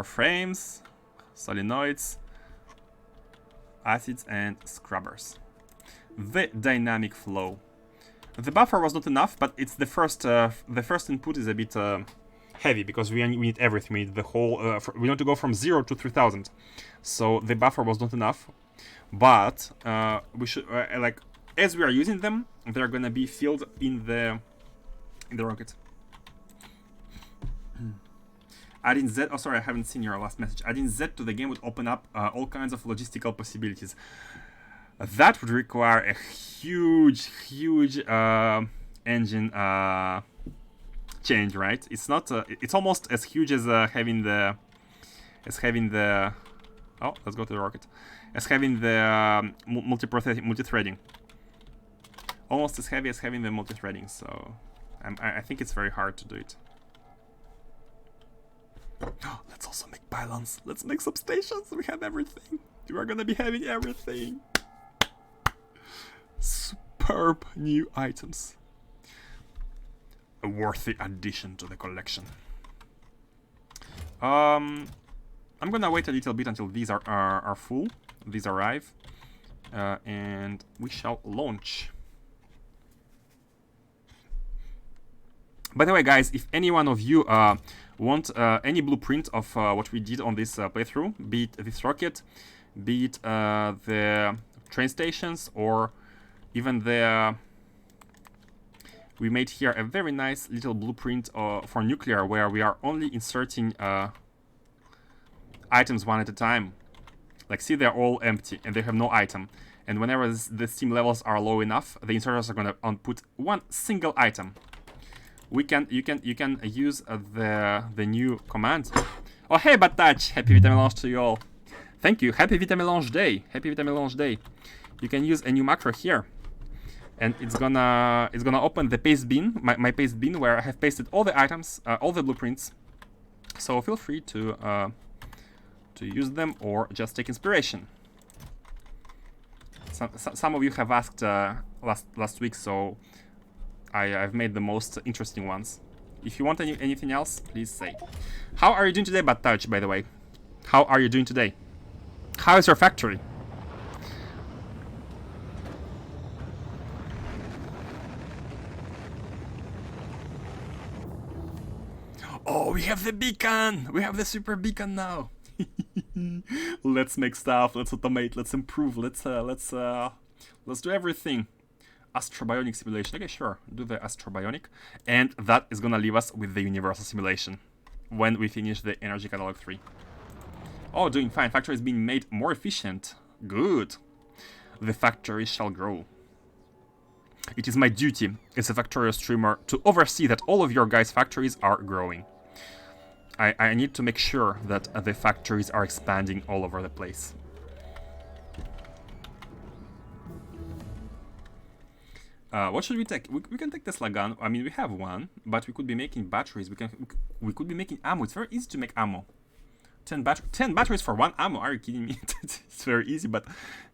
Frames, solenoids, acids, and scrubbers. The dynamic flow. The buffer was not enough, but it's the first input is a bit heavy because we need everything. We need the whole. We want to go from 0 to 3,000, so the buffer was not enough. But we should like as we are using them, they're gonna be filled in the rocket. Adding Z. Oh, sorry, I haven't seen your last message. Adding Z to the game would open up all kinds of logistical possibilities. That would require a huge engine change, right? It's not. It's almost as huge as having the. Oh, let's go to the rocket. As having the multi-threading. Almost as heavy as having the multi-threading. So, I think it's very hard to do it. Let's also make pylons. Let's make substations. We have everything. We are gonna be having everything. Superb new items. A worthy addition to the collection. I'm gonna wait a little bit until these are full. These arrive. And we shall launch. By the way, guys, if any one of you want any blueprint of what we did on this playthrough, be it this rocket, be it the train stations, or even the... we made here a very nice little blueprint for nuclear, where we are only inserting items one at a time. Like, see, they're all empty and they have no item. And whenever the steam levels are low enough, the inserters are gonna output one single item. You can use the new command. Oh, hey, Batach! Happy Vitamelange to you all. Thank you. Happy Vitamelange Day. Happy Vitamelange Day. You can use a new macro here, and it's gonna open the paste bin, my paste bin, where I have pasted all the items, all the blueprints. So feel free to use them or just take inspiration. Let's Some of you have asked last week, so I've made the most interesting ones. If you want anything else, please say. How are you doing today, Bad Touch, by the way? How are you doing today? How is your factory? Oh, we have the beacon! We have the super beacon now! Let's make stuff, let's automate, let's improve, let's do everything. Astrobionic simulation. Okay, sure. Do the astrobionic. And that is gonna leave us with the universal simulation when we finish the energy catalog 3. Oh, doing fine. Factory is being made more efficient. Good. The factory shall grow. It is my duty as a Factorio streamer to oversee that all of your guys' factories are growing. I need to make sure that the factories are expanding all over the place. What should we take? We can take Tesla gun. I mean, we have one, but we could be making batteries. We could be making ammo. It's very easy to make ammo. 10 batteries for 1 ammo. Are you kidding me? It's very easy, but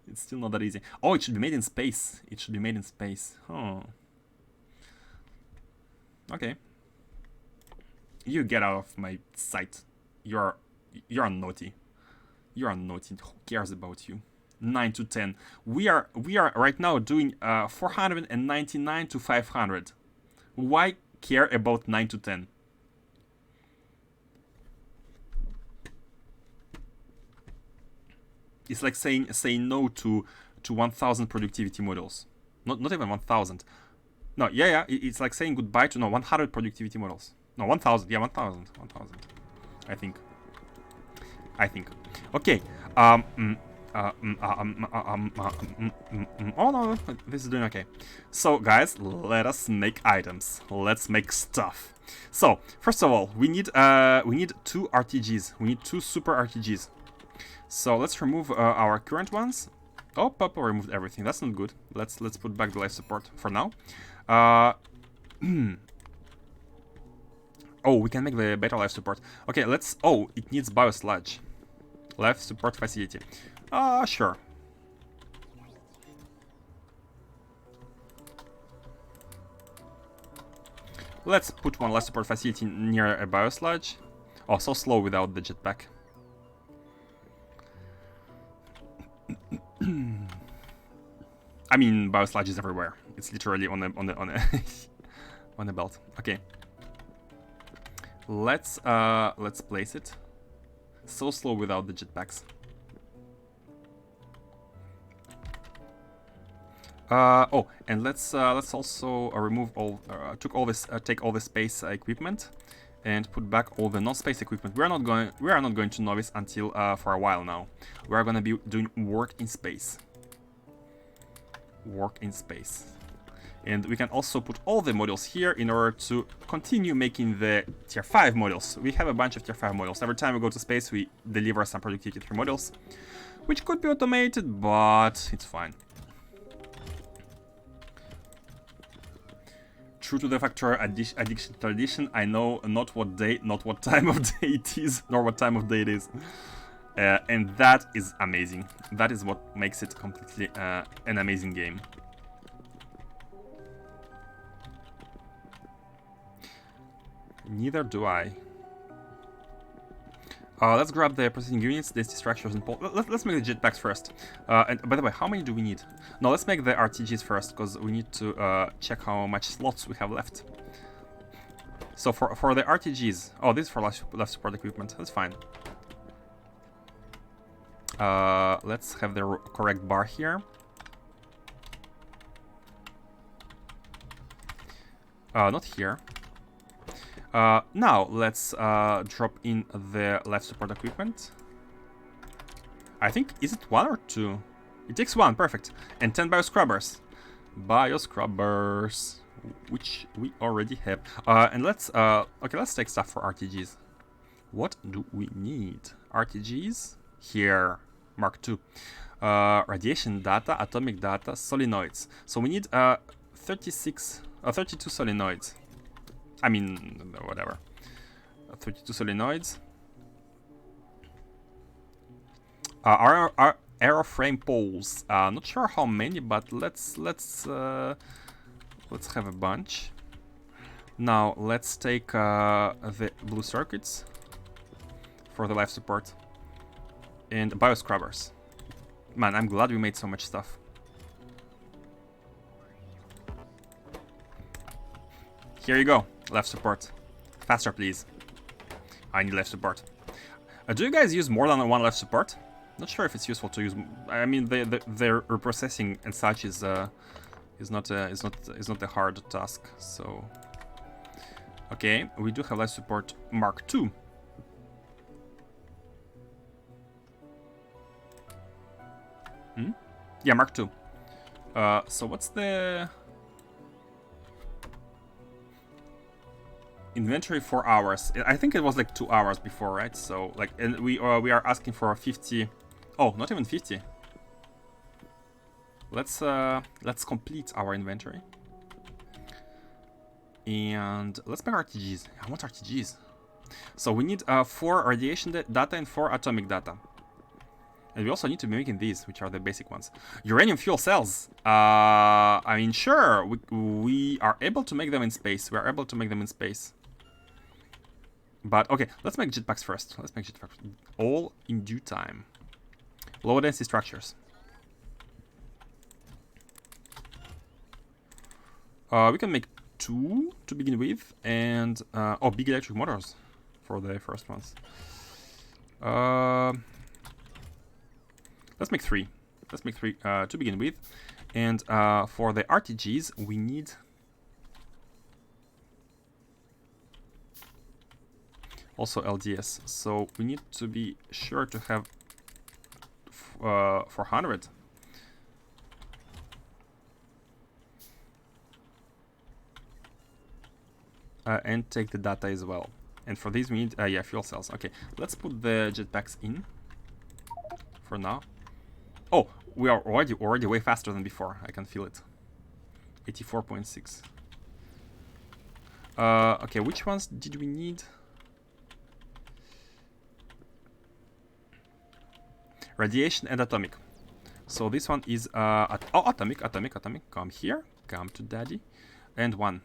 it's still not that easy. Oh, it should be made in space. It should be made in space. Oh. Okay. You get out of my sight. You're naughty. You are naughty. Who cares about you? 9 to 10. We are right now doing 499 to 500. Why care about 9 to 10? It's like saying no to 1000 productivity models. Not even 1000. No, yeah, it's like saying goodbye to 100 productivity models. No, 1000. Yeah, 1000. I think. Okay. Oh no, this is doing okay. So guys, let us make items. Let's make stuff. So first of all, we need 2 RTGs. We need 2 super RTGs. So let's remove our current ones. Oh, Papa removed everything. That's not good. Let's put back the life support for now. Oh, we can make the better life support. Okay, let's. Oh, it needs biosludge. Life support facility. Sure. Let's put one life support facility near a biosludge. Oh, so slow without the jetpack. I mean, biosludge is everywhere. It's literally on the on the belt. Okay. Let's place it. So slow without the jetpacks. Oh, and let's also remove all, take all the space equipment, and put back all the non-space equipment. We are not going to Nauvis until for a while now. We are gonna be doing work in space. Work in space. And we can also put all the models here in order to continue making the tier 5 models. We have a bunch of tier 5 models. Every time we go to space, we deliver some productivity 3 models, which could be automated, but it's fine. True to the Factorio addiction tradition, I know not what time of day it is, nor what time of day it is. And that is amazing. That is what makes it completely an amazing game. Neither do I. Let's grab the processing units, the structures, and let's make the jetpacks first. And by the way, how many do we need? No, let's make the RTGs first, because we need to check how much slots we have left. So for the RTGs, oh, this is for life support equipment. That's fine. Let's have the correct bar here. Not here. Now let's drop in the life support equipment. I think, is it 1 or 2? It takes 1, perfect. And 10 bioscrubbers. Bioscrubbers, which we already have. And let's take stuff for RTGs. What do we need? RTGs here, Mark II. Radiation data, atomic data, solenoids. So we need 32 solenoids. I mean, whatever. 32 solenoids. aeroframe poles. Not sure how many, but let's have a bunch. Now let's take the blue circuits for the life support and bioscrubbers. Man, I'm glad we made so much stuff. Here you go, life support. Faster, please. I need life support. Do you guys use more than one life support? Not sure if it's useful to use. I mean, the reprocessing and such is not a hard task. So, okay, we do have life support Mark II. Yeah, Mark II. So what's the inventory? 4 hours. I think it was like 2 hours before, right? So like, and we are asking for 50. Oh, not even 50. Let's complete our inventory. And let's make RTGs. I want RTGs. So we need 4 radiation data and 4 atomic data. And we also need to be making these, which are the basic ones. Uranium fuel cells. I mean, sure, we are able to make them in space. We are able to make them in space. But, okay, let's make jetpacks first. Let's make jetpacks. All in due time. Low density structures. We can make 2 to begin with. And, oh, big electric motors for the first ones. Let's make 3. Let's make 3 to begin with. And for the RTGs, we need also LDS. So we need to be sure to have 400. And take the data as well. And for these we need, yeah, fuel cells. Okay, let's put the jetpacks in for now. Oh, we are already way faster than before. I can feel it. 84.6. Okay, which ones did we need? Radiation and atomic. So this one is atomic. Come here. Come to daddy. And 1.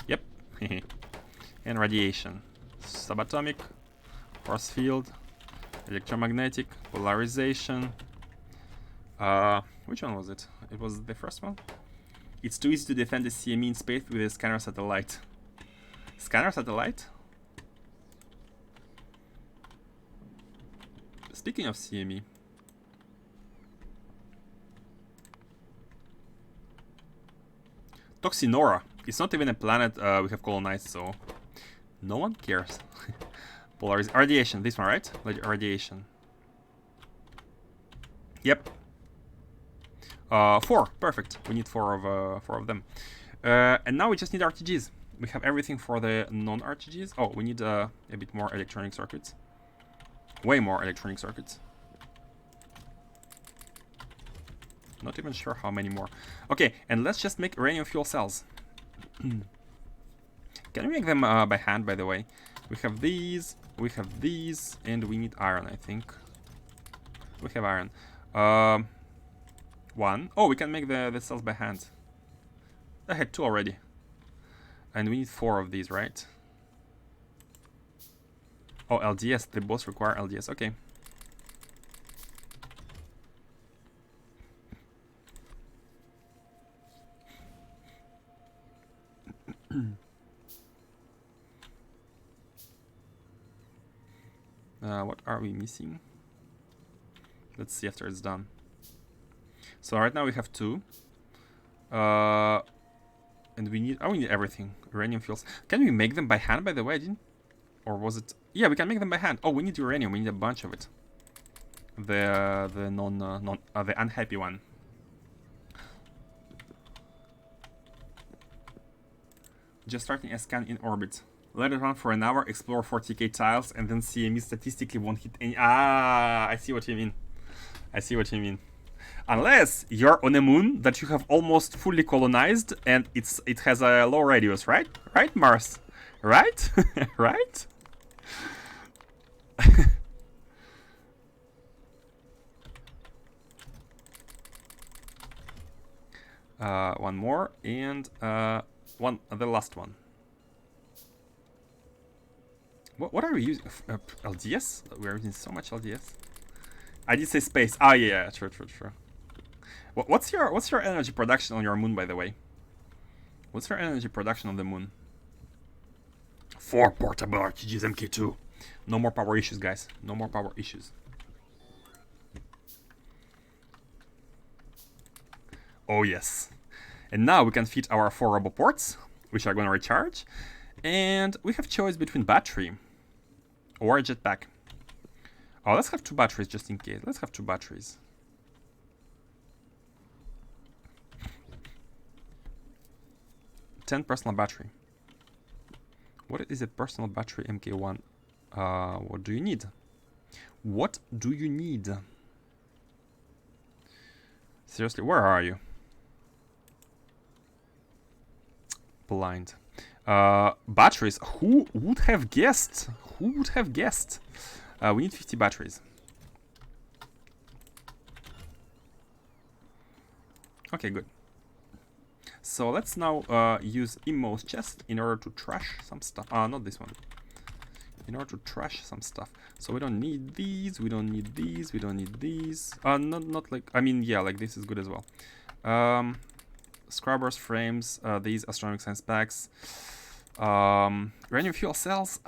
Yep. And radiation. Subatomic. Force field. Electromagnetic, polarization. Which one was it? It was the first one. It's too easy to defend the CME in space with a scanner satellite. Scanner satellite? Speaking of CME. Toxinora. It's not even a planet we have colonized, so no one cares. Radiation, this one, right? Radiation. Yep. 4, perfect. We need 4 of them. And now we just need RTGs. We have everything for the non-RTGs. Oh, we need a bit more electronic circuits. Way more electronic circuits. Not even sure how many more. Okay, and let's just make uranium fuel cells. Can we make them by hand, by the way? We have these, and we need iron, I think. We have iron. 1. Oh, we can make the cells by hand. I had 2 already. And we need 4 of these, right? Oh, LDS. They both require LDS. Okay. What are we missing? Let's see after it's done. So right now we have 2. And we need everything. Uranium fuels. Can we make them by hand, by the way? I didn't. Or was it? Yeah, we can make them by hand. Oh, we need uranium. We need a bunch of it. The unhappy one. Just starting a scan in orbit. Let it run for an hour, explore 40k tiles, and then CME statistically won't hit any. Ah, I see what you mean. I see what you mean. Unless you're on a moon that you have almost fully colonized and it has a low radius, right? Right, Mars? Right? Right? One more, and the last one. What are we using? LDS? We are using so much LDS. I did say space. Ah, yeah, true. What's your energy production on your moon, by the way? What's your energy production on the moon? 4 portable RTGs MK2. No more power issues, guys. No more power issues. Oh yes. And now we can fit our 4 roboports, which are gonna recharge. And we have choice between battery or a jetpack. Oh, let's have 2 batteries just in case. Let's have 2 batteries. $10 personal battery. What is a personal battery MK1? What do you need? What do you need? Seriously, where are you? Blind. Batteries. Who would have guessed? Who would have guessed? We need 50 batteries. Okay, good. So let's now use Immo's chest in order to trash some stuff. Not this one. In order to trash some stuff. So we don't need these, we don't need these, we don't need these. Not like, I mean, yeah, like this is good as well. Scrubbers, frames, these astronomic science packs. Uranium fuel cells.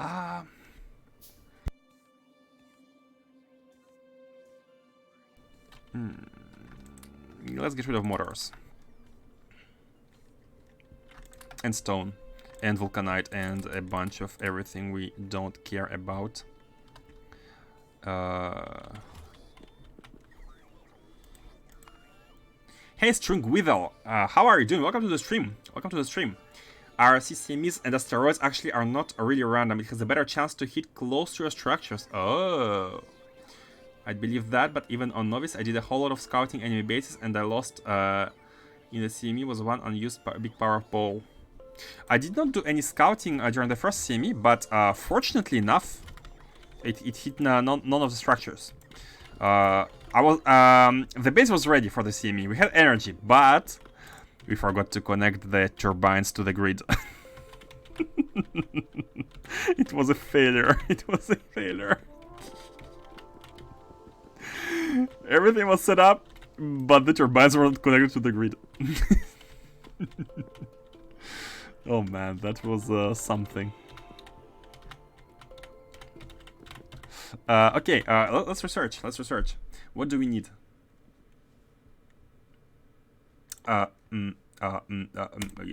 Let's get rid of motors. And stone. And vulcanite and a bunch of everything we don't care about. Hey Stringwither, how are you doing? Welcome to the stream. Welcome to the stream. Our CCMEs and asteroids actually are not really random. It has a better chance to hit close to your structures. Oh, I believe that, but even on Nauvis I did a whole lot of scouting enemy bases and I lost in the CME was one unused big power pole. I did not do any scouting during the first CME, but fortunately enough, it hit none of the structures. The base was ready for the CME. We had energy, but we forgot to connect the turbines to the grid. It was a failure. It was a failure. Everything was set up, but the turbines weren't connected to the grid. Oh man, that was something. Okay, let's research. Let's research. What do we need?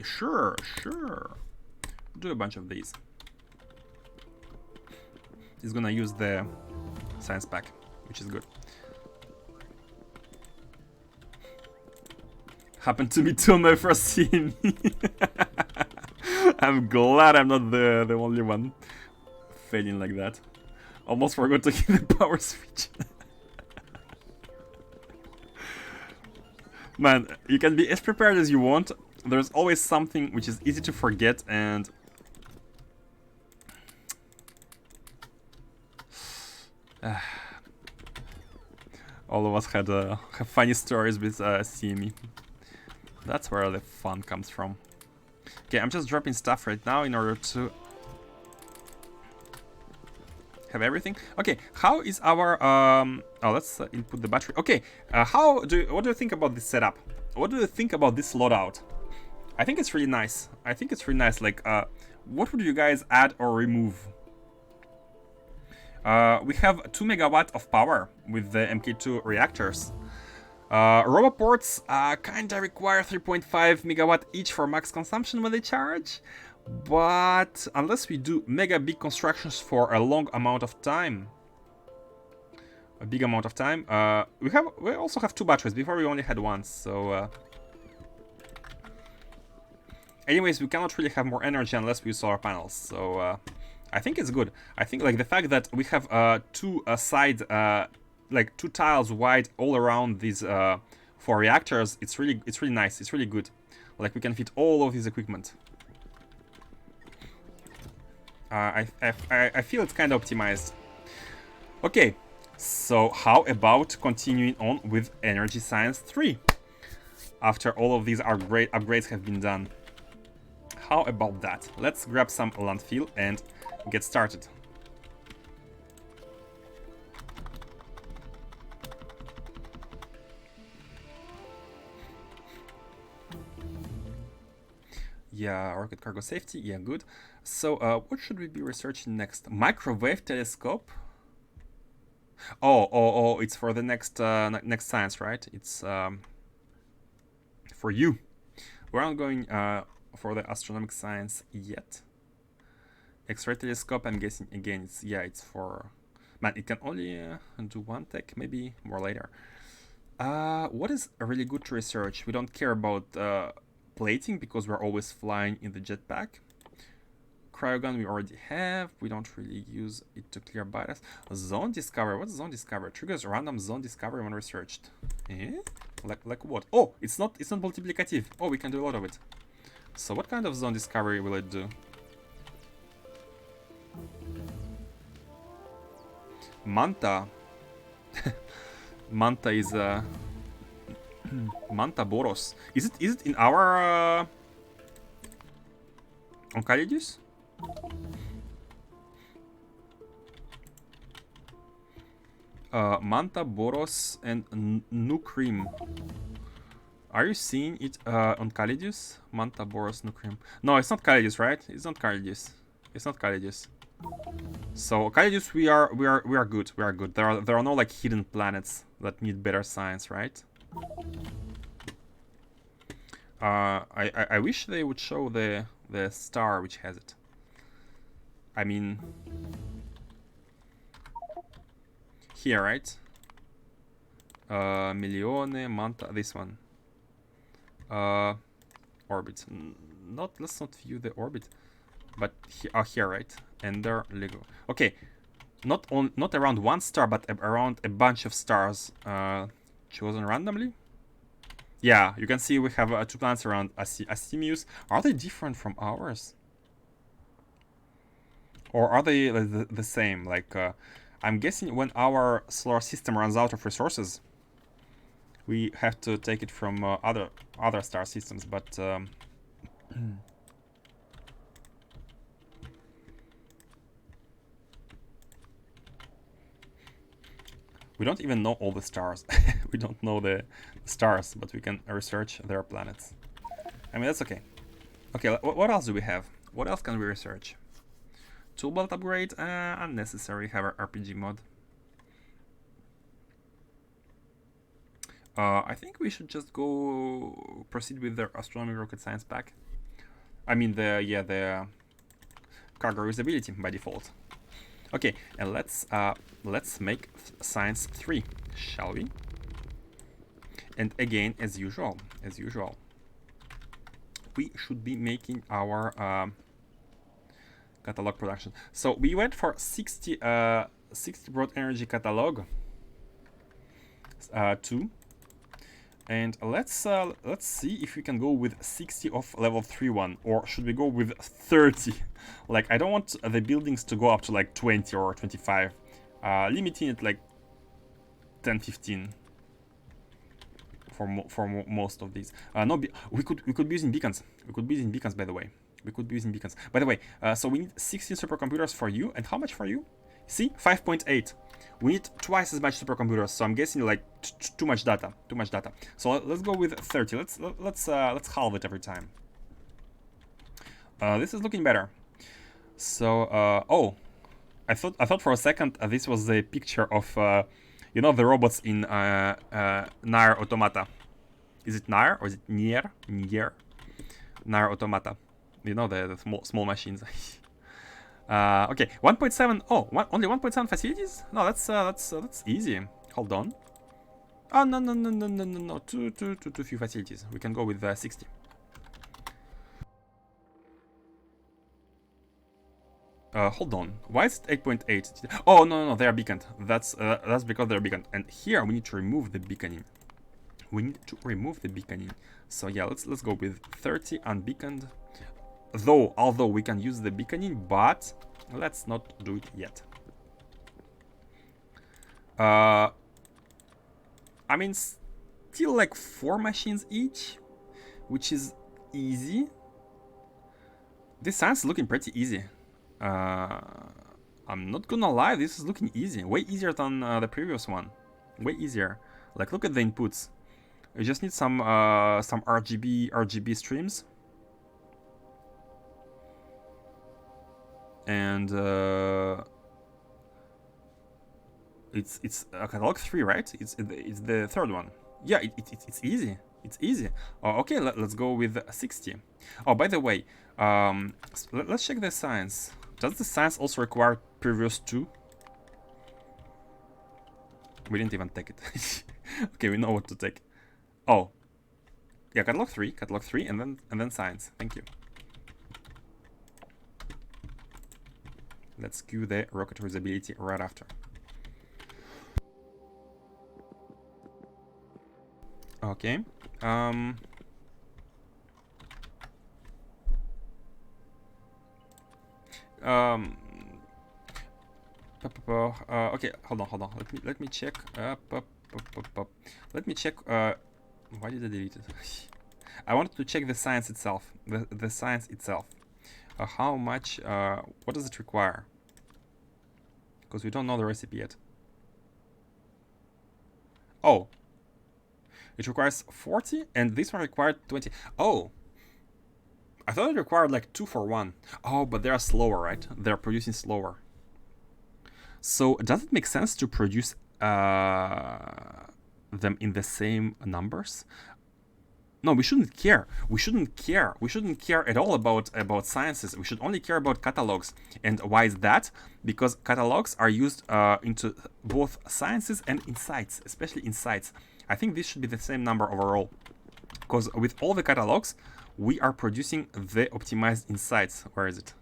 Sure. Do a bunch of these. He's gonna use the science pack, which is good. Happened to me too on my first CME. I'm glad I'm not the only one failing like that. Almost forgot to hit the power switch. Man, you can be as prepared as you want. There's always something which is easy to forget, and all of us had have funny stories with CME. That's where the fun comes from. Okay, I'm just dropping stuff right now in order to have everything. Okay, how is our let's input the battery. Okay, what do you think about this setup? What do you think about this loadout? I think it's really nice. I think it's really nice. Like, what would you guys add or remove? We have 2 megawatt of power with the MK2 reactors. Roboports kinda require 3.5 megawatt each for max consumption when they charge, but unless we do mega big constructions for a long amount of time, we also have 2 batteries. Before we only had 1, so anyways, we cannot really have more energy unless we use solar panels, so I think it's good. I think like the fact that we have 2 like 2 tiles wide all around these 4 reactors, it's really nice. It's really good. Like we can fit all of this equipment. I feel it's kind of optimized. Okay, so how about continuing on with Energy Science 3? after all of these upgrades have been done. How about that? Let's grab some landfill and get started. Yeah, rocket cargo safety. Yeah, good. So, what should we be researching next? Microwave telescope. Oh! It's for the next next science, right? It's for you. We're not going for the astronomic science yet. X-ray telescope. I'm guessing again. It's for. Man, it can only do one tech. Maybe more later. What is really good to research? We don't care about plating because we're always flying in the jetpack. Cryogun we already have. We don't really use it to clear bias. Zone discovery. What's zone discovery? Triggers random zone discovery when researched. Eh? Like what? Oh, it's not multiplicative. Oh, we can do a lot of it. So what kind of zone discovery will it do? Manta. Manta is Manta Boros. Is it in our Oncalidus? Manta Boros and Nukrim. Are you seeing it on Calidus? Manta Boros Nukrim. No, it's not Calidus, right? It's not Calidus. It's not Calidus. So Calidus, we are good. We are good. There are no like hidden planets that need better science, right? I wish they would show the star which has it. I mean, here, right? Milione, Manta, this one. Orbit. Let's not view the orbit, but here, right? Ender, Lego. Okay, not around one star, but around a bunch of stars chosen randomly. Yeah, you can see we have 2 planets around Asimius. Are they different from ours? Or are they the same? Like, I'm guessing when our solar system runs out of resources, we have to take it from other star systems, but we don't even know all the stars. We don't know the stars, but we can research their planets. I mean, that's okay. Okay, what else do we have? What else can we research? Tool belt upgrade, unnecessary. Have our RPG mod. I think we should just go proceed with the astronomy rocket science pack. I mean the cargo usability by default. Okay, and let's make science 3, shall we? And again, as usual, we should be making our catalog production. So we went for 60 broad energy catalog 2, and let's see if we can go with 60 of level 3 one, or should we go with 30? Like, I don't want the buildings to go up to like 20 or 25, limiting it like 10-15 for most of these. No, we could be using beacons. We could be using beacons, by the way. We could be using beacons. By the way, so we need 16 supercomputers for you. And how much for you? See? 5.8. We need twice as much supercomputers. So I'm guessing like too much data. Too much data. So let's go with 30. Let's halve it every time. This is looking better. So oh, I thought for a second this was the picture of you know, the robots in Nier Automata. Is it Nier or is it Nier? Nier Automata. You know, the small machines. Okay, 1.7. Oh, only 1.7 facilities? No, that's easy. Hold on. Oh, no. Too few facilities. We can go with 60. Hold on. Why is it 8.8? Oh, no, they are beaconed. That's because they're beaconed. And here we need to remove the beaconing. So yeah, let's go with 30 unbeaconed. Although we can use the beaconing, but let's not do it yet. I mean, still like 4 machines each, which is easy. This science is looking pretty easy. I'm not gonna lie, this is looking easy. Way easier than the previous one. Way easier. Like, look at the inputs. You just need some RGB streams. And it's catalog 3, right? It's the third one. Yeah, it's easy. It's easy. Oh, okay, let's go with 60. Oh, by the way, let's check the science. Does the science also require previous 2? We didn't even take it. Okay, we know what to take. Oh, yeah, catalog 3, and then science. Thank you. Let's queue the rocket reusability right after. Okay. Okay, hold on. Let me check. Let me check. Why did I delete it? I wanted to check the science itself. The science itself. How much? What does it require? Because we don't know the recipe yet. Oh. It requires 40, and this one required 20. Oh. I thought it required like 2 for 1. Oh, but they are slower, right? They're producing slower. So does it make sense to produce them in the same numbers? No, we shouldn't care. We shouldn't care. We shouldn't care at all about sciences. We should only care about catalogs. And why is that? Because catalogs are used into both sciences and insights, especially insights. I think this should be the same number overall. Because with all the catalogs, we are producing the optimized insights. Where is it?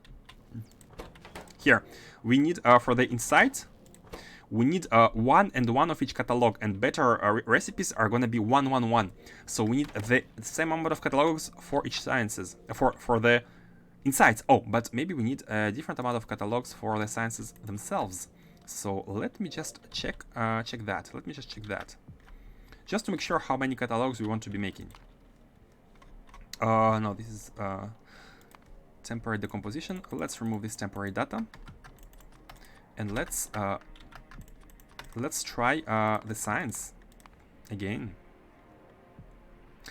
Here. We need, for the insight, we need 1 and 1 of each catalog, and better recipes are going to be 1, 1, 1. So we need the same amount of catalogs for each sciences, for the insights. Oh, but maybe we need a different amount of catalogs for the sciences themselves. So let me just check that. Let me just check that. Just to make sure how many catalogs we want to be making. No, this is temporary decomposition. Let's remove this temporary data. And let's try the science again.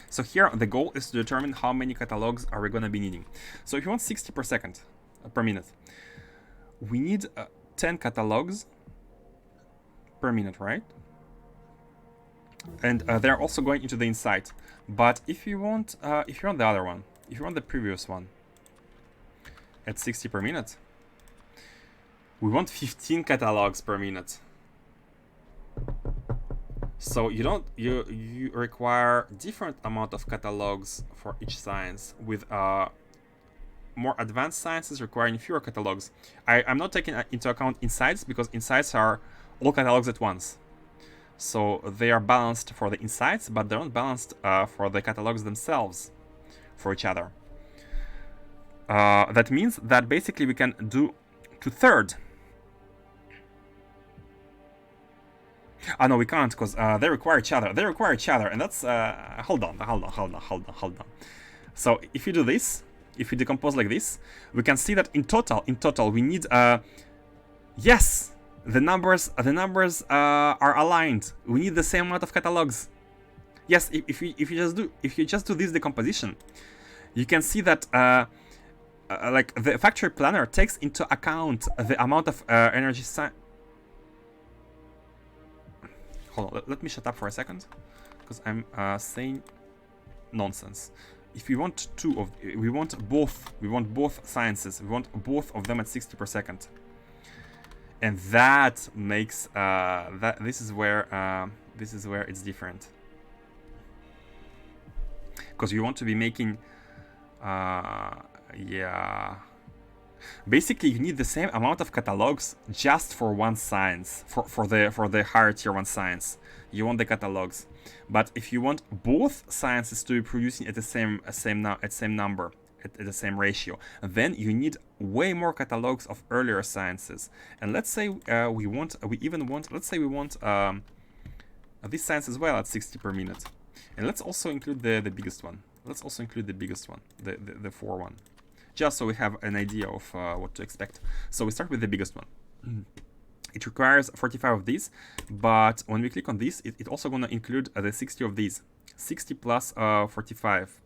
So here the goal is to determine how many catalogs are we going to be needing. So if you want 60 per minute, we need 10 catalogs per minute, right? And they're also going into the insight. But if you want the other one, if you want the previous one at 60 per minute, we want 15 catalogs per minute. So you require different amount of catalogs for each science, with more advanced sciences requiring fewer catalogs. I'm not taking into account insights, because insights are all catalogs at once. So they are balanced for the insights, but they're not balanced for the catalogs themselves, for each other. That means that basically we can do 2/3. No, we can't, because they require each other. They require each other, and that's... hold on. So if you do this, if you decompose like this, we can see that in total, we need... yes! The numbers are aligned. We need the same amount of catalogs. Yes, if you just do this decomposition, you can see that like the factory planner takes into account the amount of energy. Hold on, let me shut up for a second, because I'm saying nonsense. If we want we want both sciences. We want both of them at 60 per second. And that makes this is where it's different, because you want to be making yeah, basically you need the same amount of catalogs just for one science, for the higher tier 1 science. You want the catalogs, but if you want both sciences to be producing at the same number, at the same ratio, then you need way more catalogs of earlier sciences. And let's say we want this science as well at 60 per minute. And let's also include the biggest one. Let's also include the biggest one, the 4 one. Just so we have an idea of what to expect. So we start with the biggest one. It requires 45 of these, but when we click on this, it also gonna include the 60 of these. 60 plus 45.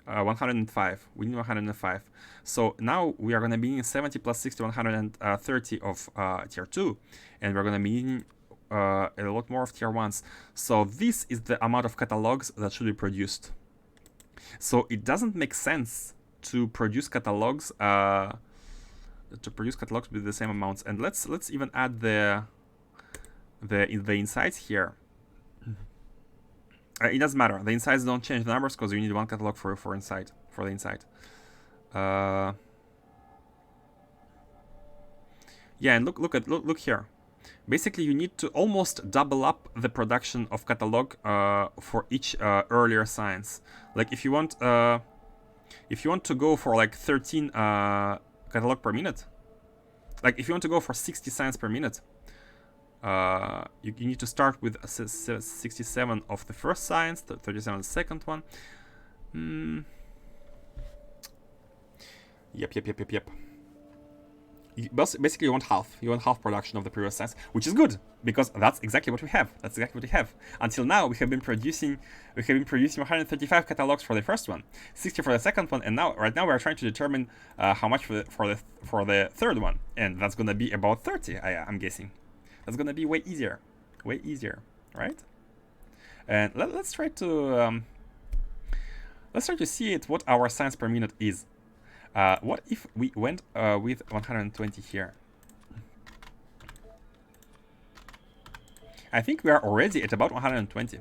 105. We need 105. So now we are gonna be needing 70 plus 60, 130 of tier 2, and we're gonna be needing a lot more of tier 1s. So this is the amount of catalogs that should be produced. So it doesn't make sense to produce catalogs with the same amounts. And let's even add the insides here. It doesn't matter. The insides don't change the numbers because you need one catalog for the inside. Yeah, and look here. Basically, you need to almost double up the production of catalog for each earlier science. Like if you want to go for like 13 catalog per minute, like if you want to go for 60 science per minute, you need to start with 67 of the first science, 37 of the second one. Yep. Basically, you want half. You want half production of the previous science, which is good because that's exactly what we have. Until now, we have been producing 135 catalogs for the first one, 60 for the second one, and right now we are trying to determine how much for the third one, and that's gonna be about 30. I'm guessing. That's gonna be way easier, right? And let's try to see what our science per minute is. What if we went with 120 here? I think we are already at about 120.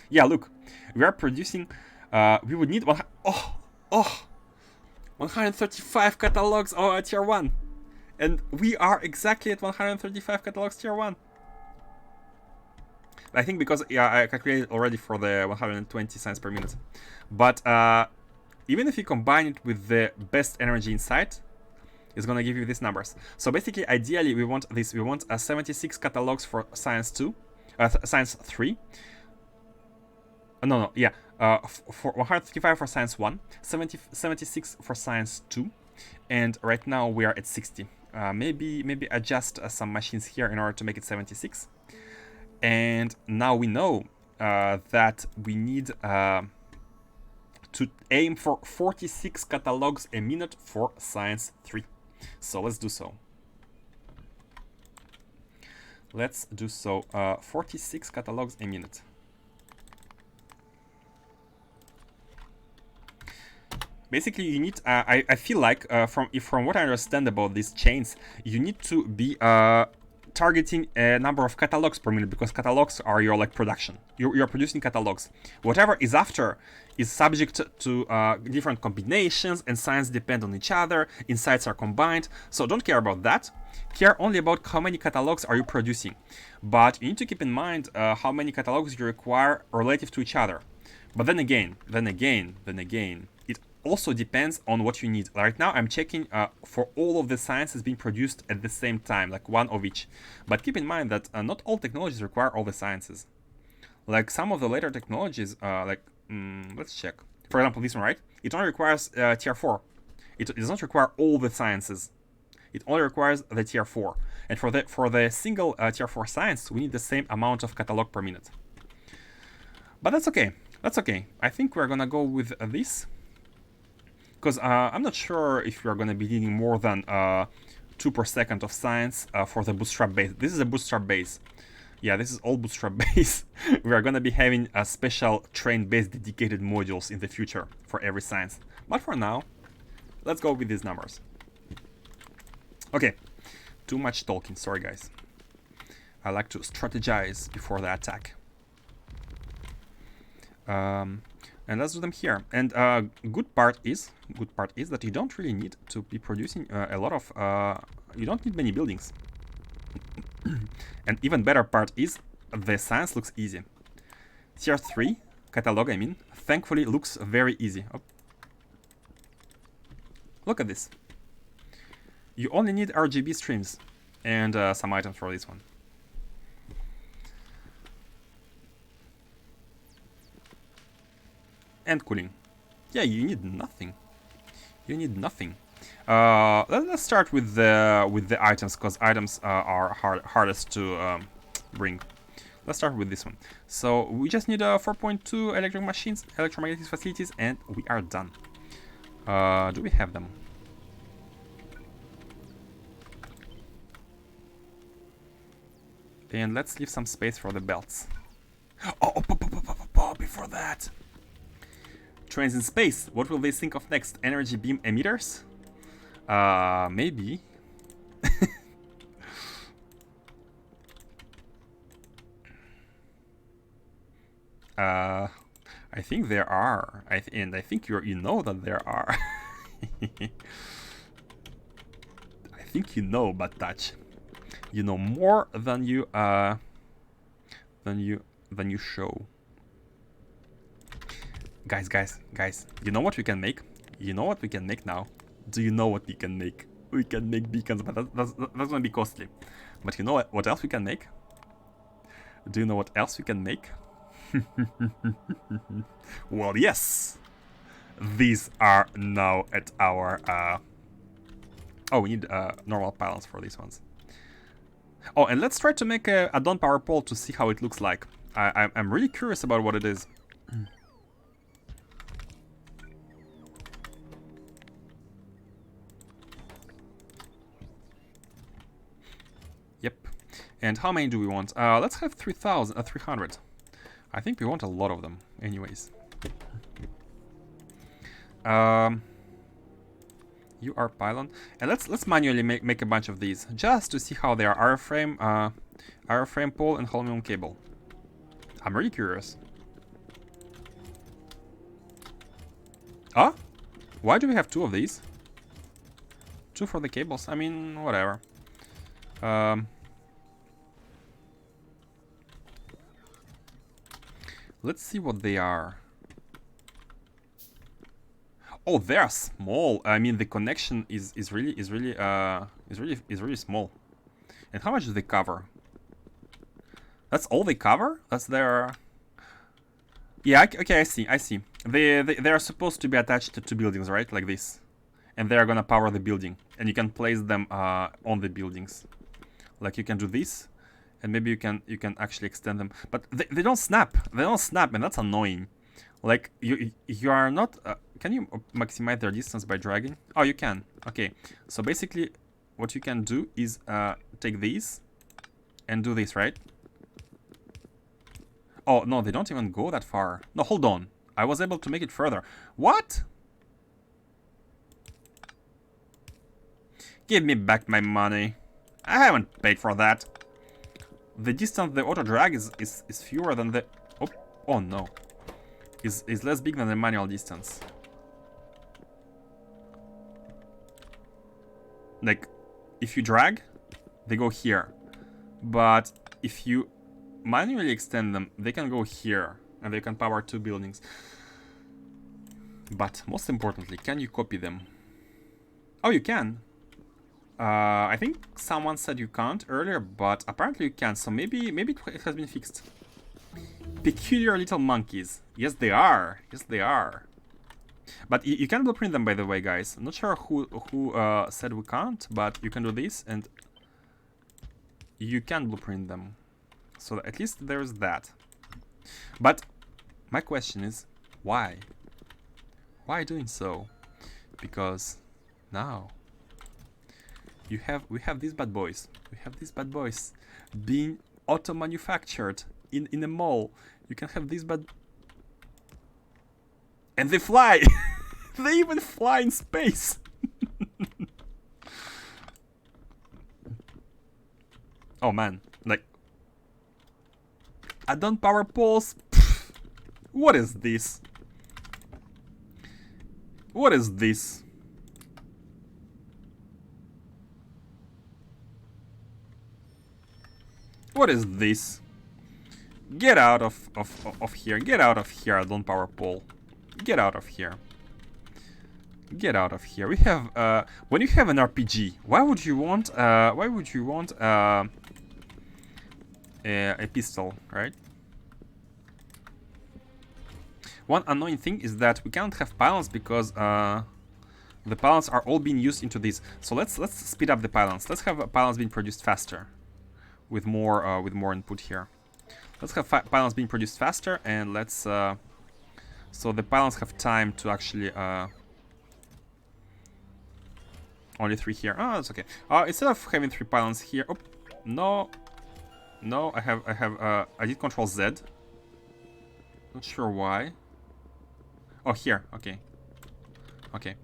Yeah, look, we are producing. We would need 135 catalogs tier 1. And we are exactly at 135 catalogs tier 1. I think because, yeah, I calculated already for the 120 science per minute. But even if you combine it with the best energy inside, it's going to give you these numbers. So basically, ideally, we want this. We want 76 catalogs for science 2, science 3. For 155 for science 1, 76 for science 2. And right now we are at 60. Maybe adjust some machines here in order to make it 76. And now we know that we need to aim for 46 catalogs a minute for science 3. So let's do so. 46 catalogs a minute. Basically, you need. I feel like from what I understand about these chains, you need to be targeting a number of catalogs per minute, because catalogs are your like production. You're producing catalogs. Whatever is after is subject to different combinations, and science depend on each other. Insights are combined, so don't care about that. Care only about how many catalogs are you producing. But you need to keep in mind how many catalogs you require relative to each other. But then again, it also depends on what you need. Right now, I'm checking for all of the sciences being produced at the same time, like one of each. But keep in mind that not all technologies require all the sciences. Like some of the later technologies, let's check. For example, this one, right? It only requires tier 4. It does not require all the sciences. It only requires the tier 4. And for the single tier 4 science, we need the same amount of catalog per minute. But that's okay. I think we're gonna go with this, because I'm not sure if we're gonna be needing more than 2 per second of science for the bootstrap base. This is a bootstrap base. Yeah, this is all bootstrap base. We are gonna be having a special train-based dedicated modules in the future for every science. But for now, let's go with these numbers. Okay, too much talking. Sorry, guys. I like to strategize before the attack. And let's do them here. And good part is that you don't really need to be producing a lot of. You don't need many buildings. And even better part is the science looks easy. Tier 3 catalog, thankfully looks very easy. Oh. Look at this. You only need RGB streams and some items for this one. And cooling. Yeah, you need nothing. You need nothing. Let's start with the items, because items are hardest to bring. Let's start with this one. So we just need 4.2 electric machines, electromagnetic facilities, and we are done. Do we have them? And let's leave some space for the belts. Oh, before that. Trains in space. What will they think of next? Energy beam emitters? Maybe. I think there are. And I think you know that there are. I think you know, but touch. You know more than you show. Guys, you know what we can make? You know what we can make now? Do you know what we can make? We can make beacons, but that's gonna be costly. But you know what else we can make? Do you know what else we can make? Well, yes! These are now at our... Oh, we need normal pylons for these ones. Oh, and let's try to make a dawn power pole to see how it looks like. I'm really curious about what it is. Yep. And how many do we want? Let's have 300. I think we want a lot of them, anyways. You are pylon, and let's manually make a bunch of these just to see how they are. Airframe pole and holmium cable. I'm really curious. Ah, why do we have two of these? Two for the cables. I mean, whatever. Let's see what they are. Oh, they are small. I mean, the connection is really small. And how much do they cover? That's all they cover? That's their... Yeah, okay, I see. They are supposed to be attached to two buildings, right? Like this. And they are gonna power the building. And you can place them on the buildings. Like you can do this, and maybe you can actually extend them. But they don't snap. They don't snap, and that's annoying. Like you are not. Can you maximize their distance by dragging? Oh, you can. Okay. So basically, what you can do is take these and do this, right? Oh no, they don't even go that far. No, hold on. I was able to make it further. What? Give me back my money. I haven't paid for that. The distance the auto drag is fewer than the... Oh no. Is less big than the manual distance. Like, if you drag, they go here. But if you manually extend them, they can go here. And they can power two buildings. But most importantly, can you copy them? Oh, you can. I think someone said you can't earlier, but apparently you can. So maybe it has been fixed. Peculiar little monkeys. Yes, they are. Yes, they are. But you can blueprint them, by the way, guys. I'm not sure who said we can't, but you can do this, and you can blueprint them. So at least there's that. But my question is, why? Why doing so? Because now we have these bad boys. We have these bad boys being auto-manufactured in a mall. You can have these bad... And they fly! They even fly in space! Oh man, like... add-on power poles? Pfft. What is this? What is this? What is this? Get out of here. Get out of here, add-on power pole. Get out of here. Get out of here. We have when you have an RPG, why would you want a pistol, right? One annoying thing is that we can't have pylons because the pylons are all being used into this. So let's speed up the pylons. Let's have pylons being produced faster, with more input here. Let's have pylons being produced faster, and let's so the pylons have time to actually only 3 here. Oh, that's okay. Instead of having 3 pylons here, oh no, no, I did Control Z. Not sure why. Oh, here. Okay. Okay.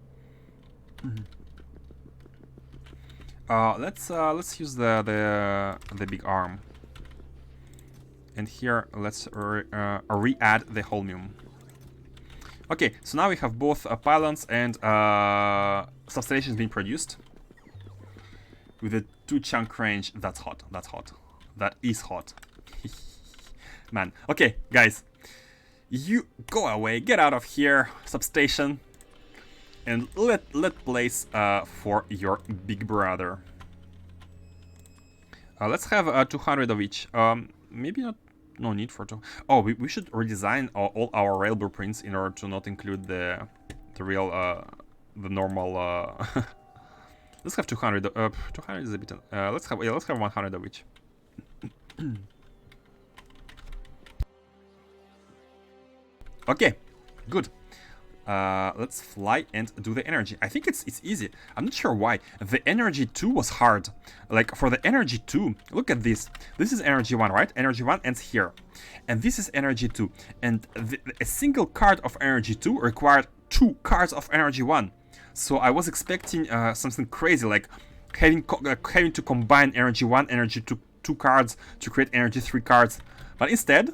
Let's use the big arm. And here let's re-add the Holmium. Okay, so now we have both pylons and substations being produced with a 2-chunk range. That's hot. That's hot. That is hot. Man. Okay, guys. You go away, get out of here, substation, and let place for your big brother. Let's have 200 of each. Maybe not. No need for 2. Oh, we should redesign all our rail blueprints in order to not include the real the normal. Let's have 200. 200 is a bit. Let's have 100 of each. Okay, good. Let's fly and do the energy. I think it's easy. I'm not sure why. The energy 2 was hard. Like, for the energy 2, look at this. This is energy 1, right? Energy 1 ends here. And this is energy 2. And a single card of energy 2 required 2 cards of energy 1. So I was expecting something crazy, like having to combine energy 1, energy 2 cards to create energy 3 cards. But instead,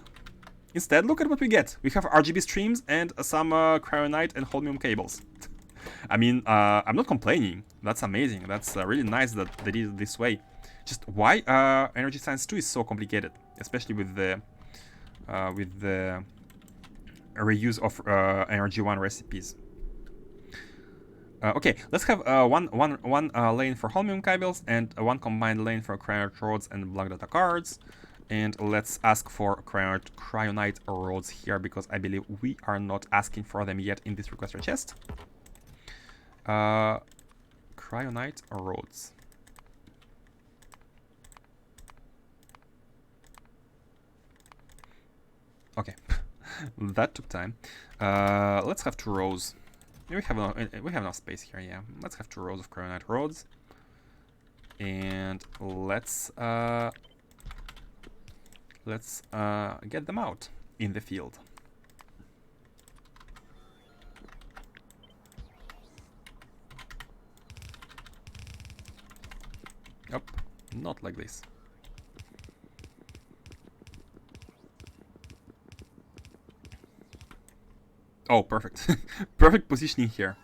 look at what we get. We have RGB streams and some cryonite and holmium cables. I mean, I'm not complaining. That's amazing. That's really nice that they did it this way. Just why Energy Science 2 is so complicated, especially with the reuse of Energy 1 recipes. Okay, let's have one lane for holmium cables and one combined lane for cryonite rods and black data cards. And let's ask for cryonite rods here, because I believe we are not asking for them yet in this requester chest. Cryonite rods. Okay, that took time. Let's have 2 rows. We have enough space here. Yeah, let's have 2 rows of cryonite rods, and let's get them out in the field. Yep, not like this. Oh, perfect. Perfect positioning here.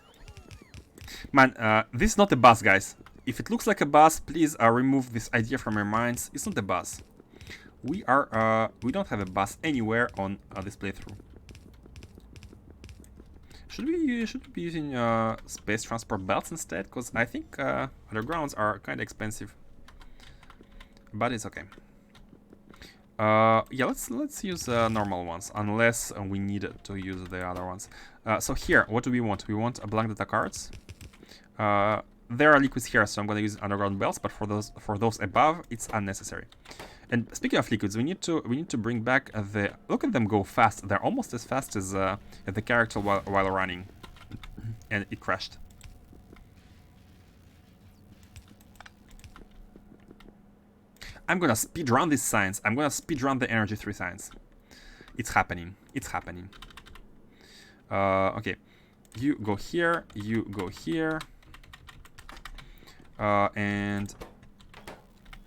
Man, this is not a bus, guys. If it looks like a bus, please remove this idea from your minds. It's not a bus. We don't have a bus anywhere on this playthrough. Should we be using space transport belts instead? Because I think undergrounds are kind of expensive. But it's okay. Yeah, let's use normal ones, unless we need to use the other ones. So here, what do we want? We want blank data cards. There are liquids here, so I'm going to use underground belts. But for those above, it's unnecessary. And speaking of liquids, we need to bring back the. Look at them go fast. They're almost as fast as the character while running, and it crashed. I'm gonna speedrun this science. I'm gonna speedrun the energy 3 science. It's happening. It's happening. Okay, you go here. You go here. And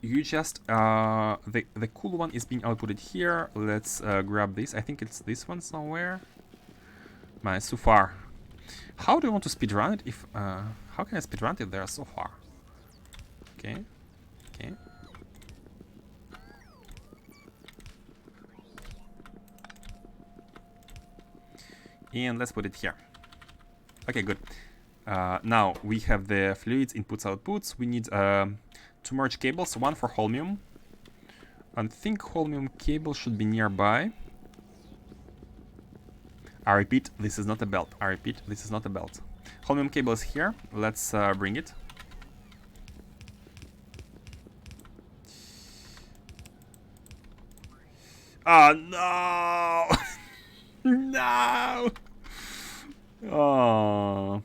you just the cool one is being outputted here. Let's grab this. I think it's this one somewhere. Man, it's too far. How do you want to speedrun it? If how can I speedrun it if they are so far? Okay. Okay. And let's put it here. Okay, good. Now we have the fluids inputs outputs. We need 2 merge cables, one for holmium. I think holmium cable should be nearby. I repeat, this is not a belt. I repeat, this is not a belt. Holmium cable is here. Let's bring it. Oh, no! No! Oh.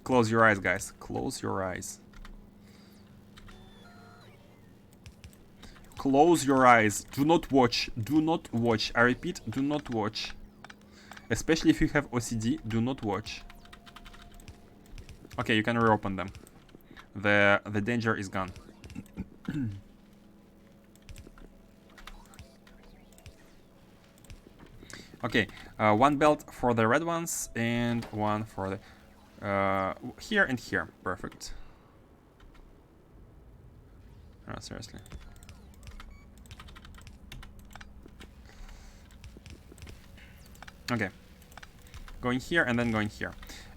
Close your eyes, guys. Close your eyes. Close your eyes. Do not watch. Do not watch. I repeat, do not watch. Especially if you have OCD, do not watch. Okay, you can reopen them. The danger is gone. Okay, one belt for the red ones and one for the here and here. Perfect. Oh, seriously. Okay. Going here and then going here.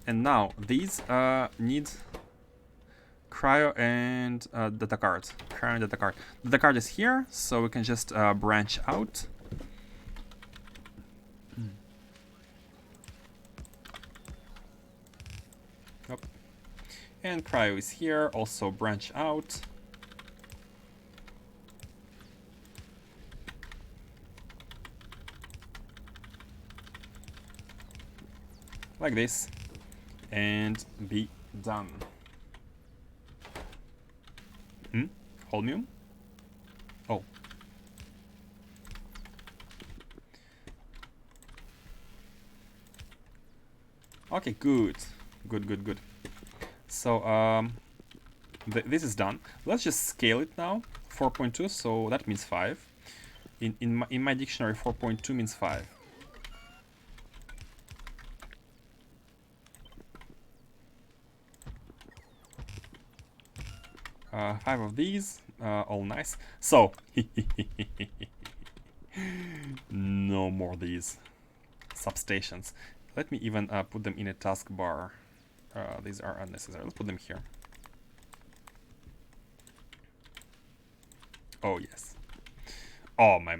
And now these need cryo and data card. Cryo and data card. Data card is here, so we can just branch out. Yep. And cryo is here, also branch out. Like this. And be done. Holmium? Oh. Okay, good. Good. So, this is done. Let's just scale it now. 4.2, so that means 5. In my dictionary, 4.2 means 5. 5 of these, all nice. So, no more these substations. Let me even put them in a taskbar. These are unnecessary. Let's put them here. Oh yes. Oh my,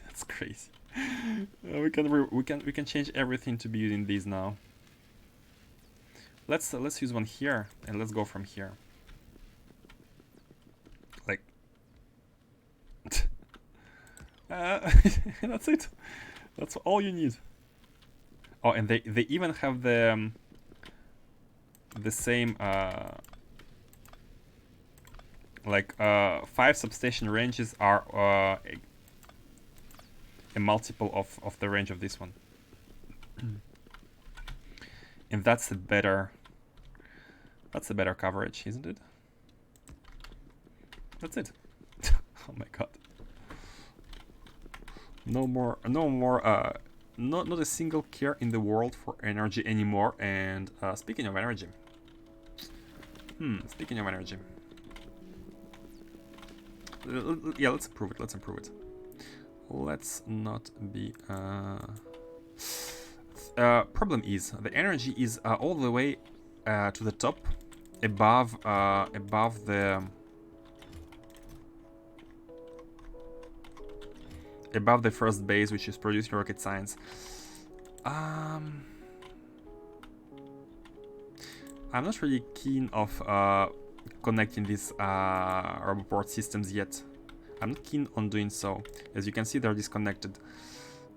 that's crazy. We can change everything to be using these now. Let's use one here and let's go from here. Like, that's it. That's all you need. Oh, and they even have the same like 5 substation ranges are a multiple of the range of this one. And that's a better coverage, isn't it? That's it. Oh my god. No more not a single care in the world for energy anymore. And speaking of energy. Speaking of energy. Yeah, let's improve it. Let's not be problem is the energy is all the way to the top above the first base, which is producing rocket science. I'm not really keen of connecting these Roboport systems yet. I'm not keen on doing so. As you can see, they're disconnected,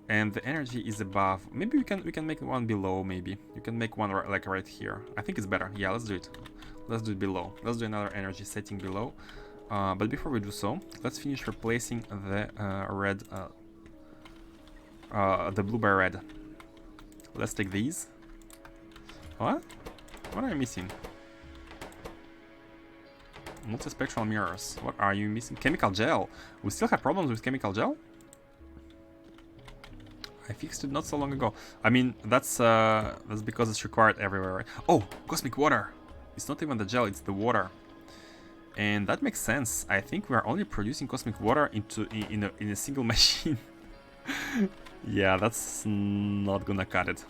and the energy is above. Maybe we can make one below. Maybe you can make one like right here. I think it's better. Yeah, let's do it. Let's do it below. Let's do another energy setting below. But before we do so, let's finish replacing the red, the blue by red. Let's take these. What? What are you missing? Multispectral mirrors. What are you missing? Chemical gel. We still have problems with chemical gel? I fixed it not so long ago. I mean, that's because it's required everywhere, right? Oh, cosmic water. It's not even the gel, it's the water. And that makes sense. I think we are only producing cosmic water in a single machine. Yeah, that's not gonna cut it.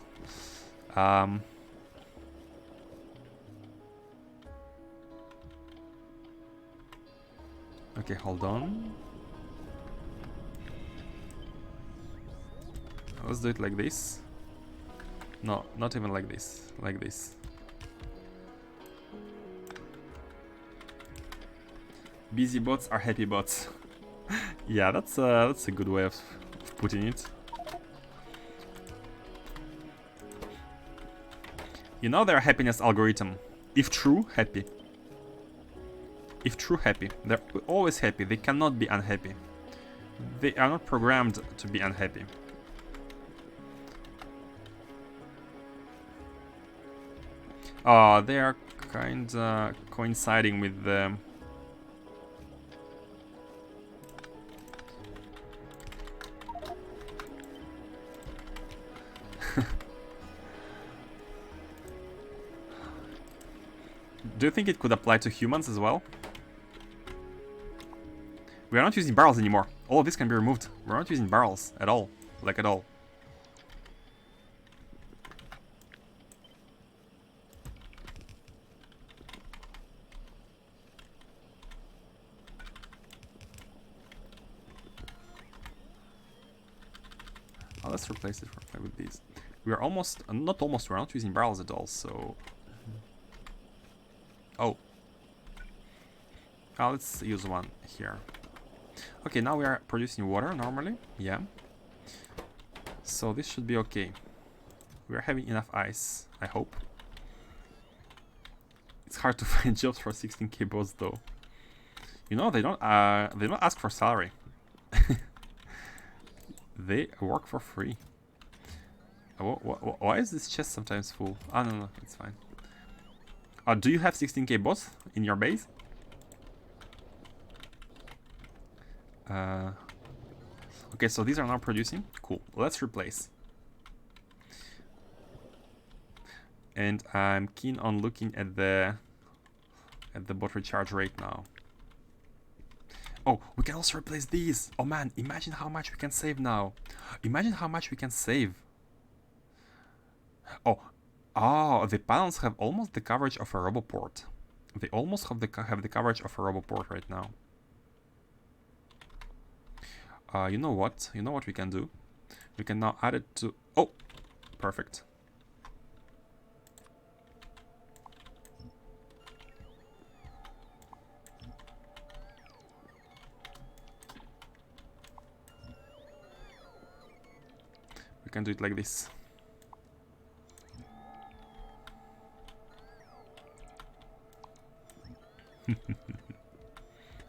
Okay, hold on. let's do it like this. No, not even like this. Like this. Busy bots are happy bots. Yeah, that's a good way of putting it. You know their happiness algorithm. If true, happy. If true, happy. They're always happy. They cannot be unhappy. They are not programmed to be unhappy. They are kinda coinciding with the... Do you think it could apply to humans as well? We are not using barrels anymore. All of this can be removed. We're not using barrels at all. Like at all. Let's replace it with these. We are almost, not almost, we're not using barrels at all, so... Oh. Let's use one here. Okay, now we are producing water normally. Yeah. So this should be okay. We are having enough ice, I hope. It's hard to find jobs for 16k bots though. You know, they don't ask for salary. They work for free. Why is this chest sometimes full? Oh, no, it's fine. Do you have 16k bots in your base? Okay, so these are now producing. Cool. Let's replace. And I'm keen on looking at the bot recharge rate now. Oh, we can also replace these. Oh man, imagine how much we can save now. Imagine how much we can save. Oh, the panels have almost the coverage of a roboport. They almost have the coverage of a roboport right now. You know what? You know what we can do? We can now add it to... Oh! Perfect. We can do it like this.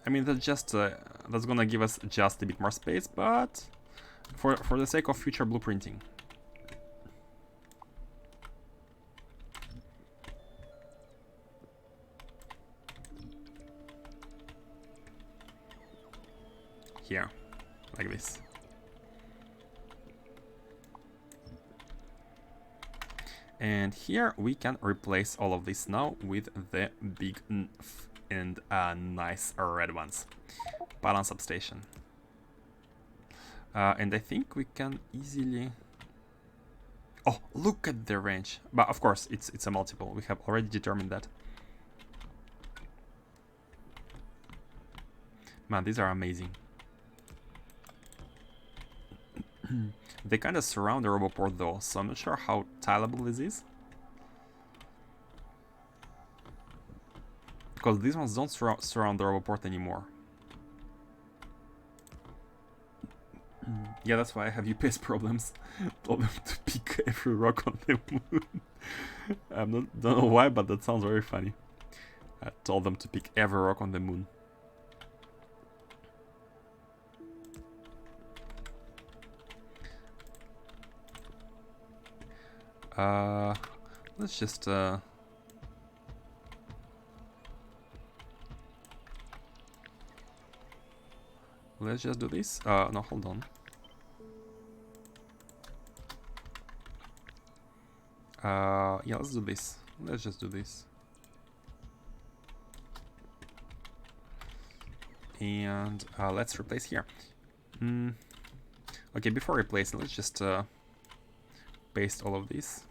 I mean, that's just that's gonna give us just a bit more space, but for the sake of future blueprinting. Here, like this. And here we can replace all of this now with the big and nice red ones. Balance substation. And I think we can easily... Oh, look at the range. But of course, it's a multiple. We have already determined that. Man, these are amazing. They kind of surround the roboport though, so I'm not sure how tileable this is. Because these ones don't surround the roboport anymore. Yeah, that's why I have UPS problems. Told them to pick every rock on the moon. Don't know why, but that sounds very funny. I told them to pick every rock on the moon. Let's just do this. No, hold on. Yeah, let's do this. Let's just do this. And let's replace here. Okay, before replacing, let's just paste all of this.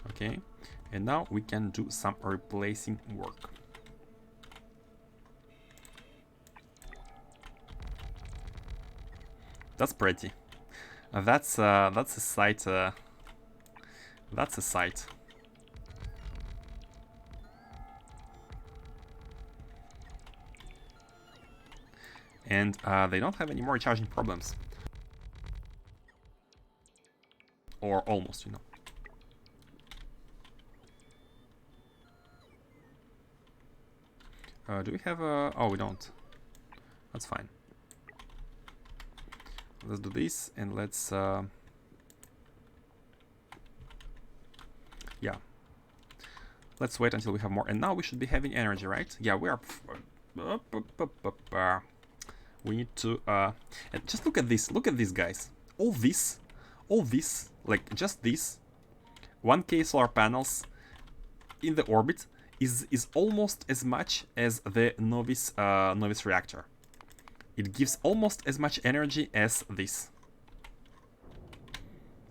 Okay, and now we can do some replacing work. That's pretty. That's a sight. That's a sight. And they don't have any more charging problems. Or almost, you know. Do we have a... Oh, we don't. That's fine. Let's do this, and let's... Yeah. Let's wait until we have more. And now we should be having energy, right? Yeah, we are... We need to... And just look at this. Look at these guys. All this, like just this, 1K solar panels in the orbit is almost as much as the Nauvis reactor. It gives almost as much energy as this.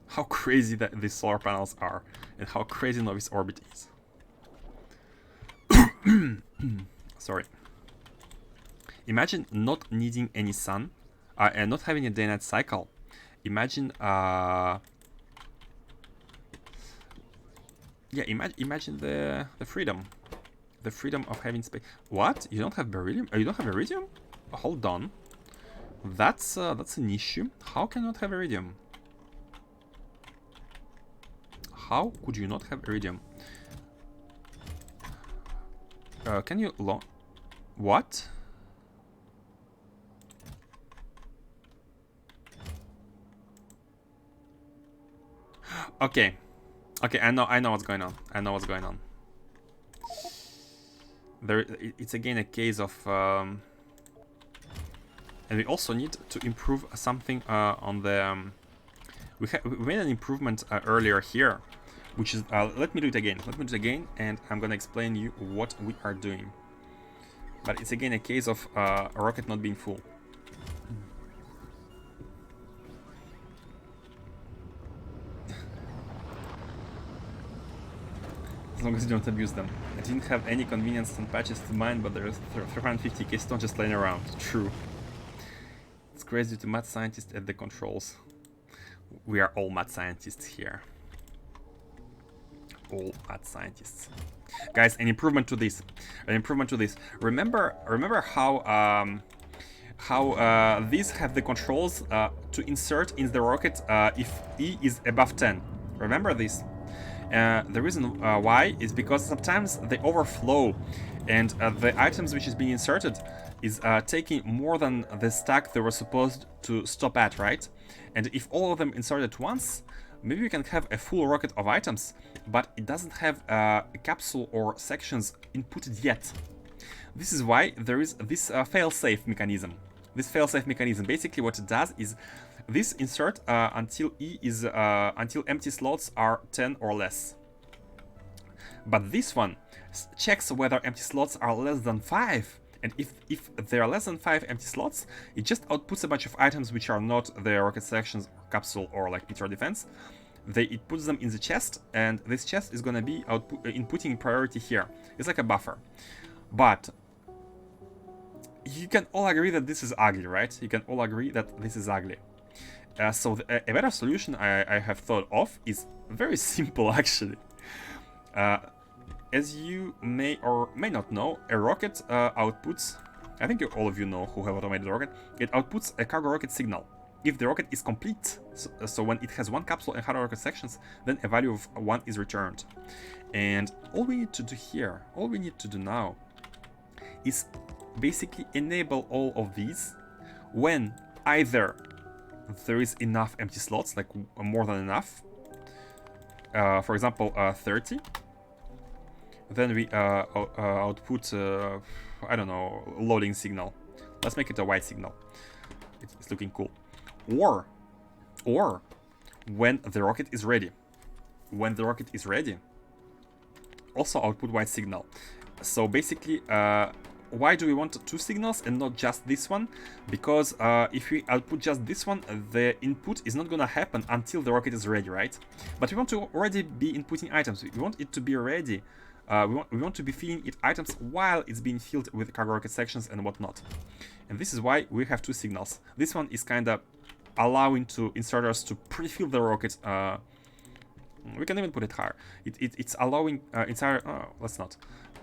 How crazy that these solar panels are, and how crazy Nauvis orbit is. Sorry. Imagine not needing any sun, and not having a day-night cycle. Imagine, yeah, imagine the freedom of having space. What? You don't have beryllium? You don't have iridium? Hold on. That's an issue. How can you not have iridium? How could you not have iridium? Can you what? Okay. Okay, I know what's going on. I know what's going on. It's again a case of and we also need to improve something on the we made an improvement earlier here, which is let me do it again. And I'm gonna explain you what we are doing. But it's again a case of a rocket not being full. As long as you don't abuse them. I didn't have any convenience and patches to mine, but there's 350k stone just laying around. True. It's crazy to mad scientists at the controls. We are all mad scientists here. All mad scientists. Guys, an improvement to this. Remember how these have the controls to insert in the rocket if E is above 10. Remember this? The reason why is because sometimes they overflow, and the items which is being inserted is taking more than the stack they were supposed to stop at, right? And if all of them insert at once, maybe we can have a full rocket of items, but it doesn't have a capsule or sections inputted yet. This is why there is this fail-safe mechanism. Basically what it does is this insert until until empty slots are 10 or less. But this one checks whether empty slots are less than 5. And if there are less than 5 empty slots, it just outputs a bunch of items which are not the rocket sections, capsule, or like meteor defense. It puts them in the chest, and this chest is gonna be inputting priority here. It's like a buffer. But you can all agree that this is ugly, right? So a better solution I have thought of is very simple, actually. As you may or may not know, a rocket outputs, I think all of you know who have automated rocket, it outputs a cargo rocket signal. If the rocket is complete, so when it has one capsule and 100 rocket sections, then a value of 1 is returned. And all we need to do here, all we need to do now, is basically enable all of these when either there is enough empty slots, like more than enough, for example 30, then we output I don't know, loading signal. Let's make it a white signal. It's looking cool. Or when the rocket is ready. Also output white signal. So basically why do we want 2 signals and not just this one? Because if we output just this one, the input is not gonna happen until the rocket is ready, right? But we want to already be inputting items. We want it to be ready. We want to be feeding it items while it's being filled with cargo rocket sections and whatnot. And this is why we have 2 signals. This one is kinda allowing to inserters to pre-fill the rocket. We can even put it higher. It's allowing let's not.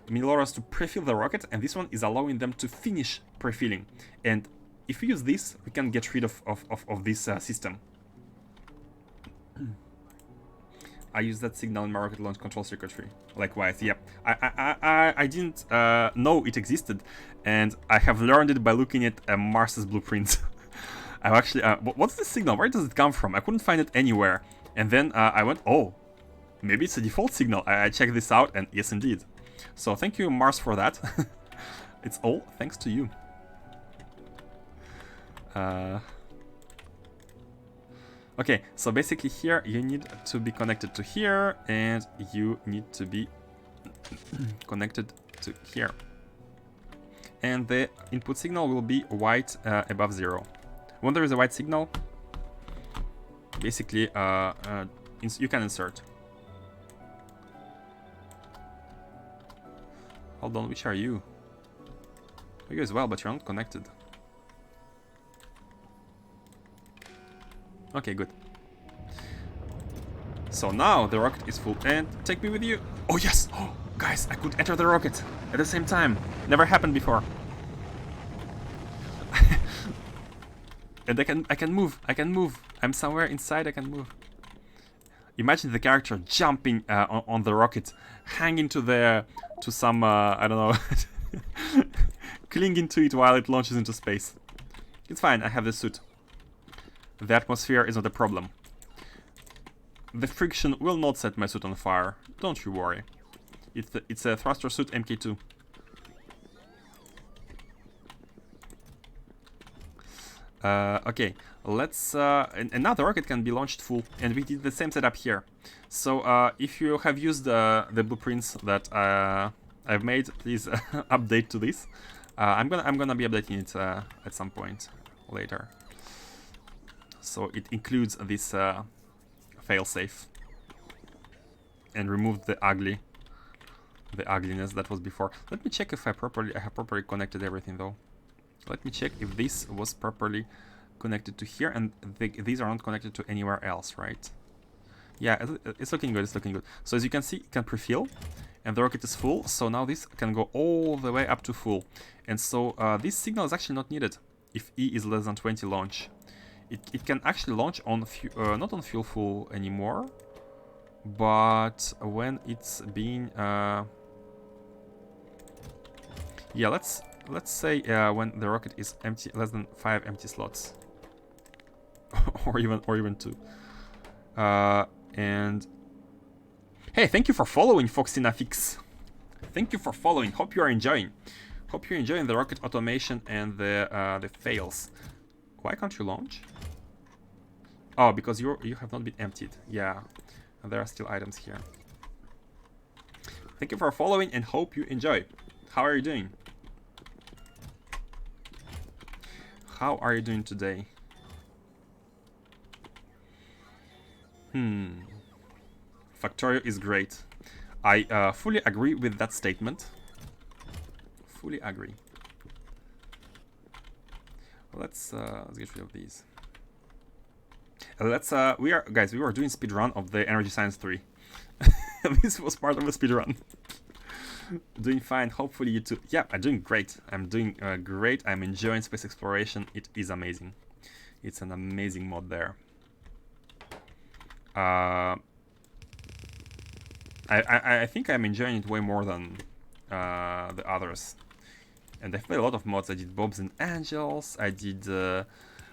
Millorers to pre-fill the rocket, and this one is allowing them to finish pre-filling. And if we use this, we can get rid of this system. I use that signal in my rocket launch control circuitry. Likewise, yep. I didn't know it existed, and I have learned it by looking at Mars's blueprints. I've actually, what's this signal? Where does it come from? I couldn't find it anywhere. And then I went, oh, maybe it's a default signal. I checked this out, and yes, indeed. So thank you, Mars, for that. It's all thanks to you. Okay, so basically here you need to be connected to here, and you need to be connected to here. And the input signal will be white above 0. When there is a white signal, basically you can insert. Hold on, which are you? You as well, but you're not connected. Okay, good. So now the rocket is full, and take me with you. Oh yes! Oh, guys, I could enter the rocket at the same time. Never happened before. And I can move. I can move. I'm somewhere inside. I can move. Imagine the character jumping on the rocket, hanging to some I don't know, clinging to it while it launches into space. It's fine. I have the suit. The atmosphere is not a problem. The friction will not set my suit on fire. Don't you worry. It's a thruster suit MK2. Okay, let's... and now the rocket can be launched full, and we did the same setup here. So if you have used the blueprints that I've made, please update to this. I'm gonna be updating it at some point later. So it includes this failsafe and removed the ugliness that was before. Let me check if I have properly connected everything though. Let me check if this was properly connected to here, and these are not connected to anywhere else, right? Yeah, it's looking good. It's looking good. So as you can see, it can pre-fill, and the rocket is full. So now this can go all the way up to full, and so this signal is actually not needed if E is less than 20 launch. It can actually launch on not on fuel full anymore, but when it's being yeah, let's say when the rocket is empty, less than 5 empty slots, or even 2. And hey, thank you for following, Foxinafix. Thank you for following. Hope you are enjoying. Hope you're enjoying the rocket automation and the fails. Why can't you launch? Oh, because you have not been emptied. Yeah, there are still items here. Thank you for following and hope you enjoy. How are you doing? How are you doing today? Factorio is great. I fully agree with that statement. Fully agree. Let's get rid of these. We were doing speedrun of the Energy Science 3. This was part of the speedrun. Doing fine. Hopefully you too. Yeah, I'm doing great. I'm doing great. I'm enjoying space exploration. It is amazing. It's an amazing mod there. I think I'm enjoying it way more than the others. And I've played a lot of mods. I did Bobs and Angels. I did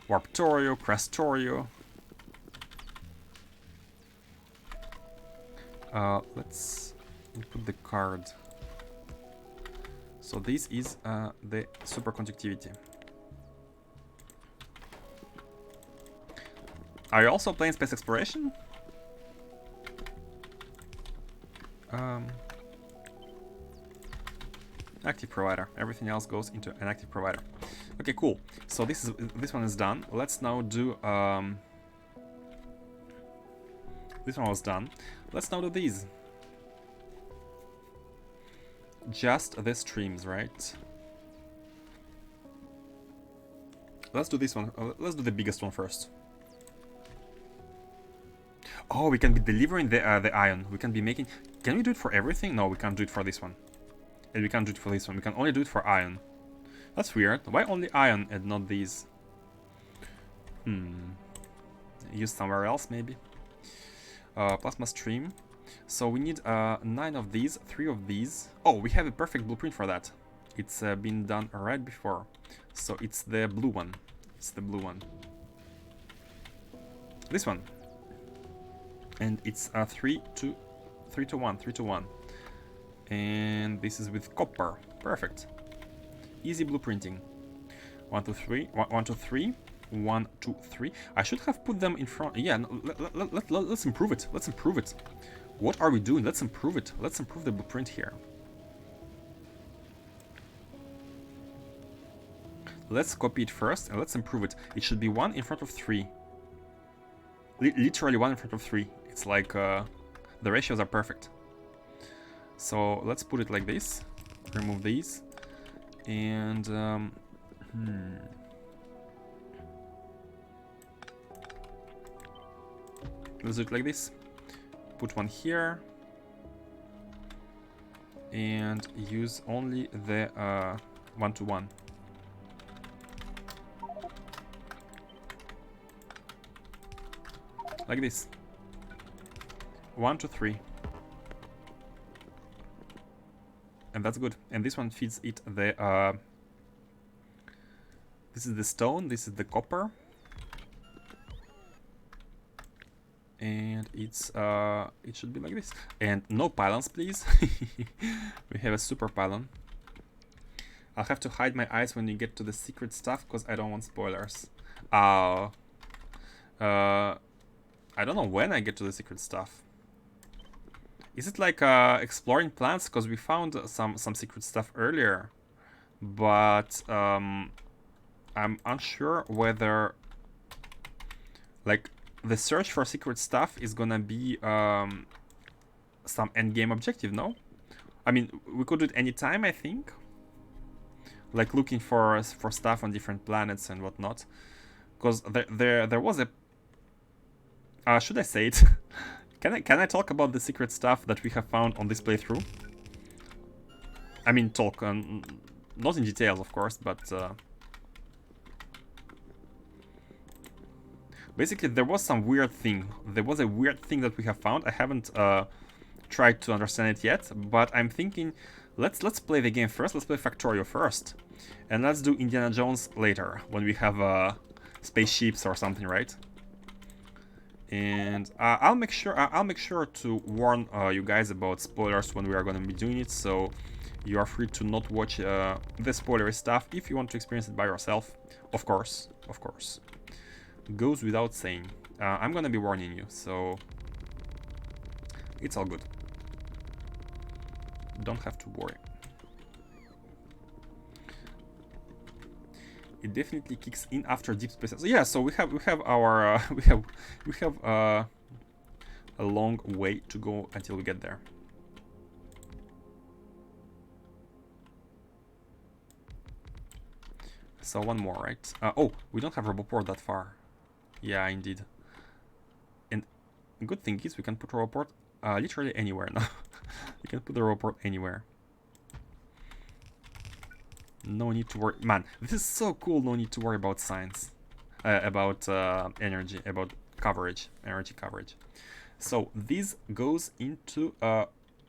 Warptorio, Crastorio. Let's input the card. So this is the superconductivity. Are you also playing space exploration? Active provider. Everything else goes into an active provider. Okay, cool. So this one is done. Let's now do this one was done. Let's now do these. Just the streams, right? Let's do this one. Let's do the biggest one first. Oh, we can be delivering the iron. We can be making... Can we do it for everything? No, we can't do it for this one. And we can't do it for this one. We can only do it for iron. That's weird. Why only iron and not these? Use somewhere else, maybe. Plasma stream. So we need 9 of these, 3 of these. Oh, we have a perfect blueprint for that. It's been done right before. So it's the blue one. It's the blue one. This one. And it's 3 to 1. And this is with copper. Perfect. Easy blueprinting. 1, 2, 3. 1, 2, 3. 1, 2, 3. I should have put them in front. Yeah, no, let's improve it. Let's improve it. What are we doing? Let's improve it. Let's improve the blueprint here. Let's copy it first and let's improve it. It should be 1 in front of 3. Literally 1 in front of 3. It's like the ratios are perfect. So let's put it like this. Remove these. And let's do it like this. Put one here. And use only the 1 to 1. Like this. 1 to 3. And that's good. And this one feeds it the this is the stone, this is the copper. And it's it should be like this. And no pylons, please. We have a super pylon. I'll have to hide my eyes when you get to the secret stuff because I don't want spoilers. I don't know when I get to the secret stuff. Is it like exploring plants? Because we found some secret stuff earlier, but I'm unsure whether like the search for secret stuff is gonna be some endgame objective. No, I mean we could do it anytime. I think, like looking for stuff on different planets and whatnot. Because there was a should I say it? Can I talk about the secret stuff that we have found on this playthrough? I mean, talk, not in details, of course, but basically there was some weird thing. There was a weird thing that we have found. I haven't tried to understand it yet, but I'm thinking let's play the game first. Let's play Factorio first, and let's do Indiana Jones later when we have spaceships or something, right? And I'll make sure to warn you guys about spoilers when we are going to be doing it, so you are free to not watch the spoilery stuff if you want to experience it by yourself. Of course, goes without saying. I'm gonna be warning you, so it's all good. Don't have to worry. It definitely kicks in after deep space. So yeah, so we have our we have a long way to go until we get there. So one more, right? Oh, we don't have Roboport that far. Yeah, indeed. And good thing is we can put Roboport literally anywhere now. We can put the Roboport anywhere. No need to worry. Man, this is so cool. No need to worry about science. About energy, about coverage, energy coverage. So this goes into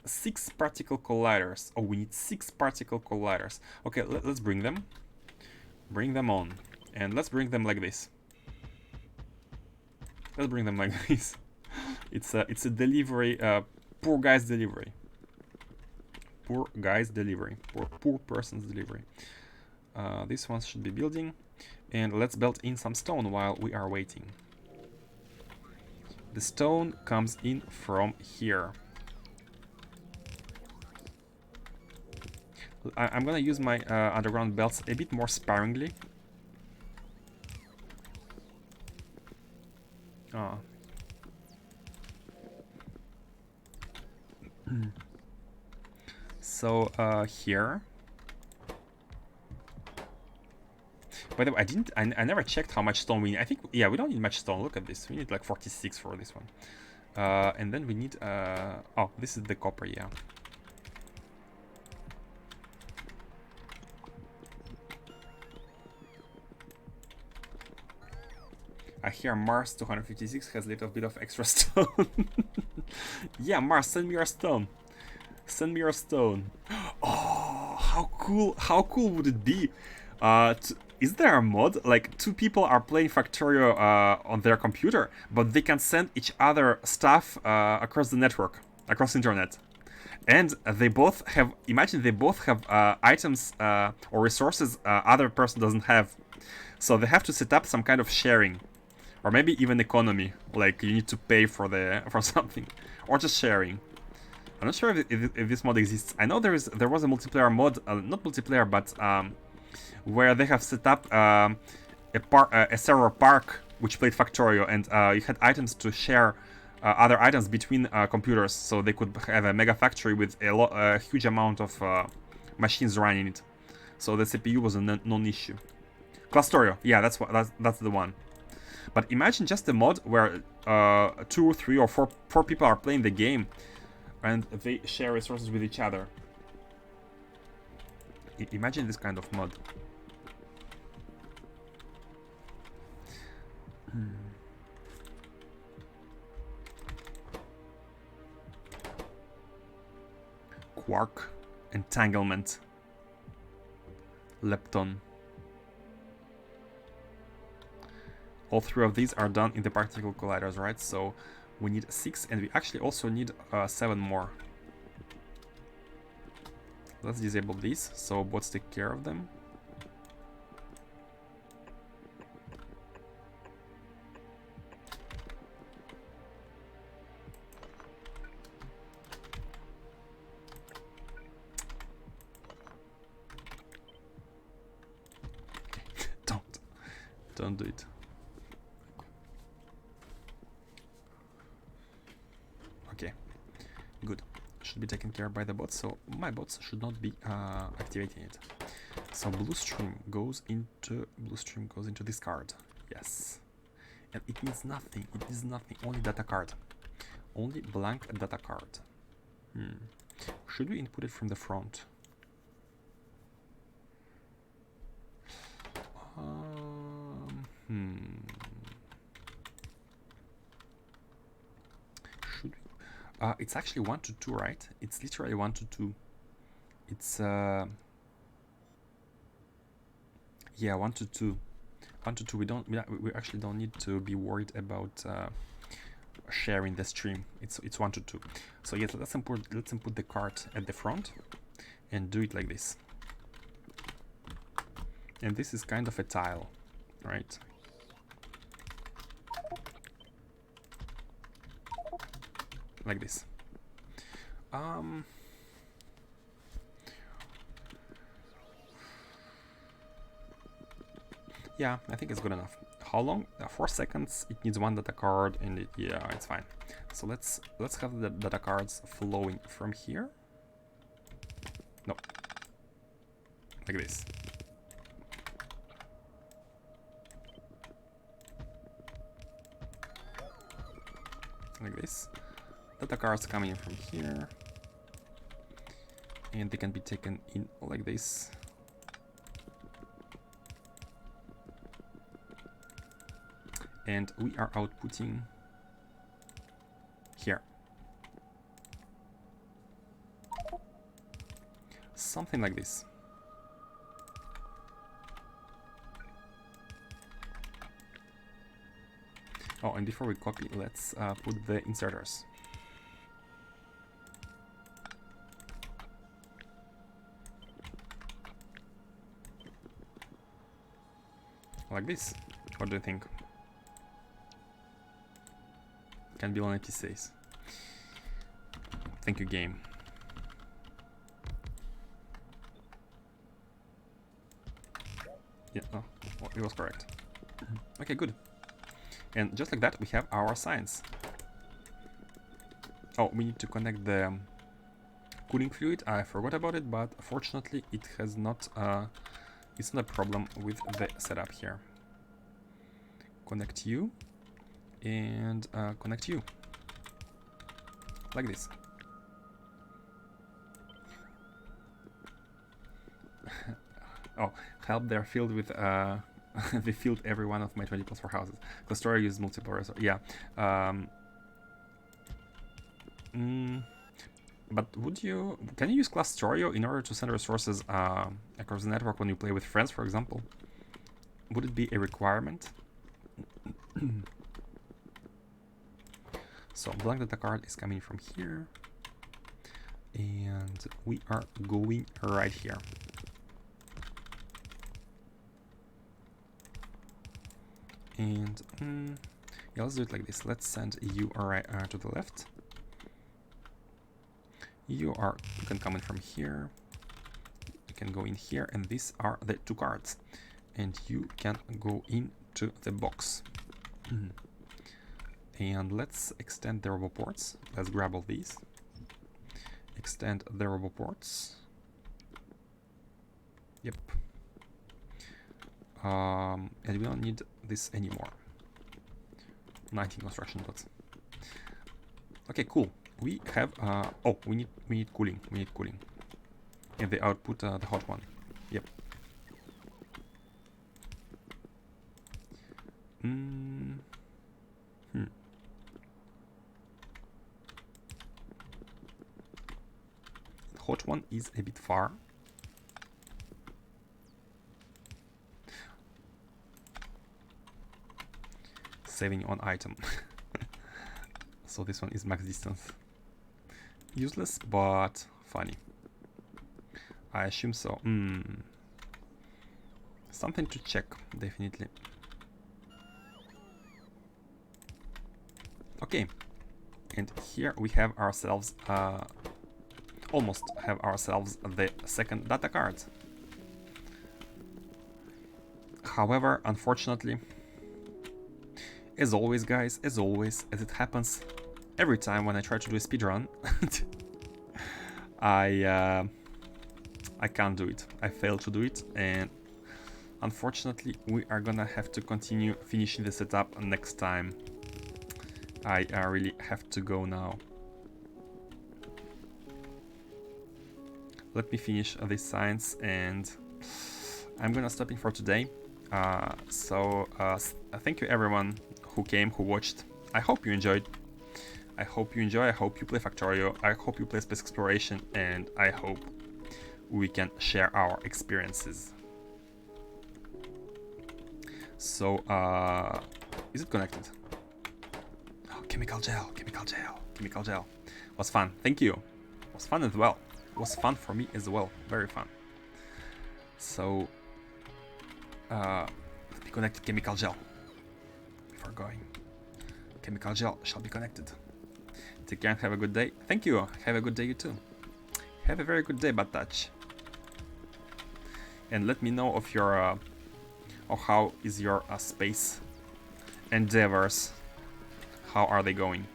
6 particle colliders. Oh, we need 6 particle colliders. Okay, let's bring them. Bring them on. And let's bring them like this. Let's bring them like this. It's a delivery, poor guy's delivery. Poor guy's delivery. Poor person's delivery. This one should be building. And let's build in some stone while we are waiting. The stone comes in from here. I'm gonna use my underground belts a bit more sparingly. So here. By the way, I never checked how much stone we need. I think, yeah, we don't need much stone. Look at this. We need like 46 for this one. And then we need... oh, this is the copper, yeah. I hear Mars 256 has a little bit of extra stone. Yeah, Mars, send me your stone. Send me your stone. Oh, how cool would it be? Is there a mod? Like, two people are playing Factorio on their computer, but they can send each other stuff across the network, across internet. And they both have, imagine they both have items or resources other person doesn't have. So they have to set up some kind of sharing. Or maybe even economy, like you need to pay for something, or just sharing. I'm not sure if this mod exists. I know there was a multiplayer mod, not multiplayer, but where they have set up a server park which played Factorio, and you had items to share other items between computers, so they could have a mega factory with a huge amount of machines running it. So the CPU was a non-issue. Clustorio, yeah, that's the one. But imagine just a mod where 2, 3, or 4 people are playing the game and they share resources with each other. Imagine this kind of mod. Quark, entanglement, lepton. All 3 of these are done in the particle colliders, right? So we need 6, and we actually also need 7 more. Let's disable these, so bots take care of them. Don't do it. Okay, good. Should be taken care of by the bots, so my bots should not be activating it. So blue stream goes into this card. Yes, and it means nothing. It is nothing. Only data card. Only blank data card. Should we input it from the front? Should we? It's actually 1 to 2, right? It's literally 1 to 2. It's yeah, 1 to 2. 1 to 2. We actually don't need to be worried about sharing the stream. It's 1 to 2. So yes, let's input the card at the front and do it like this. And this is kind of a tile, right? Like this. Yeah, I think it's good enough. How long? 4 seconds. It needs 1 data card, and yeah, it's fine. So let's have the data cards flowing from here. No, like this. Like this. Data cards coming in from here, and they can be taken in like this. And we are outputting here. Something like this. Oh, and before we copy, let's put the inserters. Like this. What do you think? Can be on says. Thank you, game. Yeah, oh, well, it was correct. Okay, good. And just like that, we have our science. Oh, we need to connect the cooling fluid. I forgot about it, but fortunately, it has not. It's not a problem with the setup here. Connect you and connect you. like this. Oh, help! They're filled with they filled every one of my 20+4 houses. Factorio uses multiple resources. Yeah. But can you use Factorio in order to send resources across the network when you play with friends, for example? Would it be a requirement? So black data card is coming from here, and we are going right here. And yeah, let's do it like this. Let's send you right to the left. You can come in from here. You can go in here, and these are the 2 cards. And you can go into the box. And let's extend the roboports. Let's grab all these. Extend the roboports. Yep. And we don't need this anymore. 19 construction plots. Okay, cool. We have oh, we need cooling. We need cooling. And the output, the hot one. Yep. The hot one is a bit far. Saving on item. So this one is max distance. Useless, but funny. I assume so. Something to check, definitely. Okay. And here we have ourselves, almost have ourselves the second data card. However, unfortunately, as always, guys, as it happens every time when I try to do a speedrun, I can't do it. I fail to do it, and unfortunately, we are gonna have to continue finishing the setup next time. I really have to go now. Let me finish this science, and I'm gonna stop it for today. Thank you everyone who came, who watched. I hope you enjoyed. I hope you enjoy. I hope you play Factorio. I hope you play Space Exploration, and I hope we can share our experiences. So, is it connected? Oh, chemical gel. Was fun. Thank you. Was fun as well. Was fun for me as well. Very fun. So, be connected chemical gel. Before going, chemical gel shall be connected. Take care and have a good day. Thank you. Have a good day, you too. Have a very good day, Bad Touch. And let me know of your, or how is your space endeavors. How are they going?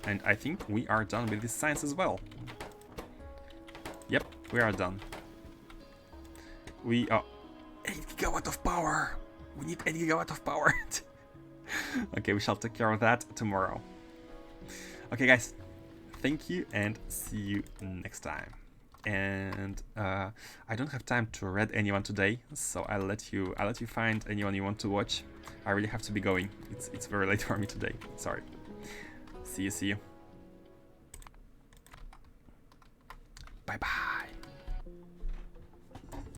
And I think we are done with this science as well. Yep, we are done. We are 8 gigawatt of power. We need 8 gigawatt of power. Okay, we shall take care of that tomorrow. Okay, guys, thank you and see you next time. And I don't have time to read anyone today, so I'll let you find anyone you want to watch. I really have to be going. It's very late for me today. Sorry. See you. Bye bye.